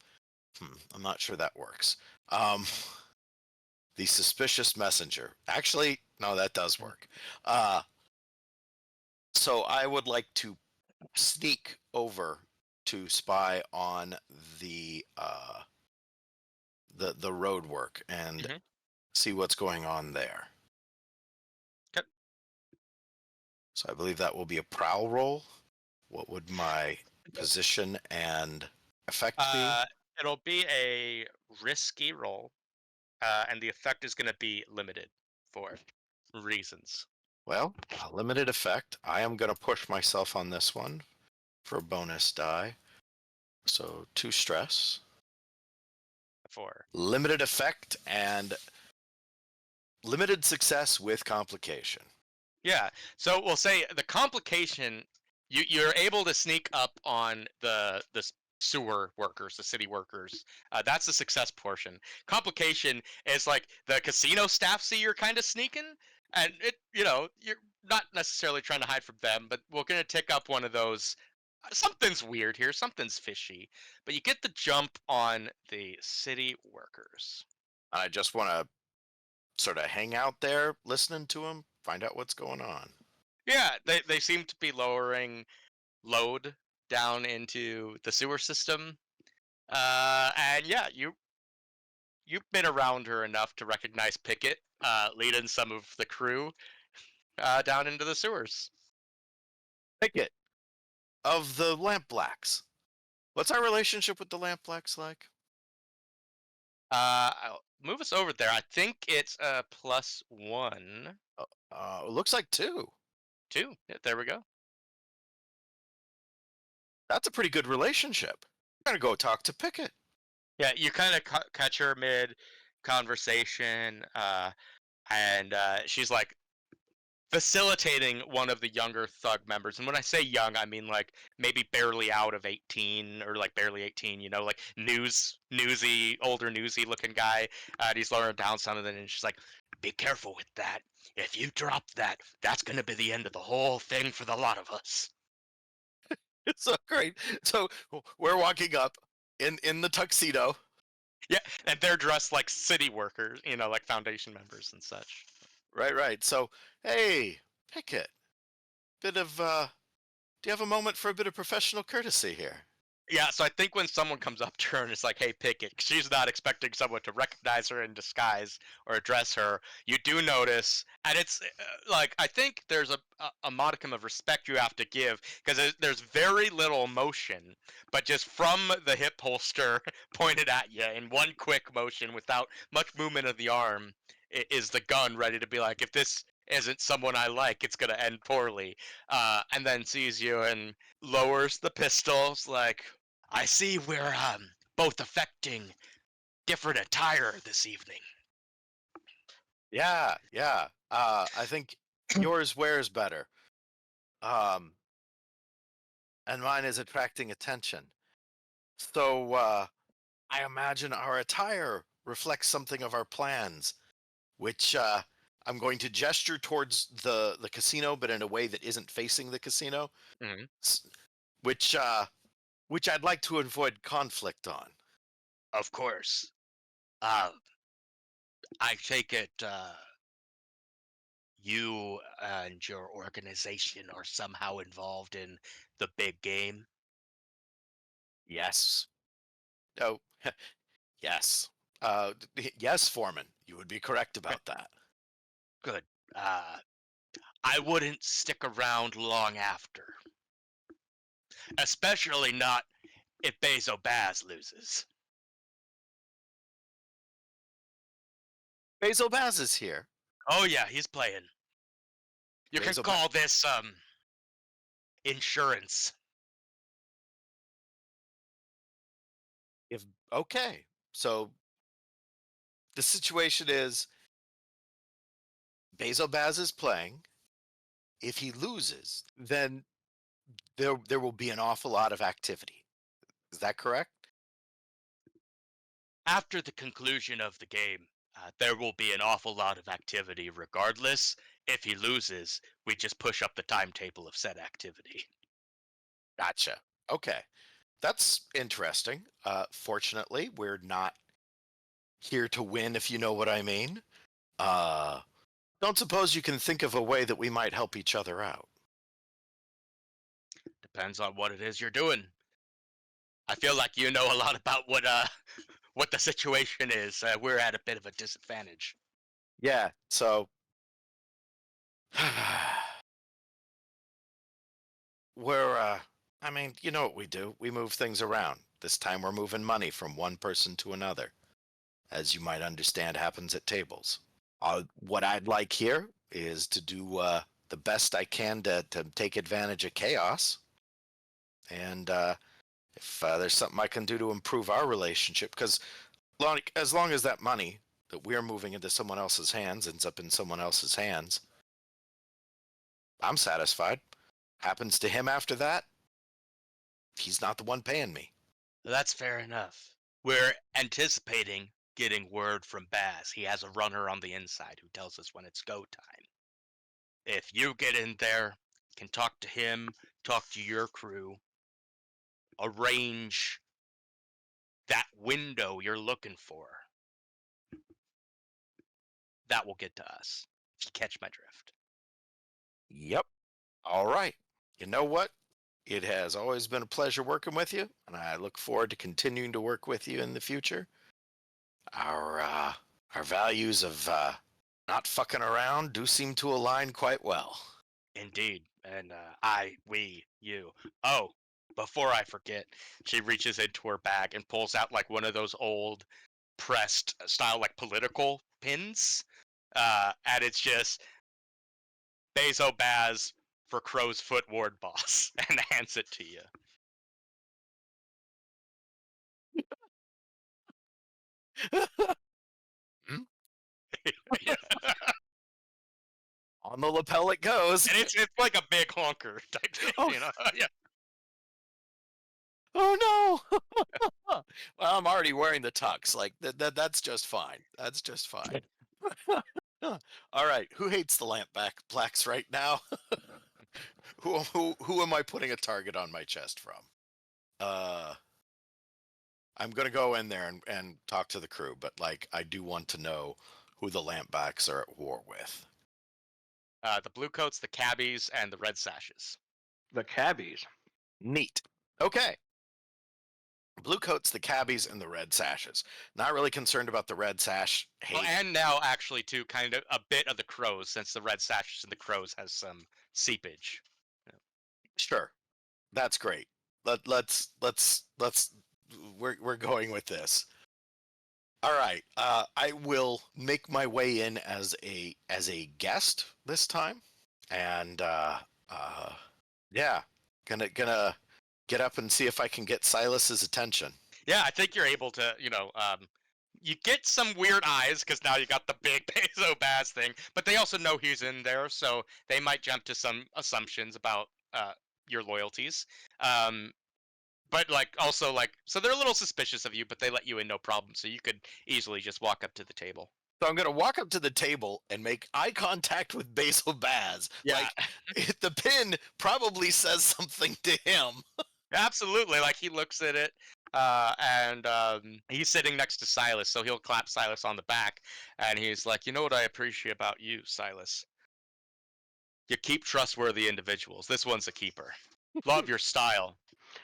I'm not sure that works. Um, the suspicious messenger. Actually, no, that does work. So I would like to sneak over to spy on the road work and Mhm. see what's going on there. 'Kay. So I believe that will be a prowl roll. What would my position and effect be? Uh, it'll be a risky roll, and the effect is going to be limited for reasons. Well, a limited effect. I am going to push myself on this one for a bonus die. So 2 stress. For Limited effect and limited success with complication. Yeah. So we'll say the complication, you're able to sneak up on the sewer workers, the city workers. That's the success portion. Complication is like the casino staff see you're kind of sneaking, and you're not necessarily trying to hide from them, but we're gonna tick up one of those. Something's weird here. Something's fishy. But you get the jump on the city workers. I just want to sort of hang out there listening to him, find out what's going on. Yeah, they seem to be lowering load down into the sewer system. And yeah, you've been around her enough to recognize Pickett leading some of the crew down into the sewers. Pickett of the Lamp Blacks. What's our relationship with the Lamp Blacks like? I'll move us over there. I think it's +1. Looks like 2. 2. Yeah, there we go. That's a pretty good relationship. I'm gonna go talk to Pickett. Yeah, you kind of catch her mid conversation, and she's like, facilitating one of the younger thug members. And when I say young, I mean like maybe barely out of 18 or like barely 18, like older newsy looking guy. And he's lowering down something, and she's like, be careful with that. If you drop that, that's going to be the end of the whole thing for the lot of us. It's so great. So we're walking up in the tuxedo. Yeah, and they're dressed like city workers, like foundation members and such. Right. So, hey, Pickett, bit of do you have a moment for a bit of professional courtesy here? Yeah, so I think when someone comes up to her and it's like, "Hey, pick it," she's not expecting someone to recognize her in disguise or address her. You do notice, and it's like I think there's a modicum of respect you have to give because there's very little motion, but just from the hip holster pointed at you in one quick motion without much movement of the arm is the gun ready to be like, if this isn't someone I like, it's gonna end poorly. And then sees you and lowers the pistols like, I see we're both affecting different attire this evening. Yeah, yeah. I think yours wears better. Um, and mine is attracting attention. So I imagine our attire reflects something of our plans, which I'm going to gesture towards the casino, but in a way that isn't facing the casino, Mhm. s- which I'd like to avoid conflict on. Of course. Uh, I take it you and your organization are somehow involved in the big game. Yes. Oh, yes. Yes, Foreman. You would be correct about that. Good. Uh, I wouldn't stick around long after, especially not if Bezo Baz loses. Basil Baz is here. Oh yeah, he's playing. You can Basil Ba- call this insurance. if okay, so the situation is Basil Baz is playing. If he loses, then there will be an awful lot of activity. Is that correct? After the conclusion of the game, there will be an awful lot of activity regardless. If he loses, we just push up the timetable of said activity. Gotcha. Okay. That's interesting. Fortunately, we're not here to win, if you know what I mean. Uh, don't suppose you can think of a way that we might help each other out. Depends on what it is you're doing. I feel like you know a lot about what the situation is. We're at a bit of a disadvantage. Yeah, so we're I mean, you know what we do. We move things around. This time we're moving money from one person to another. As you might understand happens at tables. What I'd like here is to do the best I can to take advantage of chaos. And if there's something I can do to improve our relationship, because as long as that money that we're moving into someone else's hands ends up in someone else's hands, I'm satisfied. Happens to him after that, he's not the one paying me. That's fair enough. We're anticipating getting word from Baz. He has a runner on the inside who tells us when it's go time. If you get in there, can talk to him, talk to your crew, arrange that window you're looking for, that will get to us. If you catch my drift. Yep. All right. You know what? It has always been a pleasure working with you, and I look forward to continuing to work with you in the future. Our values of not fucking around do seem to align quite well. Indeed. And you. Oh, before I forget, she reaches into her bag and pulls out like one of those old pressed style like political pins. And it's just Bezo Baz for Crow's Foot Ward Boss and hands it to you. Hmm? Yeah. On the lapel it goes. And it's like a big honker type thing, Oh. you know? Yeah. Oh no! Well, I'm already wearing the tux. Like that's just fine. That's just fine. All right. Who hates the lamp back blacks right now? Who am I putting a target on my chest from? Uh, I'm gonna go in there and talk to the crew, but like I do want to know who the lampbacks are at war with. The blue coats, the cabbies, and the red sashes. The cabbies. Neat. Okay. Blue coats, the cabbies, and the red sashes. Not really concerned about the red sash hate. Oh, and now actually too, kind of a bit of the crows, since the red sashes and the crows has some seepage. Sure, that's great. Let's we're going with this. All right. I will make my way in as a guest this time, and yeah, gonna get up and see if I can get Silas's attention. Yeah, I think you're able to, you get some weird eyes because now you got the big Peso Bass thing, but they also know he's in there, so they might jump to some assumptions about your loyalties. But also so they're a little suspicious of you, but they let you in no problem, so you could easily just walk up to the table. So I'm gonna walk up to the table and make eye contact with Basil Baz. Yeah. Like, the pin probably says something to him. Absolutely. Like, he looks at it, and he's sitting next to Silas, so he'll clap Silas on the back, and he's like, you know what I appreciate about you, Silas? You keep trustworthy individuals. This one's a keeper. Love your style.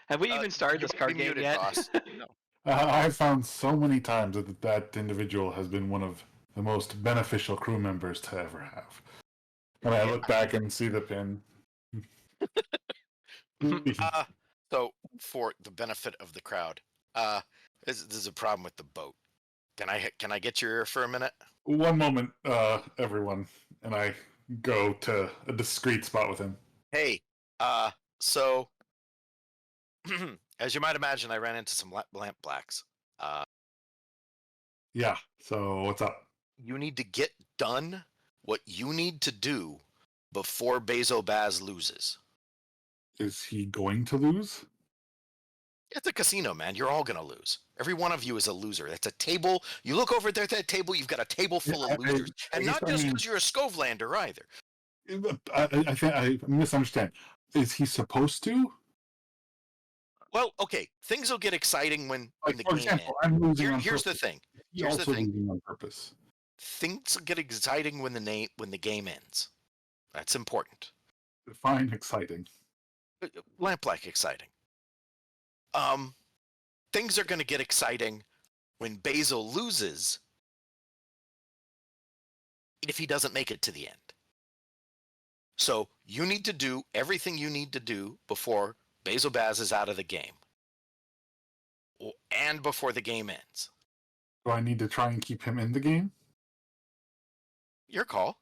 Have we even started you this might card be game muted, yet? boss. I've found so many times that individual has been one of the most beneficial crew members to ever have. And I look back and see the pin. So for the benefit of the crowd, there's a problem with the boat. Can I get your ear for a minute? One moment, everyone, and I go to a discreet spot with him. Hey, so as you might imagine, I ran into some lamp blacks. Yeah, so what's up? You need to get done what you need to do before Bezo Baz loses. Is he going to lose? It's a casino, man. You're all gonna lose. Every one of you is a loser. That's a table. You look over there at that table. You've got a table full of losers, and not just because you're a Scovelander either. I think I misunderstand. Is he supposed to? Well, okay. Things will get exciting when the For game example, ends. I'm losing on Here's the purpose. thing. He Here's the also thing. losing on purpose. Things get exciting when the game ends. That's important. Define exciting. Lamplight exciting. Things are going to get exciting when Basil loses if he doesn't make it to the end. So you need to do everything you need to do before Basil Baz is out of the game. And before the game ends. Do I need to try and keep him in the game? Your call.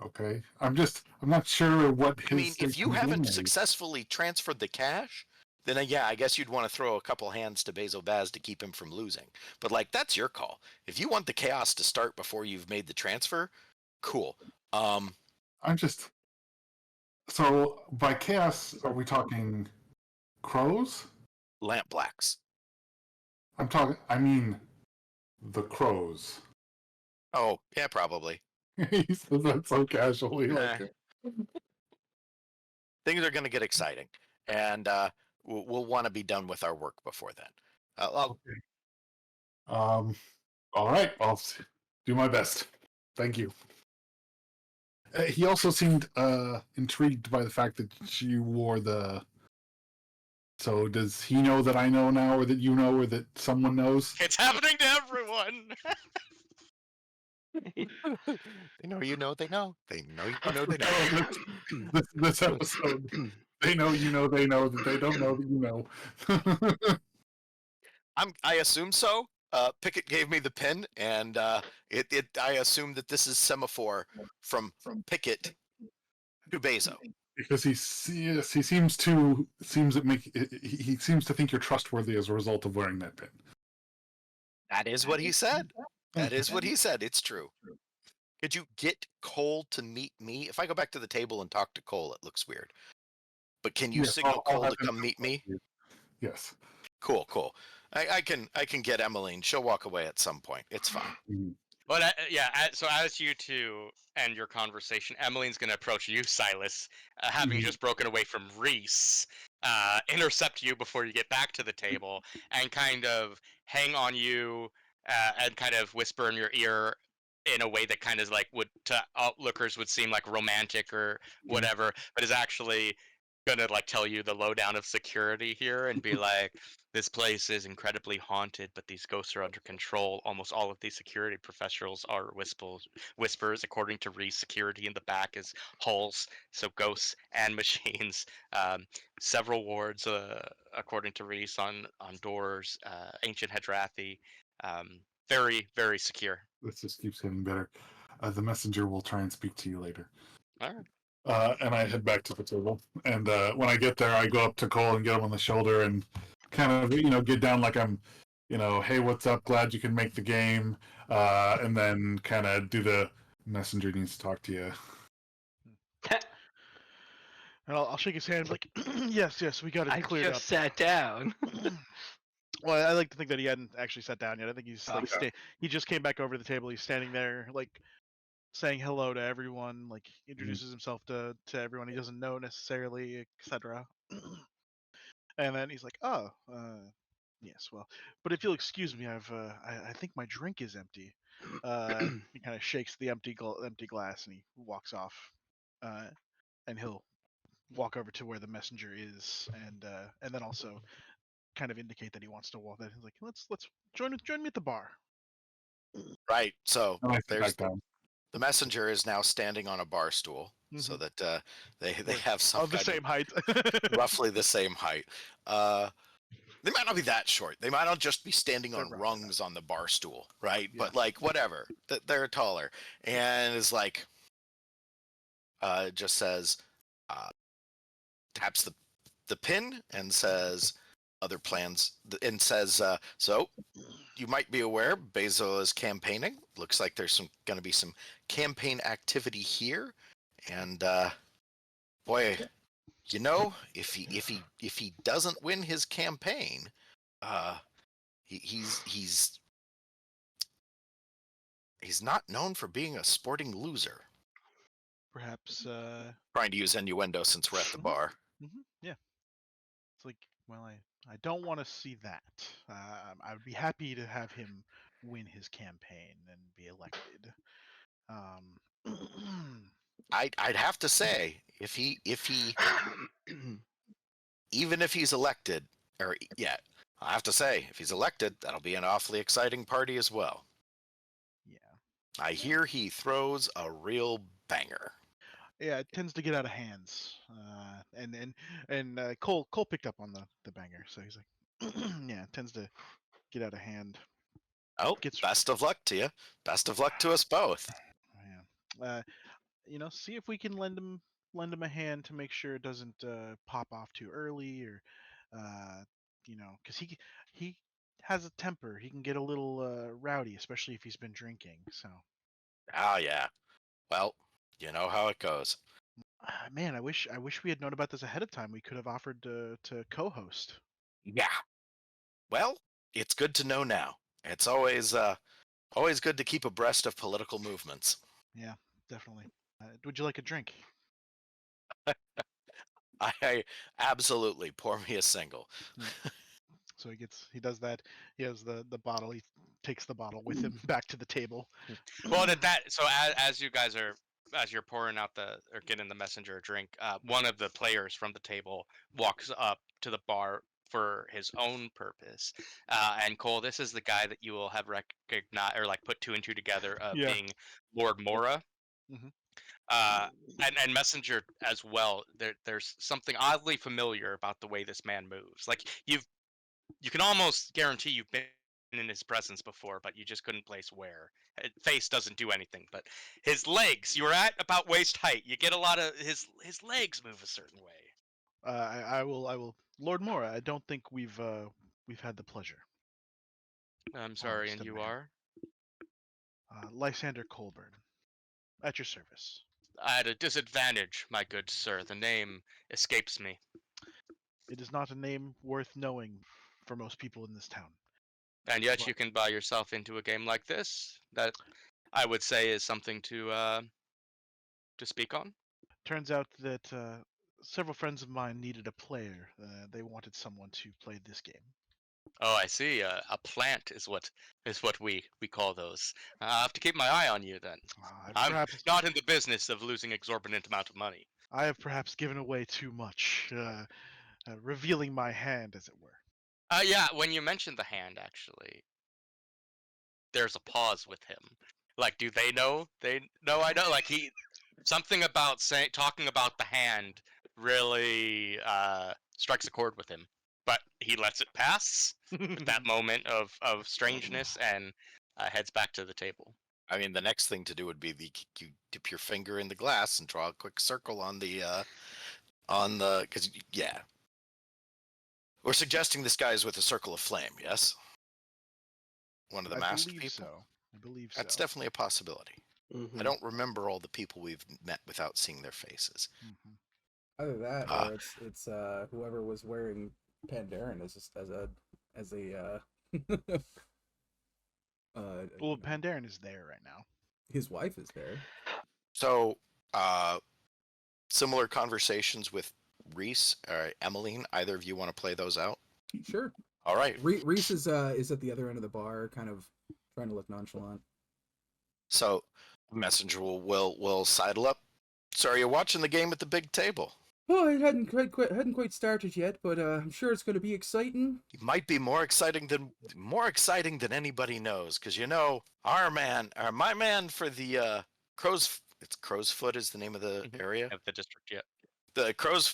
Okay. I'm not sure what his... I mean, if you haven't successfully transferred the cash, then yeah, I guess you'd want to throw a couple hands to Basil Baz to keep him from losing. But that's your call. If you want the chaos to start before you've made the transfer, cool. So by chaos, are we talking crows? Lamp blacks. I mean the crows. Oh, yeah, probably. He says that so casually. Nah. Things are going to get exciting, and we'll want to be done with our work before then. Okay. All right, I'll do my best. Thank you. He also seemed intrigued by the fact that you wore the... So does he know that I know now, or that you know, or that someone knows? It's happening to everyone. They know you know they know. They know you know they know. This episode. They know you know they know that they don't know that you know. I assume so. Pickett gave me the pin, and I assume that this is semaphore from Pickett to Bezo. Because he seems to think you're trustworthy as a result of wearing that pin. That is what he said. That is what he said. It's true. Could you get Cole to meet me? If I go back to the table and talk to Cole, it looks weird. But can you signal Cole to come meet me? Yes. Cool. I can get Emmeline. She'll walk away at some point. It's fine. Mm-hmm. But so as you two end your conversation, Emmeline's going to approach you, Silas, having just broken away from Reese, intercept you before you get back to the table, and kind of hang on you and kind of whisper in your ear in a way that kind of would to outlookers would seem like romantic or whatever, but is actually gonna like tell you the lowdown of security here and be like, this place is incredibly haunted, but these ghosts are under control. Almost all of these security professionals are whispers. According to Reese, security in the back is hulls, so ghosts and machines. Several wards, according to Reese, on doors. Ancient Hedrathi. Very, very secure. This just keeps getting better. The messenger will try and speak to you later. All right. And I head back to the table. And when I get there, I go up to Cole and get him on the shoulder and kind of, get down like I'm, hey, what's up? Glad you can make the game. And then kind of do the messenger needs to talk to you. And I'll shake his hand like, yes, we got it I cleared just sat down. up. Well, I like to think that he hadn't actually sat down yet. I think he's like Okay. he just came back over to the table. He's standing there like saying hello to everyone, like introduces himself to everyone he doesn't know necessarily, etc. And then he's like, "Oh, yes, well, but if you'll excuse me, I think my drink is empty." He kind of shakes the empty glass and he walks off. And he'll walk over to where the messenger is, and then also kind of indicate that he wants to walk. That he's like, let's join me at the bar. Right. So And I sit there's back down. the messenger is now standing on a bar stool so Mhm. that they Like, have some of the kind same height. of roughly the same height. They might not be that short. They might not just be standing They're on roughly rungs on the bar stool, right? Yeah. But like whatever, they're taller, and is like, just says, taps the pin and says, other plans, and says, so you might be aware, Basil is campaigning. Looks like there's going to be some campaign activity here, and boy, if he doesn't win his campaign, he's not known for being a sporting loser. Perhaps. Trying to use innuendo since we're at the bar. Yeah. It's like, well, I don't want to see that. I would be happy to have him win his campaign and be elected. I'd have to say if he even if he's elected, or yeah, I have to say if he's elected, that'll be an awfully exciting party as well. Yeah. I hear he throws a real banger. Yeah, it tends to get out of hands. And Cole picked up on the banger, so he's like, yeah, it tends to get out of hand. Oh, Gets best of luck to you. Best of luck to us both. yeah. See if we can lend him a hand to make sure it doesn't pop off too early, or because he has a temper. He can get a little rowdy, especially if he's been drinking. So, Oh yeah. Well, you know how it goes. man, I wish we had known about this ahead of time. We could have offered to co-host. Yeah. Well, it's good to know now. It's always good to keep abreast of political movements. Yeah, definitely. Would you like a drink? I absolutely pour me a single. So he does that. He has the bottle. He takes the bottle with him back to the table. Well, so as you guys are as you're pouring out or getting the messenger a drink, one of the players from the table walks up to the bar for his own purpose. And Cole, this is the guy that you will have recognized or like put two and two together of Yeah. being Lord Mora. Mhm. And messenger as well. There's something oddly familiar about the way this man moves. Like you can almost guarantee you've been in his presence before, but you just couldn't place where. Face doesn't do anything, but his legs, you were at about waist height. You get a lot of his legs move a certain way. I will. Lord Mora, I don't think we've had the pleasure. I'm sorry, and step you back. are? Lysander Colburn, at your service. At a disadvantage, my good sir. The name escapes me. It is not a name worth knowing for most people in this town. And yet But you can buy yourself into a game like this. That I would say is something to speak on. turns out that several friends of mine needed a player. They wanted someone to play this game. Oh, I see. A plant is what we call those. I have to keep my eye on you then. I'm not in the business of losing exorbitant amount of money. I have perhaps given away too much, revealing my hand, as it were. Yeah. When you mentioned the hand, actually, there's a pause with him. Like, do they know? They know I know. Like something about talking about the hand really strikes a chord with him. But he lets it pass with that moment of strangeness and heads back to the table. I mean, the next thing to do would be you dip your finger in the glass and draw a quick circle on the because yeah, we're suggesting this guy is with a circle of flame. Yes, one of the I masked believe people. so. I believe That's so. definitely a possibility. Mhm. I don't remember all the people we've met without seeing their faces. Mhm. Either that, Ah. or it's whoever was wearing Pandaren as just as a Well, you know, Pandaren is there right now. his wife is there. So, similar conversations with Reese or Emmeline. Either of you want to play those out? Sure. All right. Reese is at the other end of the bar, kind of trying to look nonchalant. So, messenger will sidle up. So, are you watching the game at the big table? Oh, it hadn't quite started yet, but I'm sure it's going to be exciting. It might be more exciting than anybody knows, because our man, or my man for the Crow's Foot is the name of the area. Of the district, yeah.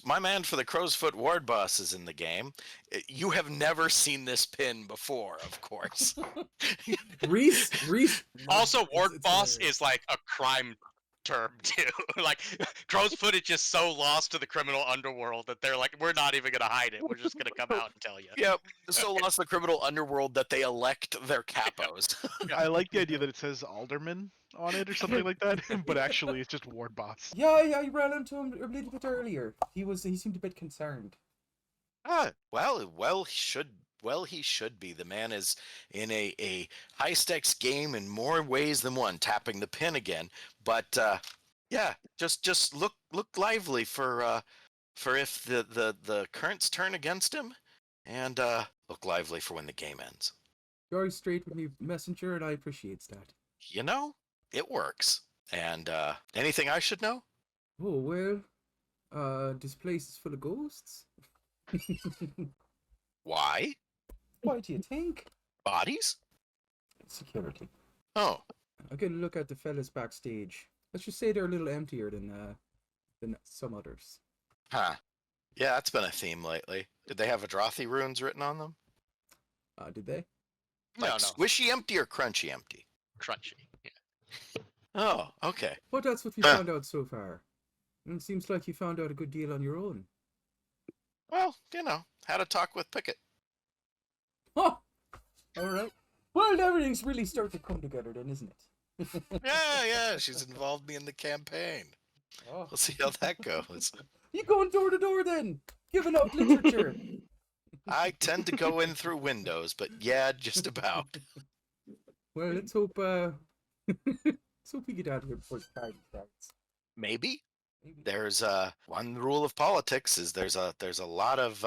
My man for the Crow's Foot ward boss is in the game. You have never seen this pin before, of course. Reese. Also, ward it's boss hilarious. is like a crime term too. Like Crow's Foot is just so lost to the criminal underworld that they're like, we're not even gonna hide it. We're just gonna come out and tell you. Yeah, so lost the criminal underworld that they elect their capos. I like the idea that it says alderman on it or something like that, but actually it's just ward boss. Yeah, I ran into him a little bit earlier. He seemed a bit concerned. Well, he should be. The man is in a high stakes game in more ways than one, tapping the pin again. But yeah, just look lively for if the currents turn against him, and look lively for when the game ends. You're always straight with me, messenger, and I appreciate that. It works. And anything I should know? Oh well, this place is full of ghosts. Why? Why do you think? Bodies? Security. Oh, I'll get a look at the fellas backstage. Let's just say they're a little emptier than some others. huh. Yeah, that's been a theme lately. Did they have Adrathi runes written on them? Did they? Like No, squishy empty or crunchy empty? crunchy. Yeah. Oh, okay. But that's what we found out so far. And it seems like you found out a good deal on your own. Well, had a talk with Pickett. Oh, all right. Well, everything's really starting to come together then, isn't it? Yeah, she's involved me in the campaign. Oh. We'll see how that goes. You going door to door then? Giving out literature. I tend to go in through windows, but yeah, just about. Well, let's hope we get out of here before the party starts. Maybe. Maybe. There's one rule of politics is there's a lot of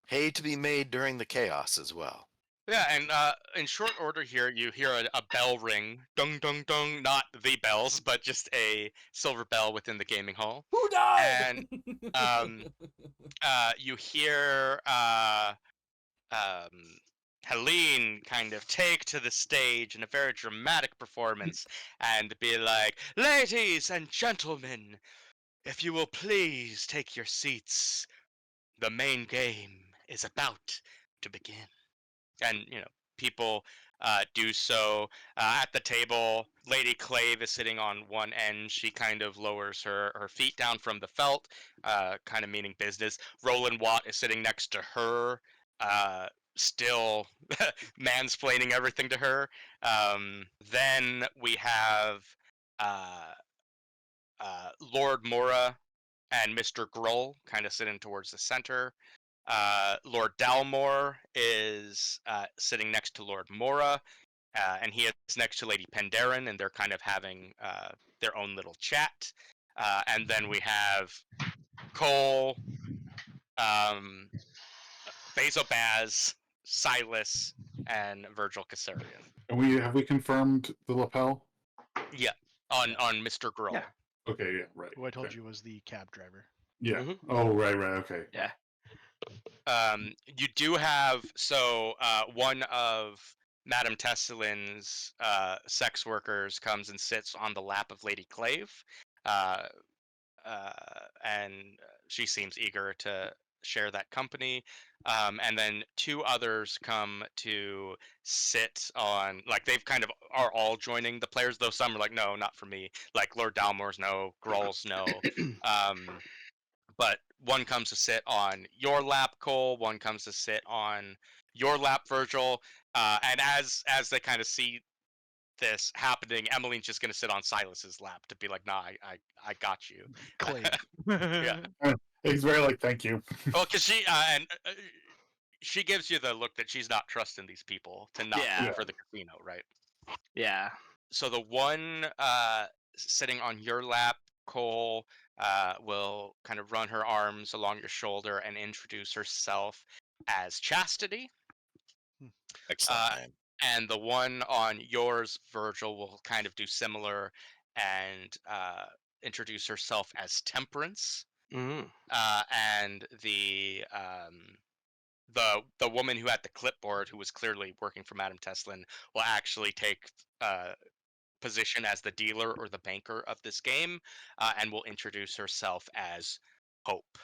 hay to be made during the chaos as well. Yeah, and in short order here, you hear a bell ring, dung dung dung, not the bells, but just a silver bell within the gaming hall. Who died? And you hear Helene kind of take to the stage in a very dramatic performance and be like, "Ladies and gentlemen, if you will please take your seats, the main game is about to begin." And people do so. At the table, Lady Clave is sitting on one end. She kind of lowers her feet down from the felt, kind of meaning business. Roland Watt is sitting next to her, still mansplaining everything to her. Then we have Lord Mora and Mr. Grohl kind of sitting towards the center. Lord Dalmore is sitting next to Lord Mora, and he is next to Lady Pandaren, and they're kind of having their own little chat. And then we have Cole, Bezobaz, Silas and Virgil Kassarian. And have we confirmed the lapel? Yeah, on Mr. Grohl. Yeah. Okay, yeah, right. Who I told okay. you was the cab driver. Yeah. Mhm. Oh, right, okay. Yeah. You do have one of Madame Tesselin's sex workers comes and sits on the lap of Lady Clave, and she seems eager to share that company. And then two others come to sit on, like they've kind of are all joining the players, though some are like, no, not for me. Like Lord Dalmore's no, Grohl's no. But one comes to sit on your lap, Cole. One comes to sit on your lap, Virgil. And as they kind of see this happening, Emmeline's just gonna sit on Silas's lap to be like, "Nah, I got you." Clay. Yeah. He's very like, thank you. Well, because she gives you the look that she's not trusting these people to not Yeah. leave for the casino, right? Yeah. So the one sitting on your lap, Cole, will kind of run her arms along your shoulder and introduce herself as Chastity. Excellent name. And the one on yours, Virgil, will kind of do similar and introduce herself as Temperance. Mm. And the woman who had the clipboard, who was clearly working for Madame Teslin, will actually take position as the dealer or the banker of this game, and will introduce herself as Hope.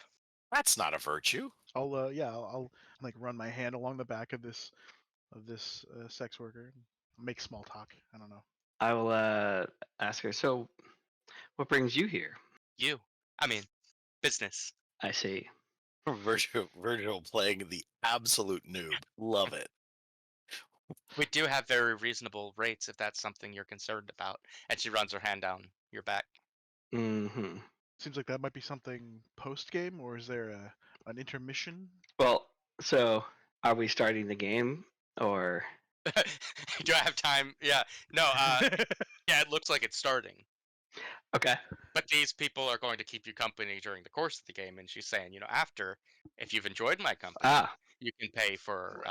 That's not a virtue. I'll like run my hand along the back of this sex worker, and make small talk. I don't know. I will ask her. So, what brings you here? Business. I see. Virgil playing the absolute noob. Love it. We do have very reasonable rates if that's something you're concerned about. And she runs her hand down your back. Mm-hmm. Seems like that might be something post game, or is there an intermission? Well, so are we starting the game or? Do I have time? Yeah. No. Yeah, it looks like it's starting. Okay. But these people are going to keep you company during the course of the game, and she's saying, after, if you've enjoyed my company, you can pay for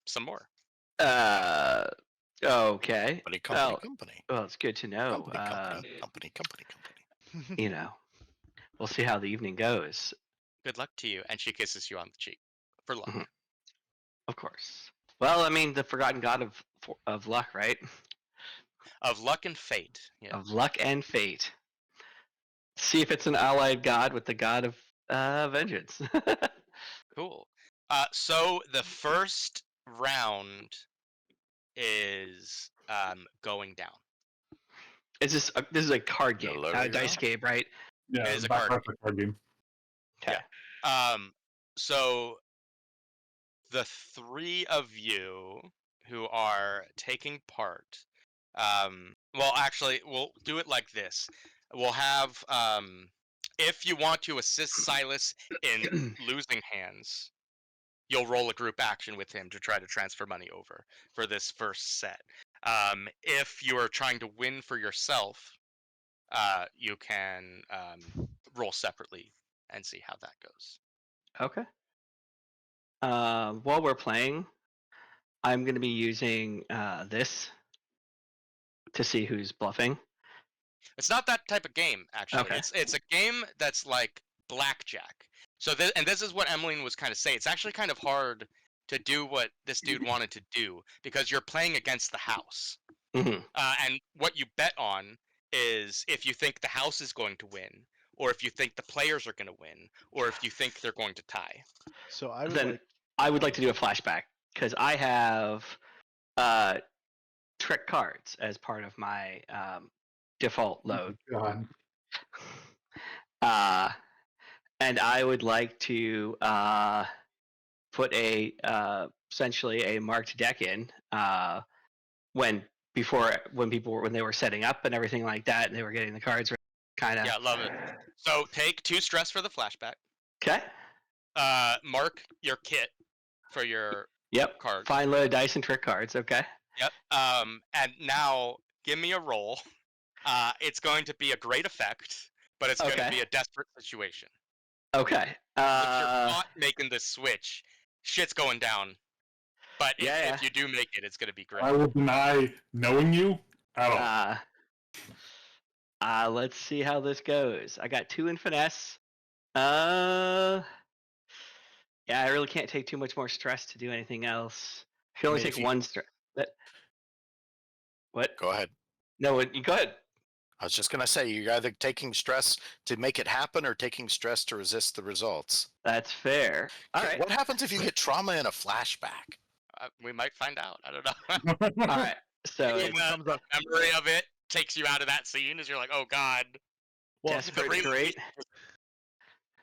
some more. Okay. Company. Well, it's good to know. Company. We'll see how the evening goes. Good luck to you. And she kisses you on the cheek for luck. Mhm. Of course. Well, I mean, the forgotten god of luck, right? Of luck and fate. Yeah. Of luck and fate. See if it's an allied god with the god of vengeance. Cool. So the first round is going down. This is a card game, Hello, not a dice game, right? Yeah, It is a that's card a card game. Okay. So the three of you who are taking part, well, actually, we'll do it like this. We'll have, if you want to assist Silas in losing hands, you'll roll a group action with him to try to transfer money over for this first set. If you are trying to win for yourself, you can roll separately and see how that goes. Okay. While we're playing, I'm going to be using this to see who's bluffing. It's not that type of game, actually. Okay. It's a game that's like blackjack. So this is what Emmeline was kind of saying. It's actually kind of hard to do what this dude wanted to do because you're playing against the house. Mm-hmm. And what you bet on is if you think the house is going to win, or if you think the players are going to win, or if you think they're going to tie. So I would like to do a flashback because I have trick cards as part of my default load. God. And I would like to put essentially a marked deck in when they were setting up and everything like that, and they were getting the cards kind of. Yeah, love it. So take 2 stress for the flashback. Okay. Mark your kit for your Yep. cards. Fine loaded dice and trick cards. Okay. Yep. And now give me a roll. It's going to be a great effect, but it's going to be a desperate situation. Okay. If you're not making this switch, shit's going down But Yeah, if you do make it, it's going to be great. I will deny knowing you at all. Let's see how this goes. I got 2 in finesse. Yeah, I really can't take too much more stress to do anything else. I can only mean, if take you- 1 stress. What? Go ahead. No, you go ahead. I was just gonna say you're either taking stress to make it happen or taking stress to resist the results. That's fair. All Okay, right. what happens if you get trauma in a flashback? We might find out. I don't know. All right. So Maybe Someone comes up. memory of it takes you out of that scene as you're like, oh god. Well, desperate really- great.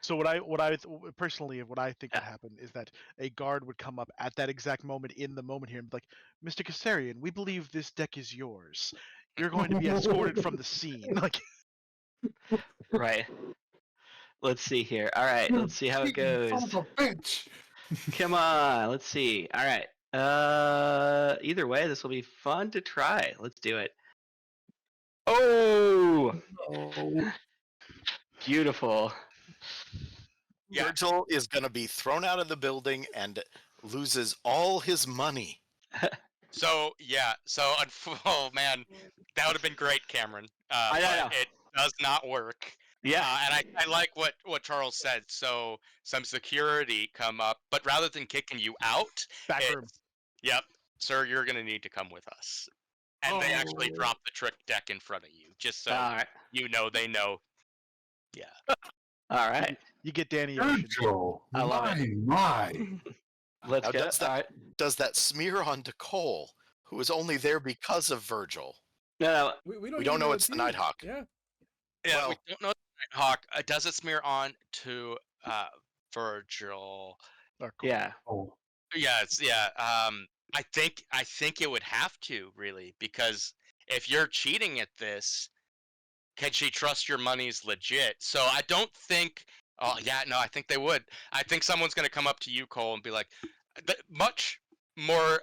So what I personally what I think would happen is that a guard would come up at that exact moment in the moment here and be like, Mr. Kassarian, we believe this deck is yours. You're going to be escorted from the scene. Like, Right. Let's see here. All right. Let's see how it goes. Son of a bitch. Come on. Let's see. All right. Either way, this will be fun to try. Let's do it. Oh, beautiful. Yeah. Virgil is gonna be thrown out of the building and loses all his money. So yeah, so oh man, that would have been great, Cameron. I know. But it does not work. Yeah. And I like what Charles said. So some security come up, but rather than kicking you out, back room. it's, yep, sir, you're gonna need to come with us. And they actually Oh. drop the trick deck in front of you, just so All right. you know they know. Yeah. All right. You get Danny Ocean. Virgil. I love it. My. Let's Now, go. does All that- right. Does that smear onto Cole, who is only there because of Virgil? No. We don't, We even don't know know it's the you. Nighthawk. Yeah. Yeah, Well- we don't know the Nighthawk. Does it smear on to Virgil? Or Cole. Yeah. Oh. Yes, yeah. I think it would have to really, because if you're cheating at this, can she trust your money's legit? So I don't think. Oh yeah, no, I think they would. I think someone's gonna come up to you, Cole, and be like, much more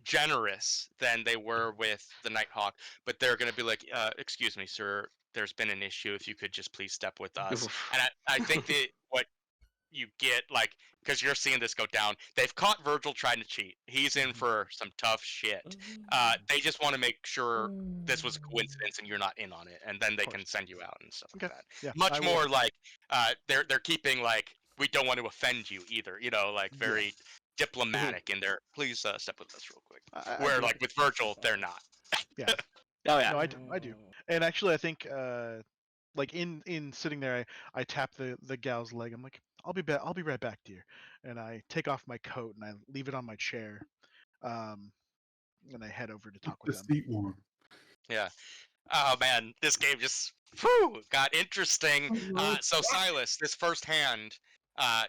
generous than they were with the Nighthawk, but they're gonna be like, excuse me, sir, there's been an issue. If you could just please step with us. Oof. And I think that what you get, like, because you're seeing this go down, they've caught Virgil trying to cheat. He's in for some tough shit. They just want to make sure this was a coincidence and you're not in on it, and then they can send you out and stuff like Okay. that. Yeah. Much I will- more like they're keeping, like, we don't want to offend you either, you know, like very diplomatic in their please step with us real quick. I Where do. like with Virgil, they're not. Oh yeah. No, I do. And actually, I think, like in sitting there, I tap the gal's leg. I'm like, I'll be right back, dear. And I take off my coat and I leave it on my chair. And I head over to talk The with them. seat warm. Yeah. Oh man, this game just got interesting. So Silas, this first hand,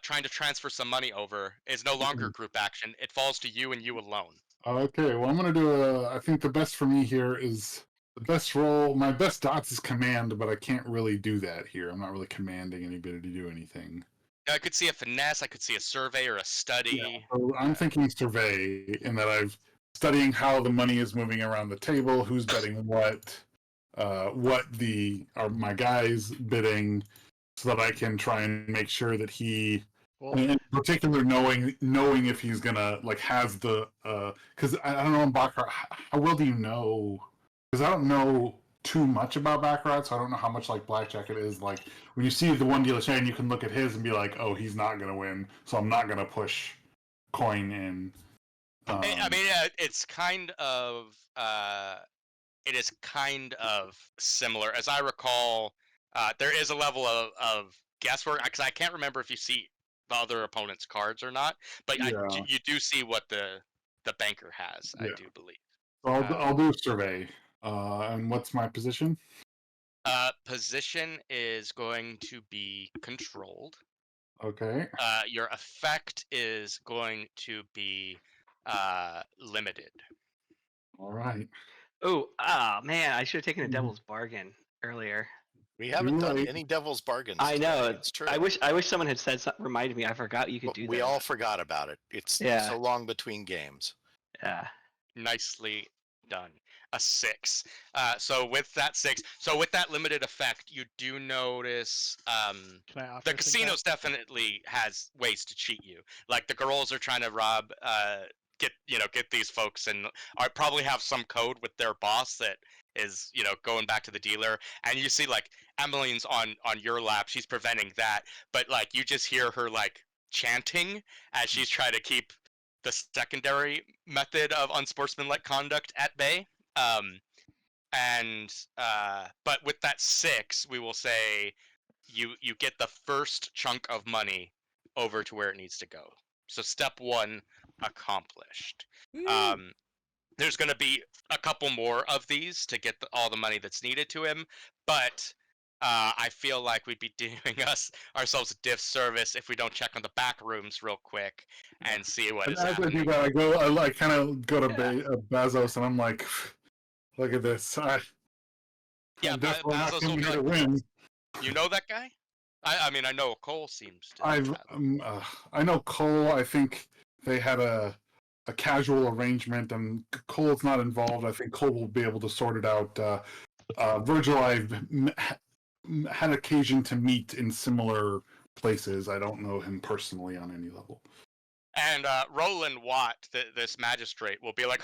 trying to transfer some money over is no longer group action. It falls to you and you alone. Okay, well, I'm gonna do I think the best for me here is the best role. My best dots is command, but I can't really do that here. I'm not really commanding anybody to do anything. I could see a finesse. I could see a survey or a study. So I'm thinking survey, in that I've studying how the money is moving around the table, who's betting what are my guys bidding, so that I can try and make sure that he, Well, in particular, knowing if he's gonna like has the because I don't know in Baccarat, how well do you know? Because I don't know too much about Baccarat, so I don't know how much like blackjack it is. Like when you see the one dealer's hand, you can look at his and be like, oh, he's not gonna win, so I'm not gonna push coin in. I mean, it's kind of it is kind of similar. As I recall, there is a level of guesswork, because I can't remember if you see the other opponent's cards or not, but Yeah. you do see what the banker has. I Yeah. do believe. I'll do survey. And what's my position? Position is going to be controlled. Okay. Your effect is going to be limited. All right. Oh, man, I should have taken a devil's bargain earlier. We haven't done Right. any devil's bargains. I today, know. It's true. I wish someone had said something, reminded me. I forgot you could But do that. we all forgot about it. It's Yeah. so long between games. Yeah. Nicely done. A 6. So with that 6, so with that limited effect, you do notice can I offer the a think casinos definitely has ways to cheat you. Like the girls are trying to rob get these folks, and I probably have some code with their boss that is going back to the dealer, and you see like Emmeline's on your lap, she's preventing that, but like you just hear her like chanting as she's trying to keep the secondary method of unsportsmanlike conduct at bay. And but with that 6, we will say you get the first chunk of money over to where it needs to go. So step 1 accomplished. There's going to be a couple more of these to get all the money that's needed to him, but I feel like we'd be doing ourselves a disservice if we don't check on the back rooms real quick and see what And is as I happening. do that, I kind of go to Bezos, and I'm like, look at this. Yeah, I'm definitely not Bezos will coming be here to like, win. you know that guy? I mean, I know Cole seems to. I know Cole. I think they had a casual arrangement, and Cole's not involved. I think Cole will be able to sort it out. Virgil, I've had occasion to meet in similar places. I don't know him personally on any level. And Roland Watt, this magistrate, will be like,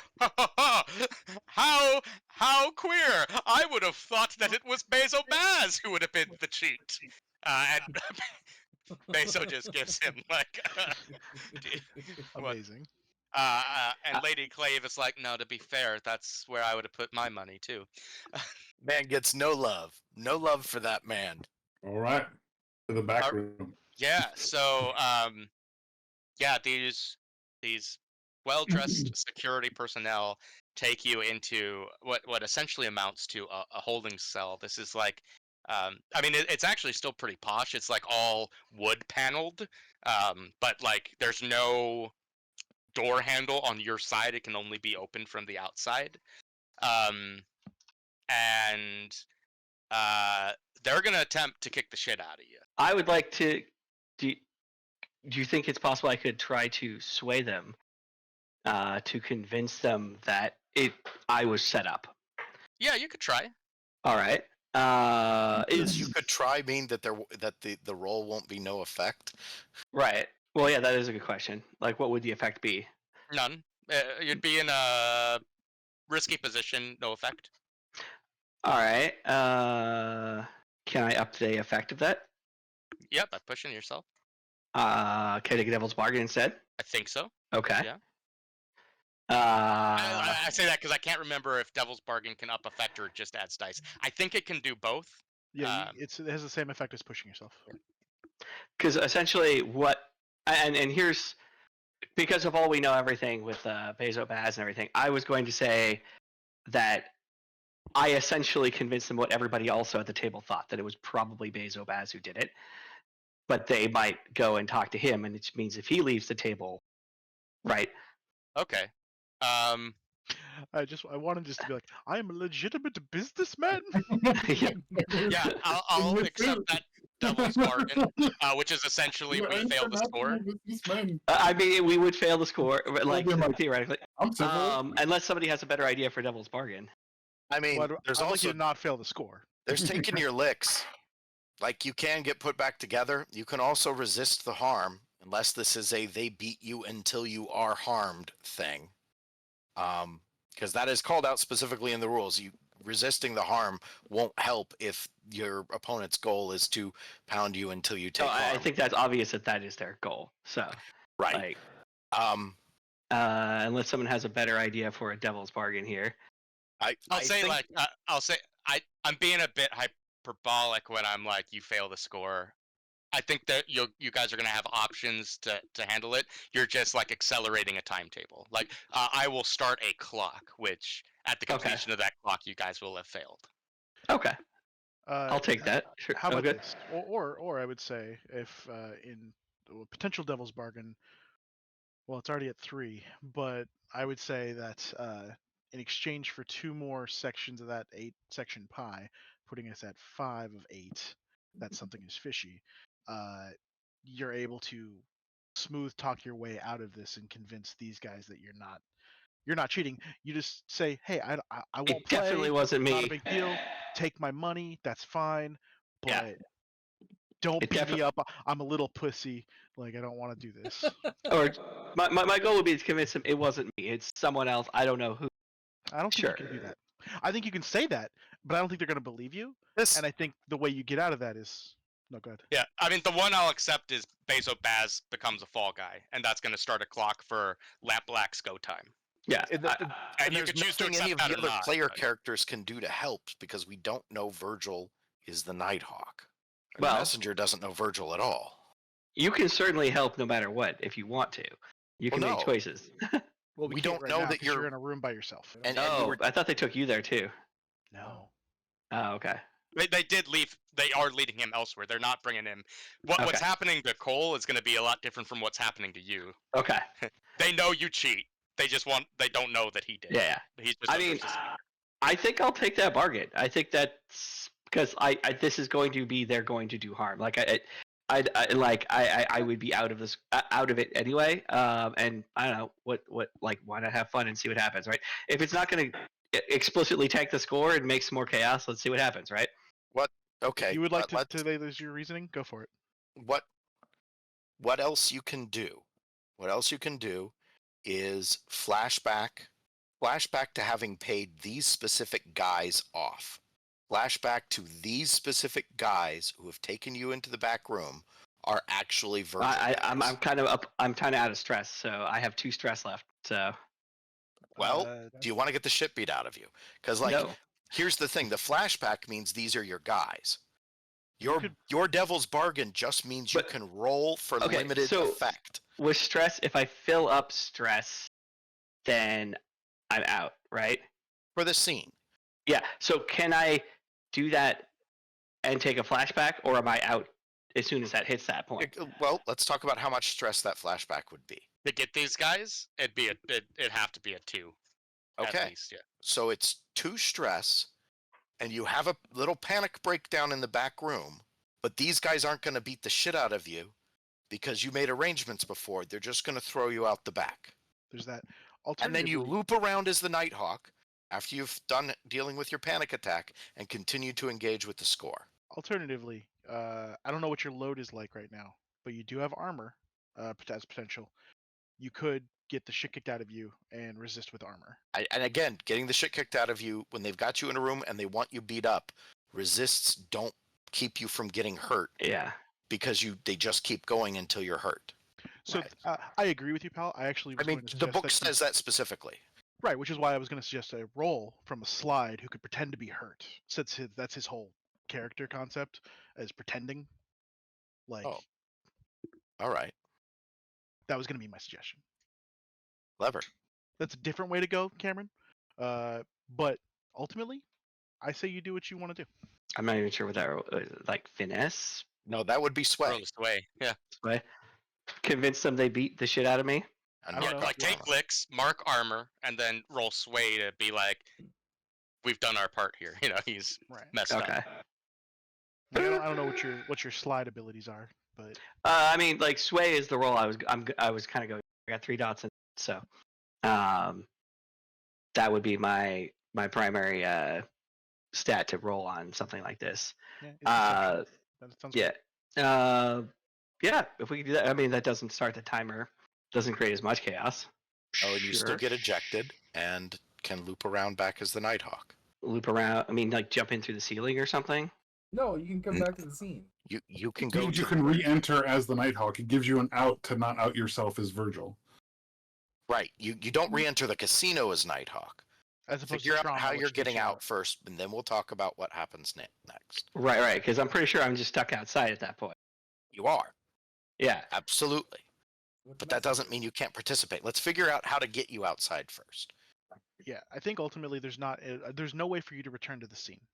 how queer! I would have thought that it was Bezo Baz who would have been the cheat. And Bezo just gives him like, Amazing. and Lady Clave is like, no, to be fair, that's where I would have put my money too. Man gets no love. No love for that man. All right, to the back room. Yeah. So yeah, these well-dressed security personnel take you into what essentially amounts to a holding cell. This is like, I mean, it's actually still pretty posh. It's like all wood paneled, but like there's no door handle on your side. It can only be opened from the outside, and they're gonna attempt to kick the shit out of you. I would like to. Do you think it's possible I could try to sway them, to convince them that I was set up? Yeah, you could try. All right. You could try mean that the roll won't be no effect. Right. Well, yeah, that is a good question. Like, what would the effect be? None. You'd be in a risky position, no effect. All right. Can I up the effect of that? Yep, by pushing yourself. Can I take a devil's bargain instead? I think so. Okay. Yeah. Uh, I say that because I can't remember if Devil's Bargain can up effect or it just adds dice. I think it can do both. Yeah, it has the same effect as pushing yourself. Because essentially, and here's, because of all we know everything with Bezo Baz and everything, I was going to say that I essentially convinced them what everybody also at the table thought, that it was probably Bezo Baz who did it. But they might go and talk to him, and it means if he leaves the table, right? Okay. I wanted just to be like, I am a legitimate businessman. Yeah, I'll accept that Devil's Bargain, which is essentially we fail the score. I mean, we would fail the score, but like theoretically, I'm simple. unless somebody has a better idea for Devil's Bargain. I mean, Well, there's I'd like you also to not fail the score. there's taking your licks. Like, you can get put back together. You can also resist the harm, unless this is a they beat you until you are harmed thing. Because that is called out specifically in the rules. Resisting the harm won't help if your opponent's goal is to pound you until you take harm. I think that's obvious that is their goal. So, Right. Like, unless someone has a better idea for a Devil's Bargain here. I'll say I'm being a bit hyperbolic when I'm like, you fail the score. I think that you guys are gonna have options to handle it. You're just like accelerating a timetable. Like I will start a clock, which at the completion of that clock, you guys will have failed. Okay. I'll take that. Sure. How about good. this? Or I would say, if in potential Devil's Bargain, well, it's already at 3, but I would say that in exchange for 2 more sections of that 8-section pie, putting us at 5 of 8, that something is fishy. You're able to smooth talk your way out of this and convince these guys that you're not cheating. You just say, hey, I won't It play. definitely wasn't me. Not a big deal. Take my money. That's fine. But Don't It beat me up. I'm a little pussy. Like I don't want to do this. Or my goal would be to convince him it wasn't me. It's someone else. I don't know who. I don't think Sure. you can do that. I think you can say that, but I don't think they're gonna believe you. This And I think the way you get out of that is no good. Yeah, I mean the one I'll accept is Bezo Baz becomes a fall guy, and that's going to start a clock for Lap Black's go time. Yeah. and And you there's can choose to nothing any of accept the that or other not, player but- characters can do to help because we don't know Virgil is the Nighthawk. And Well- the messenger doesn't know Virgil at all. You can certainly help no matter what if you want to. You Well, can make no. choices. Well, We can't don't right know now that 'cause you're- in a room by yourself. And Oh, you were I thought they took you there too. No. Oh, okay. They did leave. They are leading him elsewhere. They're not bringing him. What's Okay. happening to Cole is going to be a lot different from what's happening to you. Okay. They know you cheat. They just want. They don't know that he did. Yeah. He's just. I mean, I think I'll take that bargain. I think that's because I this is going to be they're going to do harm. Like I would be out of this out of it anyway. And I don't know what like why not have fun and see what happens, right? If it's not going to explicitly tank the score and make some more chaos, let's see what happens, right? okay. You would like let's- to lay this your reasoning? Go for it. what else you can do? What else you can do is flashback to having paid these specific guys off. Flashback to these specific guys who have taken you into the back room are actually Virgil. I'm guys. kind of up. I'm kind of out of stress, so I have 2 stress left. So Well, do you want to get the shit beat out of you? Because no. here's the thing: the flashback means these are your guys. could- Your devil's bargain just means you But- can roll for okay, limited so- effect. With stress, if I fill up stress, then I'm out, right? For the scene. Yeah. So can I do that and take a flashback, or am I out as soon as that hits that point? Well, let's talk about how much stress that flashback would be. To get these guys, it'd have to be a 2. Okay. At least, yeah. So it's 2 stress, and you have a little panic breakdown in the back room, but these guys aren't going to beat the shit out of you because you made arrangements before. They're just going to throw you out the back. There's that. And then you Alternatively- loop around as the Nighthawk after you've done dealing with your panic attack and continue to engage with the score. Alternatively, I don't know what your load is like right now, but you do have armor as potential. You could get the shit kicked out of you and resist with armor. And again, getting the shit kicked out of you when they've got you in a room and they want you beat up, resists don't keep you from getting hurt Yeah. because they just keep going until you're hurt. So Right. I agree with you, pal. I actually I was mean, going to the suggest book that you- says that specifically. right, which is why I was going to suggest a roll from a slide who could pretend to be hurt. Since that's his whole character concept is pretending. Like Oh. All right, that was going to be my suggestion. clever. That's a different way to go, Cameron. But ultimately, I say you do what you want to do. I'm not even sure what that like finesse. No, that would be sway. Throw this away. Yeah. Way. Convince them they beat the shit out of me. And I don't mark know. off Like take armor. flicks, mark armor, and then roll sway to be like, we've done our part here. You know, he's Right. messed Okay. up. Like, I don't know what your slide abilities are, but I mean, like sway is the role I was kind of going. I got 3 dots in, so that would be my primary stat to roll on something like this. yeah, it's Uh, perception. That sounds yeah. good. Yeah. If we could do that, I mean, that doesn't start the timer. Doesn't create as much chaos. Oh, and you still Sure. get ejected and can loop around back as the Nighthawk. Loop around. I mean, like jump in through the ceiling or something. No, you can come back to the scene. You can It go. means you to- can re-enter as the Nighthawk. It gives you an out to not out yourself as Virgil. Right. You don't re-enter the casino as Nighthawk. As opposed Figure to out trauma, how which you're gets getting you out first, and then we'll talk about what happens next. Right. Because I'm pretty sure I'm just stuck outside at that point. You are Yeah. absolutely, but that doesn't mean you can't participate. Let's figure out how to get you outside first. Yeah, I think ultimately there's no way for you to return to the scene.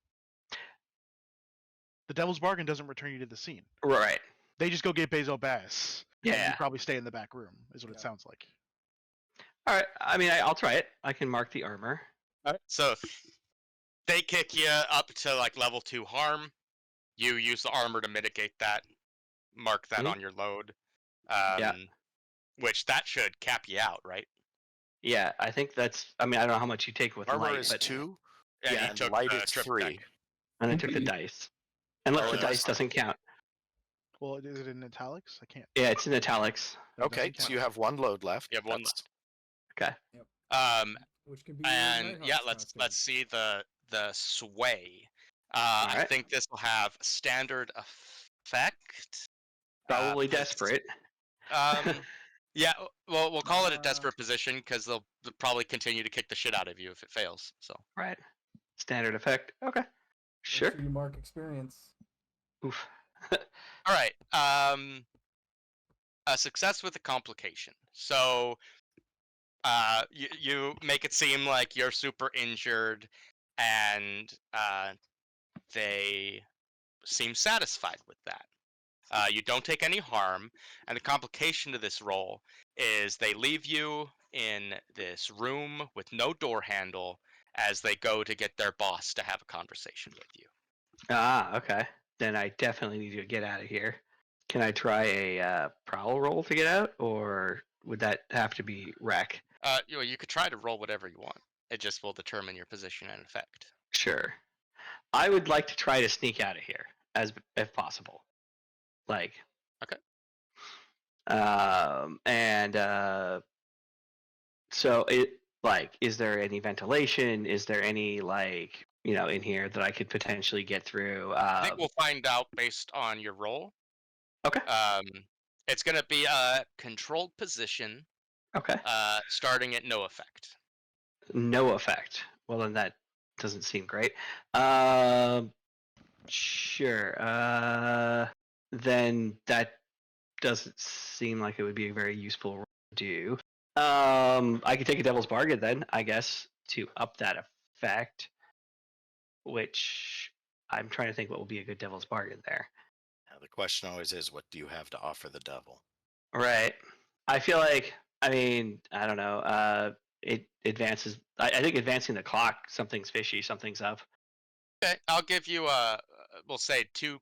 The Devil's Bargain doesn't return you to the scene. Right. They just go get Bezo Bass. and Yeah. you probably stay in the back room, is what it sounds like. All right. I mean, I'll try it. I can mark the armor. Alright, so they kick you up to like level 2 harm. You use the armor to mitigate that. Mark that Mhm. on your load. Yeah. Which that should cap you out, right? Yeah, I think that's. I mean, I don't know how much you take with Armor light, is but 2, Yeah, Yeah, you and took light is triple 3. deck. and I took the dice. Unless Oh, the that's dice fine. doesn't count. Well, is it in italics? I can't. Yeah, it's in italics. That Okay, doesn't so count. you have one load left. You have one That's- Okay. Which can be And Nighthawks yeah, let's costume. see the sway. I Alright. think this will have standard effect. Probably This- desperate. Yeah, well, we'll call it a Uh, desperate position because they'll probably continue to kick the shit out of you if it fails. So Right. Standard effect. Okay. Make Sure. you mark experience. Oof. all right, a success with a complication. So you make it seem like you're super injured, and they seem satisfied with that. You don't take any harm, and the complication to this roll is they leave you in this room with no door handle as they go to get their boss to have a conversation with you. Ah, okay. Then I definitely need to get out of here. Can I try a prowl roll to get out, or would that have to be wreck? You could try to roll whatever you want. It just will determine your position and effect. Sure. I would like to try to sneak out of here, as if possible. Like. Okay. And so is there any ventilation? Is there any in here that I could potentially get through? I think we'll find out based on your roll. Okay. It's gonna be a controlled position. Okay. Starting at no effect. No effect. Well, then that doesn't seem great. Sure. Then that doesn't seem like it would be a very useful role to do. I could take a devil's bargain then, I guess, to up that effect. Which I'm trying to think what will be a good devil's bargain there. Now, the question always is, what do you have to offer the devil? Right. I feel like, I don't know. It advances. I think advancing the clock, something's fishy, something's up. Okay, I'll give you we'll say two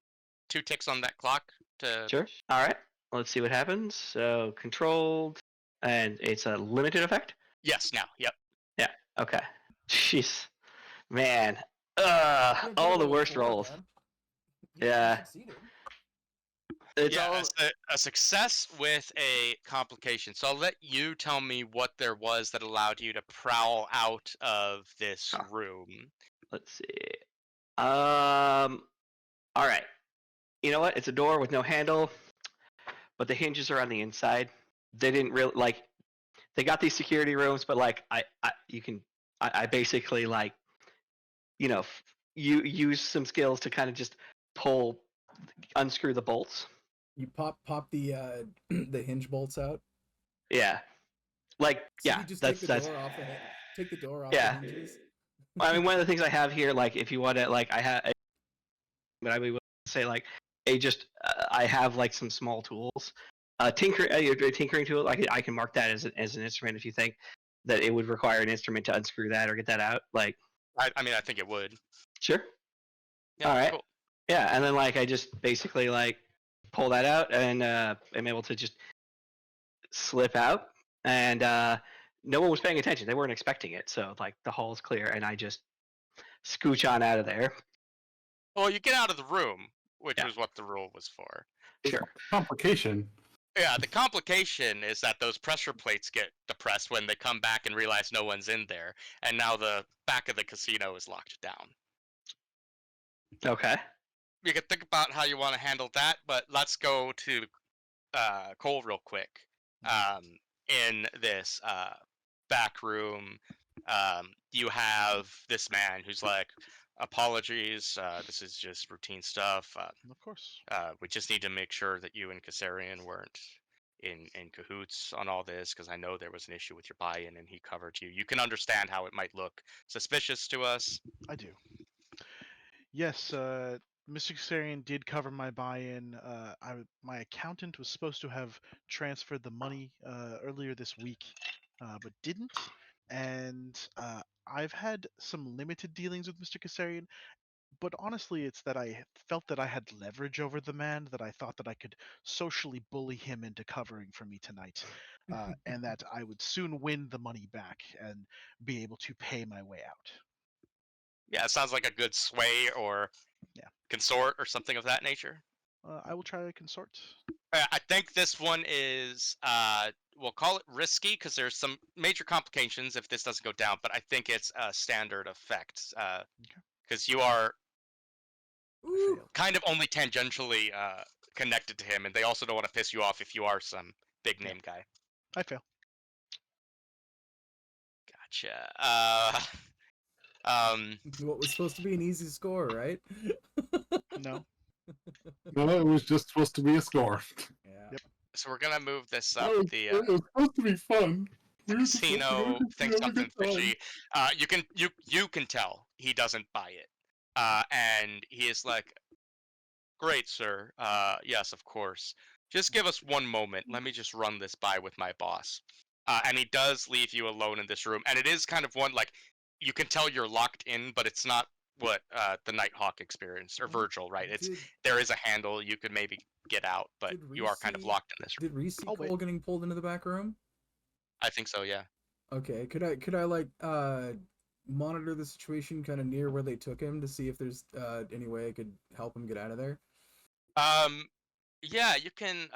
ticks on that clock to. Sure. All right. Let's see what happens. So controlled, and it's a limited effect. Yes. Now. Yep. Yeah. Okay. Jeez, man. Yeah, All the roll worst four, rolls. man. You Yeah. succeeded. It's yeah, all. a success with a complication. So I'll let you tell me what there was that allowed you to prowl out of this room. Let's see. All right. You know what? It's a door with no handle, but the hinges are on the inside. They didn't really they got these security rooms, but I basically you use some skills to kind of just unscrew the bolts. You pop the the hinge bolts out. Yeah. So yeah. you just That's take the door off take the door off Yeah. the hinges. one of the things I have here, if you want to, but I would say I have some small tools. Tinkering tool. I can mark that as an instrument if you think that it would require an instrument to unscrew that or get that out. I think it would. Sure. Yeah, all right. Cool. Yeah, and then I just basically pull that out and am able to just slip out, and no one was paying attention. They weren't expecting it, so the hall is clear, and I just scooch on out of there. Well, you get out of the room, which Yeah. was what the rule was for. Sure. Complication. Yeah, the complication is that those pressure plates get depressed when they come back and realize no one's in there, and now the back of the casino is locked down. Okay. You can think about how you want to handle that, but let's go to Cole real quick. In this back room, you have this man who's like, apologies, this is just routine stuff. Of course. We just need to make sure that you and Kassarian weren't in cahoots on all this, because I know there was an issue with your buy-in and he covered you. You can understand how it might look suspicious to us. I do. Yes, Mr. Kassarian did cover my buy-in. My accountant was supposed to have transferred the money earlier this week, but didn't. And I've had some limited dealings with Mr. Kassarian, but honestly, it's that I felt that I had leverage over the man, that I thought that I could socially bully him into covering for me tonight, and that I would soon win the money back and be able to pay my way out. Yeah, it sounds like a good sway or Yeah. consort or something of that nature. I will try to consort. I think this one is, we'll call it risky because there's some major complications if this doesn't go down, but I think it's a standard effect. Because you are Ooh. Failed. kind of only tangentially connected to him, and they also don't want to piss you off if you are some big name guy. I fail. Gotcha. What was supposed to be an easy score, right? No. No, it was just supposed to be a score. Yeah. Yep. So we're gonna move this It up. was, The it was supposed to be fun. We were supposed to casino go to thinks have a something good time. fishy. You can tell he doesn't buy it. And he is like, "Great, sir. Yes, of course. Just give us one moment. Let me just run this by with my boss." And he does leave you alone in this room, and it is kind of one like you can tell you're locked in, but it's not what the Nighthawk experienced or Virgil, right? It's there is a handle you could maybe get out, but Did you are kind of Reese- locked in this room. Did Reese see I'll wait. Cole getting pulled into the back room? I think so, yeah. Okay, could I like monitor the situation kind of near where they took him to see if there's any way I could help him get out of there? Yeah, you can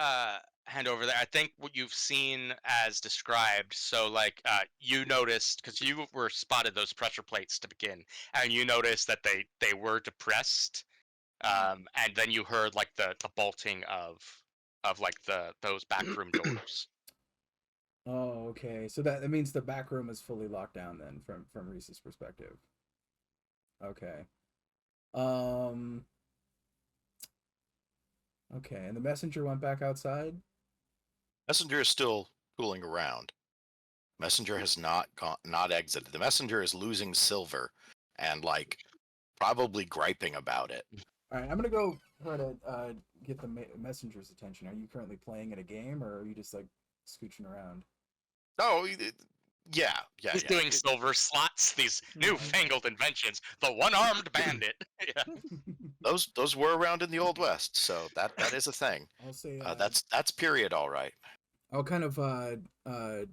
hand over there. I think what you've seen as described. So, like, you noticed because you were spotted those pressure plates to begin, and you noticed that they were depressed. And then you heard like the bolting of like those backroom doors. Oh, okay. So that means the back room is fully locked down then from Reese's perspective. Okay. Okay, and the messenger went back outside? Messenger is still fooling around. Messenger has not exited. The messenger is losing silver and like probably griping about it. All right, I'm gonna go try to get the messenger's attention. Are you currently playing at a game, or are you just like scooching around? Oh, yeah. He's doing silver slots, these newfangled inventions. The one-armed bandit. Yeah. Those were around in the Old West, so that is a thing. I'll say That's period, all right. I'll kind of try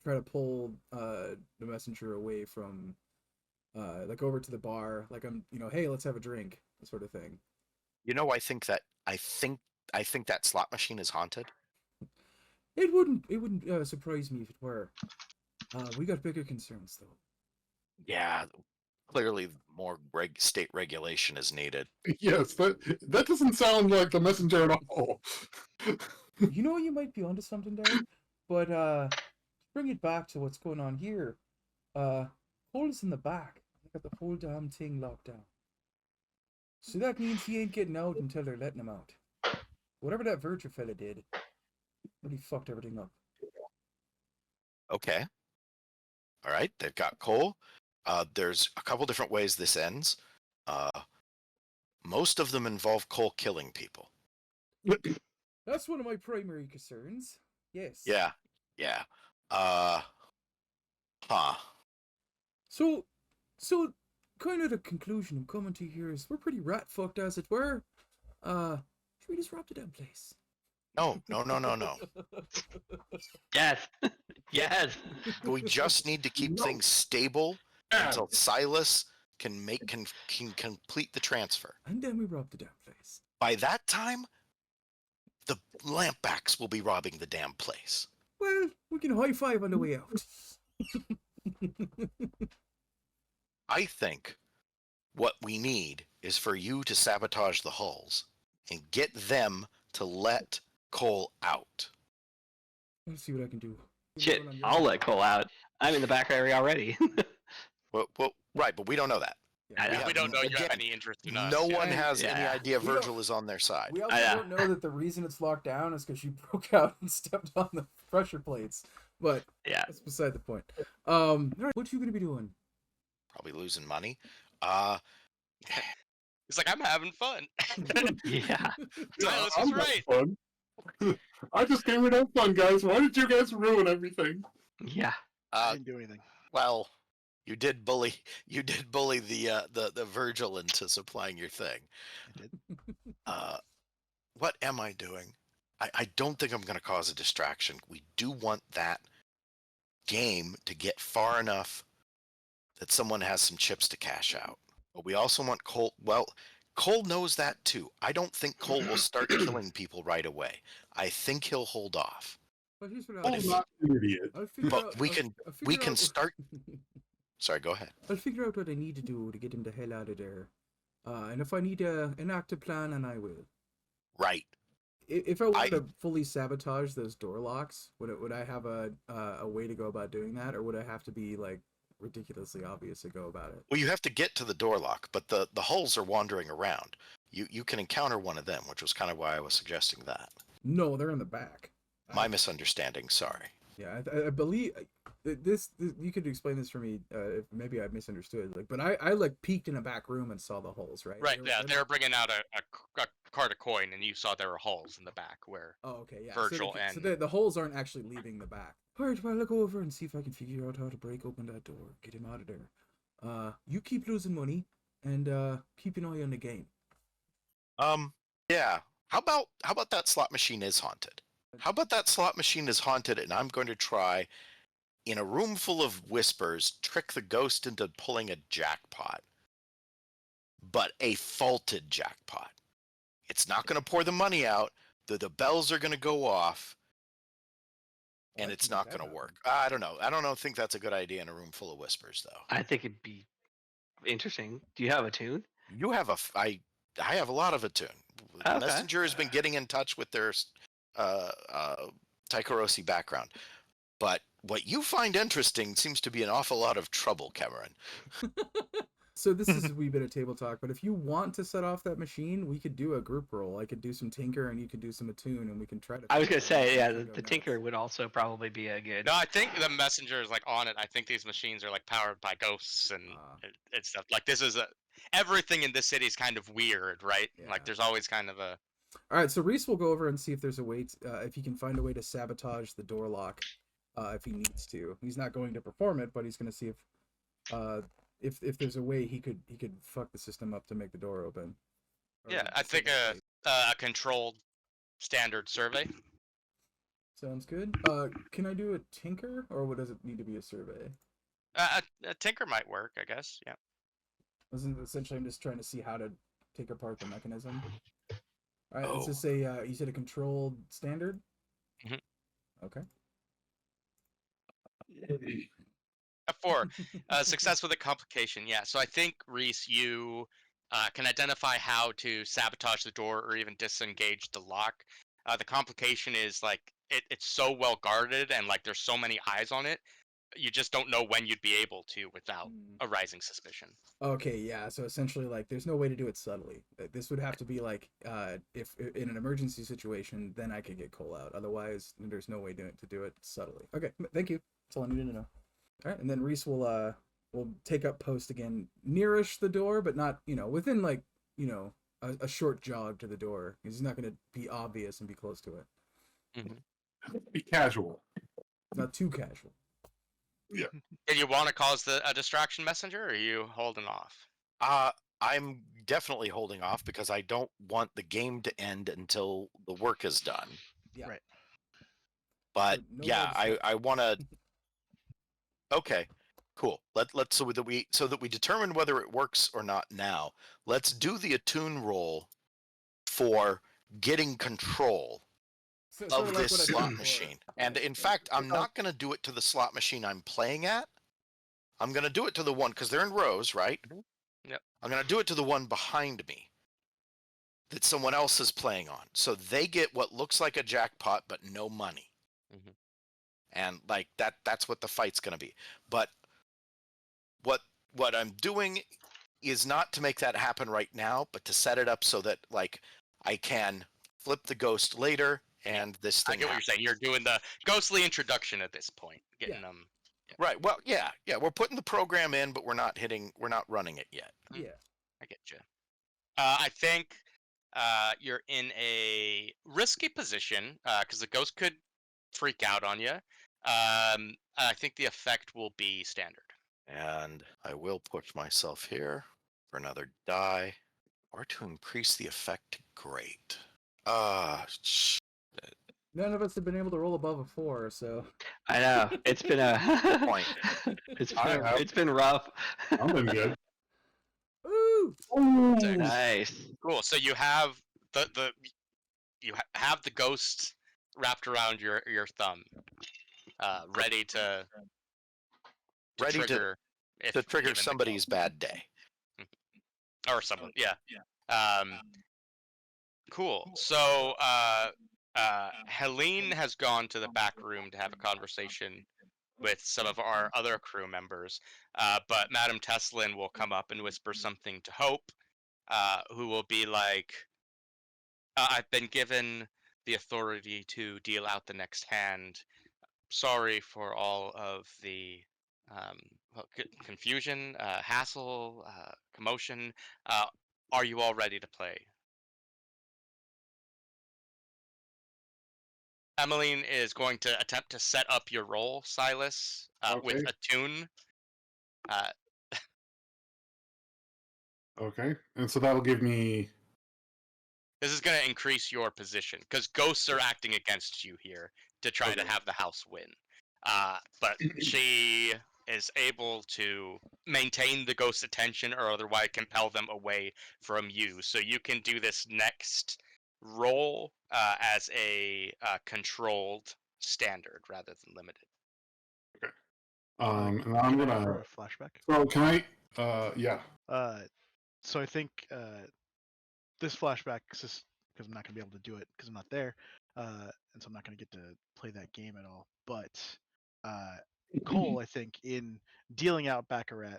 to pull the messenger away from like over to the bar, like I'm hey, let's have a drink, sort of thing. You know, I think that slot machine is haunted. It wouldn't surprise me if it were. We got bigger concerns though. Yeah, clearly more state regulation is needed. Yes, that doesn't sound like the messenger at all. You know, you might be onto something there, but to bring it back to what's going on here, Cole's in the back. They got the whole damn thing locked down. So that means he ain't getting out until they're letting him out. Whatever that Virgil fella did, really fucked everything up. Okay. All right, they've got Cole. There's a couple different ways this ends. Most of them involve Cole killing people. That's one of my primary concerns. Yes. Yeah. Huh. So kind of the conclusion I'm coming to here is we're pretty rat fucked as it were. Should we just rob the damn place? No. Yes. Yes. We just need to keep things stable until Silas can complete the transfer. And then we rob the damn place. By that time, the lampbacks will be robbing the damn place. Well, we can high five on the way out. I think what we need is for you to sabotage the hulls and get them to let Cole out. Let's see what I can do. Shit, I'll let Cole out. I'm in the back area already. Well, right, but we don't know that. Yeah. We don't know you have again, any interest in us. No yeah. one has any Yeah. idea We don't- Virgil is on their side. We also don't know that the reason it's locked down is because you broke out and stepped on the pressure plates. But Yeah. that's beside the point. What you gonna be doing? Probably losing money. He's like, I'm having fun. Yeah. Silas I'm is having right. fun. I just came here to have fun, guys. Why did you guys ruin everything? Yeah. I didn't do anything. Well, you did bully the Virgil into supplying your thing. I did. What am I doing? I don't think I'm going to cause a distraction. We do want that game to get far enough that someone has some chips to cash out. But we also want Cole. Well, Cole knows that too. I don't think Cole will start killing people right away. I think he'll hold off. But here's what Cole's not an idiot. I'll figure But out. we I'll- can I'll we figure can out- start. Sorry, go ahead. I'll figure out what I need to do to get him the hell out of there. And if I need an active plan, and I will. Right. If I wanted to fully sabotage those door locks, would I have a way to go about doing that, or would I have to be like ridiculously obvious to go about it? Well, you have to get to the door lock, but the hulls are wandering around. You can encounter one of them, which was kind of why I was suggesting that. No, they're in the back. My misunderstanding. Sorry. Yeah, I believe this. You could explain this for me. If maybe I misunderstood. Like, but I like peeked in a back room and saw the holes, right? Right. Yeah, they were bringing out a cart of coin, and you saw there were holes in the back where. Oh, okay, yeah. Virgil so and- the holes aren't actually leaving the back. All right, well, I'll go over and see if I can figure out how to break open that door, get him out of there. You keep losing money and keep an eye on the game. Yeah. How about that slot machine is haunted? How about that slot machine is haunted, and I'm going to try, in a room full of whispers, trick the ghost into pulling a jackpot, but a faulted jackpot. It's not going to pour the money out. The bells are going to go off, and it's not going to work. I don't know. I don't think that's a good idea in a room full of whispers, though. I think it'd be interesting. Do you have a tune? You have I have a lot of attune. Okay. Messenger has been getting in touch with their Taikarosi background, but what you find interesting seems to be an awful lot of trouble, Cameron. So this is a wee bit of table talk, but if you want to set off that machine, we could do a group roll. I could do some tinker, and you could do some attune, and we can try to. I was gonna figure out say, yeah, how to the go Tinker nuts. would also probably be a good. No, I think the messenger is like on it. I think these machines are like powered by ghosts and stuff. Like this is everything in this city is kind of weird, right? Yeah. Like there's always kind of a. All right, so Reese will go over and see if there's a way, if he can find a way to sabotage the door lock, if he needs to. He's not going to perform it, but he's going to see if there's a way he could fuck the system up to make the door open. Or Yeah, I think a controlled standard survey. Sounds good. Can I do a tinker, or does it need to be a survey? A tinker might work, I guess. Yeah. Essentially, I'm just trying to see how to take apart the mechanism. All right, Oh. let's just say you said a controlled standard. Mhm. Okay. For success with a complication, yeah. So I think Reese, you can identify how to sabotage the door or even disengage the lock. The complication is like it's so well guarded and like there's so many eyes on it, you just don't know when you'd be able to without arising suspicion. Okay, yeah. So essentially, like, there's no way to do it subtly. This would have to be like, if in an emergency situation, then I could get Cole out. Otherwise, there's no way to do it subtly. Okay, thank you. That's all I needed to know. All right, and then Reese will take up post again, nearish the door, but not within like a short jog to the door. He's not going to be obvious and be close to it. Mm-hmm. Be casual. Not too casual. And you want to cause a distraction messenger, or are you holding off? I'm definitely holding off because I don't want the game to end until the work is done. Yeah. Right. But So no yeah, legislation. I want to. Okay, cool. Let's so that we determine whether it works or not now. Let's do the attune roll for getting control Sort of like what I this did slot before. machine. And in fact, I'm not going to do it to the slot machine I'm playing at. I'm going to do it to the one because they're in rows, right? Yep. I'm going to do it to the one behind me that someone else is playing on. So they get what looks like a jackpot, but no money. Mhm. And like that's what the fight's going to be. But what I'm doing is not to make that happen right now, but to set it up so that like I can flip the ghost later and this I thing get what you're saying. You're doing the ghostly introduction at this point, getting them. Right. Well, yeah. We're putting the program in, but we're not running it yet. Yeah. I get you. I think you're in a risky position because the ghost could freak out on you. I think the effect will be standard. And I will push myself here for another die, or to increase the effect. Great. None of us have been able to roll above a 4, so. I know it's been a Point. it's I have. been rough. I'm doing good. Ooh! Woo! Six. Nice. Cool. So you have have the ghost wrapped around your thumb, ready to Ready trigger if to trigger given the somebody's bad day. or someone. Yeah. Cool. So Helene has gone to the back room to have a conversation with some of our other crew members, but Madame Teslin will come up and whisper something to Hope, who will be like, I've been given the authority to deal out the next hand. Sorry for all of the confusion, hassle, commotion. Are you all ready to play? Emmeline is going to attempt to set up your role, Silas, with Okay. a tune. Okay. And so that'll give me. This is going to increase your position because ghosts are acting against you here to try to Okay. have the house win. But she is able to maintain the ghost's attention or otherwise compel them away from you. So you can do this next roll as a controlled standard rather than limited. And I'm Can I gonna. offer a flashback? So can I? Yeah. So I think this flashback, because I'm not gonna be able to do it because I'm not there, and so I'm not gonna get to play that game at all. But Cole, I think, in dealing out Baccarat,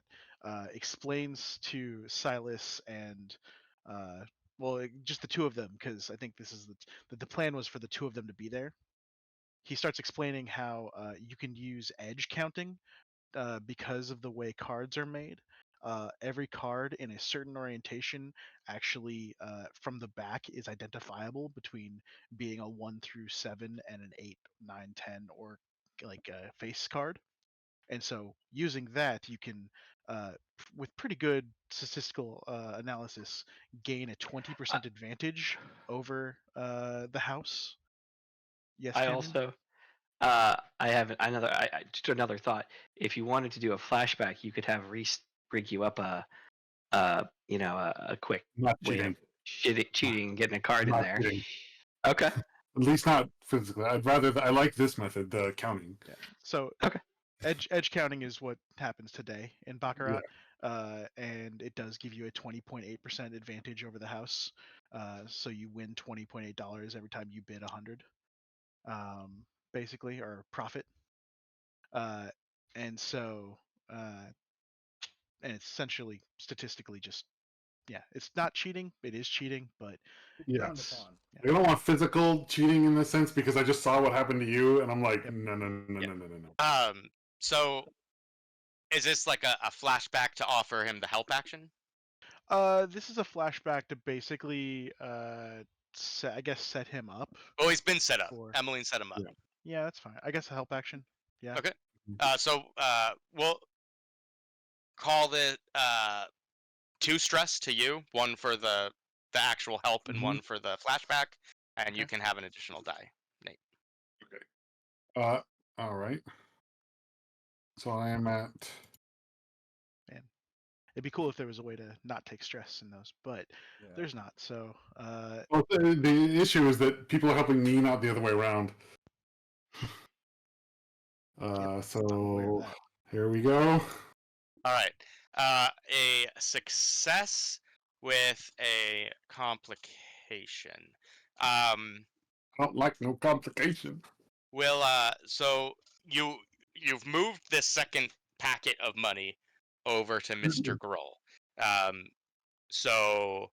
explains to Silas and just the two of them, because I think this is the plan was for the two of them to be there. He starts explaining how you can use edge counting because of the way cards are made. Every card in a certain orientation actually from the back is identifiable between being a 1 through 7 and an 8, 9, 10, or like a face card. And so using that, you can, with pretty good statistical analysis, gain a 20% advantage over the house. Yes, I Cameron? also, I have another, just another thought. If you wanted to do a flashback, you could have Reese bring you up a quick Not way cheating. of cheating and getting a card in Not there. cheating. Okay. At least not physically. I'd rather. I like this method, the counting. Yeah. So Okay. edge counting is what happens today in Baccarat, and it does give you a 20.8% advantage over the house. So you win $20.8 every time you bid 100, basically, or profit. And so, and it's essentially statistically just, yeah, it's not cheating. It is cheating, but Yeah. Frowned it's upon. I don't want physical cheating in this sense because I just saw what happened to you, and I'm like, Yep. no. So is this like a flashback to offer him the help action? This is a flashback to basically, I guess, set him up. Oh, he's been set up. For... Emmeline set him up. Yeah. Yeah, that's fine. I guess a help action. Yeah. Okay. So we'll call it 2 stress to you, 1 for the actual help and 1 for the flashback, and you can have an additional die, Nate. Okay. All right. So I am at. Man, it'd be cool if there was a way to not take stress in those, but there's not. So. Well, the issue is that people are helping me, not the other way around. So here we go. All right. A success with a complication. I don't like no complication. Will so you've moved this second packet of money over to Mr. Grohl. So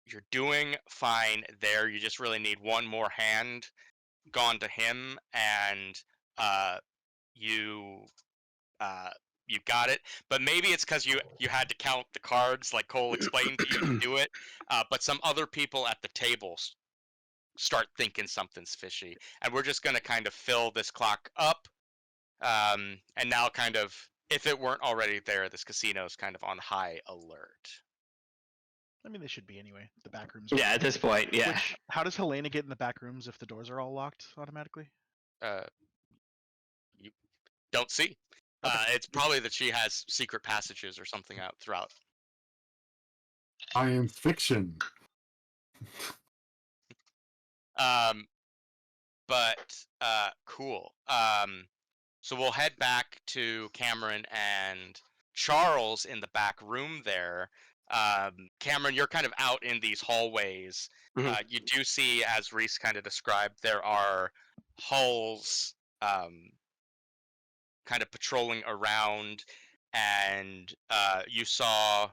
you're doing fine there. You just really need one more hand gone to him, and you got it. But maybe it's because you had to count the cards, like Cole explained to you to do it. But some other people at the table start thinking something's fishy, and we're just gonna kind of fill this clock up. And now, kind of, if it weren't already there, this casino's kind of on high alert. I mean, they should be anyway. The back rooms. Yeah, at this point, yeah. Which, how does Helena get in the back rooms if the doors are all locked automatically? You don't see. Okay. It's probably that she has secret passages or something out throughout. Science fiction. Cool. So we'll head back to Cameron and Charles in the back room there. Cameron, you're kind of out in these hallways. Mhm. You do see, as Reese kind of described, there are hulls kind of patrolling around, and you saw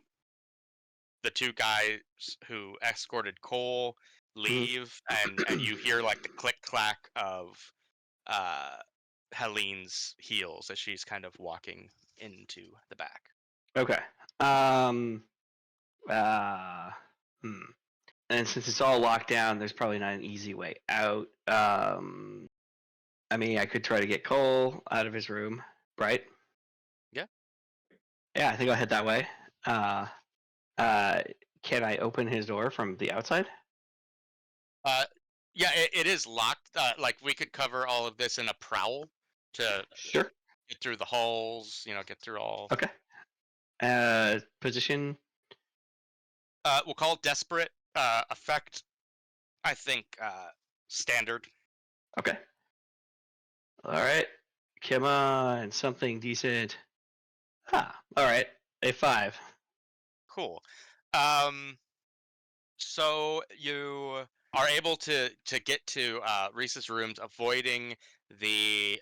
the two guys who escorted Cole leave, and you hear like the click clack of uh, Helene's heels as she's kind of walking into the back. Okay. Um. Hmm. And since it's all locked down, there's probably not an easy way out. I mean, I could try to get Cole out of his room, right? Yeah. Yeah, I think I'll head that way. Can I open his door from the outside? Yeah, it is locked. Like we could cover all of this in a prowl to Sure. get through the holes. Get through all. Okay. Position. We'll call it desperate. Effect. I think standard. Okay. All right. Come on, something decent. Ah, all right. A5. Cool. So you are able to get to Reese's rooms, avoiding the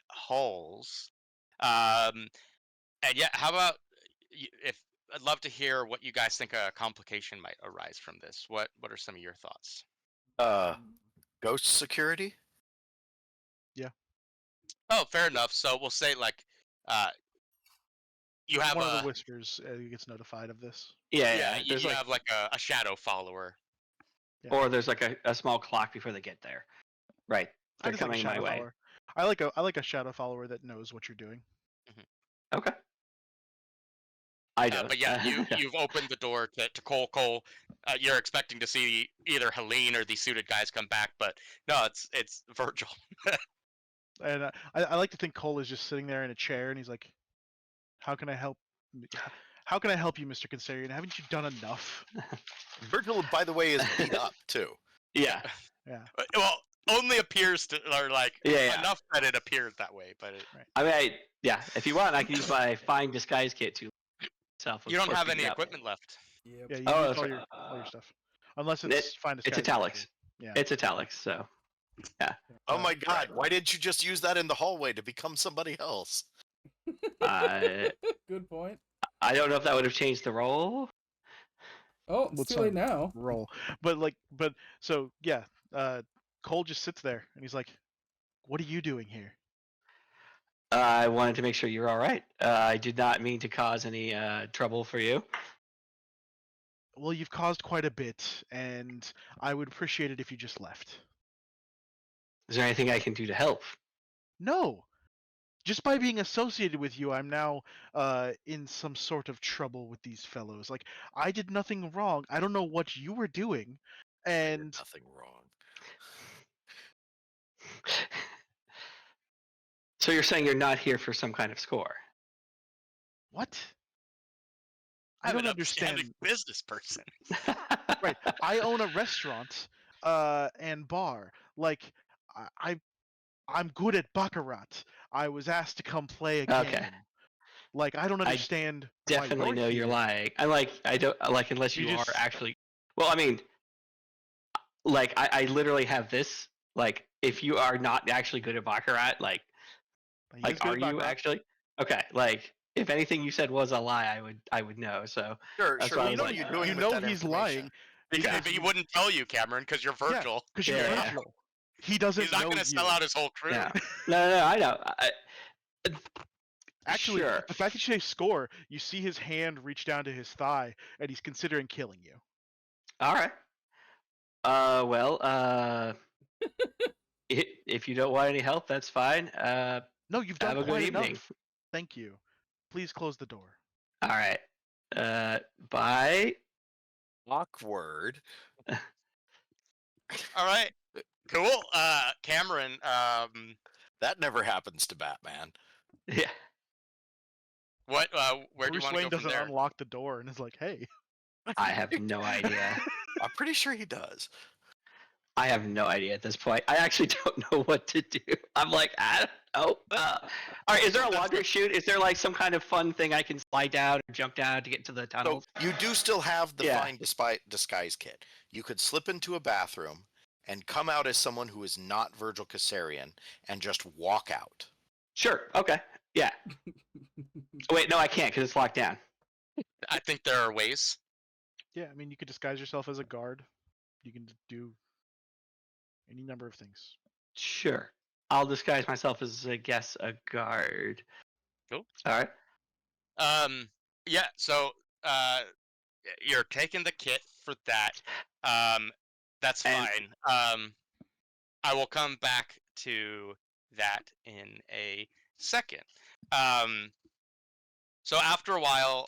holes. And yeah, how about if I'd love to hear what you guys think a complication might arise from this. What are some of your thoughts? Ghost security? Oh, fair enough. So we'll say like you have One of the whispers gets notified of this. Yeah. you There's like, have like a shadow follower. Yeah. or there's like a small clock before they get there. Right. I They're just like a coming my shadow way. follower. I like a shadow follower that knows what you're doing. Okay. I don't. But yeah, you've opened the door to Cole. Cole, you're expecting to see either Helene or these suited guys come back, but no, it's Virgil. And I like to think Cole is just sitting there in a chair, and he's like, "How can I help? How can I help you, Mr. Consarian? Haven't you done enough?" Virgil, by the way, is beat up too. Yeah. Yeah. Well, only appears to, or like Yeah. enough that it appears that way, but I mean, if you want, I can use my fine disguise kit to self. you don't have any equipment left. Yep. Yeah, you Oh, use that's all your stuff, unless it's find a It's disguise italics. Yeah. It's italics. So Oh my god, why didn't you just use that in the hallway to become somebody else? Good point. I don't know if that would have changed the role. Oh, it's What's too late up? now. roll. So yeah, Cole just sits there and he's like, "What are you doing here?" I wanted to make sure you're all right. I did not mean to cause any trouble for you. Well, you've caused quite a bit, and I would appreciate it if you just left. Is there anything I can do to help? No, just by being associated with you, I'm now in some sort of trouble with these fellows. Like, I did nothing wrong. I don't know what you were doing, and Nothing wrong. So you're saying you're not here for some kind of score? what? I'm don't an understand. upstanding business person. Right, I own a restaurant and bar. Like, I'm good at baccarat. I was asked to come play a game. Okay. Like, I don't I understand. Definitely why know you're you're here. lying. I don't like unless You you just- are actually. Well, I mean, like I literally have this. Like, if you are not actually good at baccarat, like He's like good are at you baccarat. actually? Okay, like if anything you said was a lie, I would know. So Sure, That's sure. why I What was are like, you doing You with know that he's information? lying Because he wouldn't tell you, Cameron, because you're Virgil. because you're Yeah. Virgil. He doesn't He's not know going to you. sell out his whole crew. yeah, no, I know. Actually, sure. the fact that you say score, you see his hand reach down to his thigh, and he's considering killing you. All right. Well, if you don't want any help, that's fine. No, you've Have done a good quite evening. enough. Thank you. Please close the door. All right. Bye. Awkward. All right. Cool. Cameron, That never happens to Batman. Yeah. What? Where do you Bruce want to Wayne go from doesn't there? unlock the door and is like, "Hey." I have no idea. I'm pretty sure he does. I have no idea at this point. I actually don't know what to do. I'm like, I don't know. All right, is there a launder chute? Is there like some kind of fun thing I can slide down or jump down to get into the So tunnels? you do still have the Yeah. find disguise kit. You could slip into a bathroom and come out as someone who is not Virgil Caesarian and just walk out. Sure. Okay. Yeah. Wait, no, I can't because it's locked down. I think there are ways. Yeah, I mean, you could disguise yourself as a guard. You can do any number of things. Sure. I'll disguise myself as, I guess, a guard. Cool. All right. Yeah. So, you're taking the kit for that. That's And- fine. I will come back to that in a second. So after a while,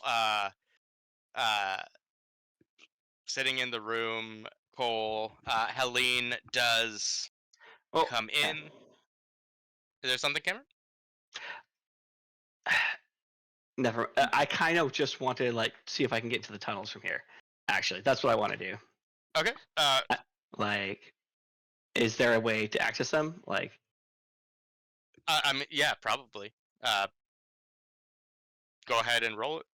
sitting in the room, Cole, Helene does Oh, come in. Is there something, Cameron? Never. I kind of just want to like see if I can get to the tunnels from here. Actually, that's what I want to do. Okay. Like, is there a way to access them? Like, I mean, yeah, probably. Go ahead and roll it.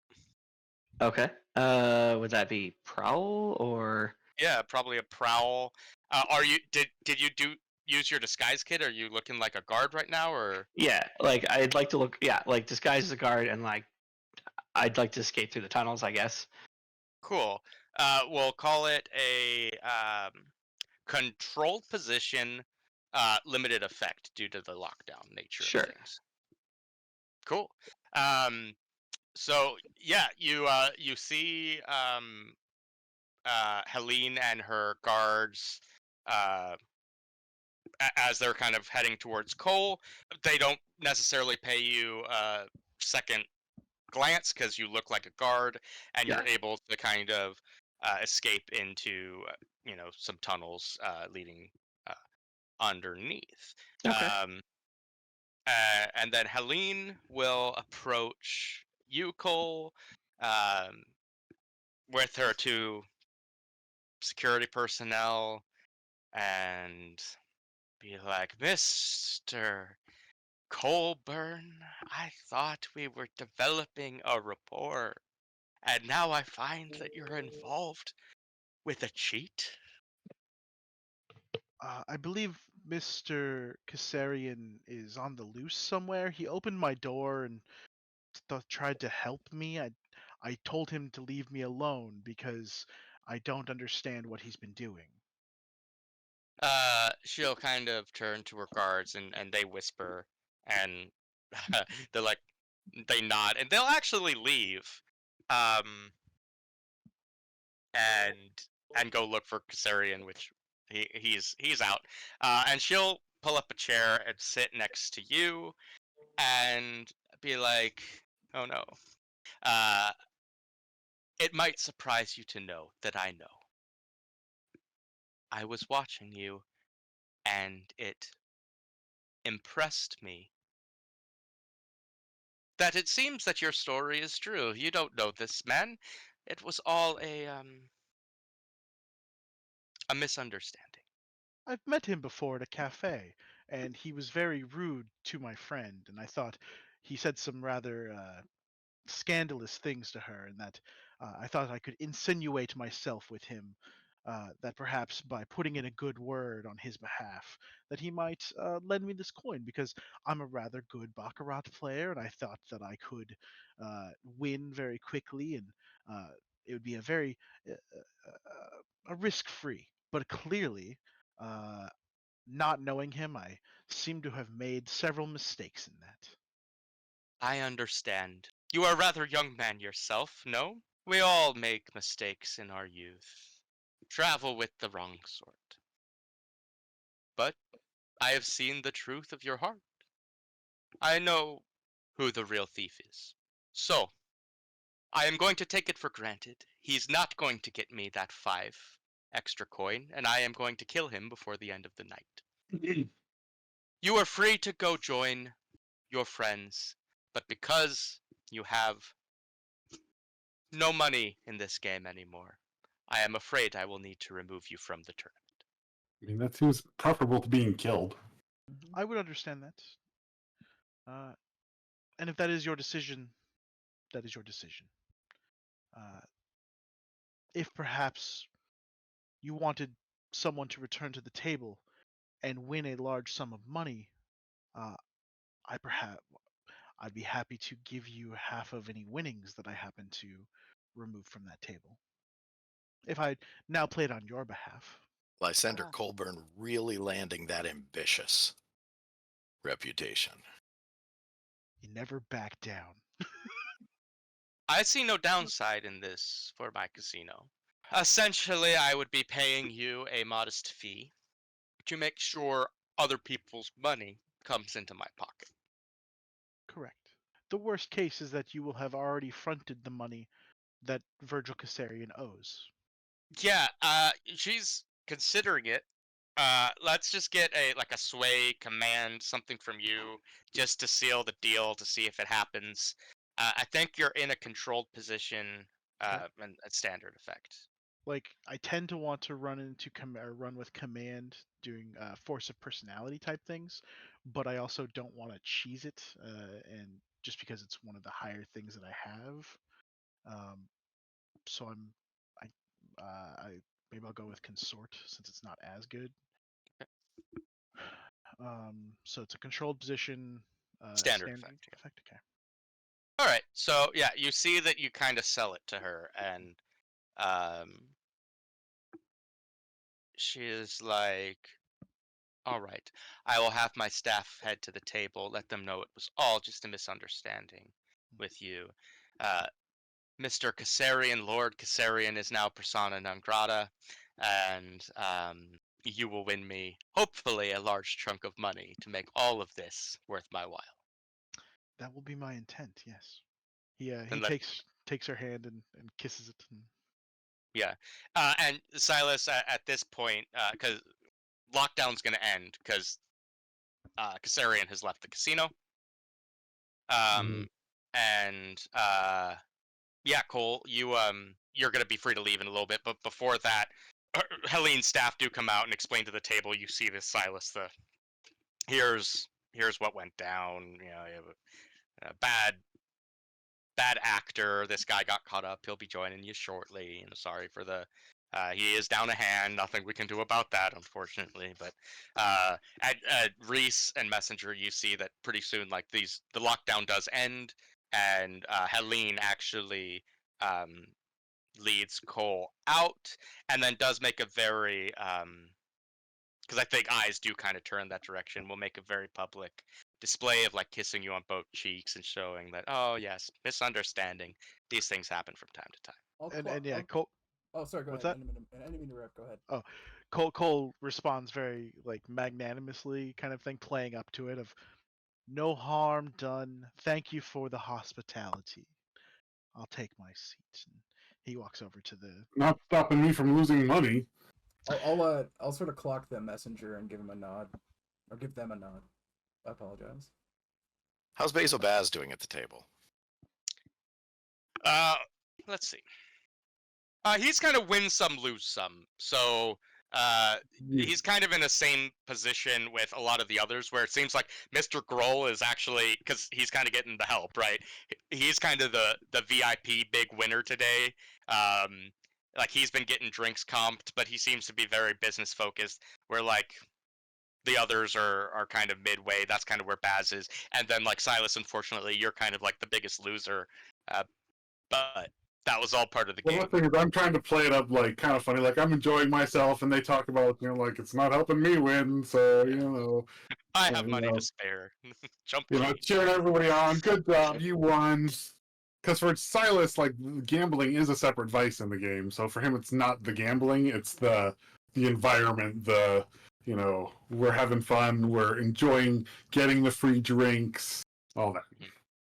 okay. Would that be prowl or? Yeah, probably a prowl. Did you use your disguise kit? Are you looking like a guard right now, or? Yeah, like I'd like to look. Yeah, like disguise as a guard, and like I'd like to escape through the tunnels. I guess. Cool. We'll call it a controlled position, limited effect due to the lockdown nature Sure. of things. Cool. So yeah, you see Helene and her guards as they're kind of heading towards Cole. They don't necessarily pay you a second glance because you look like a guard, and you're Yeah. able to kind of escape into some tunnels leading underneath. Okay. And then Helene will approach you, Cole, with her two security personnel, and be like, Mr. Colburn, I thought we were developing a rapport, and now I find that you're involved with a cheat. I believe Mr. Caesarian is on the loose somewhere. He opened my door and tried to help me. I told him to leave me alone because I don't understand what he's been doing. She'll kind of turn to her guards, and they whisper, and they're like, they nod, and they'll actually leave, and go look for Caesarian, which he's out, and she'll pull up a chair and sit next to you, and be like, oh no, it might surprise you to know that I know. I was watching you, and it impressed me that it seems that your story is true. You don't know this man. It was all a misunderstanding. I've met him before at a cafe, and he was very rude to my friend, and I thought he said some rather scandalous things to her, and that I thought I could insinuate myself with him, that perhaps by putting in a good word on his behalf, that he might lend me this coin because I'm a rather good baccarat player, and I thought that I could win very quickly, and it would be a very a risk-free. But clearly, uh, not knowing him, I seem to have made several mistakes in that. I understand. You are a rather young man yourself, no? We all make mistakes in our youth. Travel with the wrong sort. But I have seen the truth of your heart. I know who the real thief is. So, I am going to take it for granted he's not going to get me that 5 extra coin, and I am going to kill him before the end of the night. You are free to go join your friends, but because you have no money in this game anymore. I am afraid I will need to remove you from the tournament. I mean, that seems preferable to being killed. I would understand that. And if that is your decision, that is your decision. If perhaps you wanted someone to return to the table and win a large sum of money, I'd be happy to give you half of any winnings that I happen to remove from that table. If I now played on your behalf. Lysander Colburn really landing that ambitious reputation. You never back down. I see no downside in this for my casino. Essentially, I would be paying you a modest fee to make sure other people's money comes into my pocket. Correct. The worst case is that you will have already fronted the money that Virgil Caesarion owes. Yeah, she's considering it. Let's just get a sway command, something from you, just to seal the deal to see if it happens. I think you're in a controlled position, and a standard effect. Like, I tend to want to run with command, doing force of personality type things, but I also don't want to cheese it, and just because it's one of the higher things that I have. So maybe I'll go with consort since it's not as good. So it's a controlled position. Standard effect. Yeah. Effect. Okay. All right. So yeah, you see that you kind of sell it to her, and she is like, "All right, I will have my staff head to the table, let them know it was all just a misunderstanding with you. Mr. Caesarion, Lord Caesarion, is now persona non grata, and you will win me, hopefully, a large chunk of money to make all of this worth my while." That will be my intent. Yes. He And takes her hand and kisses it. And... Yeah, and Silas, at this point, because lockdown's going to end, because Caesarion has left the casino. And yeah, Cole, you're going to be free to leave in a little bit, but before that, Helene's staff do come out and explain to the table. You see this, Silas. Here's what went down. You know, you have a bad actor. This guy got caught up. He'll be joining you shortly. And sorry for the. He is down a hand. Nothing we can do about that, unfortunately. But at Reese and Messenger, you see that pretty soon, like the lockdown does end, and Helene actually leads Cole out, and then does make a very because I think eyes do kind of turn that direction. We'll make a very public display of like kissing you on both cheeks and showing that, oh yes, misunderstanding. These things happen from time to time. Cole. Oh, sorry. Go What's ahead. that? I didn't mean to interrupt. Go ahead. Oh, Cole responds very like magnanimously, kind of thing, playing up to it of no harm done. Thank you for the hospitality. I'll take my seat. And he walks over to the. Not stopping me from losing money. I'll sort of clock the messenger and give him a nod, or give them a nod. I apologize. How's Basil Baz doing at the table? Let's see. He's kind of win some, lose some. So he's kind of in the same position with a lot of the others, where it seems like Mr. Grohl is actually, because he's kind of getting the help, right? He's kind of the VIP big winner today. Like he's been getting drinks comped, but he seems to be very business focused. Where like the others are kind of midway. That's kind of where Baz is, and then like Silas, unfortunately, you're kind of like the biggest loser. But that was all part of the game. The thing is, I'm trying to play it up like kind of funny, like I'm enjoying myself, and they talk about, you know, like it's not helping me win, so you know. I have money to spare. Jump you know, cheering everybody on. Good job, you won. Because for Silas, like gambling is a separate vice in the game. So for him, it's not the gambling; it's the environment. You know, we're having fun, we're enjoying getting the free drinks, all that.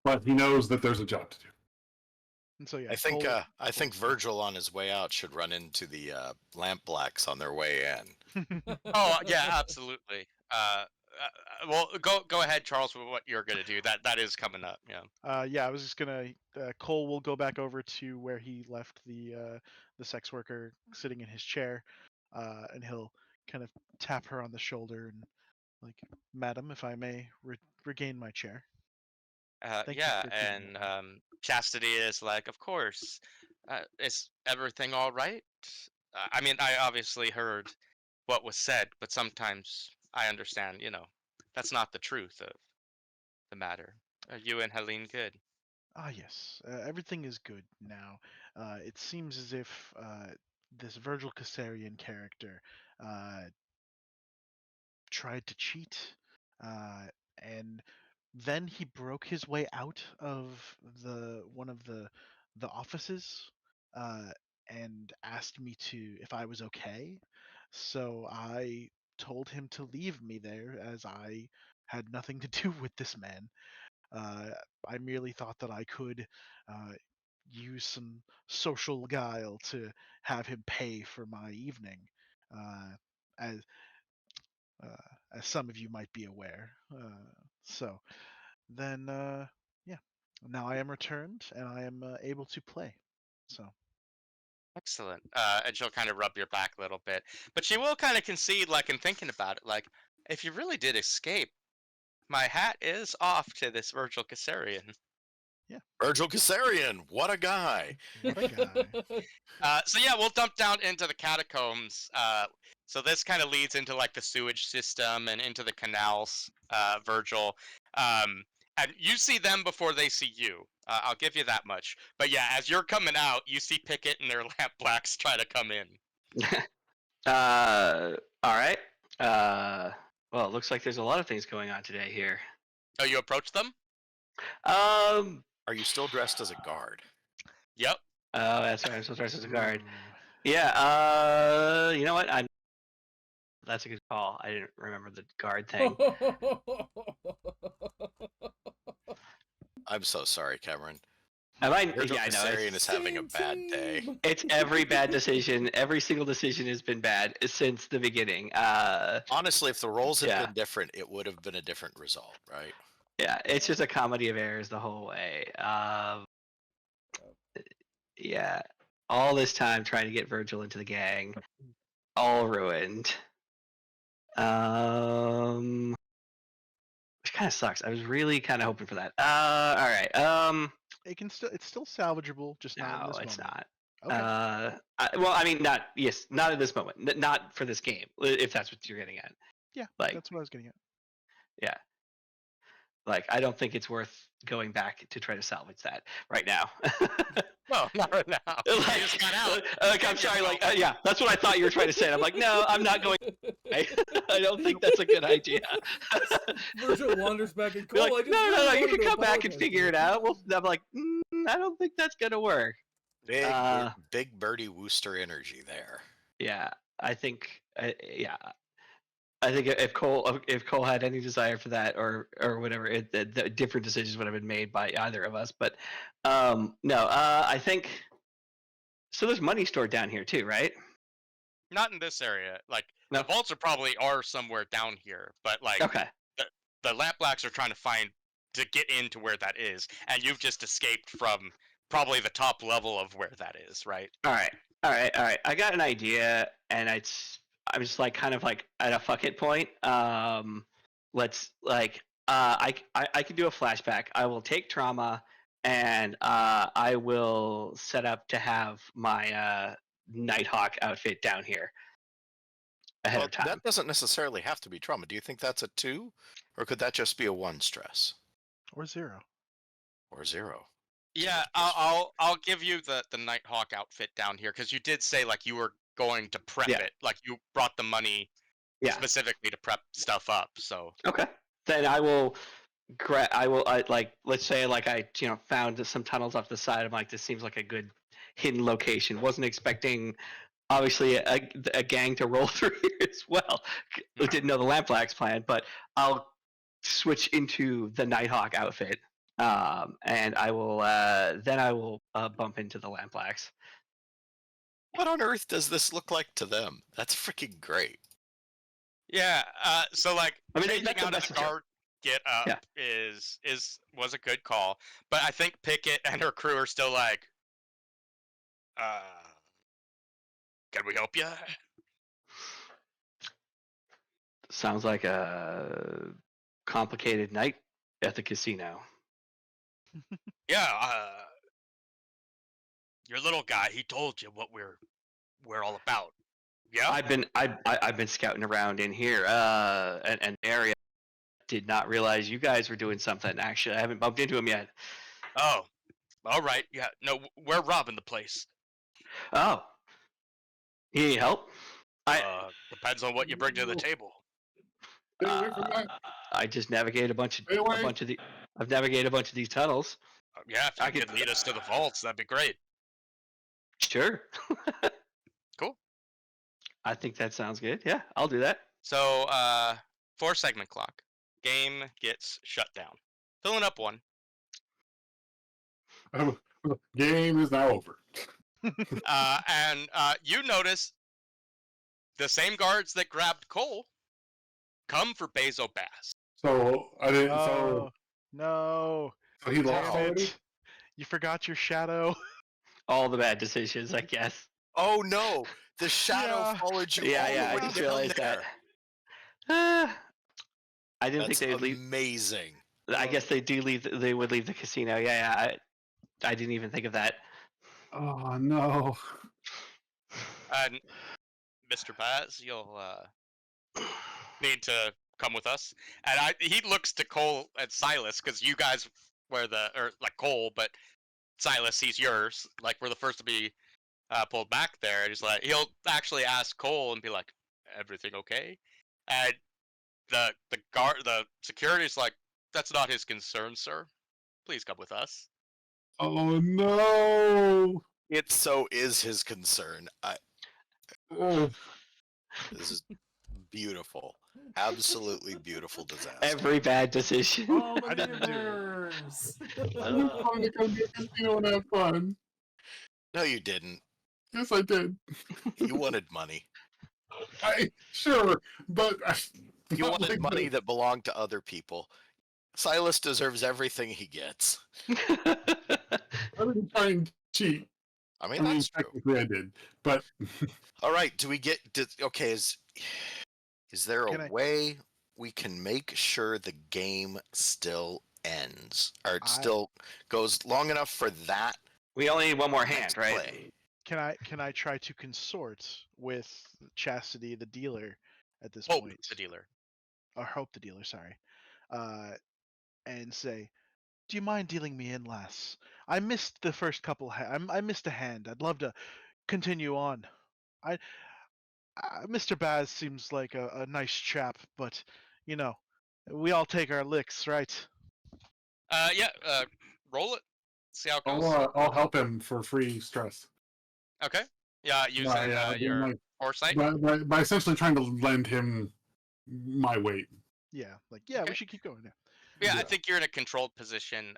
But he knows that there's a job to do. And so yeah, I think Virgil on his way out should run into the lamp blacks on their way in. Oh yeah, absolutely. well, go ahead, Charles, with what you're gonna do. That is coming up. Yeah. Yeah, I was just gonna. Cole will go back over to where he left the sex worker sitting in his chair, and he'll kind of tap her on the shoulder and like, "Madam, if I may regain my chair." Thank you Yeah, for keeping and me. Chastity is like, of course. Is everything all right? I mean, I obviously heard what was said, but sometimes I understand. That's not the truth of the matter. Are you and Helene good? Ah, yes, everything is good now. It seems as if this Virgil Caesarian character uh, tried to cheat, uh, and then he broke his way out of one of the offices, uh, and asked me to if I was okay. So I told him to leave me there, as I had nothing to do with this man. Uh, I merely thought that I could uh, use some social guile to have him pay for my evening, uh, as as some of you might be aware. So then, yeah, now I am returned and I am able to play. So Excellent. And she'll kind of rub your back a little bit, but she will kind of concede, like, in thinking about it, like, if you really did escape, my hat is off to this Virgil Caesarian. Virgil Caesarian, what a guy! what a guy. So yeah, we'll dump down into the catacombs. So this kind of leads into like the sewage system and into the canals, Virgil. And you see them before they see you. I'll give you that much. But yeah, as you're coming out, you see Pickett and their lamp blacks try to come in. All right. Well, it looks like there's a lot of things going on today here. Oh, you approach them? Um. Are you still dressed as a guard? Yep. Oh, that's right. I'm still dressed as a guard. Ooh. Yeah. You know what? That's a good call. I didn't remember the guard thing. I'm so sorry, Cameron. Am I? Virgil Yeah, I know. Caesarian is having a bad day. It's every bad decision. Every single decision has been bad since the beginning. Honestly, if the roles had Yeah. been different, it would have been a different result, right? Yeah, it's just a comedy of errors the whole way. Yeah, all this time trying to get Virgil into the gang, all ruined. Which kind of sucks. I was really kind of hoping for that. All right. It's still salvageable, just not in No, this it's moment. not. Okay. Well, I mean, not at this moment. Not for this game. If that's what you're getting at. Yeah, like- that's what I was getting at. Yeah. Like, I don't think it's worth going back to try to salvage that right now. No, not right now. You Like, just got out. I'm sorry. Like, yeah, that's what I thought you were trying to say. And I'm like, no, I'm not going. I don't think that's a good idea. Virgil wanders back and You're Cole. like, I just no, really you wanted can to come back and apologize figure to it you." out. Well, I'm like, I don't think that's gonna work. Big Birdie Wooster energy there. Yeah, I think. Yeah, I think if Cole had any desire for that or whatever, the different decisions would have been made by either of us. But no, I think. So there's money stored down here too, right? Not in this area. Like No. the vaults are somewhere down here, but like Okay. the lamp blacks are trying to get into where that is, and you've just escaped from probably the top level of where that is, right? All right. I got an idea, and I'm just like kind of like at a fuck it point. Let's like I can do a flashback. I will take trauma, and I will set up to have my Nighthawk outfit down here ahead Well, of time. that doesn't necessarily have to be trauma. Do you think that's a 2? Or could that just be a 1 stress? Or 0. Or 0? Yeah, I'll give you the Nighthawk outfit down here because you did say like you were going to prep Yeah. it, like you brought the money Yeah. specifically to prep stuff up. So Okay. Then I will like let's say like I found some tunnels off the side. I'm like, this seems like a good hidden location. Wasn't expecting obviously a gang to roll through here as well. Didn't know the Lamp Blacks plan, but I'll switch into the Nighthawk outfit. And I will bump into the Lamp Blacks. What on earth does this look like to them? That's freaking great. Yeah. So like, I mean, changing that's a out of the messenger. guard get up Yeah. was a good call, but I think Pickett and her crew are still like, can we help you? Sounds like a complicated night at the casino. Yeah. Your little guy, he told you what we're all about. Yeah. I've been scouting around in here, and the area. Did not realize you guys were doing something. Actually, I haven't bumped into him yet. Oh. All right. Yeah. No, we're robbing the place. Oh, you need help? Depends on what you bring to the table. Stay away from that. I just navigate Stay away. I've navigated a bunch of these tunnels. Yeah, if you could lead us to the vaults, that'd be great. Sure. Cool. I think that sounds good. Yeah, I'll do that. So, 4-segment clock. Game gets shut down. Filling up 1. Game is now over. And you notice the same guards that grabbed Cole come for Bezo Bass. So I didn't. Oh, no. So he lost Damn already. it. You forgot your shadow. All the bad decisions, I guess. Oh no, the shadow Yeah. followed you. Yeah, all yeah. the I way just down realized there. that. I didn't That's think they'd leave. amazing. I guess they do leave. They would leave the casino. Yeah. I didn't even think of that. Oh no. And Mr. Baz, you'll need to come with us. And he looks to Cole and Silas because you guys were like Cole, but Silas, he's yours. Like we're the first to be pulled back there. And he's like, he'll actually ask Cole and be like, "Everything okay?" And the security's like, "That's not his concern, sir. Please come with us." Oh no. It so is his concern. Oh. This is beautiful. Absolutely beautiful disaster. Every bad decision. All I of the didn't do it. nerves. I was trying to come to the casino and have fun. No, you didn't. Yes, I did. You wanted money. Sure, but You not wanted like money this. that belonged to other people. Silas deserves everything he gets. I didn't try and cheat. I mean, that's true. Technically I did, but All right, do we get? Okay, is there Can a I- way we can make sure the game still ends, or I- still goes long enough for that We only need one more hand, next right? play? Can I try to consort with Chastity the dealer at this Hope point? the dealer. Or Hope the dealer, sorry. And say, "Do you mind dealing me in, lass? I missed the first couple. I missed a hand. I'd love to continue on. Mr. Baz seems like a nice chap, but you know, we all take our licks, right?" Yeah. Roll it. See how it goes. I'll help him for free stress. Okay. Yeah, using your foresight. By essentially trying to lend him my weight. Yeah, like yeah, Okay. we should keep going. Yeah. Yeah, I Yeah. think you're in a controlled position.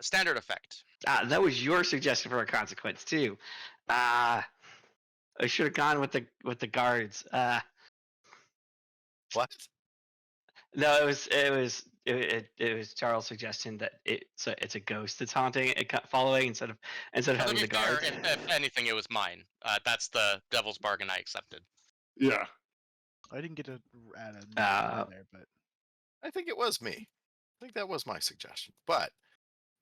Standard effect. That was your suggestion for a consequence too. I should have gone with the guards. What? No, it was Charles' suggestion that it's a ghost that's haunting it, following instead of To having be the fair, guards. if anything, it was mine. That's the devil's bargain I accepted. Yeah. I didn't get to add a Uh, there, but I think it was me. I think that was my suggestion, but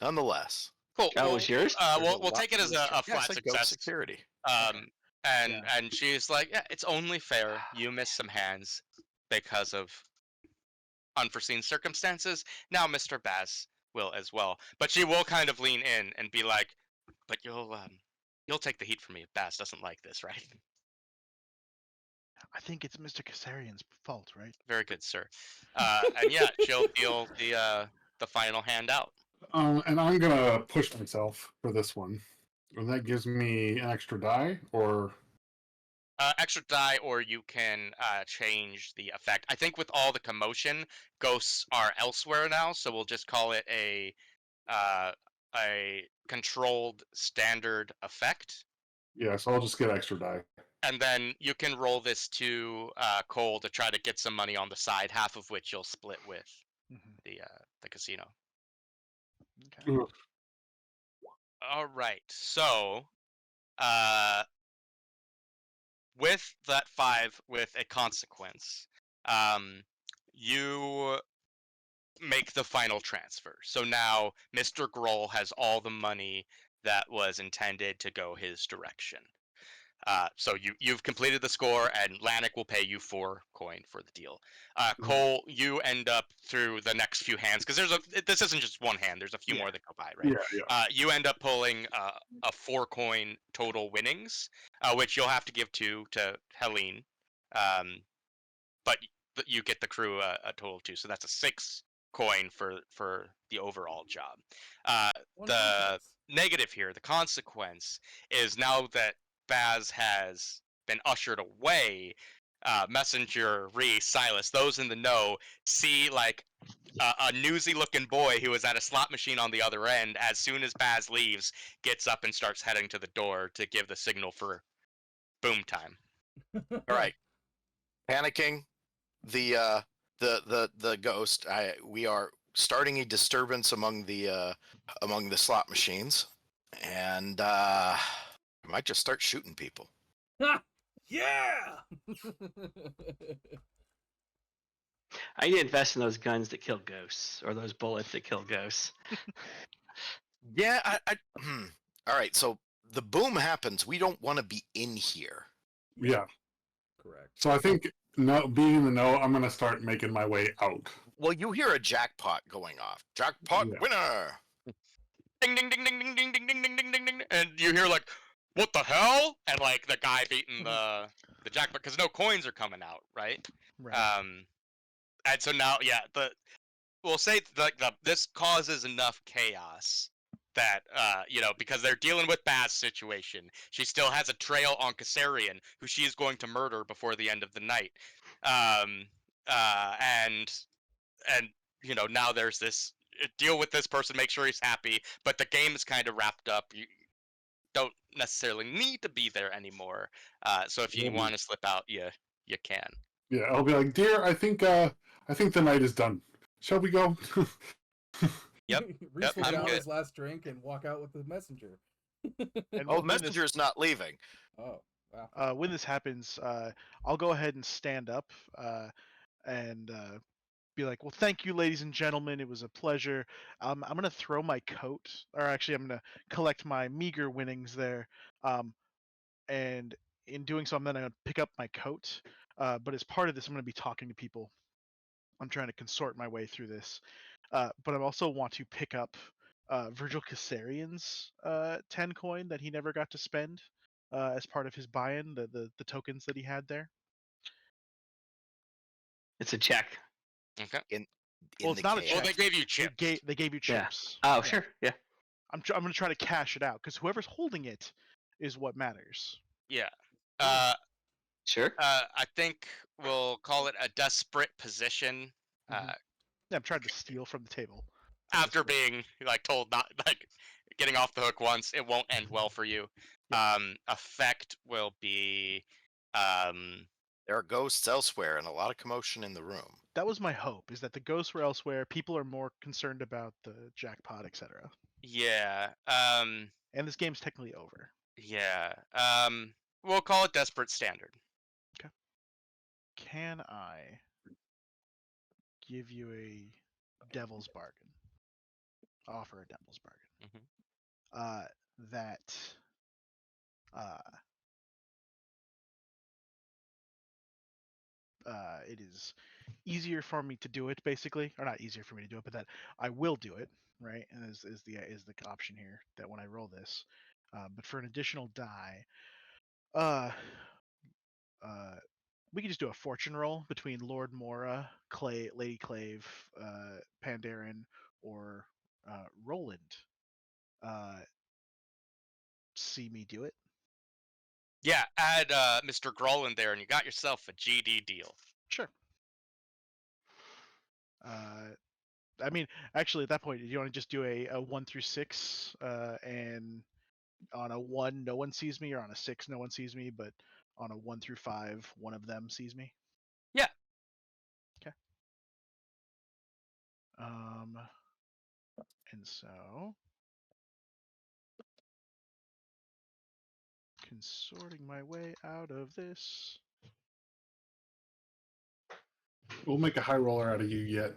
nonetheless, Cool. Oh, it was yours? We'll take it as a flat ghost success. security. And she's like, yeah, it's only fair. You missed some hands because of unforeseen circumstances. Now Mr. Bass will as well, but she will kind of lean in and be like, but you'll take the heat from me if Bass doesn't like this, right? I think it's Mr. Kasarian's fault, right? Very good, sir. And yeah, she'll deal the final hand out. And I'm gonna push myself for this one. And that gives me an extra die, or Extra die, or you can change the effect. I think with all the commotion, ghosts are elsewhere now, so we'll just call it a controlled standard effect. yeah, so I'll just get extra die. and then you can roll this to Cole to try to get some money on the side, half of which you'll split with Mhm. the casino. Okay. Mm. All right, so with that 5 with a consequence, you make the final transfer. So now Mr. Grohl has all the money that was intended to go his direction. So you've completed the score, and Lanik will pay you 4 coin for the deal. Cole, you end up through the next few hands, because this isn't just one hand. There's a few Yeah. more that go by, right? Yeah. You end up pulling a 4 coin total winnings, which you'll have to give to Helene. But you get the crew a total of 2, so that's a 6 coin for the overall job. One The consequence. negative here, the consequence, is now that Baz has been ushered away, Messenger, Reese, Silas, those in the know, see like a newsy looking boy who was at a slot machine on the other end, as soon as Baz leaves, gets up and starts heading to the door to give the signal for boom time. All right. Panicking, the ghost. We are starting a disturbance among the slot machines, and I might just start shooting people. Yeah. I need to invest in those guns that kill ghosts, or those bullets that kill ghosts. Yeah. All right. So the boom happens. We don't want to be in here. Yeah. Correct. So I think being in the know, I'm gonna start making my way out. Well, you hear a jackpot going off. Jackpot Yeah. winner. Ding ding ding ding ding ding ding ding ding ding ding ding, and you hear like, what the hell? And like the guy beating the jackpot, because no coins are coming out, right? Right. And so now, yeah, we'll say this causes enough chaos that because they're dealing with Baz's situation. She still has a trail on Kassarian, who she is going to murder before the end of the night. And now there's this deal with this person, make sure he's happy, but the game is kind of wrapped up. You don't necessarily need to be there anymore. So if you Mhm. want to slip out, you can. Yeah, I'll be like, dear, I think the night is done. Shall we go? Yep. Reese Yep, will I'm down good. his last drink and walk out with the messenger. And Oh, when this- messenger's not leaving. Oh, wow. when this happens, I'll go ahead and stand up and be like, "Well, thank you, ladies and gentlemen. It was a pleasure. I'm gonna throw my coat, or actually, I'm gonna collect my meager winnings there. And in doing so, I'm then gonna pick up my coat. But as part of this, I'm gonna be talking to people. I'm trying to consort my way through this. But I also want to pick up Virgil Kassarian's 10 coin that he never got to spend as part of his buy-in, the tokens that he had there. It's a check. Okay. In Well, the it's not a chaos. Well, check. they gave you chips. They gave you Yeah. chips. Oh, Yeah. sure. Yeah. I'm going to try to cash it out because whoever's holding it is what matters. Yeah. Sure. I think we'll call it a desperate position. Yeah, I'm trying to steal from the table. After being like told not like getting off the hook once, it won't end well for you. Effect will be There are ghosts elsewhere and a lot of commotion in the room. That was my hope, is that the ghosts were elsewhere. People are more concerned about the jackpot, etc. yeah. And this game's technically over. Yeah. We'll call it desperate standard. Can I give you a devil's bargain? Offer a devil's bargain. That it is easier for me to do it, basically, or not easier for me to do it, but that I will do it, right? And is the option here that when I roll this, but for an additional die, we could just do a fortune roll between Lord Mora, Lady Clave, Pandaren, or Roland. See me do it. Yeah, add Mr. Grohl in there, and you got yourself a GD deal. Sure. I mean, actually, at that point, do you want to just do a 1 through 6, and on a 1, no one sees me, or on a 6, no one sees me, but on a 1 through 5, one of them sees me? Yeah. Okay. And so consorting my way out of this. We'll make a high roller out of you yet.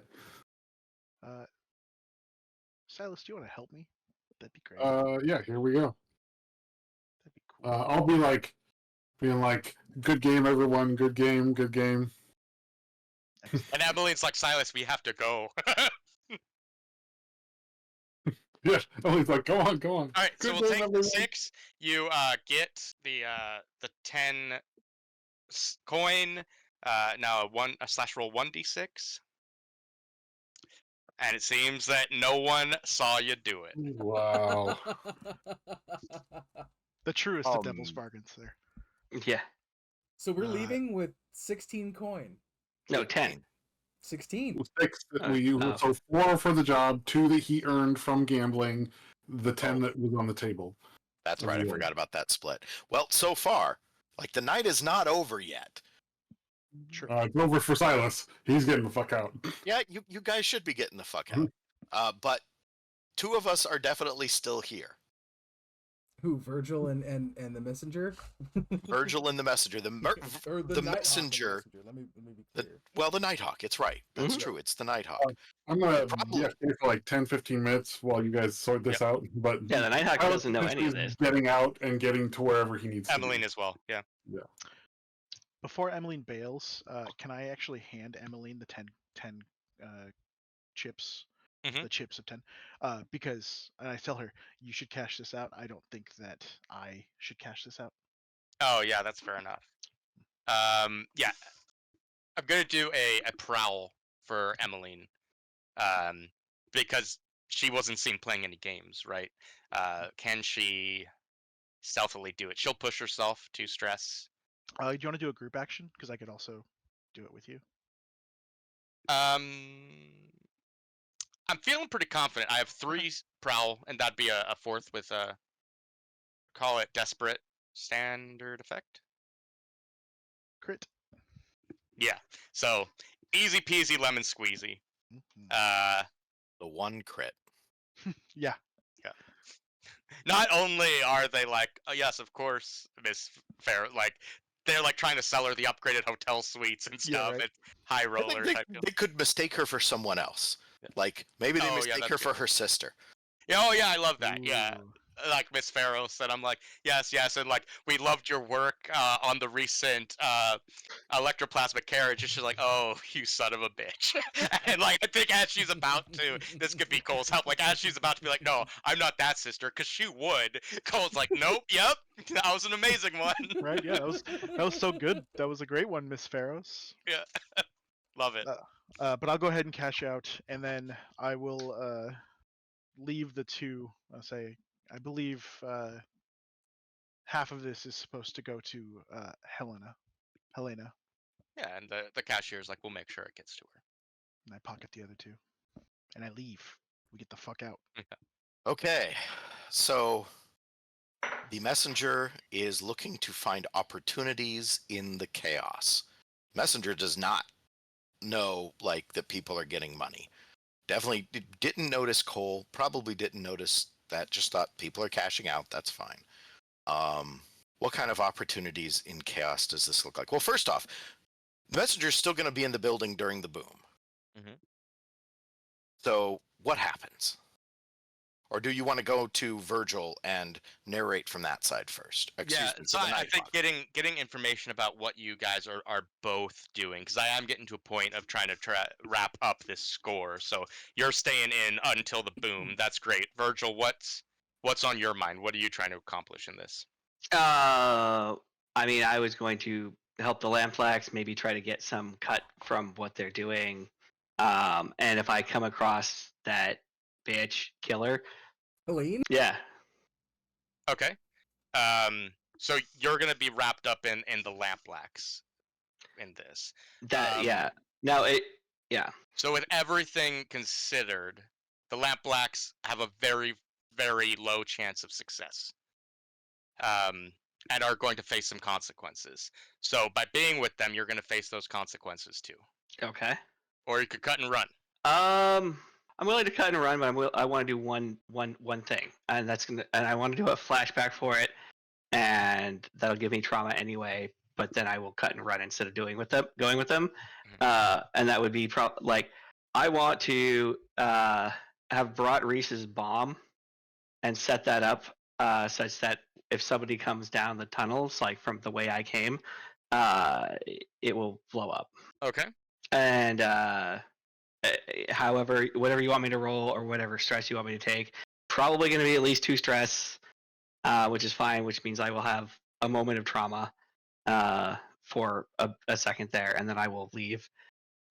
Silas, do you want to help me? That'd be great. Yeah, here we go. That'd be cool. I'll be like, being like, good game, everyone. Good game, good game. And Emmeline's like, Silas, we have to go. Yeah, Emily's like, go on. All right, so Good we'll game, take the everyone. 6. You get the 10 coin. Now a slash roll 1d6. And it seems that no one saw you do it. Wow. The truest of devil's bargains there. Yeah. So we're Uh, leaving with 16 coin. No, 10. 16. 6 that we Oh. so 4 for the job, 2 that he earned from gambling, the 10 that was on the table. That's right. I Reward. forgot about that split. Well, so far, like the night is not over yet. True. It's over for Silas. He's getting the fuck out. Yeah, you guys should be getting the fuck out. But 2 of us are definitely still here. Who? Virgil and the messenger? Virgil and the messenger. Or the Nighthawk messenger. Let me be The, clear. well, the Nighthawk. It's right. That's Mhm. true. It's the Nighthawk. I'm gonna Probably- be here for like 10-15 minutes while you guys sort this out. But Yeah, the Nighthawk Silas doesn't know any of is this. Getting out and getting to wherever he needs Emmeline to as well, yeah. Before Emmeline bails, can I actually hand Emmeline the 10 chips? Mhm. The chips of 10? Because, and I tell her, you should cash this out. I don't think that I should cash this out. Oh, yeah, that's fair enough. Yeah. I'm going to do a prowl for Emmeline. Because she wasn't seen playing any games, right? Can she stealthily do it? She'll push herself to stress. Do you want to do a group action? Because I could also do it with you. I'm feeling pretty confident. I have 3 prowl, and that'd be a 4th with call it desperate standard effect. Crit. Yeah. So easy peasy lemon squeezy. Mhm. The 1 crit. Yeah. Not only are they like, oh yes, of course, Miss Fair, like they're like trying to sell her the upgraded hotel suites and Yeah, stuff. right. It's high I roller think type deal. they could mistake her for someone else. Like maybe they Oh, yeah, mistake that's her for good. her sister. Yeah, oh yeah, I love that. Yeah. Ooh. Like Miss Farrow said, I'm like, yes, and like we loved your work on the recent electroplasmic carriage. And she's like, oh, you son of a bitch. And like I think as she's about to, this could be Cole's help. Like as she's about to be like, no, I'm not that sister, because she would. Cole's like, nope, yep, that was an amazing one. Right? Yeah, that was so good. That was a great one, Miss Farrows. Love it. But I'll go ahead and cash out, and then I will leave the 2. I'll say, I believe half of this is supposed to go to Helena. Yeah, and the cashier's like, we'll make sure it gets to her. And I pocket the other 2. And I leave. We get the fuck out. Okay, so the messenger is looking to find opportunities in the chaos. Messenger does not know like that people are getting money. Definitely didn't notice Cole. Probably didn't notice that. Just thought people are cashing out. That's fine. What kind of opportunities in chaos does this look like? Well, first off, the messenger is still going to be in the building during the boom. Mhm. So what happens? Or do you want to go to Virgil and narrate from that side first? Yeah, Me, so to the I think Nighthawk. getting information about what you guys are both doing, because I am getting to a point of trying to wrap up this score. So you're staying in until the boom. That's great. Virgil, what's on your mind? What are you trying to accomplish in this? I mean, I was going to help the Lamplax, maybe try to get some cut from what they're doing. And if I come across that bitch killer, Helene? yeah, Okay. So you're gonna be wrapped up in the Lamplax in this. that yeah. Now yeah. So with everything considered, the Lamplax have a very, very low chance of success. and are going to face some consequences. So by being with them, you're going to face those consequences too. Okay. Or you could cut and run. I'm willing to cut and run, but I want to do one thing, and I want to do a flashback for it, and that'll give me trauma anyway. But then I will cut and run instead of going with them. And that would be I want to have brought Reese's bomb and set that up such that if somebody comes down the tunnels, like from the way I came, it will blow up. Okay. And however, whatever you want me to roll or whatever stress you want me to take, probably going to be at least 2 stress, which is fine, which means I will have a moment of trauma for a second there, and then I will leave.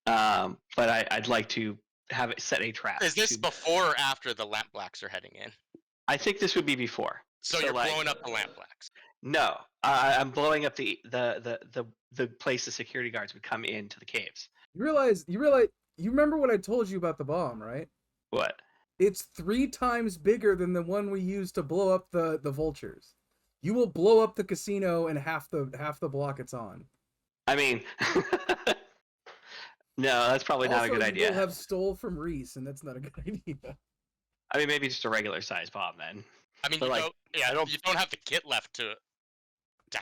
But I'd like to have it set a trap. Is this before or after the lamp blacks are heading in? I think this would be before. So you're blowing up the lamp blacks. No, I'm blowing up the place the security guards would come into the caves. You remember what I told you about the bomb, right? What? It's 3 times bigger than the one we used to blow up the vultures. You will blow up the casino in half the block it's on. I mean, no, that's probably not a good idea. You'll have stole from Reese, and that's not a good idea. I mean, maybe just a regular size bomb then. I mean, you don't have the kit left to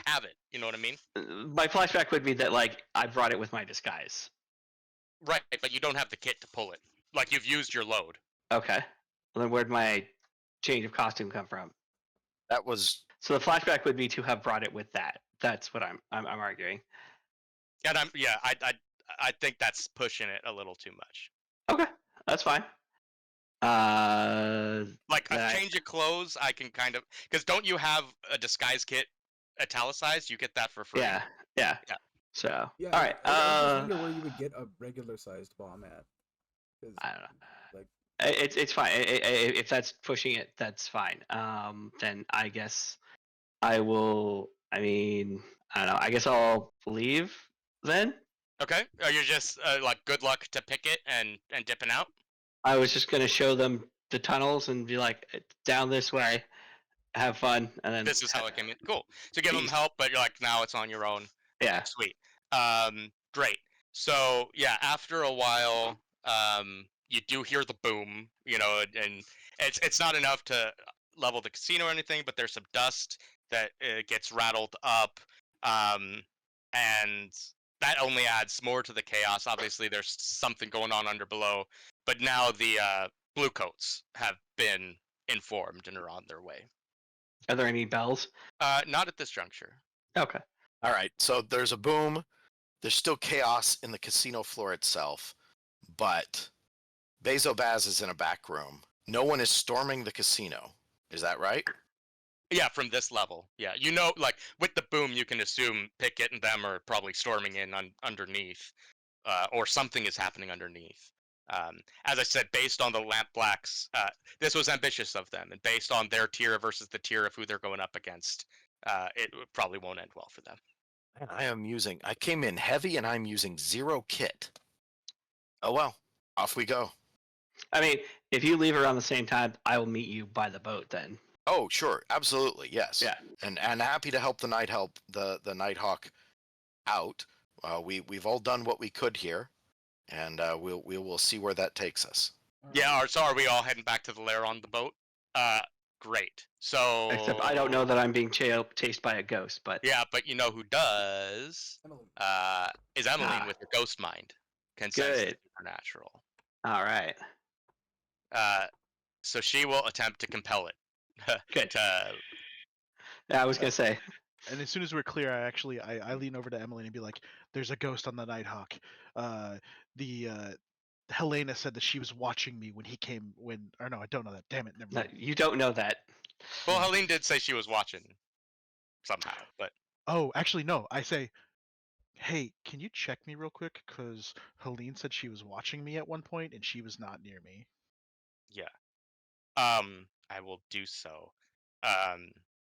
have it. You know what I mean? My flashback would be that I brought it with my disguise. Right, but you don't have the kit to pull it. Like you've used your load. Okay. Well, then where'd my change of costume come from? That was. So the flashback would be to have brought it with that. That's what I'm arguing. And I think that's pushing it a little too much. Okay, that's fine. Like a change of clothes, I can kind of, because don't you have a disguise kit italicized? You get that for free. Yeah. So Yeah, all right. I just wonder where you would get a regular sized bomb at. I don't know. It's fine. If that's pushing it, that's fine. Then I guess I will. I mean, I don't know. I guess I'll leave then. Okay. Are you just good luck to pick it and dipping out? I was just gonna show them the tunnels and be like, down this way, have fun, and then this is how it came in. Cool. So give them help, but you're like, now it's on your own. Yeah. Sweet. Great. So yeah, after a while, you do hear the boom, and it's not enough to level the casino or anything, but there's some dust that gets rattled up, and that only adds more to the chaos. Obviously, there's something going on under below, but now the blue coats have been informed and are on their way. Are there any bells? Not at this juncture. Okay. All right, so there's a boom. There's still chaos in the casino floor itself, but Bezobaz is in a back room. No one is storming the casino. Is that right? Yeah, from this level. Yeah, with the boom, you can assume Pickett and them are probably storming in underneath, or something is happening underneath. As I said, based on the lamp blacks, this was ambitious of them, and based on their tier versus the tier of who they're going up against, it probably won't end well for them. Man, I came in heavy and I'm using 0 kit. Oh well, off we go. I mean, if you leave around the same time, I will meet you by the boat then. Oh, sure, absolutely, yes. Yeah. And happy to help the Nighthawk out. We've all done what we could here, and we will see where that takes us. Yeah, so are we all heading back to the lair on the boat? Great. So Except I don't know that I'm being chased by a ghost, but yeah, but you know who does? Is Emmeline with her ghost mind. Can sense supernatural. All right. So she will attempt to compel it. Good. Yeah, I was gonna say. And as soon as we're clear, I lean over to Emily and be like, "There's a ghost on the Nighthawk. Helena said that she was watching me when he came. Or no, I don't know that. Damn it, never No, mind. you don't know that. Well, Helene did say she was watching somehow, but Oh, actually, no. I say, hey, can you check me real quick? Because Helene said she was watching me at one point and she was not near me. yeah. I will do so.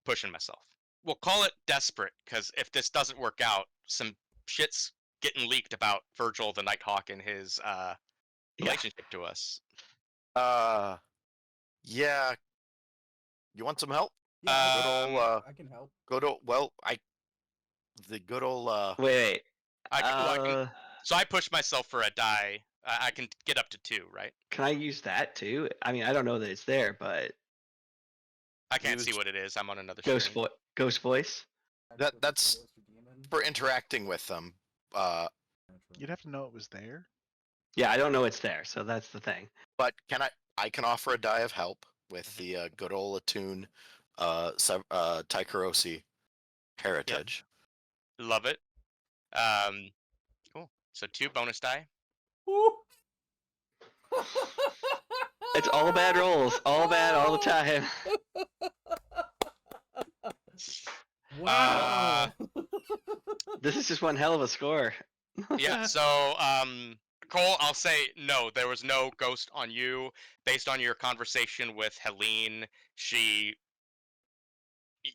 Pushing myself. We'll call it desperate, because if this doesn't work out, some shit's getting leaked about Virgil the Nighthawk and his relationship to us. Yeah. You want some help? Yeah, Good Um, old, I can help. good old. Well, the good old. Wait. I can, so I push myself for a die. I can get up to 2, right? Can I use that too? I mean, I don't know that it's there, but I can't see Use- what it is. I'm on another screen. ghost voice. That's Ghost or demon. for interacting with them. You'd have to know it was there. Yeah, I don't know it's there, so that's the thing. But I can offer a die of help with the good old attune Taikarosi heritage. Love it. Cool. So 2 bonus die. Ooh. It's all bad rolls, all bad all the time. Wow. This is just one hell of a score. Yeah. So Cole, I'll say no. There was no ghost on you. Based on your conversation with Helene,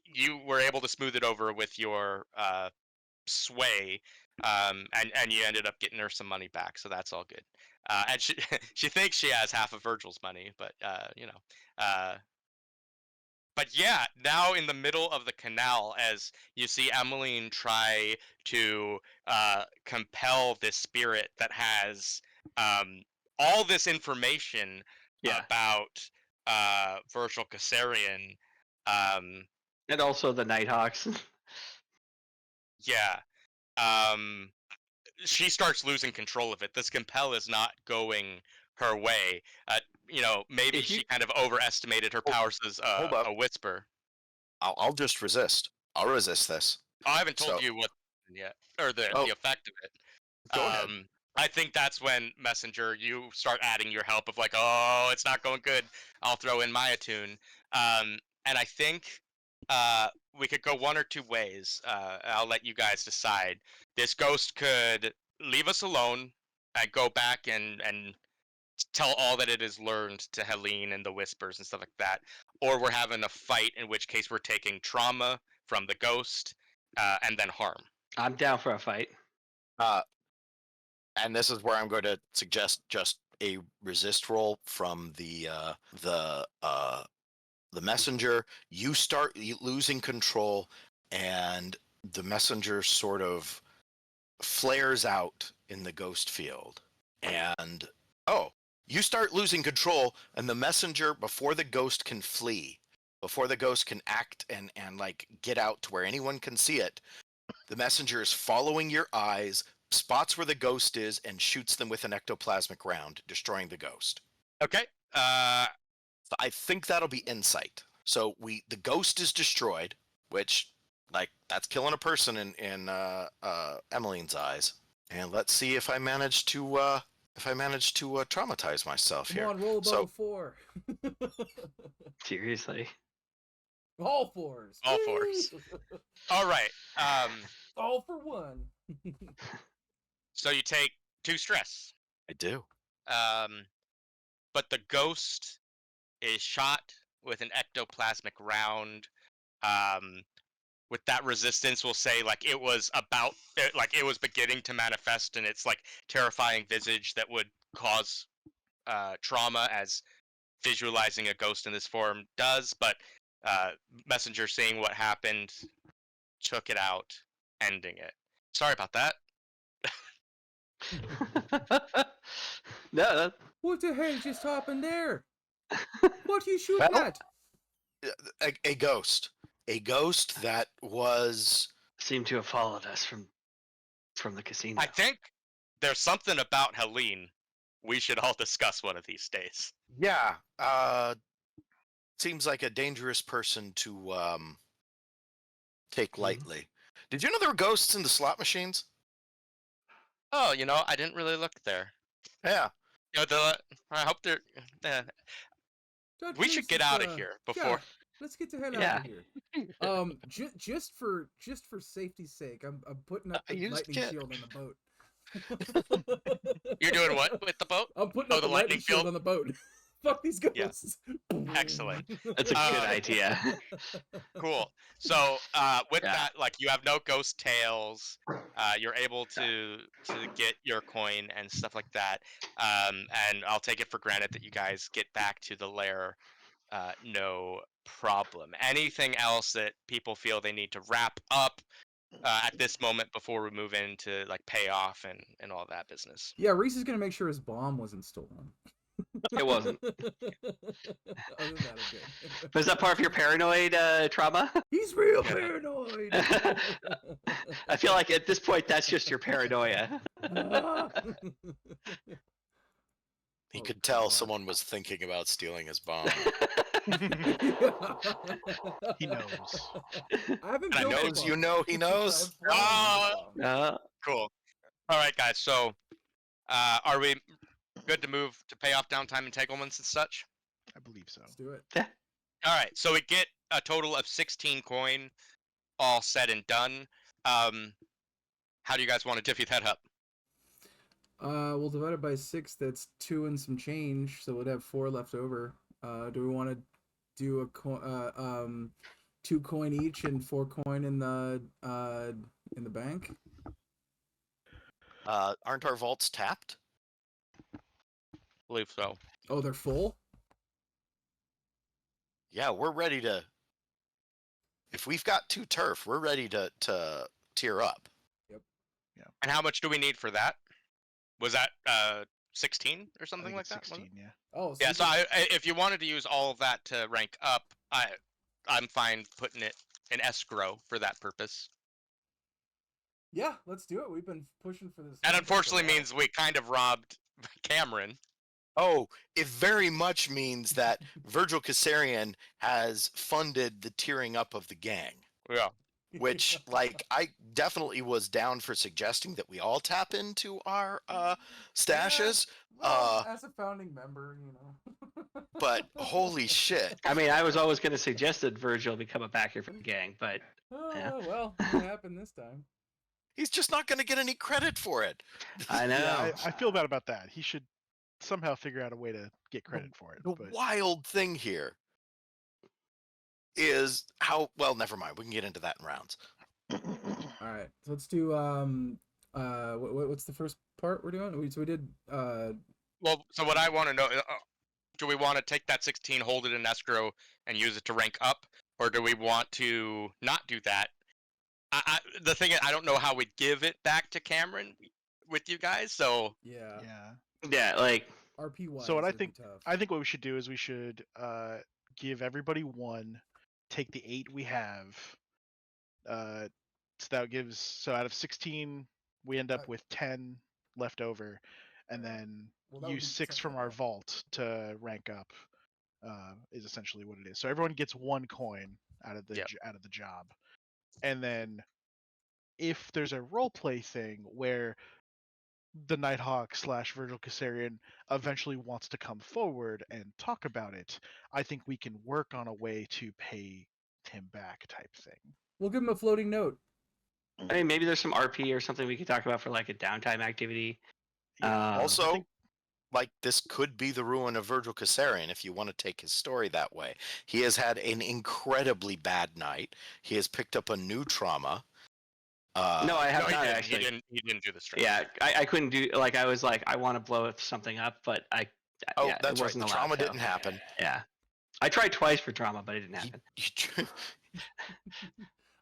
you were able to smooth it over with your sway, and you ended up getting her some money back, so that's all good. And she she thinks she has half of Virgil's money, but but yeah, now in the middle of the canal, as you see Emmeline try to compel this spirit that has all this information Yeah. about Virgil Caesarion. And also the Nighthawks. Yeah. She starts losing control of it. This compel is not going her way. Maybe If you- she kind of overestimated her powers as hold up. a whisper. I'll just resist. I'll resist this. Oh, I haven't told So- you what yet, or the Oh. effect of it. Go ahead. I think that's when Messenger, you start adding your help of like, oh, it's not going good. I'll throw in my attune. And I think we could go one or two ways. I'll let you guys decide. This ghost could leave us alone and go back and tell all that it has learned to Helene and the whispers and stuff like that. Or we're having a fight, in which case we're taking trauma from the ghost and then harm. I'm down for a fight. And this is where I'm going to suggest just a resist roll from the messenger. You start losing control, and the messenger sort of flares out in the ghost field. And you start losing control, and the messenger, before the ghost can flee, before the ghost can act and like get out to where anyone can see it, the messenger is following your eyes, spots where the ghost is, and shoots them with an ectoplasmic round, destroying the ghost. Okay. So I think that'll be insight. So the ghost is destroyed, which, like, that's killing a person in Emmeline's eyes. And let's see if I manage to traumatize myself Come here. on, roll above a 4. Seriously. All 4s. All 4s. All right. All for 1. So you take 2 stress. I do. But the ghost is shot with an ectoplasmic round. With that resistance, we'll say it was beginning to manifest in its terrifying visage that would cause trauma, as visualizing a ghost in this form does. But Messenger, seeing what happened, took it out, ending it. Sorry about that. No, What the hell just happened there? What are you shooting Well- at? A ghost. A ghost that was... seem to have followed us from the casino. I think there's something about Helene we should all discuss one of these days. Yeah. Seems like a dangerous person to take lightly. Did you know there were ghosts in the slot machines? Oh, I didn't really look there. Yeah. I hope they're. Judge, We should please, get out let's, of here yeah, before. let's get the hell Yeah. out of here. Just for safety's sake, I'm putting up the You lightning can't- shield on the boat. You're doing what with the boat? I'm putting Oh, up the the lightning lightning shield field? on the boat. Fuck these Yeah. ghosts. Excellent. That's a good idea. Cool. So with Yeah. that, you have no ghost tails. You're able to get your coin and stuff like that. And I'll take it for granted that you guys get back to the lair no problem. Anything else that people feel they need to wrap up at this moment before we move into like payoff and all that business? Yeah, Reese is gonna make sure his bomb wasn't stolen. It wasn't. Other than that, I'm good. Was that part of your paranoid trauma? He's real paranoid. I feel like at this point that's just your paranoia. He Oh, could tell God. someone was thinking about stealing his bomb. He knows. I haven't And I built a knows you bomb. know he knows. I've planned a bomb. Cool. All right, guys. So, are we good to move to payoff downtime entanglements and such? I believe so. Let's do it. All right. So we get a total of 16 coin, all said and done. How do you guys want to divvy that up? We'll divide it by 6. That's 2 and some change, so we'd have 4 left over. Do we want to do a 2 coin each and 4 coin in the bank? Aren't our vaults tapped? Believe so. Oh, they're full? Yeah, we're ready to. If we've got 2 turf, we're ready to tier up. And how much do we need for that? Was that 16 or I something think like it's that? 16, yeah. Oh, Yeah. we So can- if you wanted to use all of that to rank up, I'm fine putting it in escrow for that purpose. yeah, let's do it. We've been pushing for this. That for a unfortunately while. means we kind of robbed Cameron. Oh, it very much means that Virgil Kassarian has funded the tiering up of the gang. Yeah. Which, like, I definitely was down for suggesting that we all tap into our stashes. Well, as a founding member, you know. But holy shit. I mean, I was always going to suggest that Virgil become a backer for the gang, but Oh, Yeah. well, it happened this time. He's just not going to get any credit for it. I know. Yeah, I feel bad about that. He should somehow figure out a way to get credit for it. The But wild thing here is how, well, never mind. We can get into that in rounds. All right, so let's do what's the first part we're doing? So we did Well, so what I want to know, do we want to take that 16, hold it in escrow, and use it to rank up, or do we want to not do that? The thing is, I don't know how we'd give it back to Cameron with you guys, so yeah yeah. Yeah, like RP wise. So what I it'd be think- tough. I think what we should do is we should give everybody 1, take the 8 we have. So that gives, so out of 16 we end up with 10 left over, and then Well, that would use be 6 from 10, our yeah. vault to rank up. Is essentially what it is. So everyone gets 1 coin out of the Yep. out of the job, and then if there's a role play thing where the Nighthawk / Virgil Kassarian eventually wants to come forward and talk about it, I think we can work on a way to pay him back type thing. We'll give him a floating note. I mean, maybe there's some RP or something we could talk about for like a downtime activity. Yeah, Also, I think- like, this could be the ruin of Virgil Kassarian if you want to take his story that way. He has had an incredibly bad night. He has picked up a new trauma. No, I have no, not he actually. didn't do the stretch. Yeah, I couldn't do like I was like I want to blow something up, but Oh, yeah, that's it right. wasn't The allowed, trauma so, didn't happen. Yeah, I tried twice for trauma, but it didn't He- happen.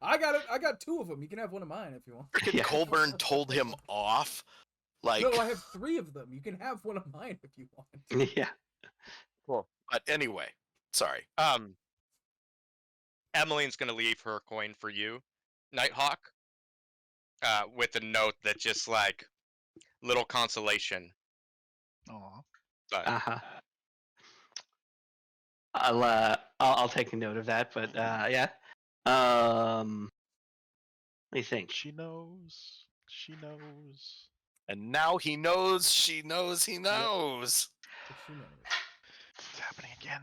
I got it. I got 2 of them. You can have one of mine if you want. Frickin' Yeah. Colburn told him off. Like, No, I have 3 of them. You can have one of mine if you want. Yeah, but anyway, sorry. Emmeline's gonna leave her coin for you, Nighthawk, with a note that just like little consolation. Aw. But I'll take a note of that, but yeah. Let me think. She knows. She knows. And now he knows, she knows, he knows. But she knows. It's happening again.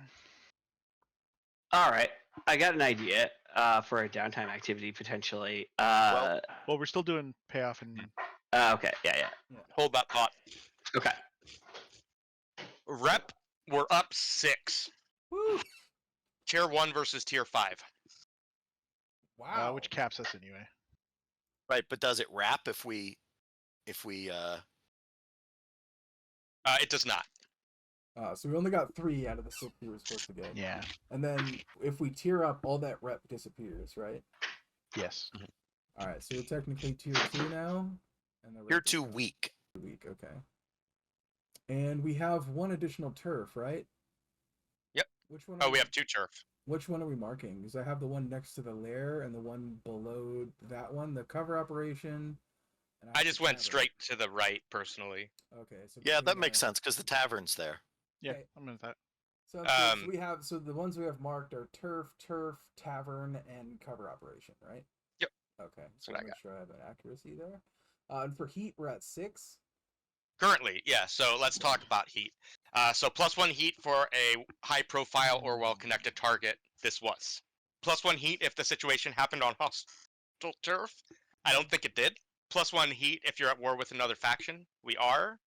All right, I got an idea for a downtime activity potentially. Well- Well, we're still doing payoff and Okay, yeah. hold that thought. Okay. Rep, we're up 6. Woo! Tier 1 versus Tier 5. Wow. which caps us anyway. Right, but does it wrap if we It does not. So we only got 3 out of the 6 we were supposed to get. Yeah. And then if we tier up, all that rep disappears, right? Yes. All right, so we're technically tier 2 now. And the You're rep is too gonna weak. be weak, okay. And we have 1 additional turf, right? Yep. Which one? Oh, we have 2 turf. Which one are we marking? Because I have the one next to the lair and the one below that one, the cover operation. And I have just the went tavern. straight to the right, personally. Okay, so Yeah, between that makes sense because the tavern's there. Yeah, Okay. I'm in that. So, that's good. So we have the ones we have marked are turf, tavern, and cover operation, right? Yep. Okay, so what I make sure I have an accuracy there. And for heat, we're at 6. Currently, yeah. So let's talk about heat. So +1 heat for a high-profile or well-connected target. This was +1 heat if the situation happened on hostile turf. I don't think it did. +1 heat if you're at war with another faction. We are.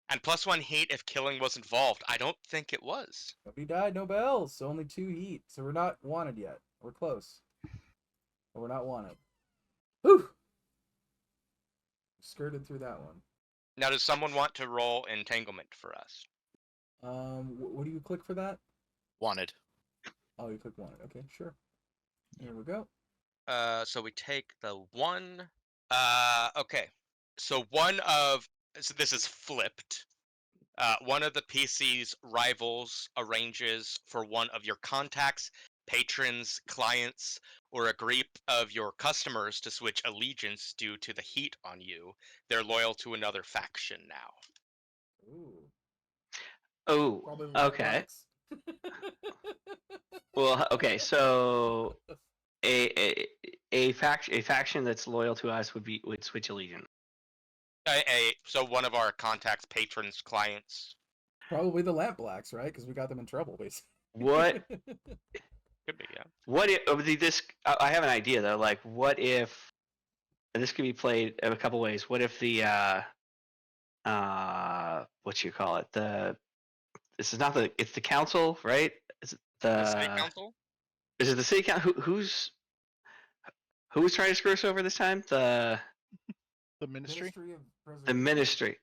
And +1 heat if killing was involved. I don't think it was. Nobody died, no bells. So only 2 heat. So we're not wanted yet. We're close. But we're not wanted. Whew! Skirted through that one. Now, does someone want to roll entanglement for us? What do you click for that? Wanted. Oh, you click wanted. Okay, sure. Here we go. So we take the 1. Okay. So so this is flipped. One of the PC's rivals arranges for one of your contacts, patrons, clients, or a group of your customers to switch allegiance due to the heat on you. They're loyal to another faction now. Ooh. Oh, Probably the okay. Nighthawks. Well, okay. So a faction that's loyal to us would switch allegiance. So one of our contacts, patrons, clients. Probably the Lamp Blacks, right? Because we got them in trouble, basically. What? Could be, yeah. What if this? I have an idea though. Like, what if? And this could be played in a couple ways. What if the what you call it? This is not it's the council, right? Is it The city council? Is it the city council? Who's trying to screw us over this time? The ministry. The Ministry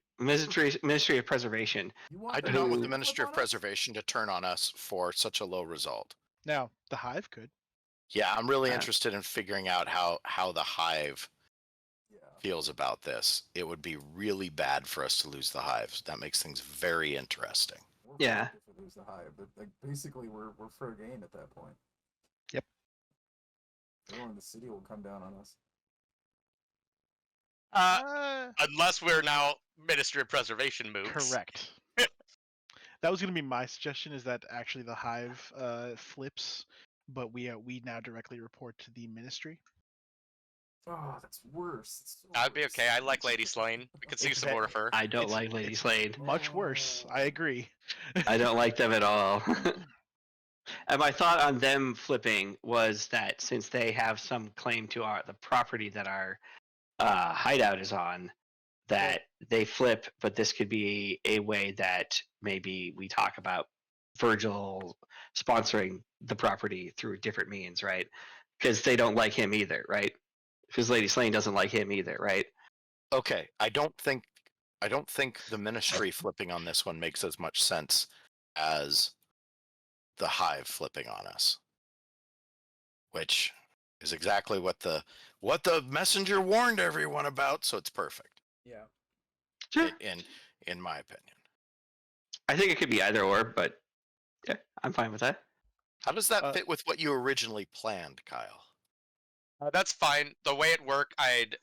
of Preservation. I do not want the Who- Ministry of Preservation to turn on us for such a low result. Now, the Hive could. Yeah, I'm really Uh, interested in figuring out how the Hive Yeah. feels about this. It would be really bad for us to lose the Hives. That makes things very interesting. We're Yeah. fucked if we lose the Hive, but like basically we're fair game at that point. Yep. Everyone in the city will come down on us. Unless we're now Ministry of Preservation moves. Correct. That was going to be my suggestion. Is that actually the Hive flips, but we now directly report to the ministry. Oh, that's worse. It's so That'd be worse. okay. I like Lady Slane. We could see It's some more of her. I don't It's- like Lady Slade. Much worse. I agree. I don't like them at all. And my thought on them flipping was that since they have some claim to the property that our hideout is on, that they flip. But this could be a way that maybe we talk about Virgil sponsoring the property through different means, right? Because they don't like him either, right? Because Lady Slane doesn't like him either, right? Okay, I don't think the Ministry flipping on this one makes as much sense as the Hive flipping on us, which is exactly what the messenger warned everyone about. So it's perfect Yeah. Sure. in my opinion. I think it could be either or, but yeah, I'm fine with that. How does that fit with what you originally planned, Kyle? That's fine. The way it worked, I'd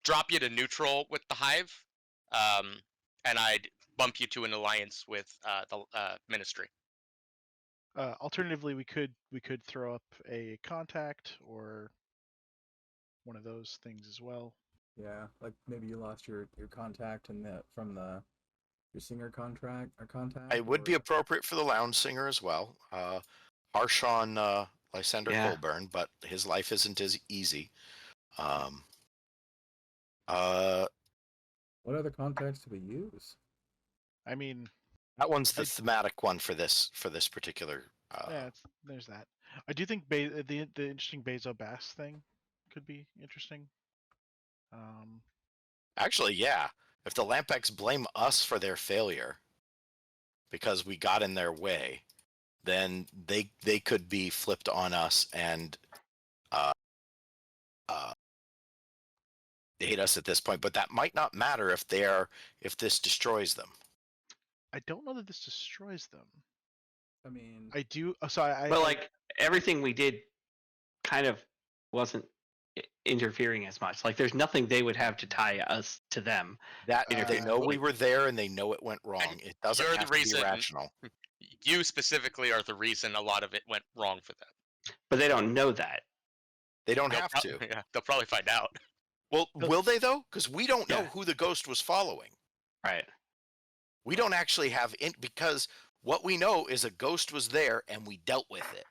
drop you to neutral with the Hive, and I'd bump you to an alliance with the ministry. Alternatively, we could throw up a contact or one of those things as well. Yeah, like maybe you lost your contact in your singer contract or contact. It would be or- appropriate for the lounge singer as well. Harsh on Lysander Yeah. Colburn, but his life isn't as easy. What other contacts do we use? I mean, That one's the thematic one for this particular. yeah, there's that. I do think the interesting Bezo Bass thing could be interesting. Actually, yeah. If the Lampex blame us for their failure because we got in their way, then they could be flipped on us and hate us at this point. But that might not matter if this destroys them. I don't know that this destroys them. I mean, I do. So I But like everything we did, kind of wasn't interfering as much. Like there's nothing they would have to tie us to them. That they know we like- were there and they know it went wrong. It doesn't You're the have to be reason- rational. You specifically are the reason a lot of it went wrong for them. But they don't know that. They don't They'll have prob- to. Yeah, they'll probably find out. Well, will they though? Because we don't know Yeah. who the ghost was following. Right. We don't actually have because what we know is a ghost was there and we dealt with it.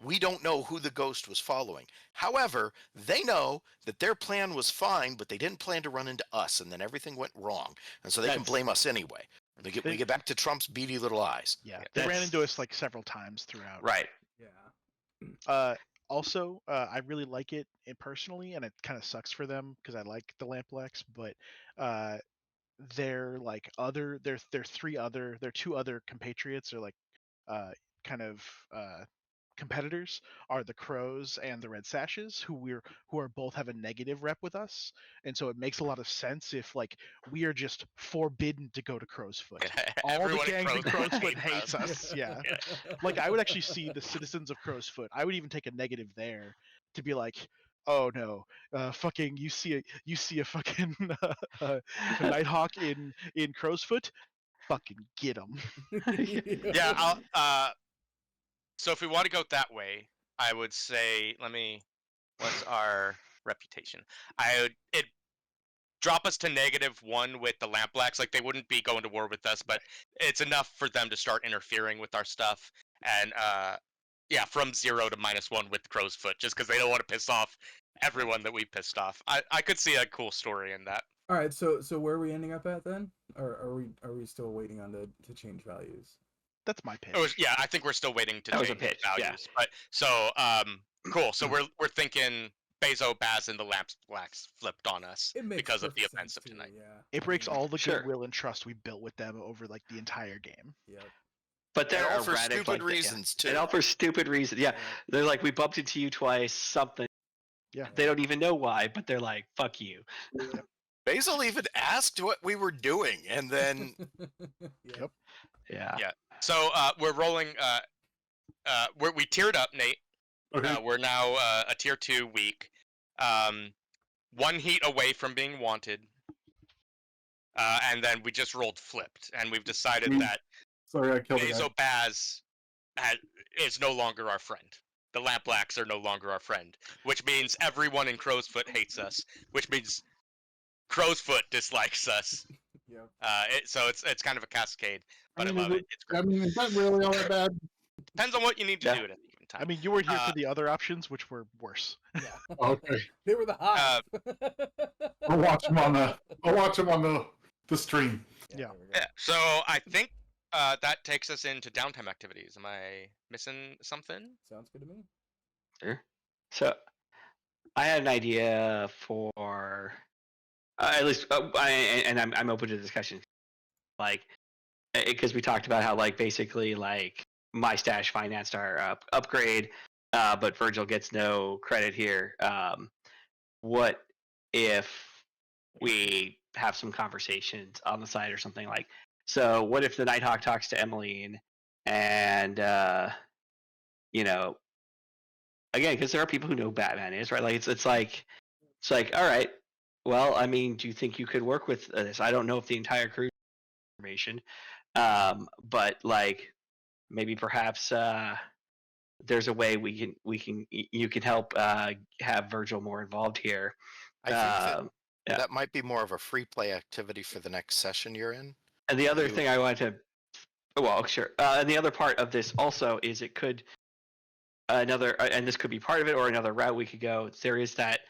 We don't know who the ghost was following. However, they know that their plan was fine, but they didn't plan to run into us, and then everything went wrong, and so they can That's- blame us anyway. We get back to Trump's beady little eyes. yeah, they ran That's- into us like several times throughout. Right. yeah. Also, I really like it personally, and it kind of sucks for them because I like the Lamplex, but they're like their two other compatriots are like kind of competitors are the Crows and the Red Sashes, who are both have a negative rep with us, and so it makes a lot of sense if like we are just forbidden to go to Crow's Foot. All Everyone the gangs in Crow's Foot hates hates us. Yeah. Like I would actually see the citizens of Crow's Foot. I would even take a negative there to be like, oh no, fucking you see a fucking Nighthawk in Crow's Foot, fucking get him. Yeah, so if we want to go that way, I would say, what's our reputation? It'd drop us to -1 with the Lampblacks. Like, they wouldn't be going to war with us, but it's enough for them to start interfering with our stuff. And, yeah, from 0 to -1 with Crow's Foot, just because they don't want to piss off everyone that we pissed off. I could see a cool story in that. All right, so where are we ending up at then? Or are we still waiting on to change values? That's my pitch. Yeah, I think we're still waiting to That was a change the pitch, yeah. values. But so cool. So we're thinking Bezo, Baz, and the Lampblacks flipped on us It makes because of the perfect events sense of too, tonight. Yeah. It breaks all the Sure. goodwill and trust we built with them over like the entire game. Yep. But they're And all for erratic stupid like that, yeah. reasons too. And all for stupid reasons. Yeah. They're like, we bumped into you twice, something. Yeah. They don't even know why, but they're like, fuck you. Basil even asked what we were doing, and then Yep. Yeah. Yeah. So we're rolling. We tiered up, Nate. Okay. We're now a tier 2 week. 1 heat away from being wanted. And then we just rolled flipped, and we've decided Mm. that Sorry, I killed a guy. Bezo Baz is no longer our friend. The Lampblacks are no longer our friend, which means everyone in Crow's Foot hates us, which means Crow's Foot dislikes us. Yep. So it's kind of a cascade, but I I mean, love it. It's great. I mean, is that really all that bad? Depends on what you need to Yeah. do at any given time. I mean, you were here for the other options, which were worse. Yeah. Okay, They were the Hive. I'll watch him on the stream. Yeah. there we go. Yeah. So I think that takes us into downtime activities. Am I missing something? Sounds good to me. Sure. So I had an idea for at least, I'm open to discussion. Like, because we talked about how like basically like my stash financed our upgrade, but Virgil gets no credit here. What if we have some conversations on the side or something like? So what if the Nighthawk talks to Emmeline and you know, again, because there are people who know Batman is, right? Like it's like all right, well, I mean, do you think you could work with this? I don't know if the entire crew information, but like maybe perhaps there's a way you can help have Virgil more involved here. I think that, yeah. that might be more of a free play activity for the next session you're in. And the other You- thing I wanted to, well, sure. And the other part of this also is it could and this could be part of it or another route we could go. There is that.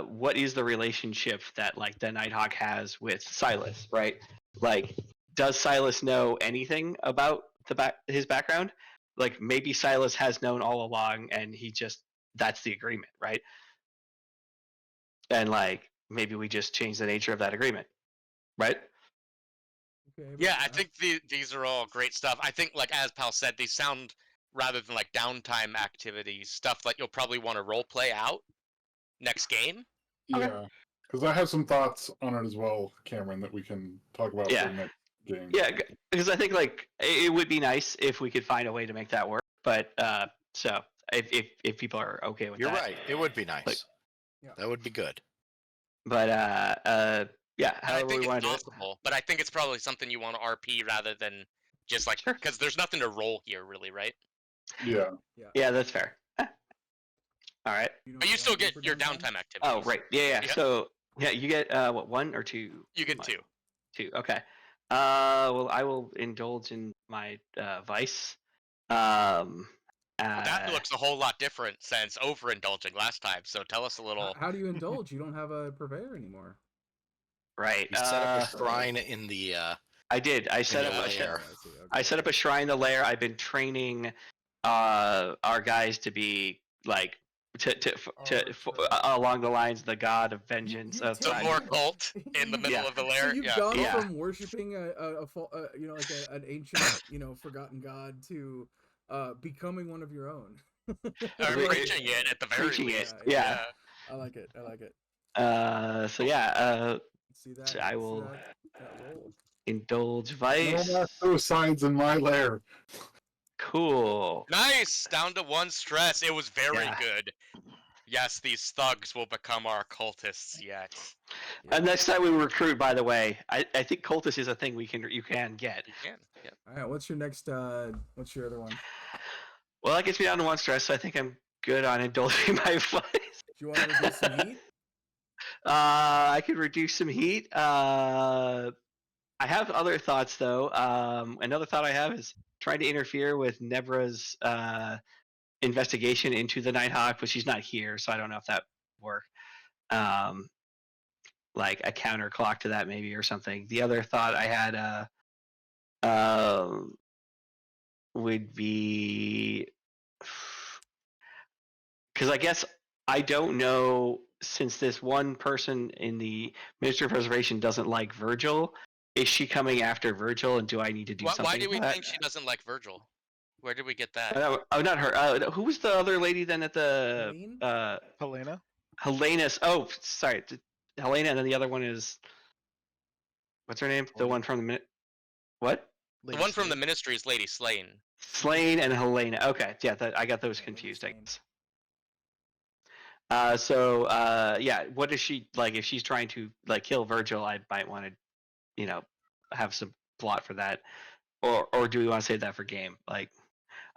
What is the relationship that like the Nighthawk has with Silas, right? Like, does Silas know anything about his background? Like, maybe Silas has known all along, and that's the agreement, right? And like, maybe we just change the nature of that agreement. right? Okay, Yeah, but I think these are all great stuff. I think, like as Pal said, these sound rather than like downtime activities, stuff that you'll probably want to role play out next game. Okay. Yeah, because I have some thoughts on it as well, Cameron, that we can talk about Yeah. for next game. Yeah, because I think like it would be nice if we could find a way to make that work. But so if people are okay with You're that, right. It would be nice. Like- Yeah. That would be good. But yeah, And I however think we it's want to do it. possible, but I think it's probably something you want to RP rather than just like Sure. because there's nothing to roll here, really, right? Yeah. Yeah, that's fair. All right. don't But you get still anything get for your downtime activities. Oh, right. Yeah. Yeah. So yeah, you get what, 1 or 2? You get Mine? 2. 2. Okay. Well, I will indulge in my vice. But that looks a whole lot different since overindulging last time. So tell us a little. How do you indulge? You don't have a purveyor anymore. right. You set up a shrine in the I did. I set in up the a lair. I see, okay. I set up a shrine in the lair. I've been training our guys to be like along the lines of the god of vengeance you of So take- more time. cult in the middle Yeah. of the So lair. you've Yeah. gone Yeah. from worshiping an ancient, forgotten god to becoming one of your own. Or Really- preaching it at the very Preaching it. least. Yeah. I like it. I like it. So yeah, See that? So I see will- that roll? indulge No vice. more suicides in my lair. Cool. Nice. Down to 1 stress. It was very Yeah. good. Yes, these thugs will become our cultists yet. And next time we recruit, by the way, I think cultist is a thing you can get. You can. Yeah. All right. What's your next? What's your other one? Well, that gets me down to 1 stress, so I think I'm good on indulging my vice. Do you want to reduce some heat? I could reduce some heat. I have other thoughts though. Another thought I have is trying to interfere with Nebra's investigation into the Nighthawk, but she's not here, so I don't know if that would work. Like a counter clock to that maybe or something. The other thought I had would be because I guess I don't know, since this one person in the Ministry of Preservation doesn't like Virgil, is she coming after Virgil, and do I need to do something? Why do we about think she doesn't like Virgil? Where did we get that? Oh, not her. Who was the other lady then at the Helene? Helena? Helena's? Oh, sorry, Helena, and then the other one is what's her name? The Lady- one from the minute. What? The one from the ministry is Lady Slane. Slane and Helena. Okay, yeah, I got those Yeah, confused. I Slane. guess. Yeah, what is she like? If she's trying to like kill Virgil, I might want to, have some plot for that, or do we want to save that for game? Like,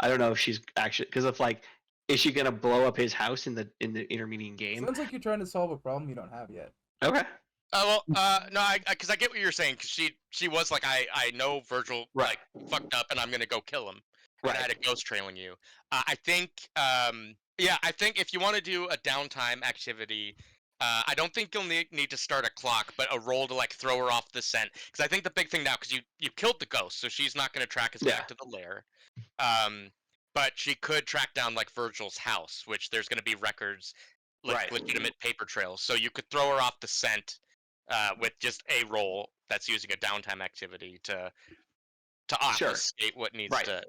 I don't know if she's actually, because if like, is she gonna blow up his house in the intermediate game? Sounds like you're trying to solve a problem you don't have yet. Okay. No, because I get what you're saying. Because she was like, I know Virgil Right. like fucked up, and I'm gonna go kill him. And I Right. had a ghost trailing you. I think, I think if you want to do a downtime activity, I don't think you'll need to start a clock, but a roll to like throw her off the scent. Because I think the big thing now, because you killed the ghost, so she's not gonna track us Yeah. back to the lair. But she could track down like Virgil's house, which there's gonna be records, like Right. legitimate paper trails. So you could throw her off the scent. With just a roll that's using a downtime activity to Sure. obfuscate what needs Right. to.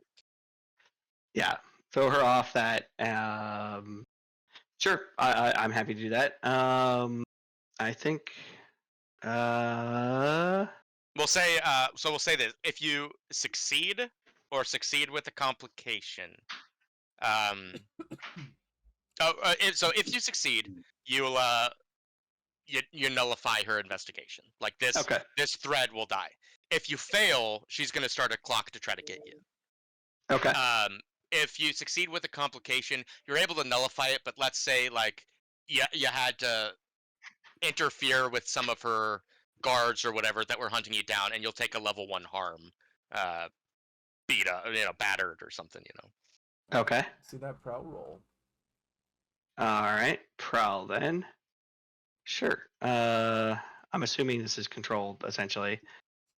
Yeah. Throw her off that. Sure. I'm happy to do that. I think. We'll say we'll say this: if you succeed or succeed with a complication, so if you succeed, you'll you nullify her investigation. Like this, Okay. this thread will die. If you fail, she's gonna start a clock to try to get you. Okay. If you succeed with a complication, you're able to nullify it. But let's say like you had to interfere with some of her guards or whatever that were hunting you down, and you'll take a level 1 harm, beat up, battered or something, Okay. See that prowl roll. All right. Prowl then. Sure. I'm assuming this is controlled essentially.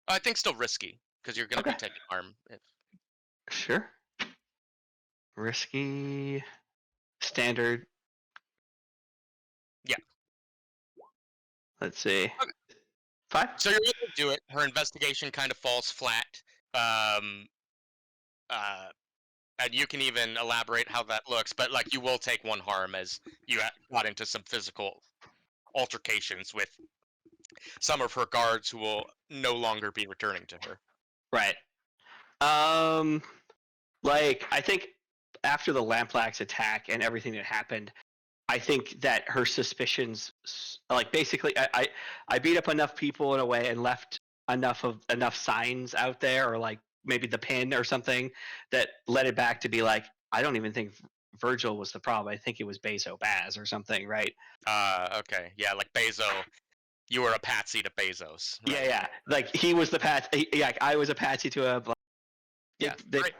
I think still risky because you're gonna be Okay. taking harm. Sure. Risky. Standard. Yeah. Let's see. 5. So you're able to do it. Her investigation kind of falls flat. And you can even elaborate how that looks, but like you will take 1 harm as you got into some physical altercations with some of her guards who will no longer be returning to her. Right. Like I think after the Lamplax attack and everything that happened, I think that her suspicions, like basically, I beat up enough people in a way and left enough signs out there, or like maybe the pin or something that led it back to be like, I don't even think Virgil was the problem. I think it was Bezo Baz or something, right? Okay. Yeah, like Bezo. You were a patsy to Bezos. Right? Yeah. Like he was the patsy. Yeah, I was a patsy to a. Yeah, right.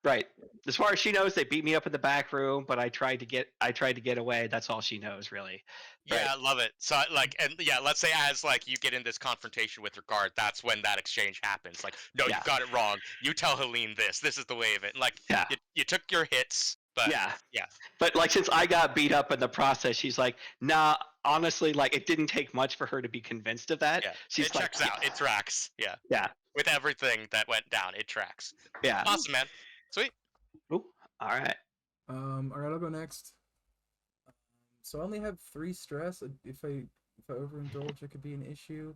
Right. As far as she knows, they beat me up in the back room, but I tried to get away. That's all she knows, really. Yeah, Right. I love it. So like, and yeah, let's say as like you get in this confrontation with your guard, that's when that exchange happens. Like, no, Yeah. you got it wrong. You tell Helene this. This is the way of it. Like, Yeah. you took your hits, but Yeah. yeah. But like, since I got beat up in the process, she's like, nah. Honestly, like, it didn't take much for her to be convinced of that. Yeah, She's it like, checks out. It tracks. Yeah. Yeah. With everything that went down, it tracks. Yeah. Awesome, man. Sweet. Ooh, all right. All right, I'll go next. So I only have 3 stress. If I overindulge, it could be an issue.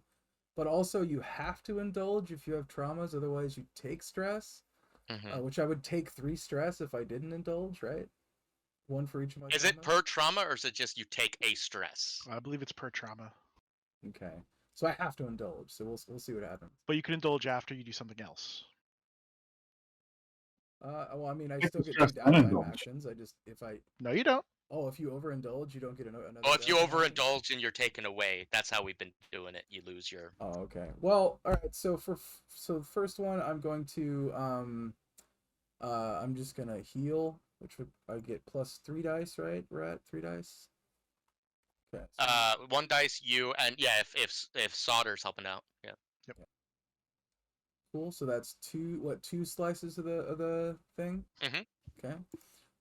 But also, you have to indulge if you have traumas. Otherwise, you take stress. Which I would take 3 stress if I didn't indulge. Right? 1 for each of my. Is it per trauma or is it just you take a stress? I believe it's per trauma. Okay, so I have to indulge. So we'll see what happens. But you can indulge after you do something else. Well, I mean, I Get still the get 2 stress and downtime indulge. actions. I just if I No, you don't. if you overindulge, you don't get another. Well, if you downtime action? overindulge and you're taken away, that's how we've been doing it. You lose your. Oh, okay. Well, all right. So the first one, I'm going to I'm just gonna heal, which would I get plus 3 dice, right? We're at 3 dice. Okay. So 1 dice you and yeah, if Solder's helping out, yeah. cool. So that's 2 slices of the thing. Mhm. Okay.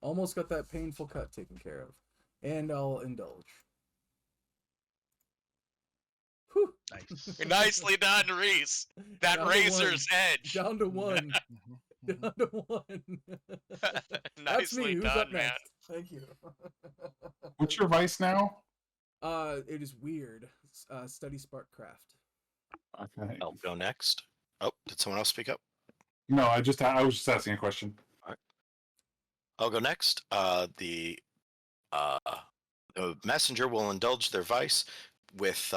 Almost got that painful cut taken care of, and I'll indulge. Whew. Nice. Nicely done, Reese. That Down to razor's edge. Down to 1. Mhm. Down to 1. That's me. Nicely Who's done, up man. next? Thank you. What's your vice now? It is weird. Study Sparkcraft. Okay. I'll go next. Oh, did someone else speak up? No, I was just asking a question. I'll go next. The messenger will indulge their vice with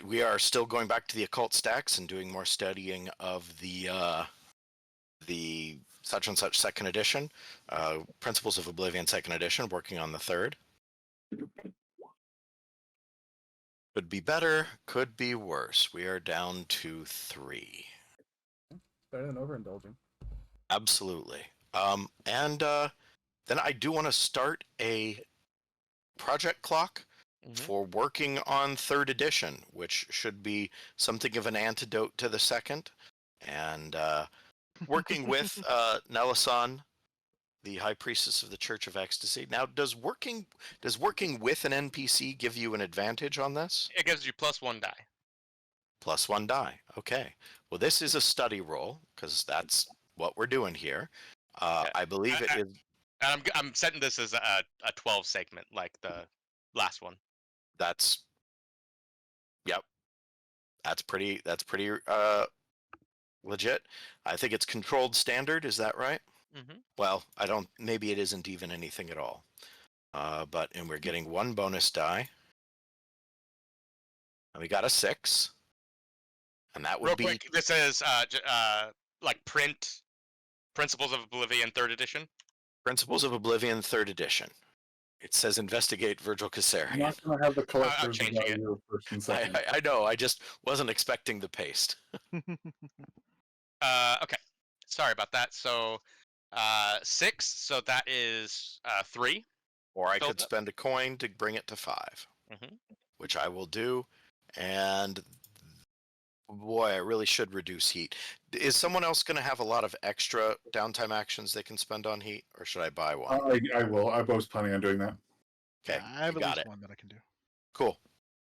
we are still going back to the occult stacks and doing more studying of the such and such 2nd edition, Principles of Oblivion 2nd edition, working on the 3rd. Could be better, could be worse. We are down to 3. Better than overindulging. Absolutely. And then I do want to start a project clock for working on 3rd edition, which should be something of an antidote to the 2nd. And working with Nelasan, the High Priestess of the Church of Ecstasy. Now, does working with an NPC give you an advantage on this? It gives you plus 1 die. Plus 1 die. Okay. Well, this is a study roll because that's what we're doing here. I believe it is. And I'm setting this as a 12 segment like the last one. That's. Yep. That's pretty legit. I think it's controlled standard. Is that right? Mm-hmm. Well, I don't. Maybe it isn't even anything at all. And we're getting 1 bonus die. And we got a 6. And that would Real be. quick, this is like print Principles of Oblivion 3rd edition. Principles of Oblivion 3rd edition. It says investigate Virgil I'm Caesarian. not going to have the collectors changing it. value of 1st and 2nd. I know. I just wasn't expecting the paste. Okay. Sorry about that. So 6. So that is 3. Or I Filled could up. spend a coin to bring it to 5, which I will do. And boy, I really should reduce heat. Is someone else going to have a lot of extra downtime actions they can spend on heat, or should I buy one? I will. I was planning on doing that. Okay, I have you at got least it. 1 that I can do. Cool.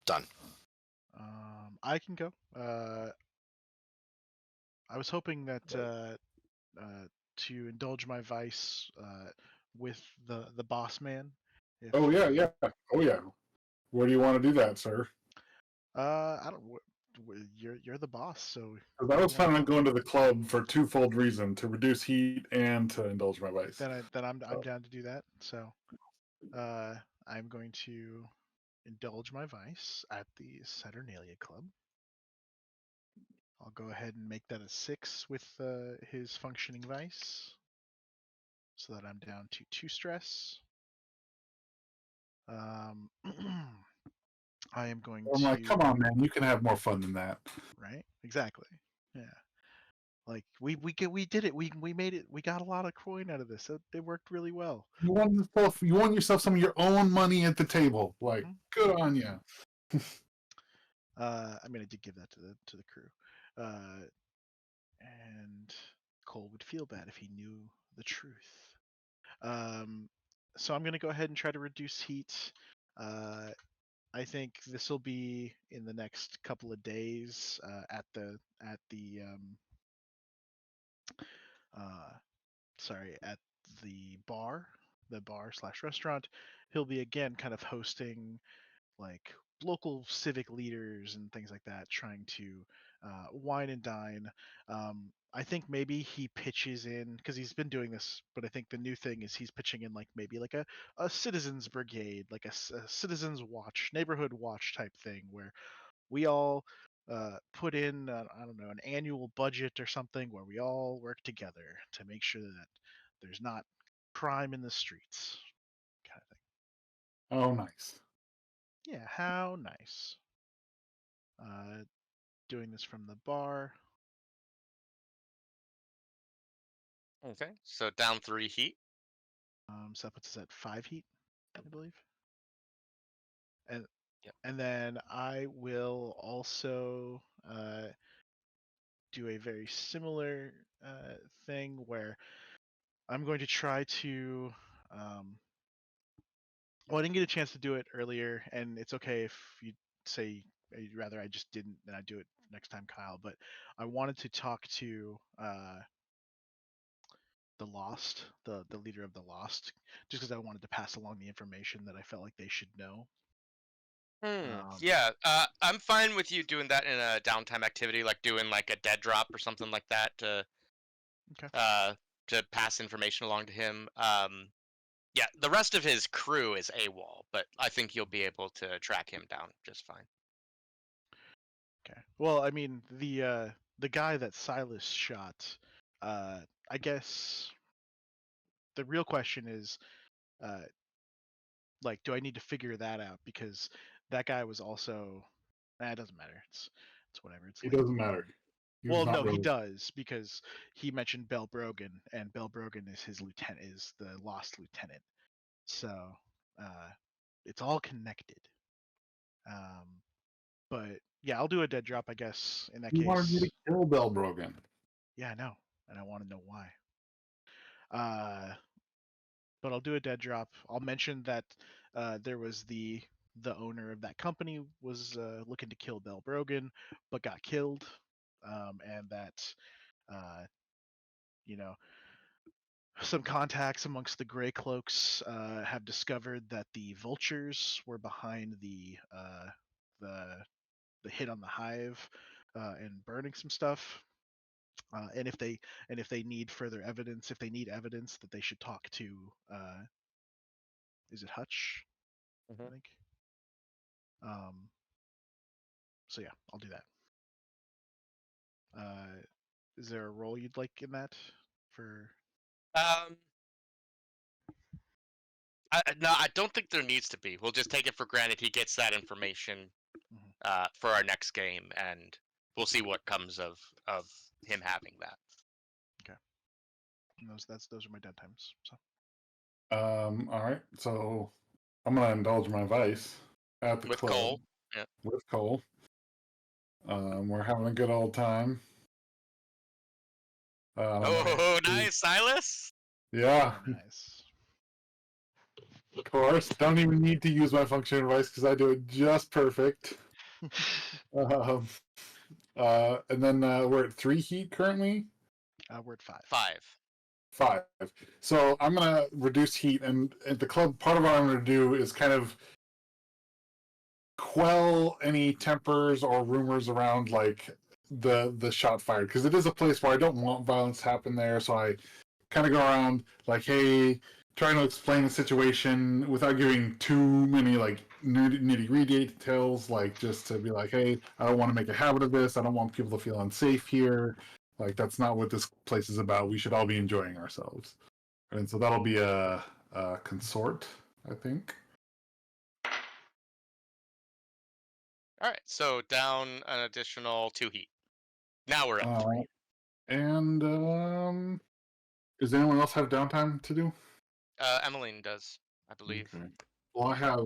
Done. I can go. I was hoping that to indulge my vice with the boss man. If, Oh yeah, yeah. Oh yeah. Where do you want to do that, sir? I don't. You're the boss, so. 'Cause I was planning on going to the club for twofold reason: to reduce heat and to indulge my vice. Then I'm down to do that. So, I'm going to indulge my vice at the Saturnalia Club. I'll go ahead and make that a 6 with his functioning vice, so that I'm down to 2 stress. I am going I'm to. like, come on, man, you can have more fun than that. Right? Exactly. Yeah. Like we did it. We made it. We got a lot of coin out of this. It worked really well. You won yourself some of your own money at the table. Like, good on you. I mean, I did give that to the crew. And Cole would feel bad if he knew the truth. So I'm gonna go ahead and try to reduce heat. I think this will be in the next couple of days at the at the bar/restaurant. He'll be again kind of hosting like local civic leaders and things like that, trying to wine and dine. I think maybe he pitches in because he's been doing this, but I think the new thing is he's pitching in like maybe like a citizens brigade, like a citizens watch, neighborhood watch type thing where we all put in I don't know, an annual budget or something where we all work together to make sure that there's not crime in the streets, kind of thing. Oh, nice. Yeah, how nice. Doing this from the bar. Okay, so down 3 heat. So that puts us at 5 heat, I believe. And Yep. and then I will also do a very similar thing where I'm going to try to. Well, I didn't get a chance to do it earlier, and it's okay if you say you'd rather I just didn't, and I do it next time, Kyle. But I wanted to talk to the Lost, the leader of the Lost, just because I wanted to pass along the information that I felt like they should know. Yeah, I'm fine with you doing that in a downtime activity, like doing like a dead drop or something like that to pass information along to him. Yeah, the rest of his crew is AWOL, but I think you'll be able to track him down just fine. Okay. Well, I mean, the guy that Silas shot, I guess the real question is, like, do I need to figure that out? Because that guy was also, it doesn't matter. It's whatever. It's It late. doesn't matter. Well, no, he does, because he mentioned Bell Brogan, and Bell Brogan is his lieutenant, is the Lost lieutenant. So, it's all connected. But yeah, I'll do a dead drop, I guess. In that You case, wanted me to kill Bell Brogan. yeah, I know, and I want to know why. But I'll do a dead drop. I'll mention that there was the owner of that company was looking to kill Bell Brogan, but got killed, and that you know, some contacts amongst the Grey Cloaks have discovered that the vultures were behind the hit on the Hive and burning some stuff. And if they need further evidence, if they need evidence, that they should talk to is it Hutch? I think. So yeah, I'll do that. Is there a role you'd like in that for? No, I don't think there needs to be. We'll just take it for granted he gets that information for our next game, and we'll see what comes of him having that. Okay. And those are my dead times. So. All right. So I'm gonna indulge my vice at the With club Cole. Yeah. with Cole. We're having a good old time. Oh, nice, Silas. Yeah. Nice. Of course. Don't even need to use my function advice because I do it just perfect. Um, and then we're at 3 heat currently. We're at 5. 5. 5. So I'm gonna reduce heat, and at the club, part of what I'm gonna do is kind of quell any tempers or rumors around like the shot fired, because it is a place where I don't want violence to happen there. So I kind of go around like, hey, trying to explain the situation without giving too many like nitty gritty details, like just to be like, hey, I don't want to make a habit of this. I don't want people to feel unsafe here. Like that's not what this place is about. We should all be enjoying ourselves. And so that'll be a consort, I think. All right, so down an additional 2 heat. Now we're at 3. And does anyone else have downtime to do? Emmeline does, I believe. Okay. Well, I have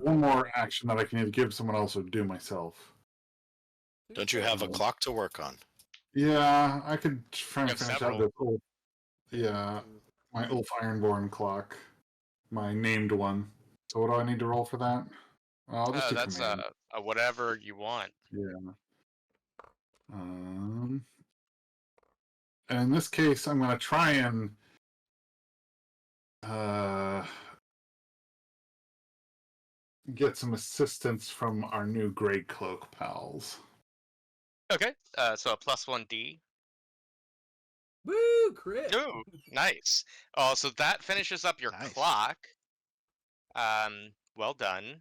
one more action that I can either give someone else or do myself. Don't you have a clock to work on? Yeah, I could try and You have finish out several. the Ulf. Yeah, my Ulf Ironborn clock, my named one. So what do I need to roll for that? I'll just do That's command. a whatever you want. Yeah. And in this case, I'm going to try and get some assistance from our new Grey Cloak pals. Okay, so a +1d. Woo, crit. Ooh, nice. Oh, so that finishes up your Nice. clock. Well done.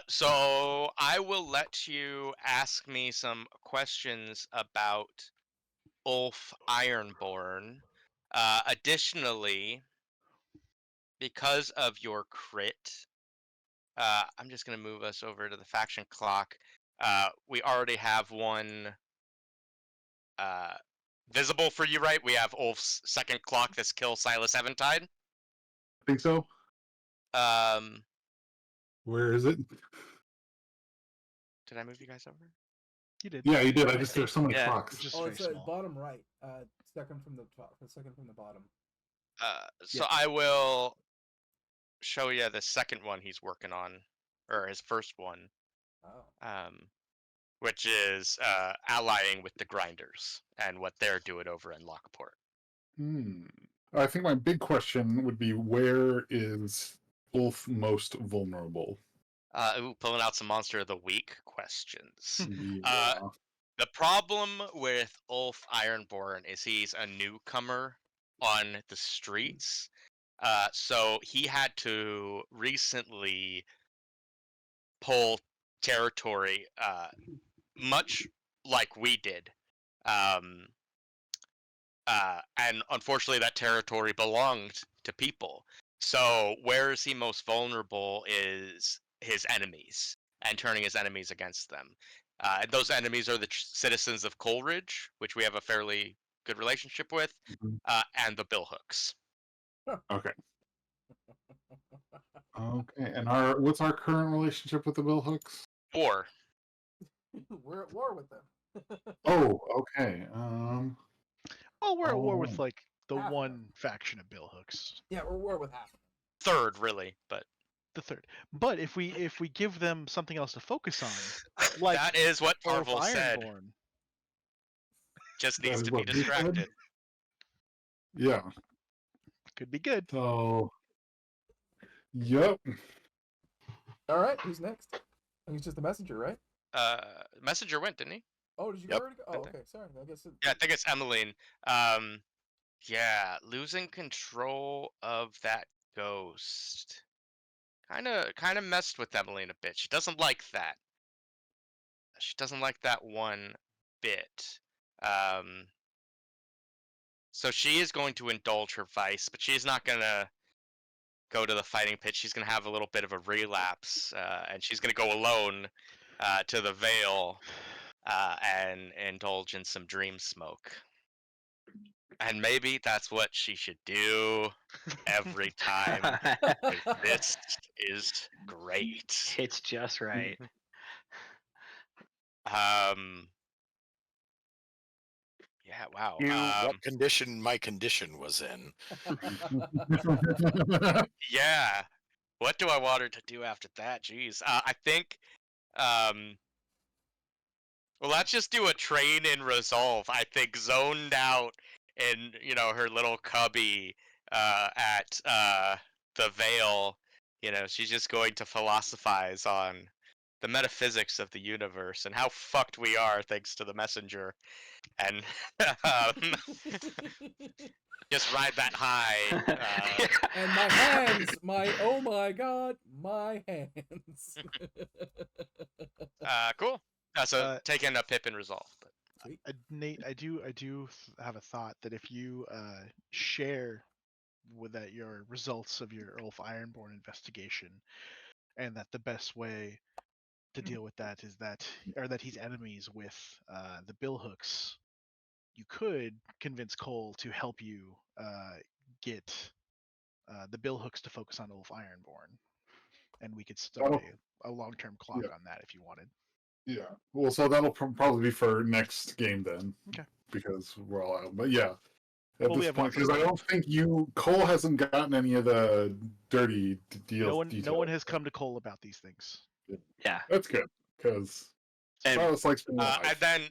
So I will let you ask me some questions about Ulf Ironborn. Additionally, because of your crit, I'm just gonna move us over to the faction clock. We already have one visible for you, right? We have Ulf's second clock, this kill Silas Eventide. Think so? Where is it? Did I move you guys over? You did. Yeah, you did. There's so many Yeah. clocks. It's just Oh, very it's small. bottom right. Second from the top. Second from the bottom. So I will show you the second one he's working on, or his first one, Oh. which is allying with the Grinders and what they're doing over in Lockport. I think my big question would be, where is Ulf most vulnerable? Pulling out some Monster of the Week questions. Yeah. The problem with Ulf Ironborn is he's a newcomer on the streets. So he had to recently pull territory, much like we did. And unfortunately, that territory belonged to people. So where is he most vulnerable is his enemies and turning his enemies against them. And those enemies are the citizens of Coleridge, which we have a fairly good relationship with, and the Billhooks. Okay. Okay. And what's our current relationship with the Billhooks? Or We're at war with them. Oh, okay. Oh, we're at war with Oh. like the Half of one faction of Billhooks, Yeah, we're at war with half of them. third, really, but the third. But if we give them something else to focus on, like that is what Ulf Tarvel said. Ironborn, Just That needs is to be what we said? distracted. Yeah. could be good. So. Yep. All right, who's next? He's just the messenger, right? Messenger went, didn't he? Oh, did you Yep. already go? Oh, okay. Sorry. I guess. Yeah, I think it's Emmeline. Yeah, losing control of that ghost kind of messed with Emmeline a bit. She doesn't like that. She doesn't like that one bit. So she is going to indulge her vice, but she's not gonna go to the fighting pit. She's gonna have a little bit of a relapse, and she's gonna go alone to the Vale and indulge in some dream smoke. And maybe that's what she should do every time. This is great. It's just right. Yeah, wow. What condition my condition was in. Yeah. What do I want her to do after that? Jeez. I think Well, let's just do a train in resolve. I think zoned out in, her little cubby at the Vale. She's just going to philosophize on the metaphysics of the universe and how fucked we are thanks to the messenger. And just ride that high. And my hands, oh my god, my hands. Cool. So taking a pip and resolve. But. Nate, I do have a thought that if you share with that your results of your Ulf Ironborn investigation, and that the best way to deal with that is that he's enemies with the billhooks, you could convince Cole to help you get the billhooks to focus on Ulf Ironborn, and we could start a long-term clock on that if you wanted. Yeah. Well, so that'll probably be for next game then. Okay. Because we're all out. But yeah. At Well, this point, because I don't think Cole hasn't gotten any of the dirty deals. No one has come to Cole about these things. Yeah. That's good. Because Silas likes being alive. And then,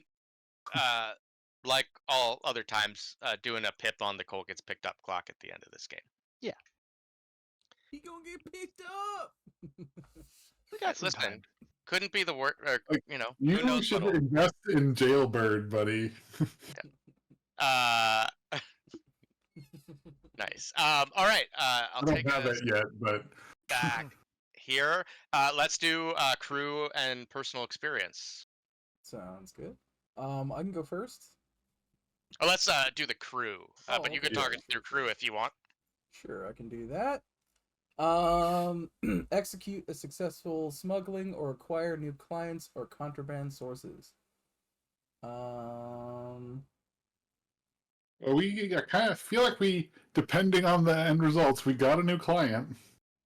like all other times, doing a pip on the Cole gets picked up clock at the end of this game. Yeah. He gonna get picked up. We got some Listen, time. couldn't be the work, You who knows should what'll- invest in Jailbird, buddy. Nice. All right. I'll I take don't have us it yet, but back here. Let's do crew and personal experience. Sounds good. I can go first. Oh, let's do the crew. But you can okay. target through crew if you want. Sure, I can do that. Execute a successful smuggling or acquire new clients or contraband sources. we kind of feel like depending on the end results, we got a new client.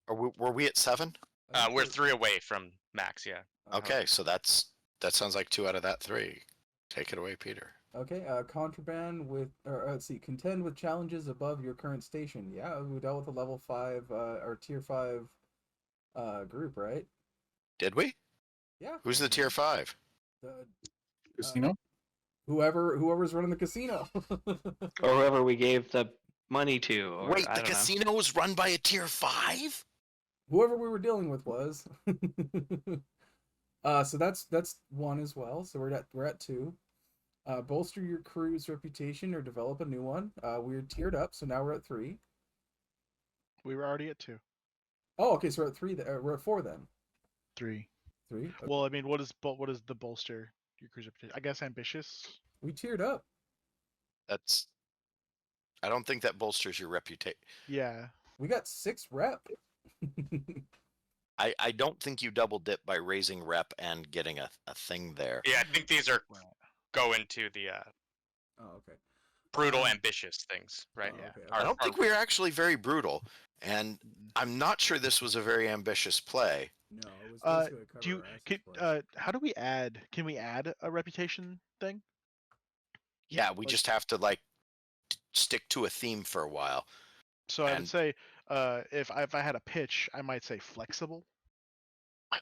Were we at 7? We're 3 away from max. Yeah. Okay, so that sounds like 2 out of that 3. Take it away, Peter. Okay, contraband with, let's see, contend with challenges above your current station. Yeah, we dealt with a level 5, or tier 5 group, right? Did we? Yeah. Who's the tier 5? The, Casino? whoever's running the casino. Or whoever we gave the money to. Or, Wait, I the don't know. casino was run by a tier 5? Whoever we were dealing with was. So that's 1 as well. So we're at 2. Bolster your crew's reputation or develop a new one. We're tiered up, so now we're at 3. We were already at 2. Oh, okay, so we're at 3. We're at 4 then. 3. 3. Okay. Well, I mean, what is the bolster your crew's reputation? I guess ambitious. We tiered up. I don't think that bolsters your reputation. Yeah. We got 6 rep. I don't think you double dip by raising rep and getting a thing there. Yeah, I think these are go into the Oh, okay. brutal, ambitious things, right? Oh, Yeah. okay, I don't think we're actually very brutal, and I'm not sure this was a very ambitious play. No, it was just gonna cover Do you our assets plus. how do we add? Can we add a reputation thing? Yeah, we just have to stick to a theme for a while. So I would say, if I had a pitch, I might say flexible. I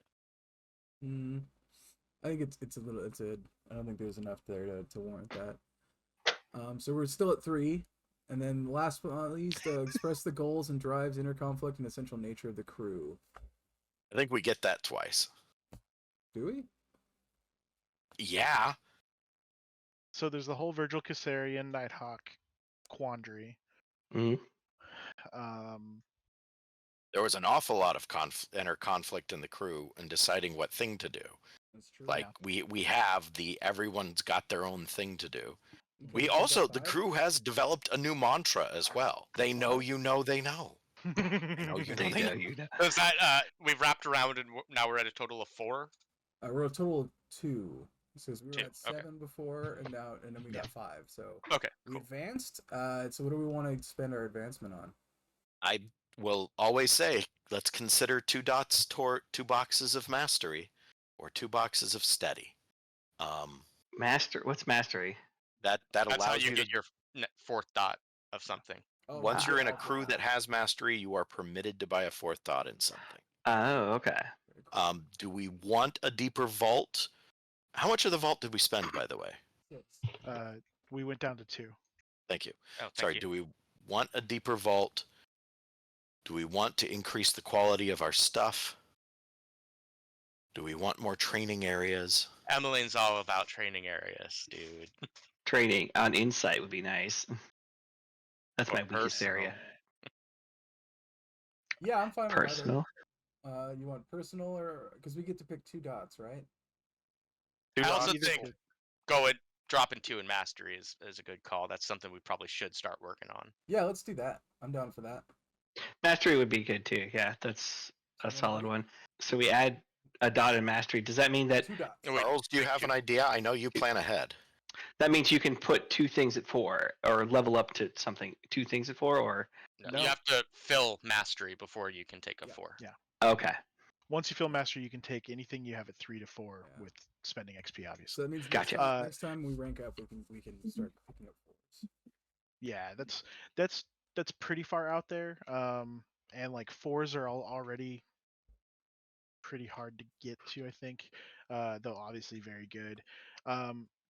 think I don't think there's enough there to warrant that. So we're still at 3, and then last but not least, express the goals and drives, inner conflict, and essential nature of the crew. I think we get that twice. Do we? Yeah. So there's the whole Virgil Caesarian Nighthawk quandary. Mhm. There was an awful lot of inner conflict in the crew in deciding what thing to do. That's true. We have everyone's got their own thing to do. Okay, We so also, got the 5? crew has developed a new mantra as well. They know you know they know. You know you know they know. You know. So is that we've wrapped around and now we're at a total of 4? We're a total of 2. So we were 2, at 7 before, and then we got 5. So Okay. we Cool. advanced. So what do we want to spend our advancement on? I will always say, let's consider 2 dots toward 2 boxes of mastery, or 2 boxes of steady. What's mastery? That That's how allows you you get to. your 4th dot of something. Oh, Once you're in a okay. crew that has mastery, you are permitted to buy a 4th dot in something. Oh, okay. Very Do we want a deeper vault? How much of the vault did we spend, by the way? We went down to 2. Thank you. Oh, thank Sorry, you. do we want a deeper vault? Do we want to increase the quality of our stuff? Do we want more training areas? Emmeline's all about training areas, dude. Training on insight would be nice. That's Or my weakest area. Yeah, I'm fine with Personal. either. You want personal or because we get to pick 2 dots, right? Two I also dots? think dropping 2 in mastery is a good call. That's something we probably should start working on. Yeah, let's do that. I'm down for that. Mastery would be good too. Yeah, that's a Someone solid ready? one. So we add a dot in mastery. Does that mean that 2 dots. Wait, Charles, do you have an idea? I know you plan ahead. that means you can put 2 things at 4 or level up to something 2 things at 4 or no, No. you have to fill mastery before you can take a Yeah. 4. Yeah. okay. Once you fill mastery, you can take anything you have at 3 to 4 Yeah. with spending XP, So obviously. that means Gotcha. next time we rank up, we can start picking up 4s. Yeah, that's pretty far out there. And like 4s are already pretty hard to get to, I think. Though obviously very good.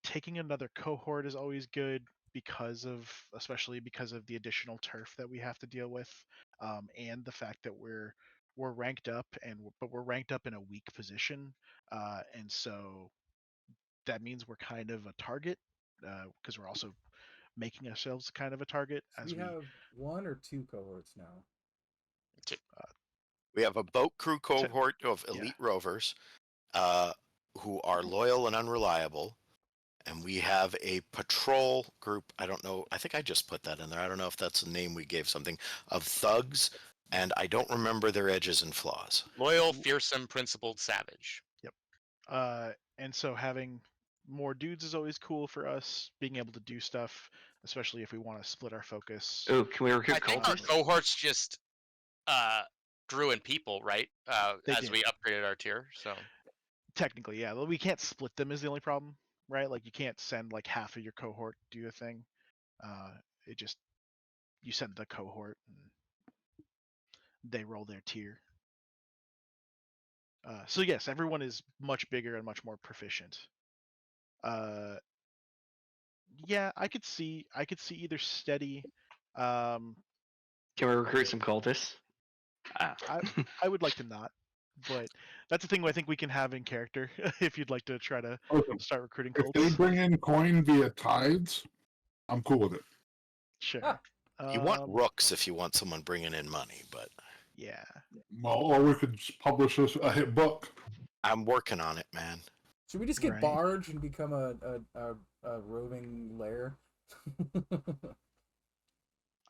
Taking another cohort is always good especially because of the additional turf that we have to deal with, and the fact that we're ranked up but we're ranked up in a weak position, and so that means we're kind of a target because we're also making ourselves kind of a target So as we have 1 or 2 cohorts now. We have a boat crew cohort of yeah. elite rovers who are loyal and unreliable. And we have a patrol group. I don't know. I think I just put that in there. I don't know if that's the name we gave something of thugs. And I don't remember their edges and flaws. Loyal, fearsome, principled, savage. And so having more dudes is always cool for us. Being able to do stuff, especially if we want to split our focus. Ooh, can we recruit I think our cultists? cohorts just grew in people, right? They As did. we upgraded our tier. So Technically, yeah. We can't split them is the only problem, right? Like you can't send like half of your cohort to do a thing. It just you send the cohort and they roll their tier. So yes, everyone is much bigger and much more proficient. Yeah, I could see either steady. Can we recruit some cultists? I would like to not, but that's the thing I think we can have in character if you'd like to try to Okay. start recruiting If they cults. bring in coin via tides, I'm cool with it. Sure. You want rooks if you want someone bringing in money, but Yeah. Well, or we could just publish a hit book. I'm working on it, man. Should we just get Right. barge and become a roving lair?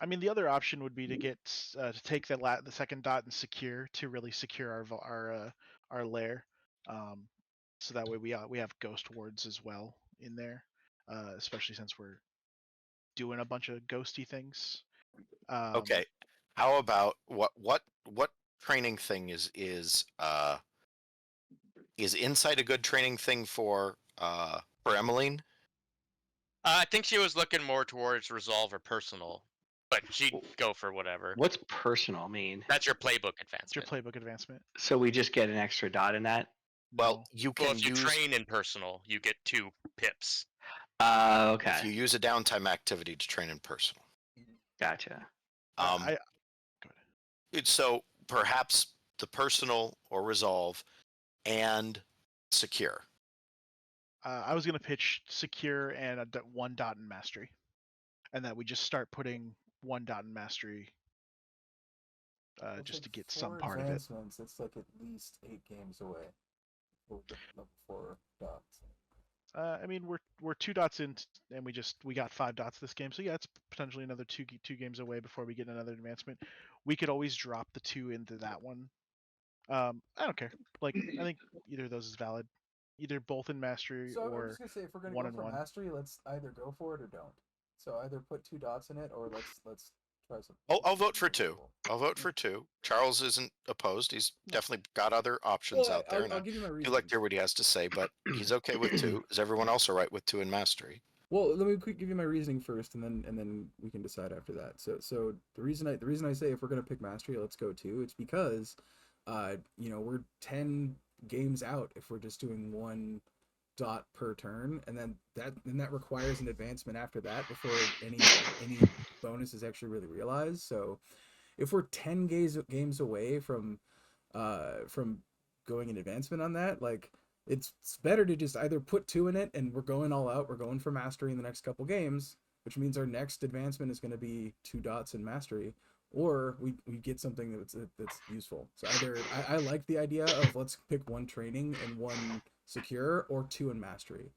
I mean, the other option would be to get to take the second dot and secure to really secure our lair, so that way we have ghost wards as well in there, especially since we're doing a bunch of ghosty things. Okay. How about what training thing is insight a good training thing for Emmeline? I think she was looking more towards resolve or personal, but she'd go for whatever. What's personal mean? That's your playbook It's your advancement. playbook advancement. So we just get an extra dot in that? Well, No. you Well, can if you use train in personal, you get 2 pips. Okay. if you use a downtime activity to train in personal. Gotcha. Um, Go ahead. so perhaps the personal or resolve and secure. I was gonna pitch secure and 1 dot in mastery, and that we just start putting 1 dot in mastery, It's just like to get 4 some part of it. advancements. It's like at least 8 games away. We'll get level 4 dots. I mean, we're 2 dots in, and we got 5 dots this game, so yeah, it's potentially another two games away before we get another advancement. We could always drop the 2 into that one. I don't care. Like, I think either of those is valid. Either both in mastery So I'm or just gonna say if we're gonna 1 go and for 1. mastery, let's either go for it or don't. So either put 2 dots in it or let's try something. I'll vote for 2. I'll vote for 2. Charles isn't opposed. He's definitely got other options Well, out there. And I'll I give you my do reason. like to hear what he has to say, but he's okay with 2. Is everyone else all right with 2 in mastery? Well, let me give you my reasoning first, and then we can decide after that. So the reason I say if we're gonna pick mastery, let's go 2. It's because we're 10 games out if we're just doing 1 dot per turn, and then that requires an advancement after that before any bonus is actually really realized. So if we're 10 games away from going in advancement on that, like it's better to just either put 2 in it and we're going all out, we're going for mastery in the next couple games, which means our next advancement is going to be 2 dots in mastery, or we get something that's useful. So either I like the idea of let's pick 1 training and 1 secure, or 2 in mastery.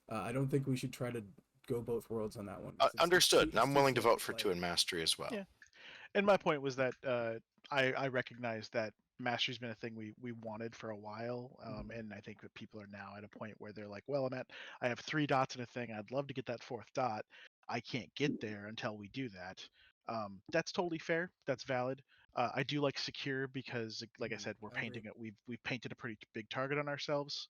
I don't think we should try to go both worlds on that one. Understood. It's I'm willing to vote for like, 2 in mastery as well. Yeah. And my point was that I recognize that mastery's been a thing we wanted for a while, and I think that people are now at a point where they're like, well, I have 3 dots in a thing. I'd love to get that 4th dot. I can't get there until we do that. That's totally fair. That's valid. I do like secure because, like I said, we're painting it. We've painted a pretty big target on ourselves,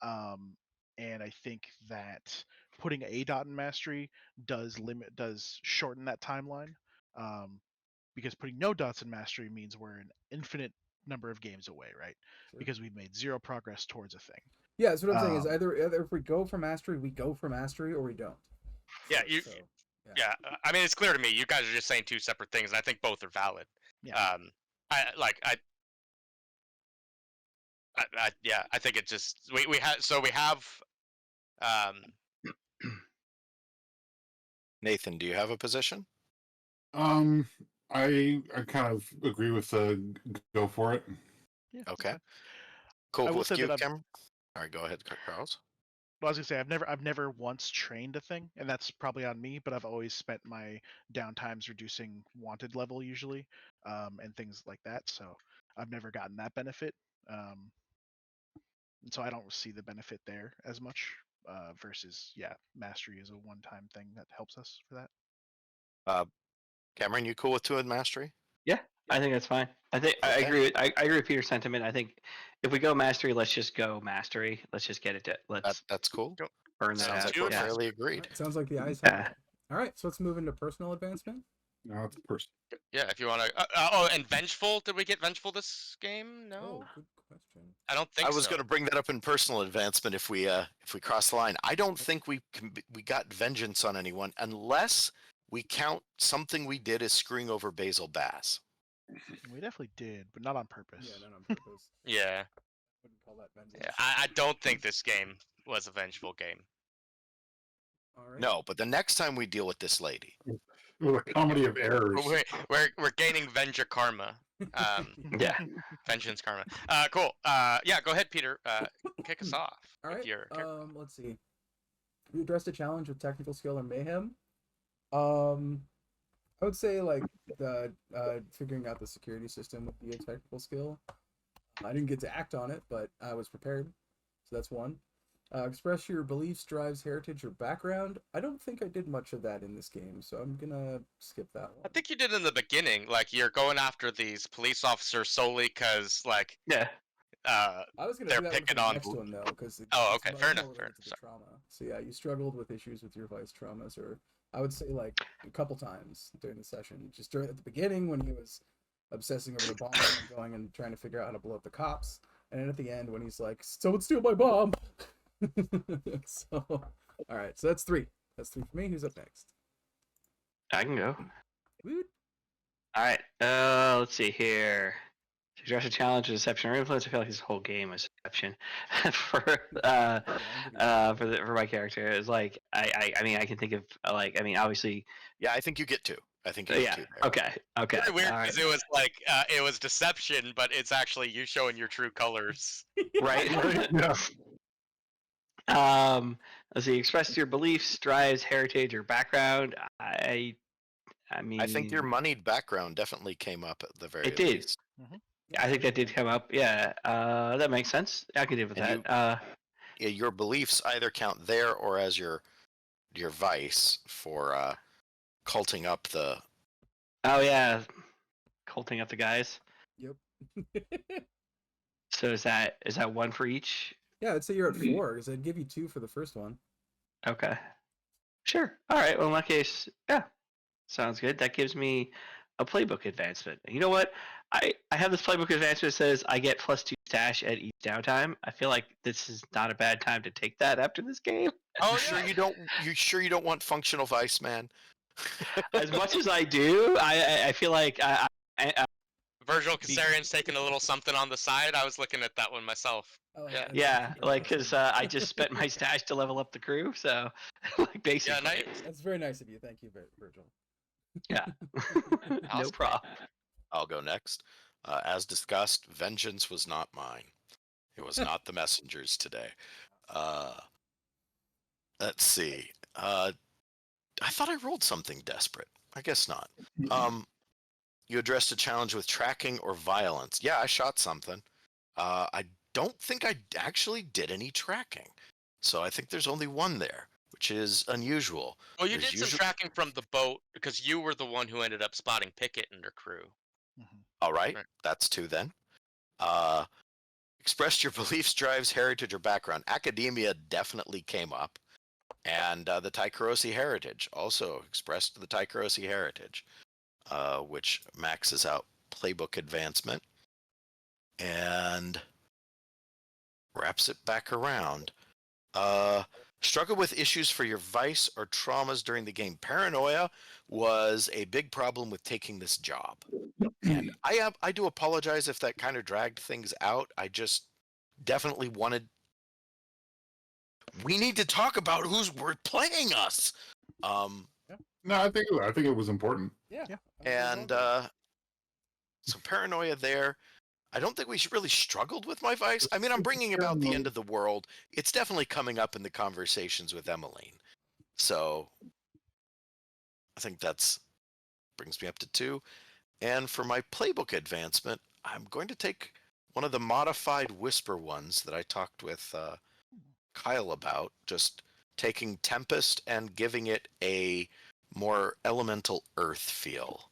and I think that putting a dot in mastery does shorten that timeline. Because putting no dots in mastery means we're an infinite number of games away, right? Sure. Because we've made 0 progress towards a thing. Yeah, that's what I'm saying. Is either if we go for mastery, we go for mastery, or we don't. Yeah, yeah. I mean, it's clear to me. You guys are just saying 2 separate things, and I think both are valid. Yeah. I think it just we have. Nathan, do you have a position? I kind of agree with go for it. Yeah, Okay. fine. Cool I will with say you, that Cameron? All right, go ahead, Charles. Well, I was gonna say I've never once trained a thing, and that's probably on me. But I've always spent my downtimes reducing wanted level usually, and things like that. So I've never gotten that benefit, and so I don't see the benefit there as much. Versus, mastery is a one-time thing that helps us for that. Cameron, you cool with 2 in mastery? Yeah, I think that's fine. I think I Okay. agree. I agree with Peter's sentiment. I think if we go mastery, let's just go mastery. Let's just get it. Let's That's cool. burn that Sounds out. like we're Yeah. fairly agreed. Alright, sounds like the eyes have Yeah. it. All right, so let's move into personal advancement. No, it's person. Yeah, if you want to. And vengeful. Did we get vengeful this game? No, Oh, good question. I don't think I was so. going to bring that up in personal advancement if we cross the line. I don't think we got vengeance on anyone unless we count something we did as screwing over Basil Bass. We definitely did, but not on purpose. Yeah, not on purpose. Yeah. Wouldn't call that vengeance. Yeah, I don't think this game was a vengeful game. All right. No, but the next time we deal with this lady, With a comedy of errors. We're gaining Venger karma. Yeah. Vengeance karma. Cool. Yeah, go ahead, Peter. Kick us off. All with right. your character. Let's see. You addressed a challenge with technical skill or mayhem. I would say like the figuring out the security system would be a technical skill. I didn't get to act on it, but I was prepared. So that's 1. Express your beliefs, drives, heritage, or background. I don't think I did much of that in this game, so I'm gonna skip that one. I think you did in the beginning. Like you're going after these police officers solely because, like, Yeah. I was gonna they're do that picking one for the on- next one though, because okay, fair enough, fair to the trauma. So yeah, you struggled with issues with your vice traumas, or I would say like a couple times during the session. Just at the beginning when he was obsessing over the bomb and going and trying to figure out how to blow up the cops, and then at the end when he's like, "Someone steal my bomb." So, all right, so that's 3. That's 3 for me. Who's up next? I can go. Woot. All right. Let's see here. To address a challenge of deception or influence, I feel like this whole game is deception for my character. It's like I mean I can think of obviously. yeah, I think you get 2. I think you Yeah. get 2. Okay. Very weird All right. because it was like it was deception, but it's actually you showing your true colors. Right. Yeah. Let's see. Express your beliefs, drives, heritage, or background. I mean. I think your moneyed background definitely came up at the very It did. least. I think that did come up. Yeah. That makes sense. I can deal with And that. Yeah, your beliefs either count there or as your vice for culting up the. Oh yeah, culting up the guys. Yep. So is that 1 for each? Yeah, I'd say you're at 4 because I'd give you 2 for the first one. Okay. Sure. All right. Well, in that case, yeah, sounds good. That gives me a playbook advancement. You know what? I have this playbook advancement that says I get +2 stash at each downtime. I feel like this is not a bad time to take that after this game. Oh, You sure yeah. you don't? You sure you don't want functional vice, man? As much as I do, I feel like Virgil Kassarian's taking a little something on the side. I was looking at that one myself. Oh, Yeah. yeah, like because I just spent my stash to level up the crew, so like basically, nice. That's very nice of you. Thank you, Virgil. yeah, no Awesome. problem. I'll go next. As discussed, vengeance was not mine. It was not the messenger's today. Let's see. I thought I rolled something desperate. I guess not. You addressed a challenge with tracking or violence. Yeah, I shot something. I don't think I actually did any tracking. So I think there's only one there, which is unusual. Well, you There's did some usually- tracking from the boat because you were the one who ended up spotting Pickett and her crew. All right, Right. that's two then. Expressed your beliefs, drives, heritage, or background. Academia definitely came up. And the Taikarosi heritage also expressed the Taikarosi heritage, which maxes out playbook advancement and wraps it back around. Struggle with issues for your vice or traumas during the game. Paranoia was a big problem with taking this job. And I do apologize if that kind of dragged things out. I just definitely wanted. We need to talk about who's worth playing us. No, I think it was important. Yeah. And some paranoia there. I don't think we really struggled with my vice. I mean, I'm bringing about the end of the world. It's definitely coming up in the conversations with Emmeline. So I think that's brings me up to 2. And for my playbook advancement, I'm going to take one of the modified whisper ones that I talked with Kyle about, just taking Tempest and giving it a more elemental earth feel.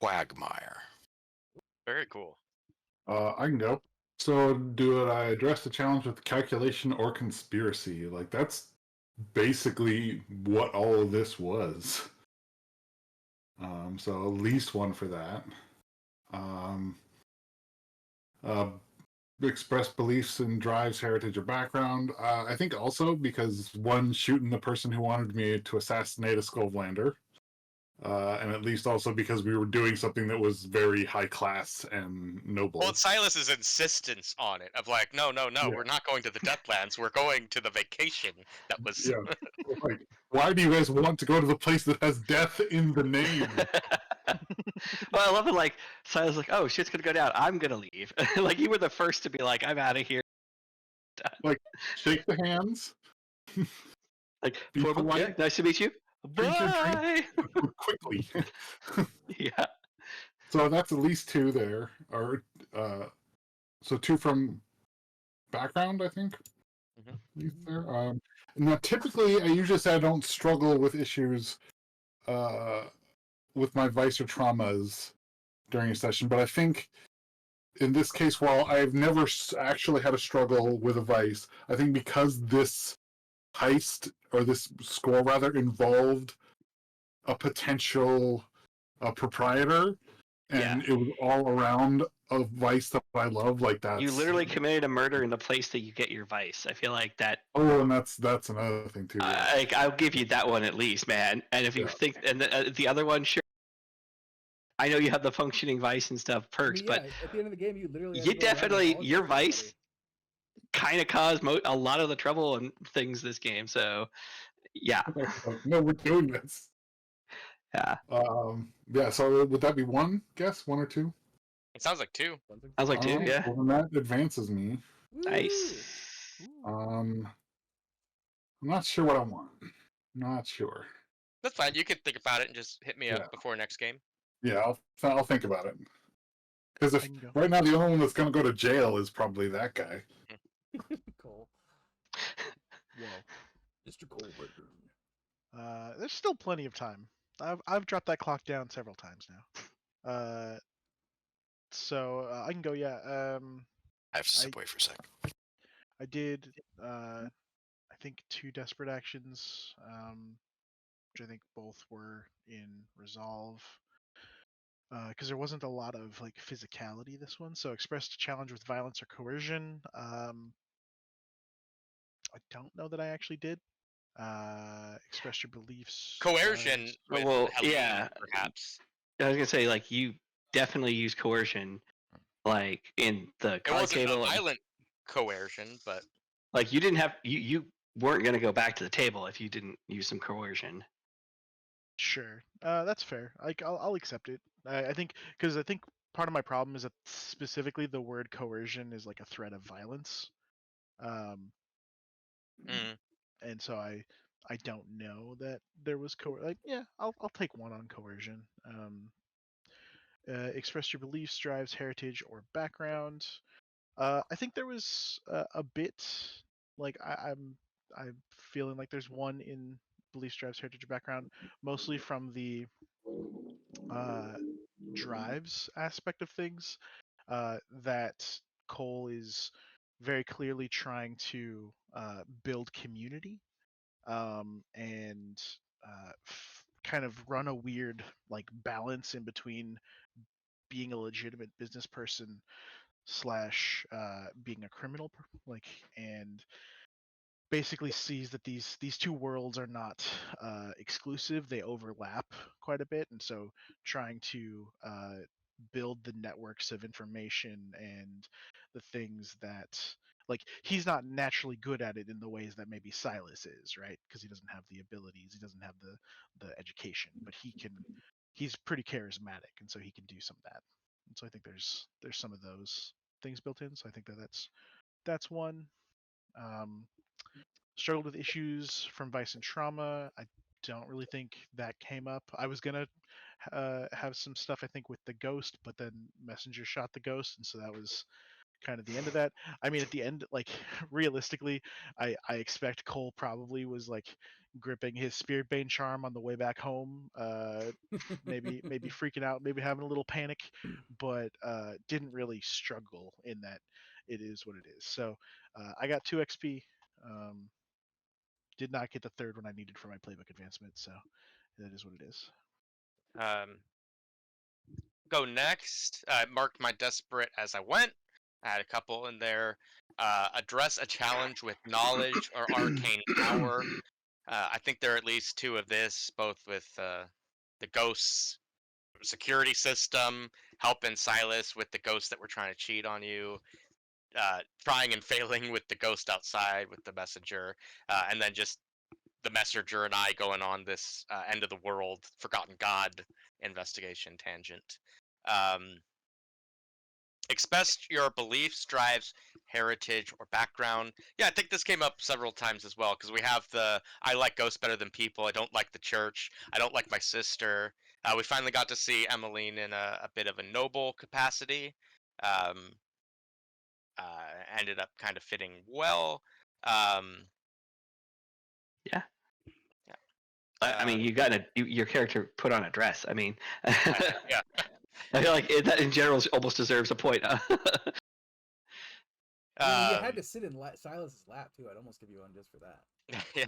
Quagmire. Very cool. I can go. So do I address the challenge with calculation or conspiracy? Like that's basically what all of this was. So at least one for that. Express beliefs and drives, heritage, or background. I think also because one, shooting the person who wanted me to assassinate a Skovlander. And at least also because we were doing something that was very high class and noble. Well, it's Silas's insistence on it of like, no, Yeah. we're not going to the Deathlands. We're going to the vacation that was. Yeah. Like, why do you guys want to go to the place that has death in the name? Well, I love it. Like Silas, like, oh, shit's gonna go down. I'm gonna leave. Like you were the first to be like, I'm out of here. Shake the hands. Like, Be polite. yeah, nice to meet you. Drink your Bye. quickly. Yeah. So that's at least 2 there. Or so 2 from background, I think. Mhm. At least there. Now typically I usually say I don't struggle with issues with my vice or traumas during a session, but I think in this case, while I've never actually had a struggle with a vice, I think because this heist, or this score rather, involved a potential proprietor, and it was all around a vice that I love, like that. You literally committed a murder in the place that you get your vice. I feel like that. Oh, and that's another thing too. Yeah. Like I'll give you that one at least, man. And if you think, and the other one, sure. I know you have the functioning vice and stuff perks, but at the end of the game, you literally you definitely your vice kind of caused a lot of the trouble and things this game. So yeah, No, we're doing this. yeah. Yeah. So would that be 1 guess, 1 or 2? It sounds like 2. I was like, dude, yeah, Well, then that advances me. nice. I'm not sure what I want. Not sure. That's fine. You could think about it and just hit me Yeah. up before next game. Yeah, I'll think about it. Because I if can go. right now the only one that's going to go to jail is probably that guy. Cole. Whoa. Mr. Colbert. There's still plenty of time. I've dropped that clock down several times now. So I can go. Yeah. I have to step away for a second. I did. I think 2 desperate actions, which I think both were in resolve. because there wasn't a lot of like physicality this one. So expressed a challenge with violence or coercion. I don't know that I actually did. Express your beliefs. Coercion with Well, Helene, yeah. perhaps. I was gonna say like you definitely use coercion, like in the It card wasn't table. a violent coercion, but Like you didn't have you weren't gonna go back to the table if you didn't use some coercion. Sure, that's fair. I'll accept it. I think because I think part of my problem is that specifically the word coercion is like a threat of violence. Um, mm, and so I don't know that there was like yeah I'll take one on coercion. Express your beliefs, drives, heritage, or background. I think there was a bit like I'm feeling like there's one in beliefs, drives, heritage, or background, mostly from the uh, drives aspect of things. That Cole is very clearly trying to build community and kind of run a weird like balance in between being a legitimate business person slash being a criminal like and basically sees that these two worlds are not exclusive, they overlap quite a bit, and so trying to build the networks of information and the things that like he's not naturally good at it in the ways that maybe Silas is, right? Because he doesn't have the abilities, he doesn't have the education, but he's pretty charismatic, and so he can do some of that. And so I think there's some of those things built in. So I think that's one. Um, Struggled with issues from vice and trauma. I don't really think that came up. I was gonna have some stuff I think with the ghost, but then Messenger shot the ghost, and so that was kind of the end of that. I mean, at the end, like realistically, I expect Cole probably was like gripping his Spirit Bane charm on the way back home. Maybe freaking out, maybe having a little panic, but didn't really struggle in that. It is what it is. So I got 2 XP. Um, did not get the third one I needed for my playbook advancement, so that is what it is. Go next. I marked my desperate as I went. I had a couple in there. Address a challenge with knowledge or arcane power. I think there are at least 2 of this, both with the ghosts security system, helping Silas with the ghosts that were trying to cheat on you, trying and failing with the ghost outside with the messenger, and then just the messenger and I going on this end of the world, Forgotten God investigation tangent. Express your beliefs, drives, heritage, or background. Yeah, I think this came up several times as well because we have the I like ghosts better than people. I don't like the church. I don't like my sister. We finally got to see Emmeline in a bit of a noble capacity. Um, Ended up kind of fitting well. Yeah. Yeah. I mean, you got your character put on a dress. I mean, Yeah. I feel like that in general almost deserves a point. I mean, you had to sit in Silas's lap too. I'd almost give you one just for that. Yeah.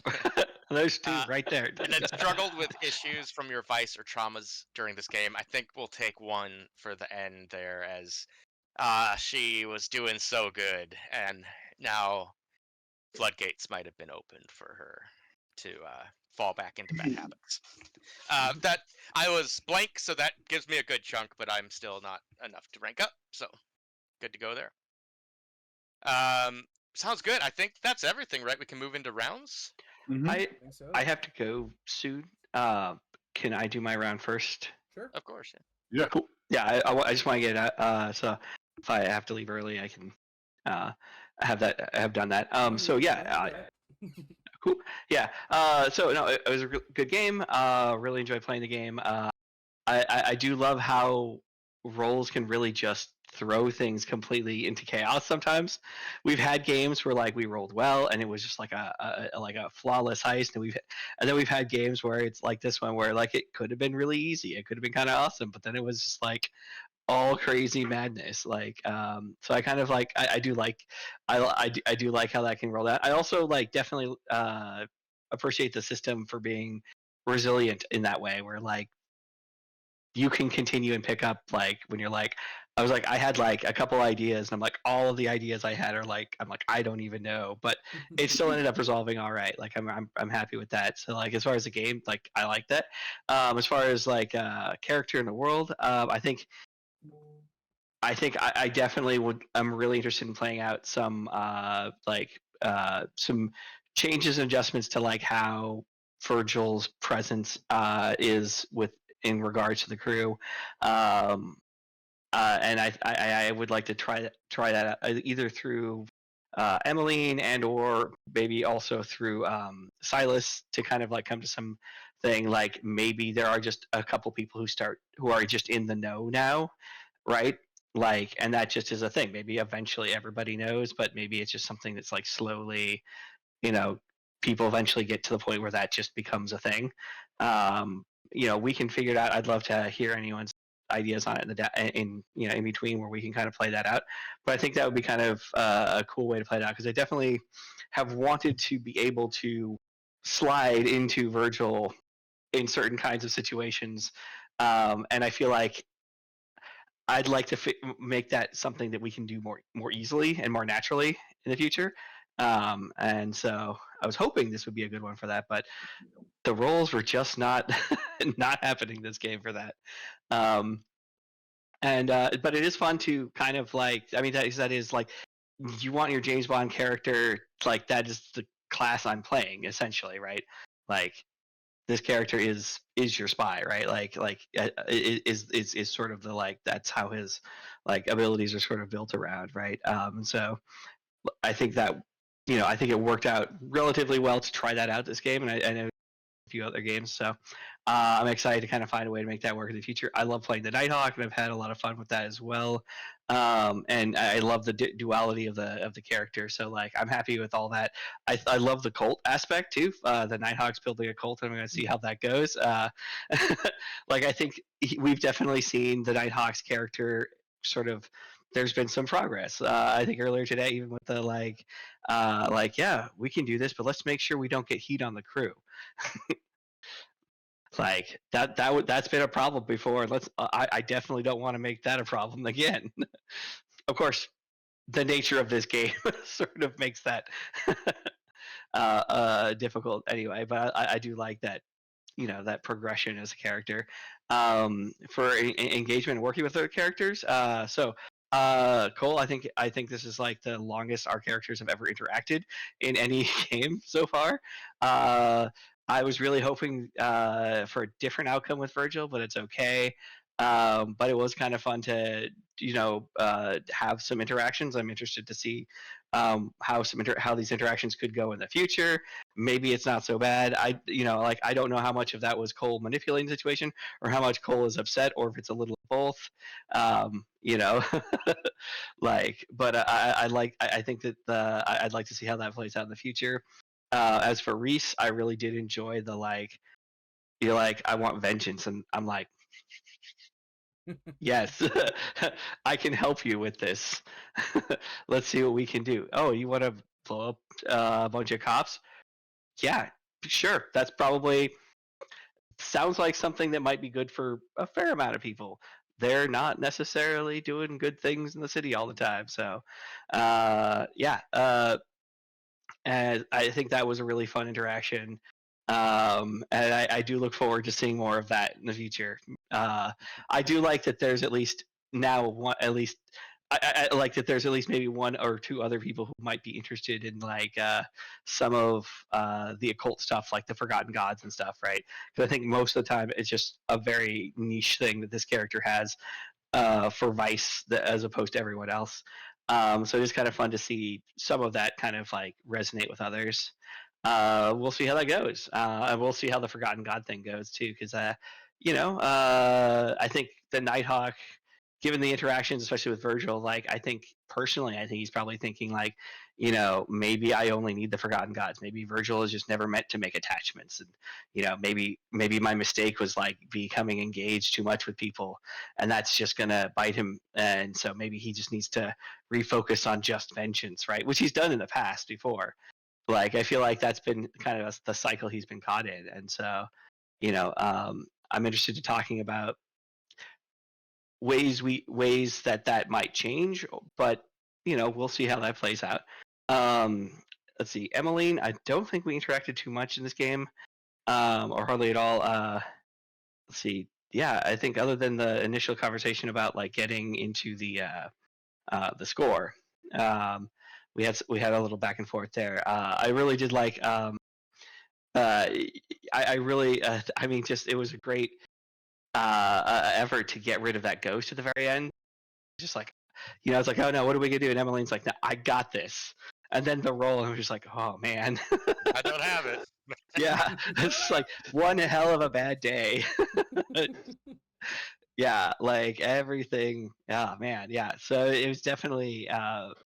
Those 2 right there. And then struggled with issues from your vice or traumas during this game. I think we'll take 1 for the end there, as she was doing so good, and now floodgates might have been opened for her to fall back into bad habits. That I was blank, so that gives me a good chunk, but I'm still not enough to rank up, so good to go there. Sounds good. I think that's everything, right? We can move into rounds. I think so. I have to go soon. Can I do my round first? Sure. Of course. Yeah. Cool. Yeah, I just want to get it. So if I have to leave early, I can have done that. So yeah. Cool. Yeah. So no, it was a good game. Really enjoyed playing the game. I do love how roles can really just throw things completely into chaos sometimes. We've had games where like we rolled well and it was just like a flawless heist, and then we've had games where it's like this one where like it could have been really easy, it could have been kind of awesome, but then it was just like all crazy madness. Like so I kind of like I do like I do like how that can roll out. I also like definitely appreciate the system for being resilient in that way, where like you can continue and pick up like when you're like, I was like, I had like a couple ideas, and I'm like, all of the ideas I had are like, I'm like, I don't even know, but it still ended up resolving all right. Like I'm happy with that. So like as far as the game, like I like that. As far as like character in the world, I definitely would. I'm really interested in playing out some some changes and adjustments to like how Virgil's presence is with in regards to the crew. Um, and I would like to try that out, either through Emmeline and or maybe also through Silas to kind of like come to some thing like maybe there are just a couple people who are just in the know now, right? Like, and that just is a thing. Maybe eventually everybody knows, but maybe it's just something that's like slowly, you know, people eventually get to the point where that just becomes a thing. We can figure it out. I'd love to hear anyone's ideas on it in between where we can kind of play that out. But I think that would be kind of a cool way to play it out because I definitely have wanted to be able to slide into Virgil in certain kinds of situations, and I feel like I'd like to make that something that we can do more easily and more naturally in the future. And so I was hoping this would be a good one for that, but the roles were just not not happening this game for that. Um, but it is fun to kind of like that is like you want your James Bond character like that is the class I'm playing essentially, right? Like this character is your spy, right? Is sort of the like that's how his like abilities are sort of built around, right? So I think that I think it worked out relatively well to try that out this game, and I know a few other games. So I'm excited to kind of find a way to make that work in the future. I love playing the Nighthawk, and I've had a lot of fun with that as well. And I love the duality of the character. So like I'm happy with all that. I love the cult aspect too. The Nighthawks building a cult, and I'm going to see how that goes. Like I think we've definitely seen the Nighthawks character sort of. There's been some progress. I think earlier today, even with the yeah, we can do this, but let's make sure we don't get heat on the crew. Like that's been a problem before. I definitely don't want to make that a problem again. Of course, the nature of this game sort of makes that difficult anyway. But I do like that that progression as a character for engagement and working with other characters. Cole, I think this is like the longest our characters have ever interacted in any game so far. I was really hoping for a different outcome with Virgil, but it's okay. But it was kind of fun to have some interactions. I'm interested to see how these interactions could go in the future. Maybe it's not so bad. I don't know how much of that was Cole manipulating the situation or how much Cole is upset or if it's a little of both. But I think that I'd like to see how that plays out in the future. As for Reese, I really did enjoy the you're like, I want vengeance, and I'm like, yes, I can help you with this. Let's see what we can do. Oh, you want to blow up a bunch of cops? Yeah, sure. That's probably sounds like something that might be good for a fair amount of people. They're not necessarily doing good things in the city all the time. So, yeah. And I think that was a really fun interaction. And I do look forward to seeing more of that in the future. I do like that there's at least now one, at least I like that there's at least maybe one or two other people who might be interested in some of the occult stuff, like the Forgotten Gods and stuff, right? Because I think most of the time it's just a very niche thing that this character has for Vice as opposed to everyone else. So it's kind of fun to see some of that kind of like resonate with others. We'll see how that goes, and we'll see how the Forgotten God thing goes too. Because I think the Nighthawk, given the interactions, especially with Virgil, like I think he's probably thinking like, maybe I only need the Forgotten Gods. Maybe Virgil is just never meant to make attachments, and maybe my mistake was like becoming engaged too much with people, and that's just gonna bite him. And so maybe he just needs to refocus on just vengeance, right? Which he's done in the past before. Like I feel like that's been kind of the cycle he's been caught in, and so I'm interested in talking about ways that might change, but we'll see how that plays out. Let's see, Emmeline. I don't think we interacted too much in this game, or hardly at all. Let's see. Yeah, I think other than the initial conversation about like getting into the score, we had a little back and forth there. I really did like. I really. I mean, just it was a great effort to get rid of that ghost at the very end. Just like, it's like, oh no, what are we gonna do? And Emmeline's like, no, I got this. And then the roll, and I was just like, oh man. I don't have it. Yeah, it's like one hell of a bad day. Yeah, like everything. Oh man, yeah. So it was definitely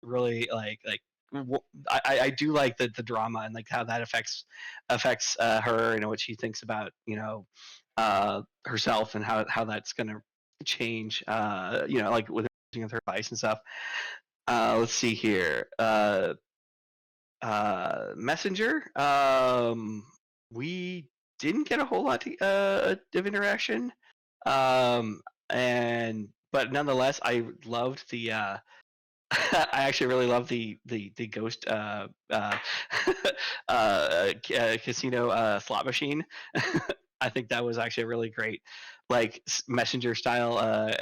really I do like the drama and like how that affects her and what she thinks about herself and how that's gonna change like with her advice and stuff. Let's see here. Messenger. We didn't get a whole lot of interaction. But nonetheless, I loved the. I actually really love the ghost casino slot machine. I think that was actually a really great, like messenger style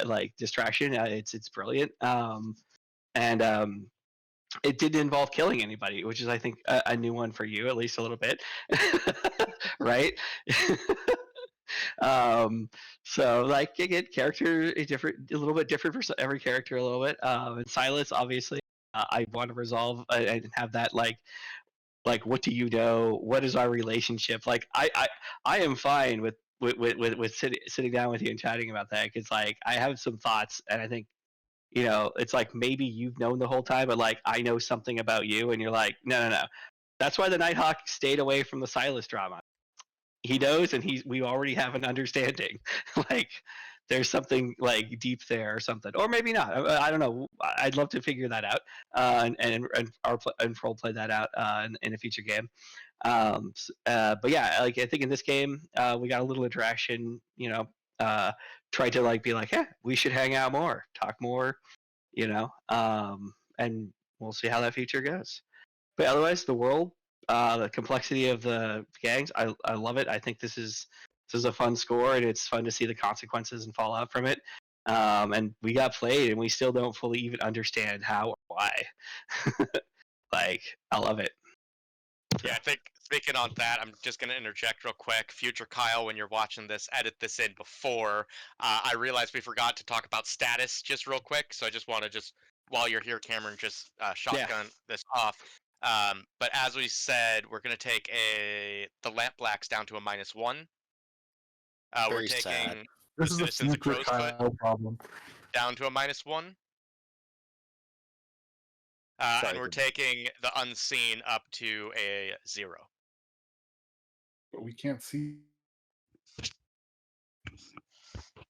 like distraction. It's brilliant. And it didn't involve killing anybody, which is I think a new one for you, at least a little bit, right? So like again, character is different, a little bit different for every character, a little bit. And Silas, obviously, I want to resolve and have that like what do you know? What is our relationship? Like I am fine with sitting down with you and chatting about that because like I have some thoughts and I think it's like maybe you've known the whole time, but like I know something about you, and you're like, no. That's why the Nighthawk stayed away from the Silas drama. He knows, and we already have an understanding. Like there's something like deep there or something, or maybe not. I don't know. I'd love to figure that out and role play that out in a future game. But yeah, like I think in this game we got a little interaction. Tried to like be like, hey, we should hang out more, talk more, and we'll see how that feature goes. But otherwise, the world, the complexity of the gangs, I love it. I think this is a fun score, and it's fun to see the consequences and fallout from it. And we got played, and we still don't fully even understand how or why. Like, I love it. Yeah, I think speaking on that, I'm just going to interject real quick. Future Kyle, when you're watching this, edit this in before. I realized we forgot to talk about status just real quick, so I just want to while you're here, Cameron, just shotgun this off. But as we said, we're going to take the lamp blacks down to a -1. We're Very sad. taking This is a Citizens of future Crowsfoot Kyle problem. down to a -1. And we're taking the Unseen up to a 0. But we can't see.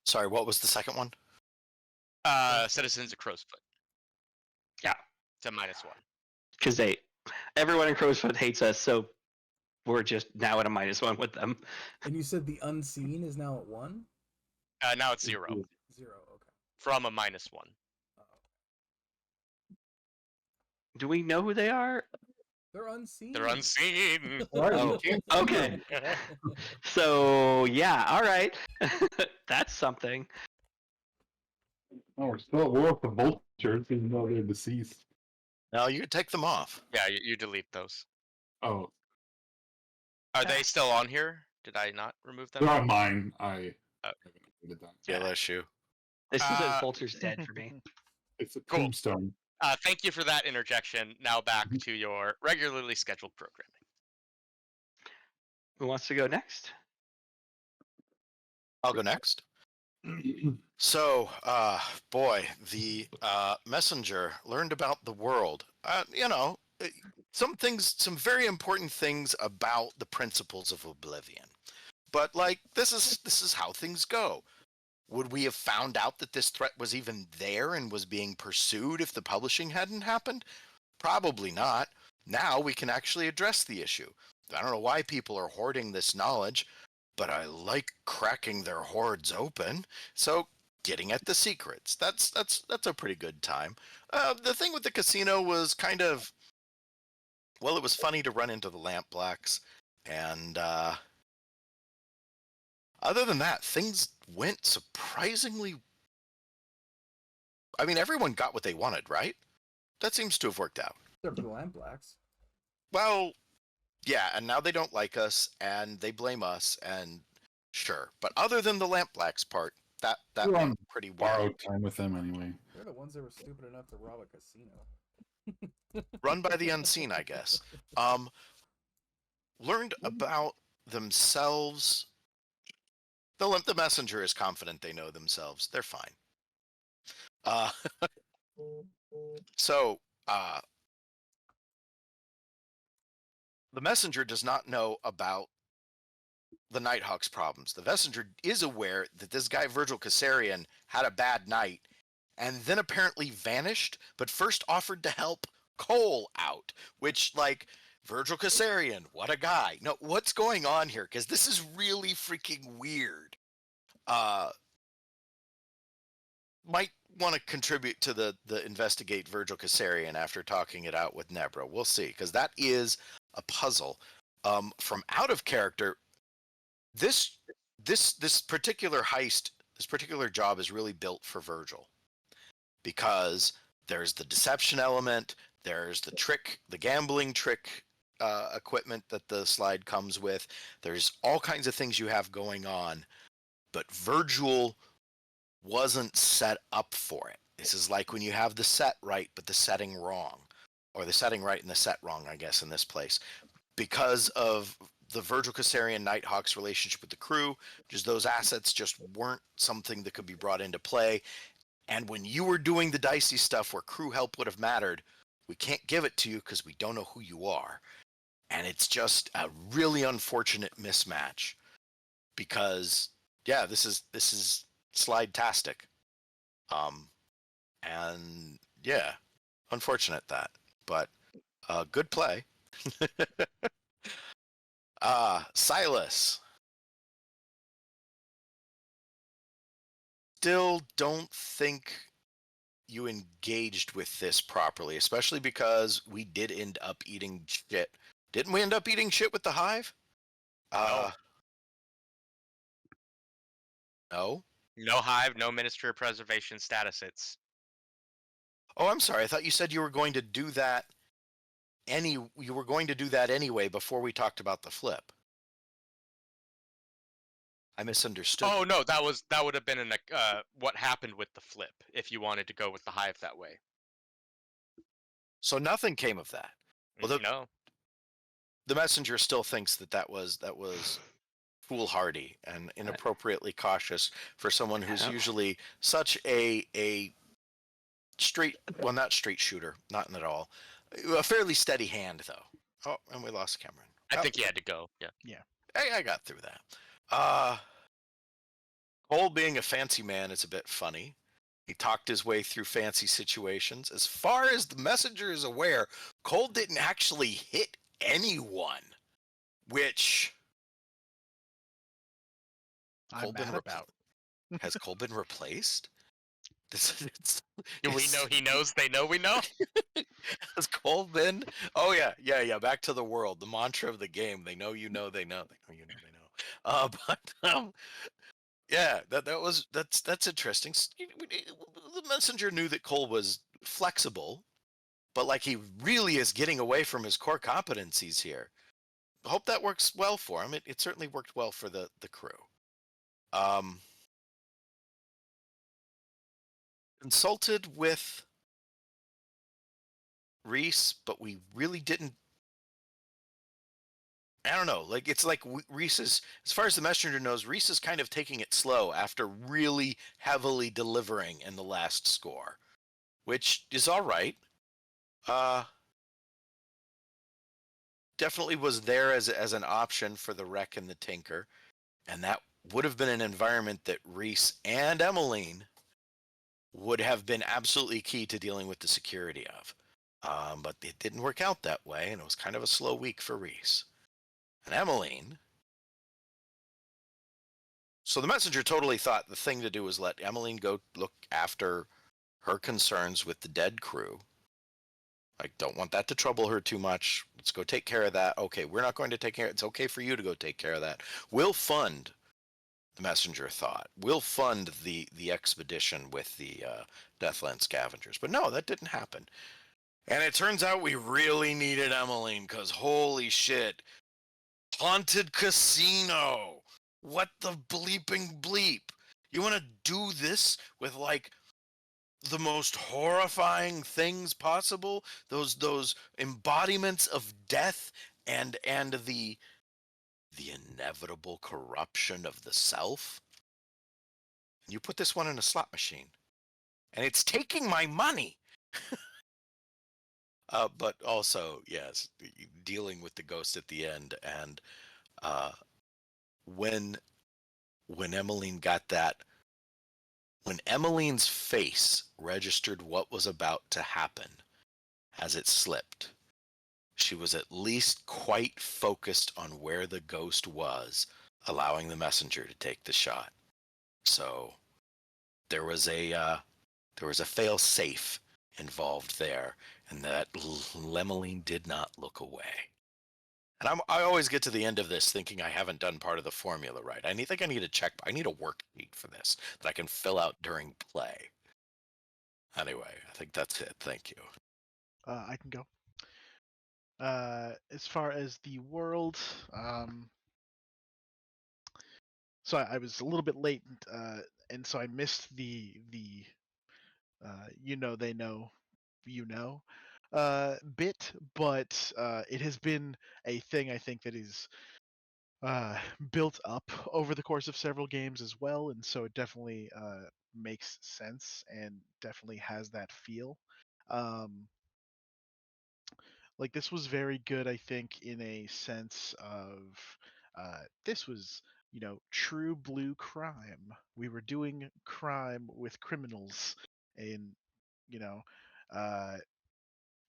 Sorry, what was the second one? Citizens of Crowsfoot. Yeah. To -1. Because everyone in Crowsfoot hates us, so we're just now at a -1 with them. And you said the Unseen is now at 1? Now it's 0. 0, okay. From a -1. Do we know who they are? They're unseen. They're unseen. Oh, okay. So yeah, all right. That's something. Oh, we're still at war with the vultures, even though they're deceased. No, you can take them off. Yeah, you delete those. Oh, Are they still on here? Did I not remove them? they're on mine. I Oh. did that. Yeah, issue. This is a vulture's dead for me. It's a Cool. tombstone. Thank you for that interjection. Now back to your regularly scheduled programming. Who wants to go next? I'll go next. So, boy, the messenger learned about the world. Some very important things about the principles of Oblivion. But like, this is how things go. Would we have found out that this threat was even there and was being pursued if the publishing hadn't happened? Probably not. Now we can actually address the issue. I don't know why people are hoarding this knowledge, but I like cracking their hoards open. So getting at the secrets. That's a pretty good time. The thing with the casino was kind of, well, it was funny to run into the lamp blacks, and other than that, things went surprisingly. I mean, everyone got what they wanted, right? That seems to have worked out. Except for the Lamp Blacks. Well, yeah, and now they don't like us, and they blame us, and sure. But other than the lamp blacks part, that We're went on pretty well. borrowed time with them anyway. They're the ones that were stupid enough to rob a casino. Run by the unseen, I guess. Learned about themselves. The messenger is confident they know themselves. They're fine. So, the messenger does not know about the Nighthawks problems. The messenger is aware that this guy, Virgil Kassarian, had a bad night and then apparently vanished, but first offered to help Cole out, which, like, Virgil Kassarian, what a guy. No, what's going on here? Because this is really freaking weird. Might want to contribute to the investigate Virgil Kassarian after talking it out with Nebra. We'll see, because that is a puzzle. From out of character, this particular heist, this particular job is really built for Virgil, because there's the deception element, there's the trick, the gambling trick equipment that the slide comes with. There's all kinds of things you have going on, but Virgil wasn't set up for it. This is like when you have the set right, but the setting wrong, or the setting right and the set wrong, I guess, in this place. Because of the Virgil Kassarian Nighthawks relationship with the crew, just those assets just weren't something that could be brought into play. And when you were doing the dicey stuff where crew help would have mattered, we can't give it to you because we don't know who you are. And it's just a really unfortunate mismatch, because yeah, this is slide-tastic. And yeah, unfortunate that, but good play. Silas. Still don't think you engaged with this properly, especially because we did end up eating shit. Didn't we end up eating shit with the Hive? No. No Hive, no Ministry of Preservation status. It's Oh, I'm sorry. I thought you said you were going to do that anyway before we talked about the flip. I misunderstood. oh no, that would have been what happened with the flip if you wanted to go with the Hive that way. So nothing came of that. Well, No. The messenger still thinks that was foolhardy and inappropriately cautious for someone who's usually such a straight, well, not straight shooter, not at all. A fairly steady hand, though. Oh, and we lost Cameron. I think he had to go. Yeah. I got through that. Cole being a fancy man is a bit funny. He talked his way through fancy situations. As far as the messenger is aware, Cole didn't actually hit anyone, which I'm mad about. Has Cole been replaced? Do we know he knows they know we know? Has Cole been? Oh yeah. Back to the world. The mantra of the game. They know you know they know. They know you know they know. Yeah, that's interesting. The messenger knew that Cole was flexible, but like he really is getting away from his core competencies here. Hope that works well for him. It certainly worked well for the crew. Consulted with Reese, but we really didn't. I don't know. Like, it's like Reese is, as far as the messenger knows, Reese is kind of taking it slow after really heavily delivering in the last score, which is all right. Definitely was there as an option for the Wreck and the Tinker, and that would have been an environment that Reese and Emmeline would have been absolutely key to dealing with the security of. But it didn't work out that way, and it was kind of a slow week for Reese. And Emmeline So the messenger totally thought the thing to do was let Emmeline go look after her concerns with the dead crew. I don't want that to trouble her too much. Let's go take care of that. Okay, we're not going to take care. It's okay for you to go take care of that. We'll fund. The messenger thought we'll fund the expedition with the Deathland scavengers, but no, that didn't happen. And it turns out we really needed Emmeline because holy shit, haunted casino. What the bleeping bleep? You want to do this with like the most horrifying things possible? Those embodiments of death and the inevitable corruption of the self? You put this one in a slot machine. And it's taking my money. But also, yes, dealing with the ghost at the end. And when Emmeline got that, when Emmeline's face registered what was about to happen as it slipped, she was at least quite focused on where the ghost was, allowing the messenger to take the shot. So there was a fail safe involved there, and that Lemeline did not look away. And I always get to the end of this thinking I haven't done part of the formula right. I need a worksheet for this that I can fill out during play. Anyway, I think that's it. Thank you. I can go. As far as the world, so I was a little bit late, and so I missed the they know bit, but it has been a thing I think that is built up over the course of several games as well, and so it definitely makes sense and definitely has that feel. Um, like this was very good, I think, in a sense of this was true blue crime. We were doing crime with criminals, and you know uh,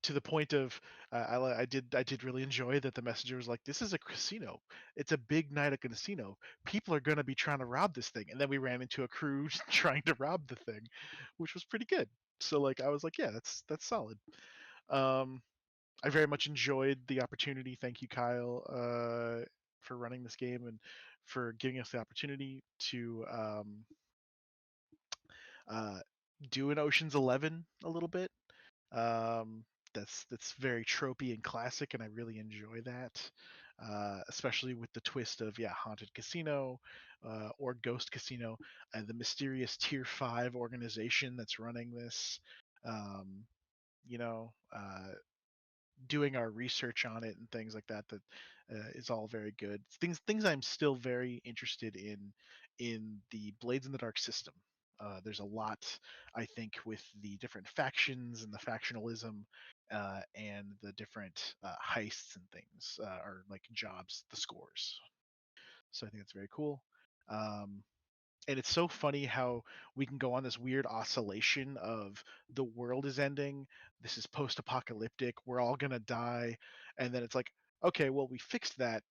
to the point of I did really enjoy that the messenger was like, this is a casino, it's a big night at a casino, people are going to be trying to rob this thing, and then we ran into a crew trying to rob the thing, which was pretty good. So like I was like, yeah, that's solid. um I very much enjoyed the opportunity. Thank you, Kyle, for running this game and for giving us the opportunity to uh, do an Ocean's 11 a little bit. Um, that's very tropey and classic, and I really enjoy that, especially with the twist of haunted casino or ghost casino, and the mysterious Tier 5 organization that's running this. Um, you know, doing our research on it and things like that is all very good. Things I'm still very interested in the Blades in the Dark system. There's a lot, I think, with the different factions and the factionalism and the different heists and things, or like jobs, the scores. So I think that's very cool. Um, and it's so funny how we can go on this weird oscillation of the world is ending, this is post-apocalyptic, we're all gonna die, and then it's like, okay, well, we fixed that,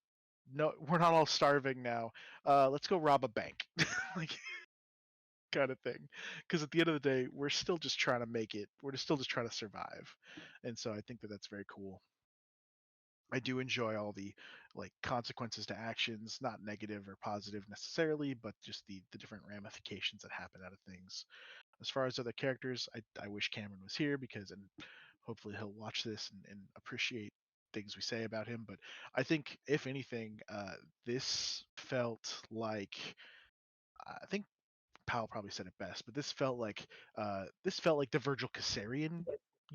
no, we're not all starving now, let's go rob a bank. Like, kind of thing, because at the end of the day we're still just trying to make it, we're still just trying to survive. And so I think that that's very cool. I do enjoy all the like consequences to actions, not negative or positive necessarily, but just the different ramifications that happen out of things. As far as other characters, I wish Cameron was here because, and hopefully he'll watch this and appreciate things we say about him. But I think if anything, this felt like, I think Powell probably said it best, but this felt like the Virgil Caesarian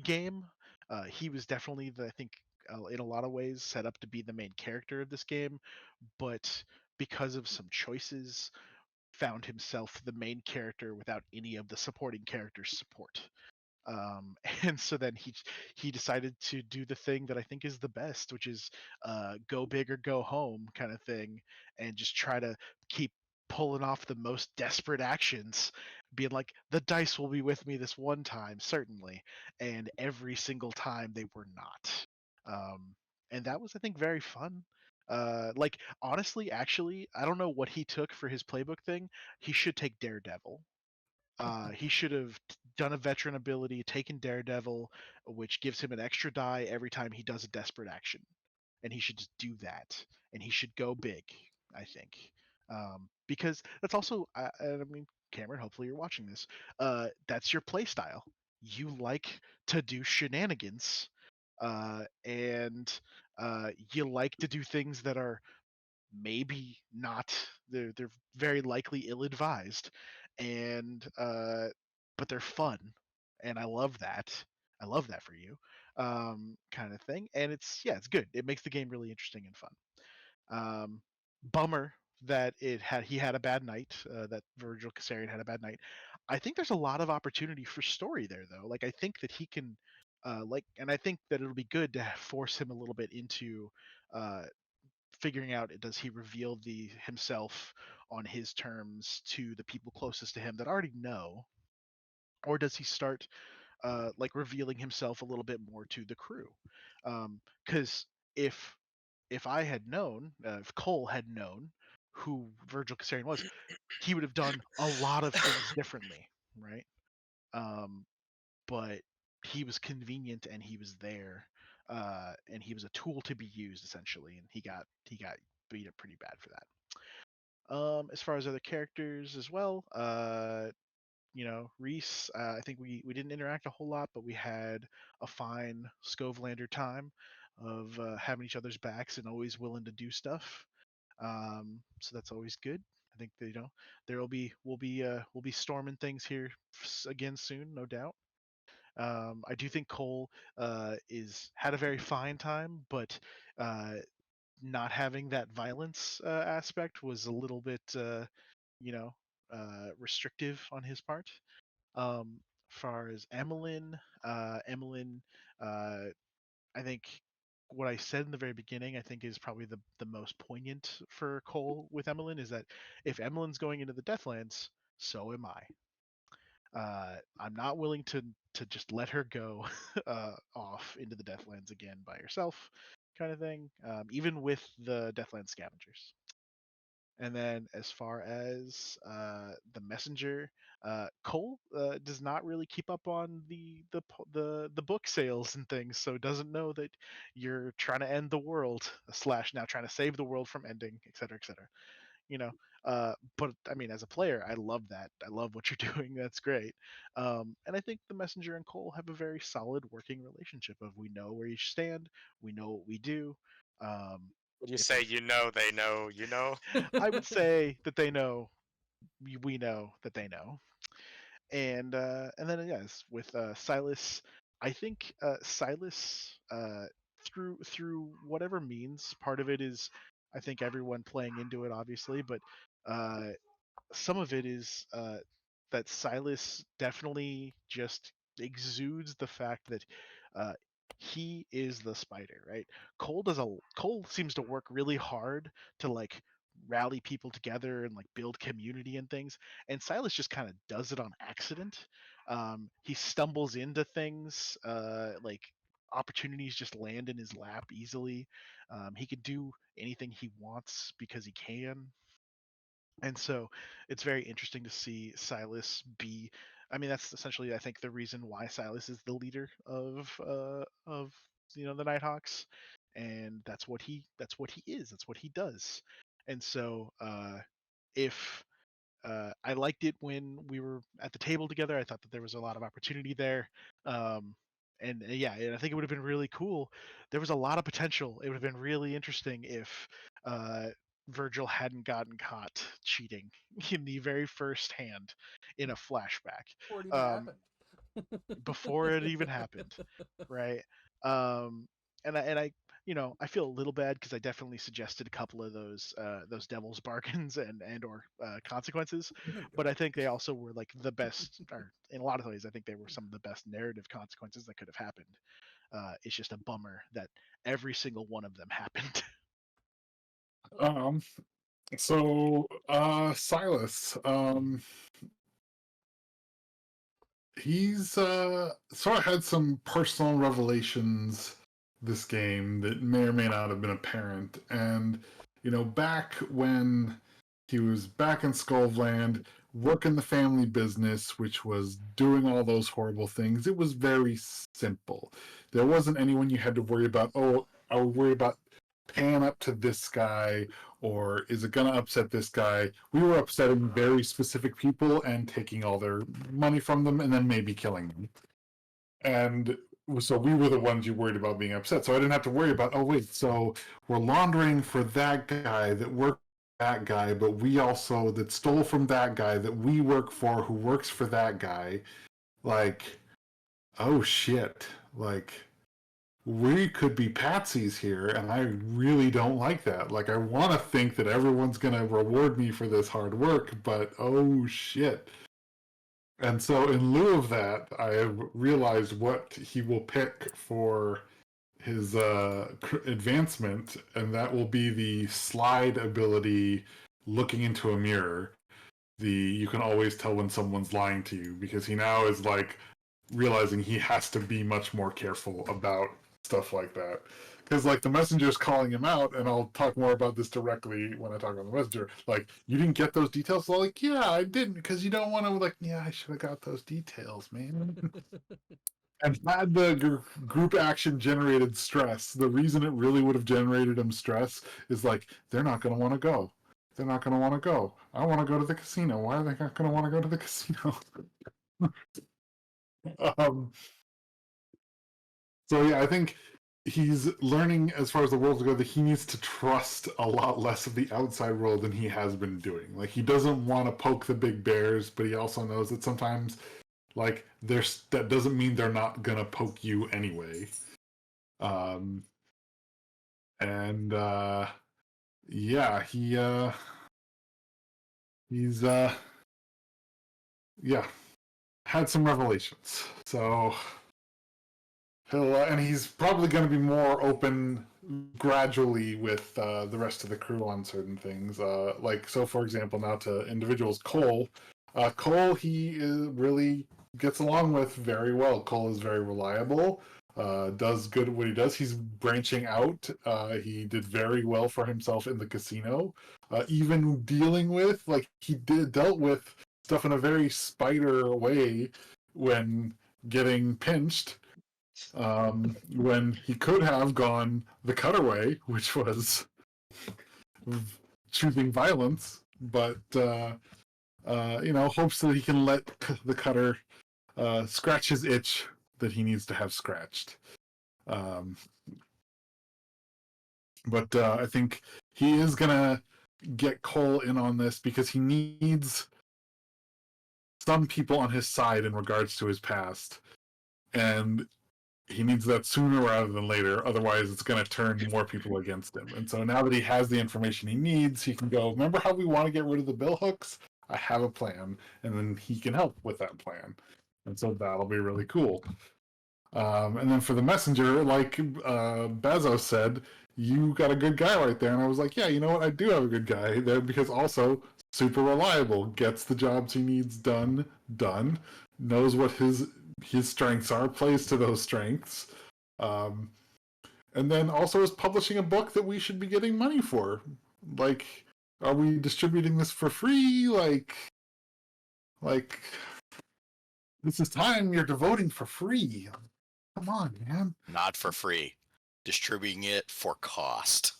game. He was definitely I think in a lot of ways set up to be the main character of this game, but because of some choices, found himself the main character without any of the supporting characters' support. And so then he decided to do the thing that I think is the best, which is go big or go home kind of thing, and just try to keep pulling off the most desperate actions, being like, the dice will be with me this one time, certainly, and every single time they were not. And that was, I think, very fun. Like honestly, actually, I don't know what he took for his playbook thing. He should take Daredevil. He should have done a veteran ability, taken Daredevil, which gives him an extra die every time he does a desperate action, and he should just do that. And he should go big, I think, because that's also, I mean, Cameron, hopefully you're watching this. That's your play style. You like to do shenanigans, and you like to do things that are maybe not, they're very likely ill-advised, and but they're fun, and I love that for you, kind of thing. And it's, yeah, it's good. It makes the game really interesting and fun. Bummer that he had a bad night, that Virgil Caesarion had a bad night. I think there's a lot of opportunity for story there, though. Like, I think that he can, and I think that it'll be good to force him a little bit into uh, figuring out, does he reveal himself on his terms to the people closest to him that already know, or does he start like revealing himself a little bit more to the crew? Because if I had known, if Cole had known who Virgil Caesarion was, he would have done a lot of things differently, right? Um, but he was convenient and he was there, and he was a tool to be used essentially, and he got beat up pretty bad for that. As far as other characters as well, Reese, I think we didn't interact a whole lot, but we had a fine Scovelander time of having each other's backs and always willing to do stuff. So that's always good. I think that, we'll be storming things here again soon, no doubt. I do think Cole is had a very fine time, but uh, not having that violence aspect was a little bit, you know, restrictive on his part. Far as Emmeline, uh, I think what I said in the very beginning, I think, is probably the most poignant for Cole with Emmeline, is that if Emmeline's going into the Deathlands, so am I. I'm not willing to just let her go off into the Deathlands again by herself, kind of thing. Even with the Deathland scavengers. And then as far as the messenger, Cole does not really keep up on the book sales and things, so doesn't know that you're trying to end the world slash now trying to save the world from ending, et cetera, et cetera. You know, but I mean, as a player, I love that. I love what you're doing. That's great. And I think the messenger and Cole have a very solid working relationship of, we know where you stand, we know what we do. Um, Would you if say there's you know they know you know? I would say that they know, we know that they know. And then, yes, with Silas, I think Silas, through whatever means, part of it is, I think, everyone playing into it, obviously, but uh, some of it is that Silas definitely just exudes the fact that uh, he is the spider, right? Cole seems to work really hard to like rally people together and like build community and things, and Silas just kind of does it on accident. He stumbles into things, like opportunities just land in his lap easily. He can do anything he wants because he can, and so it's very interesting to see Silas be. I mean, that's essentially, I think, the reason why Silas is the leader of the Nighthawks, and that's what he is. That's what he does. And so if I liked it when we were at the table together. I thought that there was a lot of opportunity there. Um, and yeah, and I think it would have been really cool. There was a lot of potential. It would have been really interesting if uh, Virgil hadn't gotten caught cheating in the very first hand in a flashback, Before it even um, happened. before it even happened, right? Um, and I feel a little bad because I definitely suggested a couple of those devil's bargains and or consequences, There you go. but I think they also were like the best, or in a lot of ways, I think they were some of the best narrative consequences that could have happened. It's just a bummer that every single one of them happened. Um, Silas, he's sort of had some personal revelations this game that may or may not have been apparent. And, back when he was back in Skullland, working the family business, which was doing all those horrible things, it was very simple. There wasn't anyone you had to worry about, oh, I would worry about paying up to this guy, or is it going to upset this guy? We were upsetting very specific people and taking all their money from them and then maybe killing them. And so we were the ones you worried about being upset. So I didn't have to worry about, oh, wait, so we're laundering for that guy that worked for that guy, but we also, that stole from that guy that we work for who works for that guy. Like, oh, shit. Like, we could be patsies here, and I really don't like that. Like, I want to think that everyone's going to reward me for this hard work, but oh shit. And so in lieu of that, I have realized what he will pick for his advancement, and that will be the slide ability, looking into a mirror. You can always tell when someone's lying to you, because he now is like realizing he has to be much more careful about stuff like that. Because like the messenger's calling him out, and I'll talk more about this directly when I talk about the messenger. Like, you didn't get those details? So like, yeah, I didn't, because you don't want to like, yeah, I should have got those details, man. And had the group action generated stress, the reason it really would have generated him stress is like, they're not going to want to go. They're not going to want to go. I want to go to the casino. Why are they not going to want to go to the casino? So yeah, I think he's learning, as far as the worlds go, that he needs to trust a lot less of the outside world than he has been doing. Like, he doesn't want to poke the big bears, but he also knows that sometimes, like, that doesn't mean they're not gonna poke you anyway. Yeah, he's had some revelations. So and he's probably going to be more open gradually with the rest of the crew on certain things. So for example, now to individuals, Cole, he really gets along with very well. Cole is very reliable, does good at what he does. He's branching out. He did very well for himself in the casino, even dealing with, dealt with stuff in a very Spider way when getting pinched. When he could have gone the cutaway, which was choosing violence, but hopes that he can let the cutter scratch his itch that he needs to have scratched. But I think he is gonna get Cole in on this because he needs some people on his side in regards to his past, and he needs that sooner rather than later. Otherwise, it's going to turn more people against him. And so now that he has the information he needs, he can go, remember how we want to get rid of the bill hooks? I have a plan. And then he can help with that plan. And so that'll be really cool. And then for the messenger, like Bezos said, you got a good guy right there. And I was like, yeah, you know what? I do have a good guy there, because also super reliable, gets the jobs he needs done, knows what his strengths are, plays to those strengths, and then also is publishing a book that we should be getting money for. Like, are we distributing this for free? Like this is time you're devoting for free. Come on, man. Not for free. Distributing it for cost.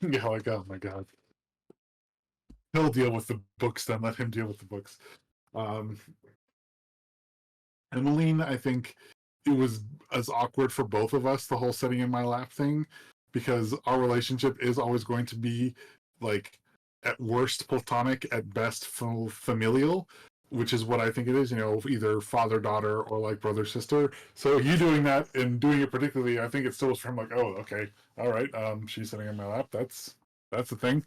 Yeah, like, oh my god. He'll deal with the books then. Let him deal with the books. Emmeline, I think it was as awkward for both of us, the whole sitting in my lap thing, because our relationship is always going to be, like, at worst platonic, at best familial, which is what I think it is, either father-daughter or like brother-sister. So you doing that and doing it particularly, I think it still was from like, oh, okay, all right, she's sitting in my lap, that's a thing.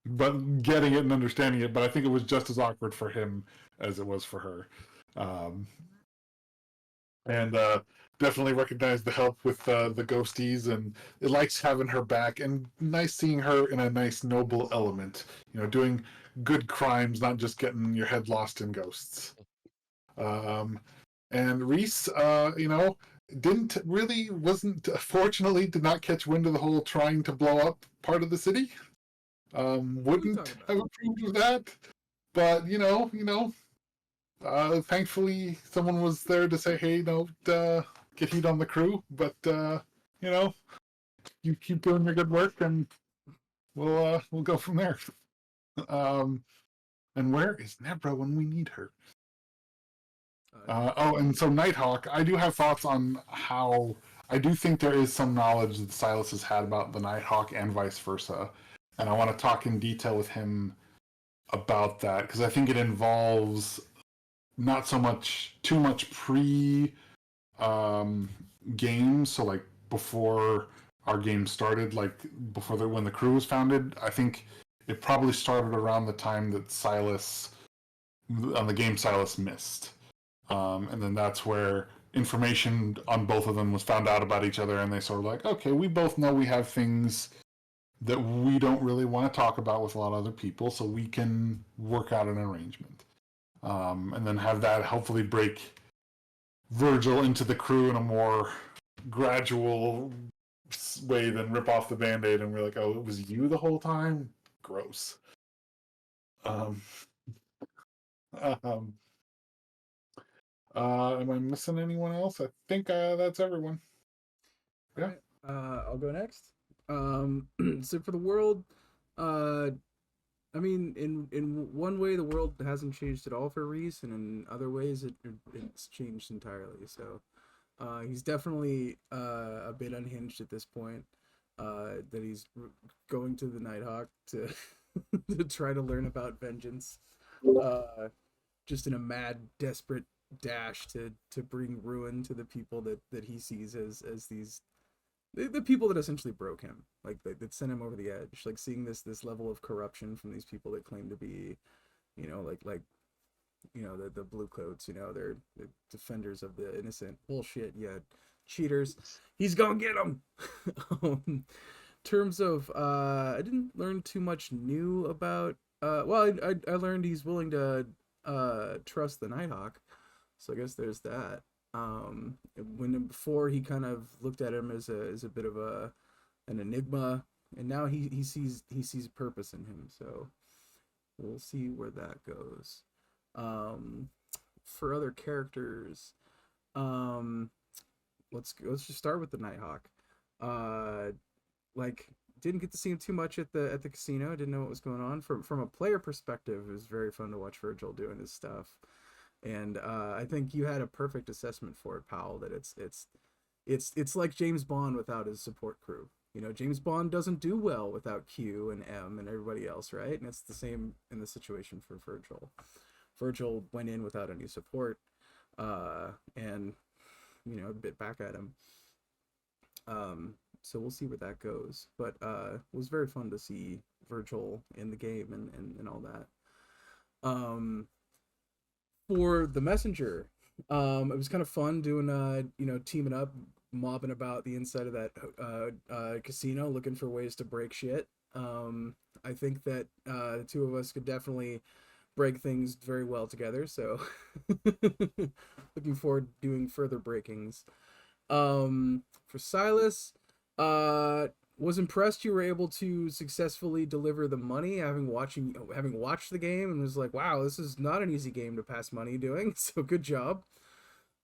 But getting it and understanding it, but I think it was just as awkward for him as it was for her. and definitely recognized the help with the ghosties, and it likes having her back, and nice seeing her in a nice noble element, doing good crimes, not just getting your head lost in ghosts. And Reese, fortunately did not catch wind of the whole trying to blow up part of the city. Wouldn't have approved of that, but thankfully someone was there to say, hey, don't get heat on the crew, but you keep doing your good work, and we'll go from there. And where is Nebra when we need her? And so Nighthawk, I do have thoughts on how I do think there is some knowledge that Silas has had about the Nighthawk and vice versa, and I want to talk in detail with him about that, because I think it involves not so much too much pre game, so like before our game started, like when the crew was founded. I think it probably started around the time that Silas on the game Silas missed. And then that's where information on both of them was found out about each other, and they sort of like, okay, we both know we have things that we don't really want to talk about with a lot of other people, so we can work out an arrangement. And then have that hopefully break Virgil into the crew in a more gradual way than rip off the Band-Aid and we're like, oh, it was you the whole time? Gross. Am I missing anyone else? I think that's everyone. Yeah. Right. I'll go next. So for the world, I mean, in one way, the world hasn't changed at all for Reese, and in other ways, it's changed entirely. So, he's definitely a bit unhinged at this point. That he's going to the Nighthawk to to try to learn about vengeance, just in a mad, desperate dash to bring ruin to the people that he sees as these the people that essentially broke him, like that sent him over the edge. Like seeing this level of corruption from these people that claim to be, the blue coats, they're the defenders of the innocent. Bullshit. Yeah, cheaters. He's gonna get them. In terms of I didn't learn too much new about I learned he's willing to trust the Nighthawk, so I guess there's that. Before he kind of looked at him as a bit of an enigma, and now he sees purpose in him, so we'll see where that goes. For other characters, let's just start with the Nighthawk. Didn't get to see him too much at the casino. Didn't know what was going on. From a player perspective, it was very fun to watch Virgil doing his stuff. And I think you had a perfect assessment for it, Powell, that it's like James Bond without his support crew. James Bond doesn't do well without Q and M and everybody else, right? And it's the same in the situation for Virgil. Virgil went in without any support, and bit back at him. So we'll see where that goes. But it was very fun to see Virgil in the game and all that. For the messenger, it was kind of fun doing teaming up, mobbing about the inside of that casino, looking for ways to break shit. I think that the two of us could definitely break things very well together, so looking forward to doing further breakings. For Silas, was impressed you were able to successfully deliver the money, having watched the game, and was like, wow, this is not an easy game to pass money doing, so good job.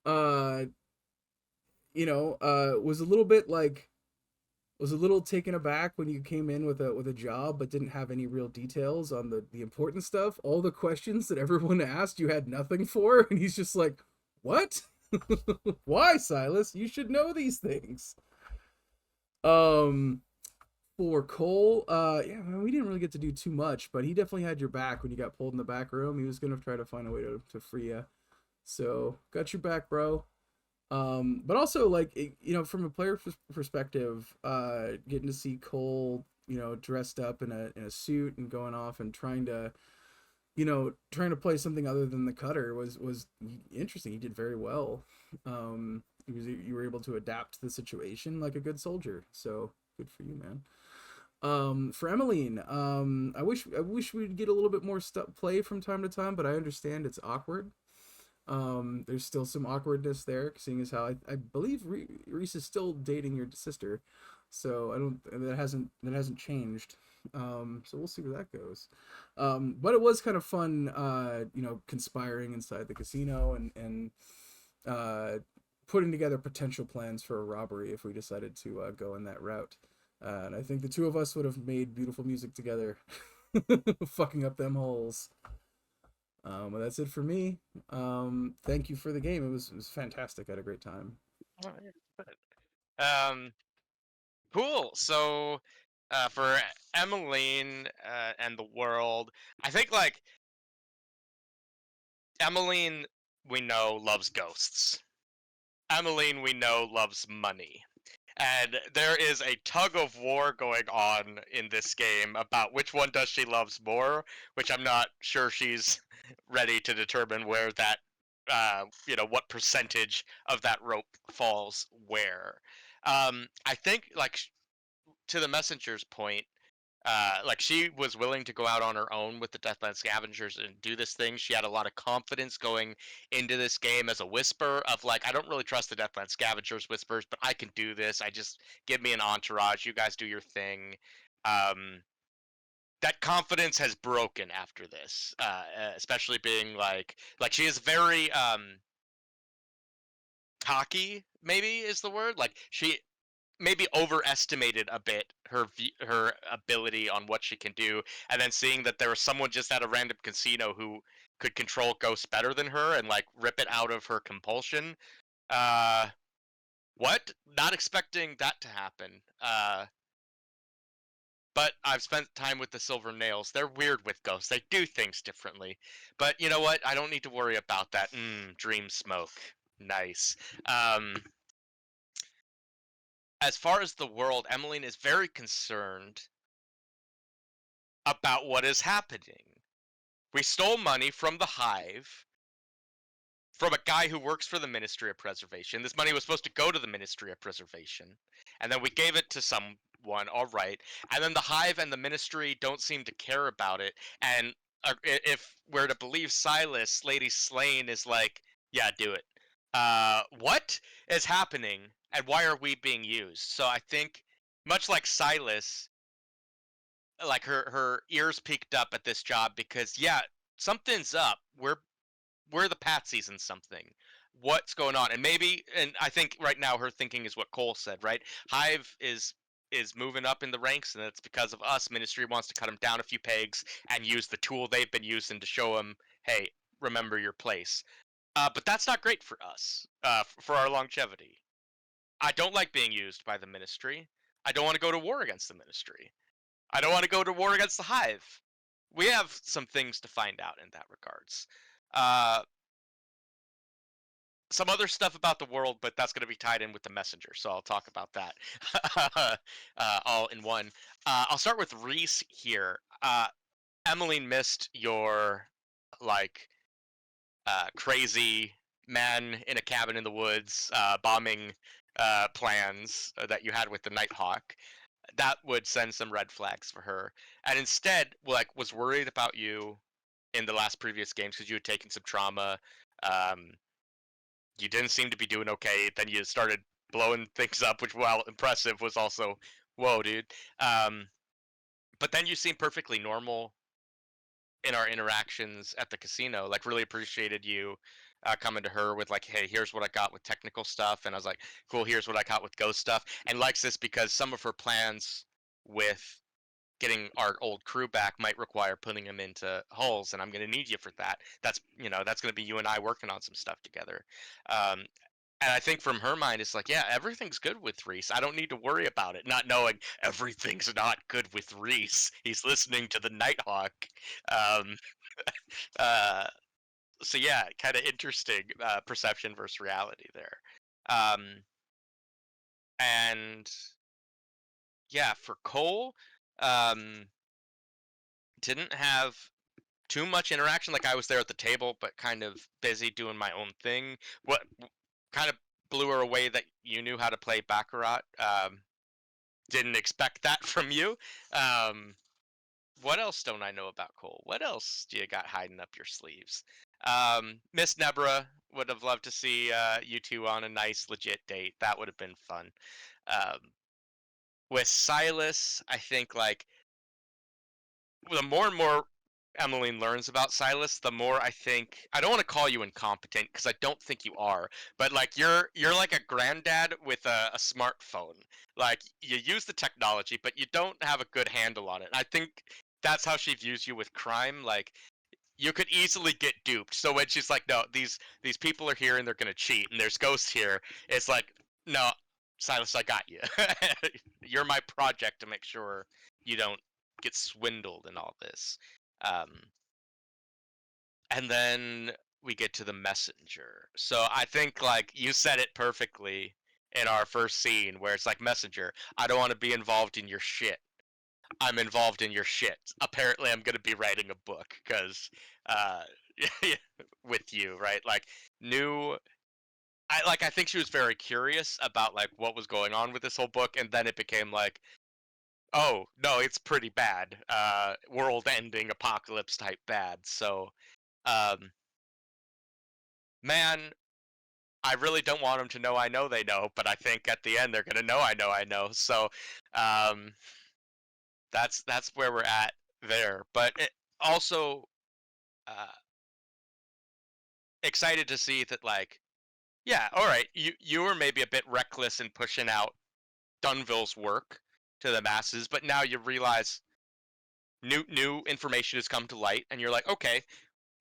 Was a little taken aback when you came in with a job but didn't have any real details on the important stuff. All the questions that everyone asked, you had nothing for, and he's just like, what? Why, Silas? You should know these things. For Cole, we didn't really get to do too much, but he definitely had your back when you got pulled in the back room. He was gonna try to find a way to free you, so got your back, bro. But also, from a player perspective, getting to see Cole, dressed up in a suit and going off and trying to trying to play something other than the cutter was interesting. He did very well. You were able to adapt to the situation like a good soldier. So good for you, man. For Emmeline, I wish we'd get a little bit more play from time to time, but I understand it's awkward. There's still some awkwardness there, seeing as how I believe Reese is still dating your sister, so I don't that hasn't changed. So we'll see where that goes. But it was kind of fun, conspiring inside the casino and putting together potential plans for a robbery if we decided to go in that route. And I think the two of us would have made beautiful music together, fucking up them holes. Well, that's it for me. Thank you for the game. It was fantastic. I had a great time. Oh, yeah, good. Cool. So, for Emmeline and the world, I think like Emmeline, we know loves ghosts. Emmeline, we know loves money. And there is a tug of war going on in this game about which one does she loves more, which I'm not sure she's ready to determine where that, what percentage of that rope falls where. I think, like, to the messenger's point, like she was willing to go out on her own with the Deathland Scavengers and do this thing. She had a lot of confidence going into this game as a whisper of like, I don't really trust the Deathland Scavengers whispers, but I can do this. I just give me an entourage. You guys do your thing. That confidence has broken after this, especially being like she is very cocky. Maybe is the word. Like she maybe overestimated a bit her ability on what she can do, and then seeing that there was someone just at a random casino who could control ghosts better than her and like rip it out of her compulsion. Uh, what? Not expecting that to happen. But I've spent time with the Silver Nails. They're weird with ghosts. They do things differently. But you know what? I don't need to worry about that. Dream smoke. Nice. As far as the world, Emmeline is very concerned about what is happening. We stole money from the Hive, from a guy who works for the Ministry of Preservation. This money was supposed to go to the Ministry of Preservation, and then we gave it to someone, all right. And then the Hive and the Ministry don't seem to care about it. And if we're to believe Silas, Lady Slane is like, yeah, do it. What is happening, and why are we being used? So I think, much like Silas, like her ears peaked up at this job because yeah, something's up. We're the patsies in something. What's going on? And I think right now her thinking is what Cole said, right? Hive is moving up in the ranks, and it's because of us. Ministry wants to cut him down a few pegs and use the tool they've been using to show him, hey, remember your place. But that's not great for us, for our longevity. I don't like being used by the Ministry. I don't want to go to war against the Ministry. I don't want to go to war against the Hive. We have some things to find out in that regards. Some other stuff about the world, but that's going to be tied in with the messenger, so I'll talk about that all in one. I'll start with Reese here. Emmeline missed your like crazy man in a cabin in the woods bombing plans that you had with the Nighthawk. That would send some red flags for her, and instead like was worried about you in the last previous games because you had taken some trauma. You didn't seem to be doing okay. Then you started blowing things up, which, while impressive, was also whoa, dude. But then you seemed perfectly normal in our interactions at the casino. Like really appreciated you coming to her with like, hey, here's what I got with technical stuff, and I was like, cool, here's what I got with ghost stuff, and likes this because some of her plans with getting our old crew back might require putting them into hulls, and I'm going to need you for that. That's that's going to be you and I working on some stuff together. And I think from her mind, it's like, yeah, everything's good with Reese. I don't need to worry about it. Not knowing everything's not good with Reese. He's listening to the Nighthawk. Um, uh, so yeah, kind of interesting perception versus reality there. And yeah, for Cole, didn't have too much interaction. Like I was there at the table, but kind of busy doing my own thing. What kind of blew her away that you knew how to play Baccarat. Didn't expect that from you. What else don't I know about Cole? What else do you got hiding up your sleeves? Miss Nebra, would have loved to see you two on a nice, legit date. That would have been fun. With Silas, I think like the more and more Emmeline learns about Silas, the more I think I don't want to call you incompetent because I don't think you are, but like you're like a granddad with a smartphone. Like you use the technology, but you don't have a good handle on it. I think that's how she views you with crime. Like you could easily get duped. So when she's like, "No, these people are here and they're gonna cheat, and there's ghosts here," it's like, "No, Silas, I got you. You're my project to make sure you don't get swindled in all this." Um, and then we get to the messenger. So I think like you said it perfectly in our first scene, where it's like, messenger, I don't want to be involved in your shit. I'm involved in your shit. Apparently, I'm gonna be writing a book because, uh, with you, right? Like, I think she was very curious about like what was going on with this whole book, and then it became like, oh no, it's pretty bad. World-ending apocalypse type bad. So, um, man, I really don't want them to know I know they know, but I think at the end they're gonna know I know I know. So, um, that's where we're at there. But it also uh, excited to see that, like, yeah, all right, you were maybe a bit reckless in pushing out Dunville's work to the masses, but now you realize new information has come to light, and you're like, okay,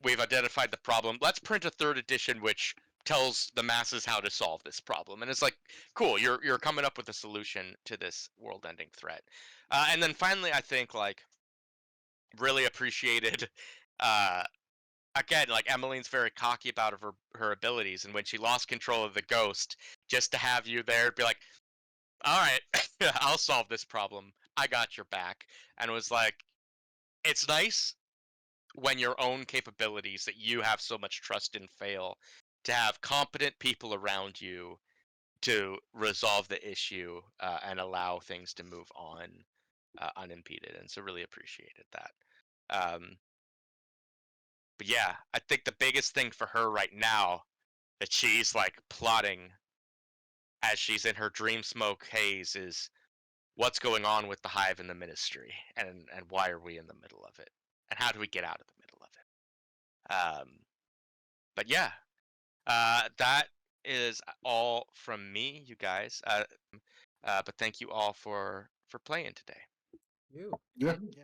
we've identified the problem. Let's print a third edition which tells the masses how to solve this problem. And it's like, cool, you're coming up with a solution to this world-ending threat. And then finally, I think like really appreciated. Uh, Again, like Emmeline's very cocky about her abilities, and when she lost control of the ghost, just to have you there, be like, all right, I'll solve this problem. I got your back. And it was like, it's nice when your own capabilities that you have so much trust in fail, to have competent people around you to resolve the issue and allow things to move on unimpeded. And so really appreciated that. But yeah, I think the biggest thing for her right now that she's like plotting as she's in her dream smoke haze is what's going on with the Hive and the Ministry, and why are we in the middle of it, and how do we get out of the middle of it. But yeah, that is all from me, you guys. But thank you all for playing today. You. Yeah. Yeah.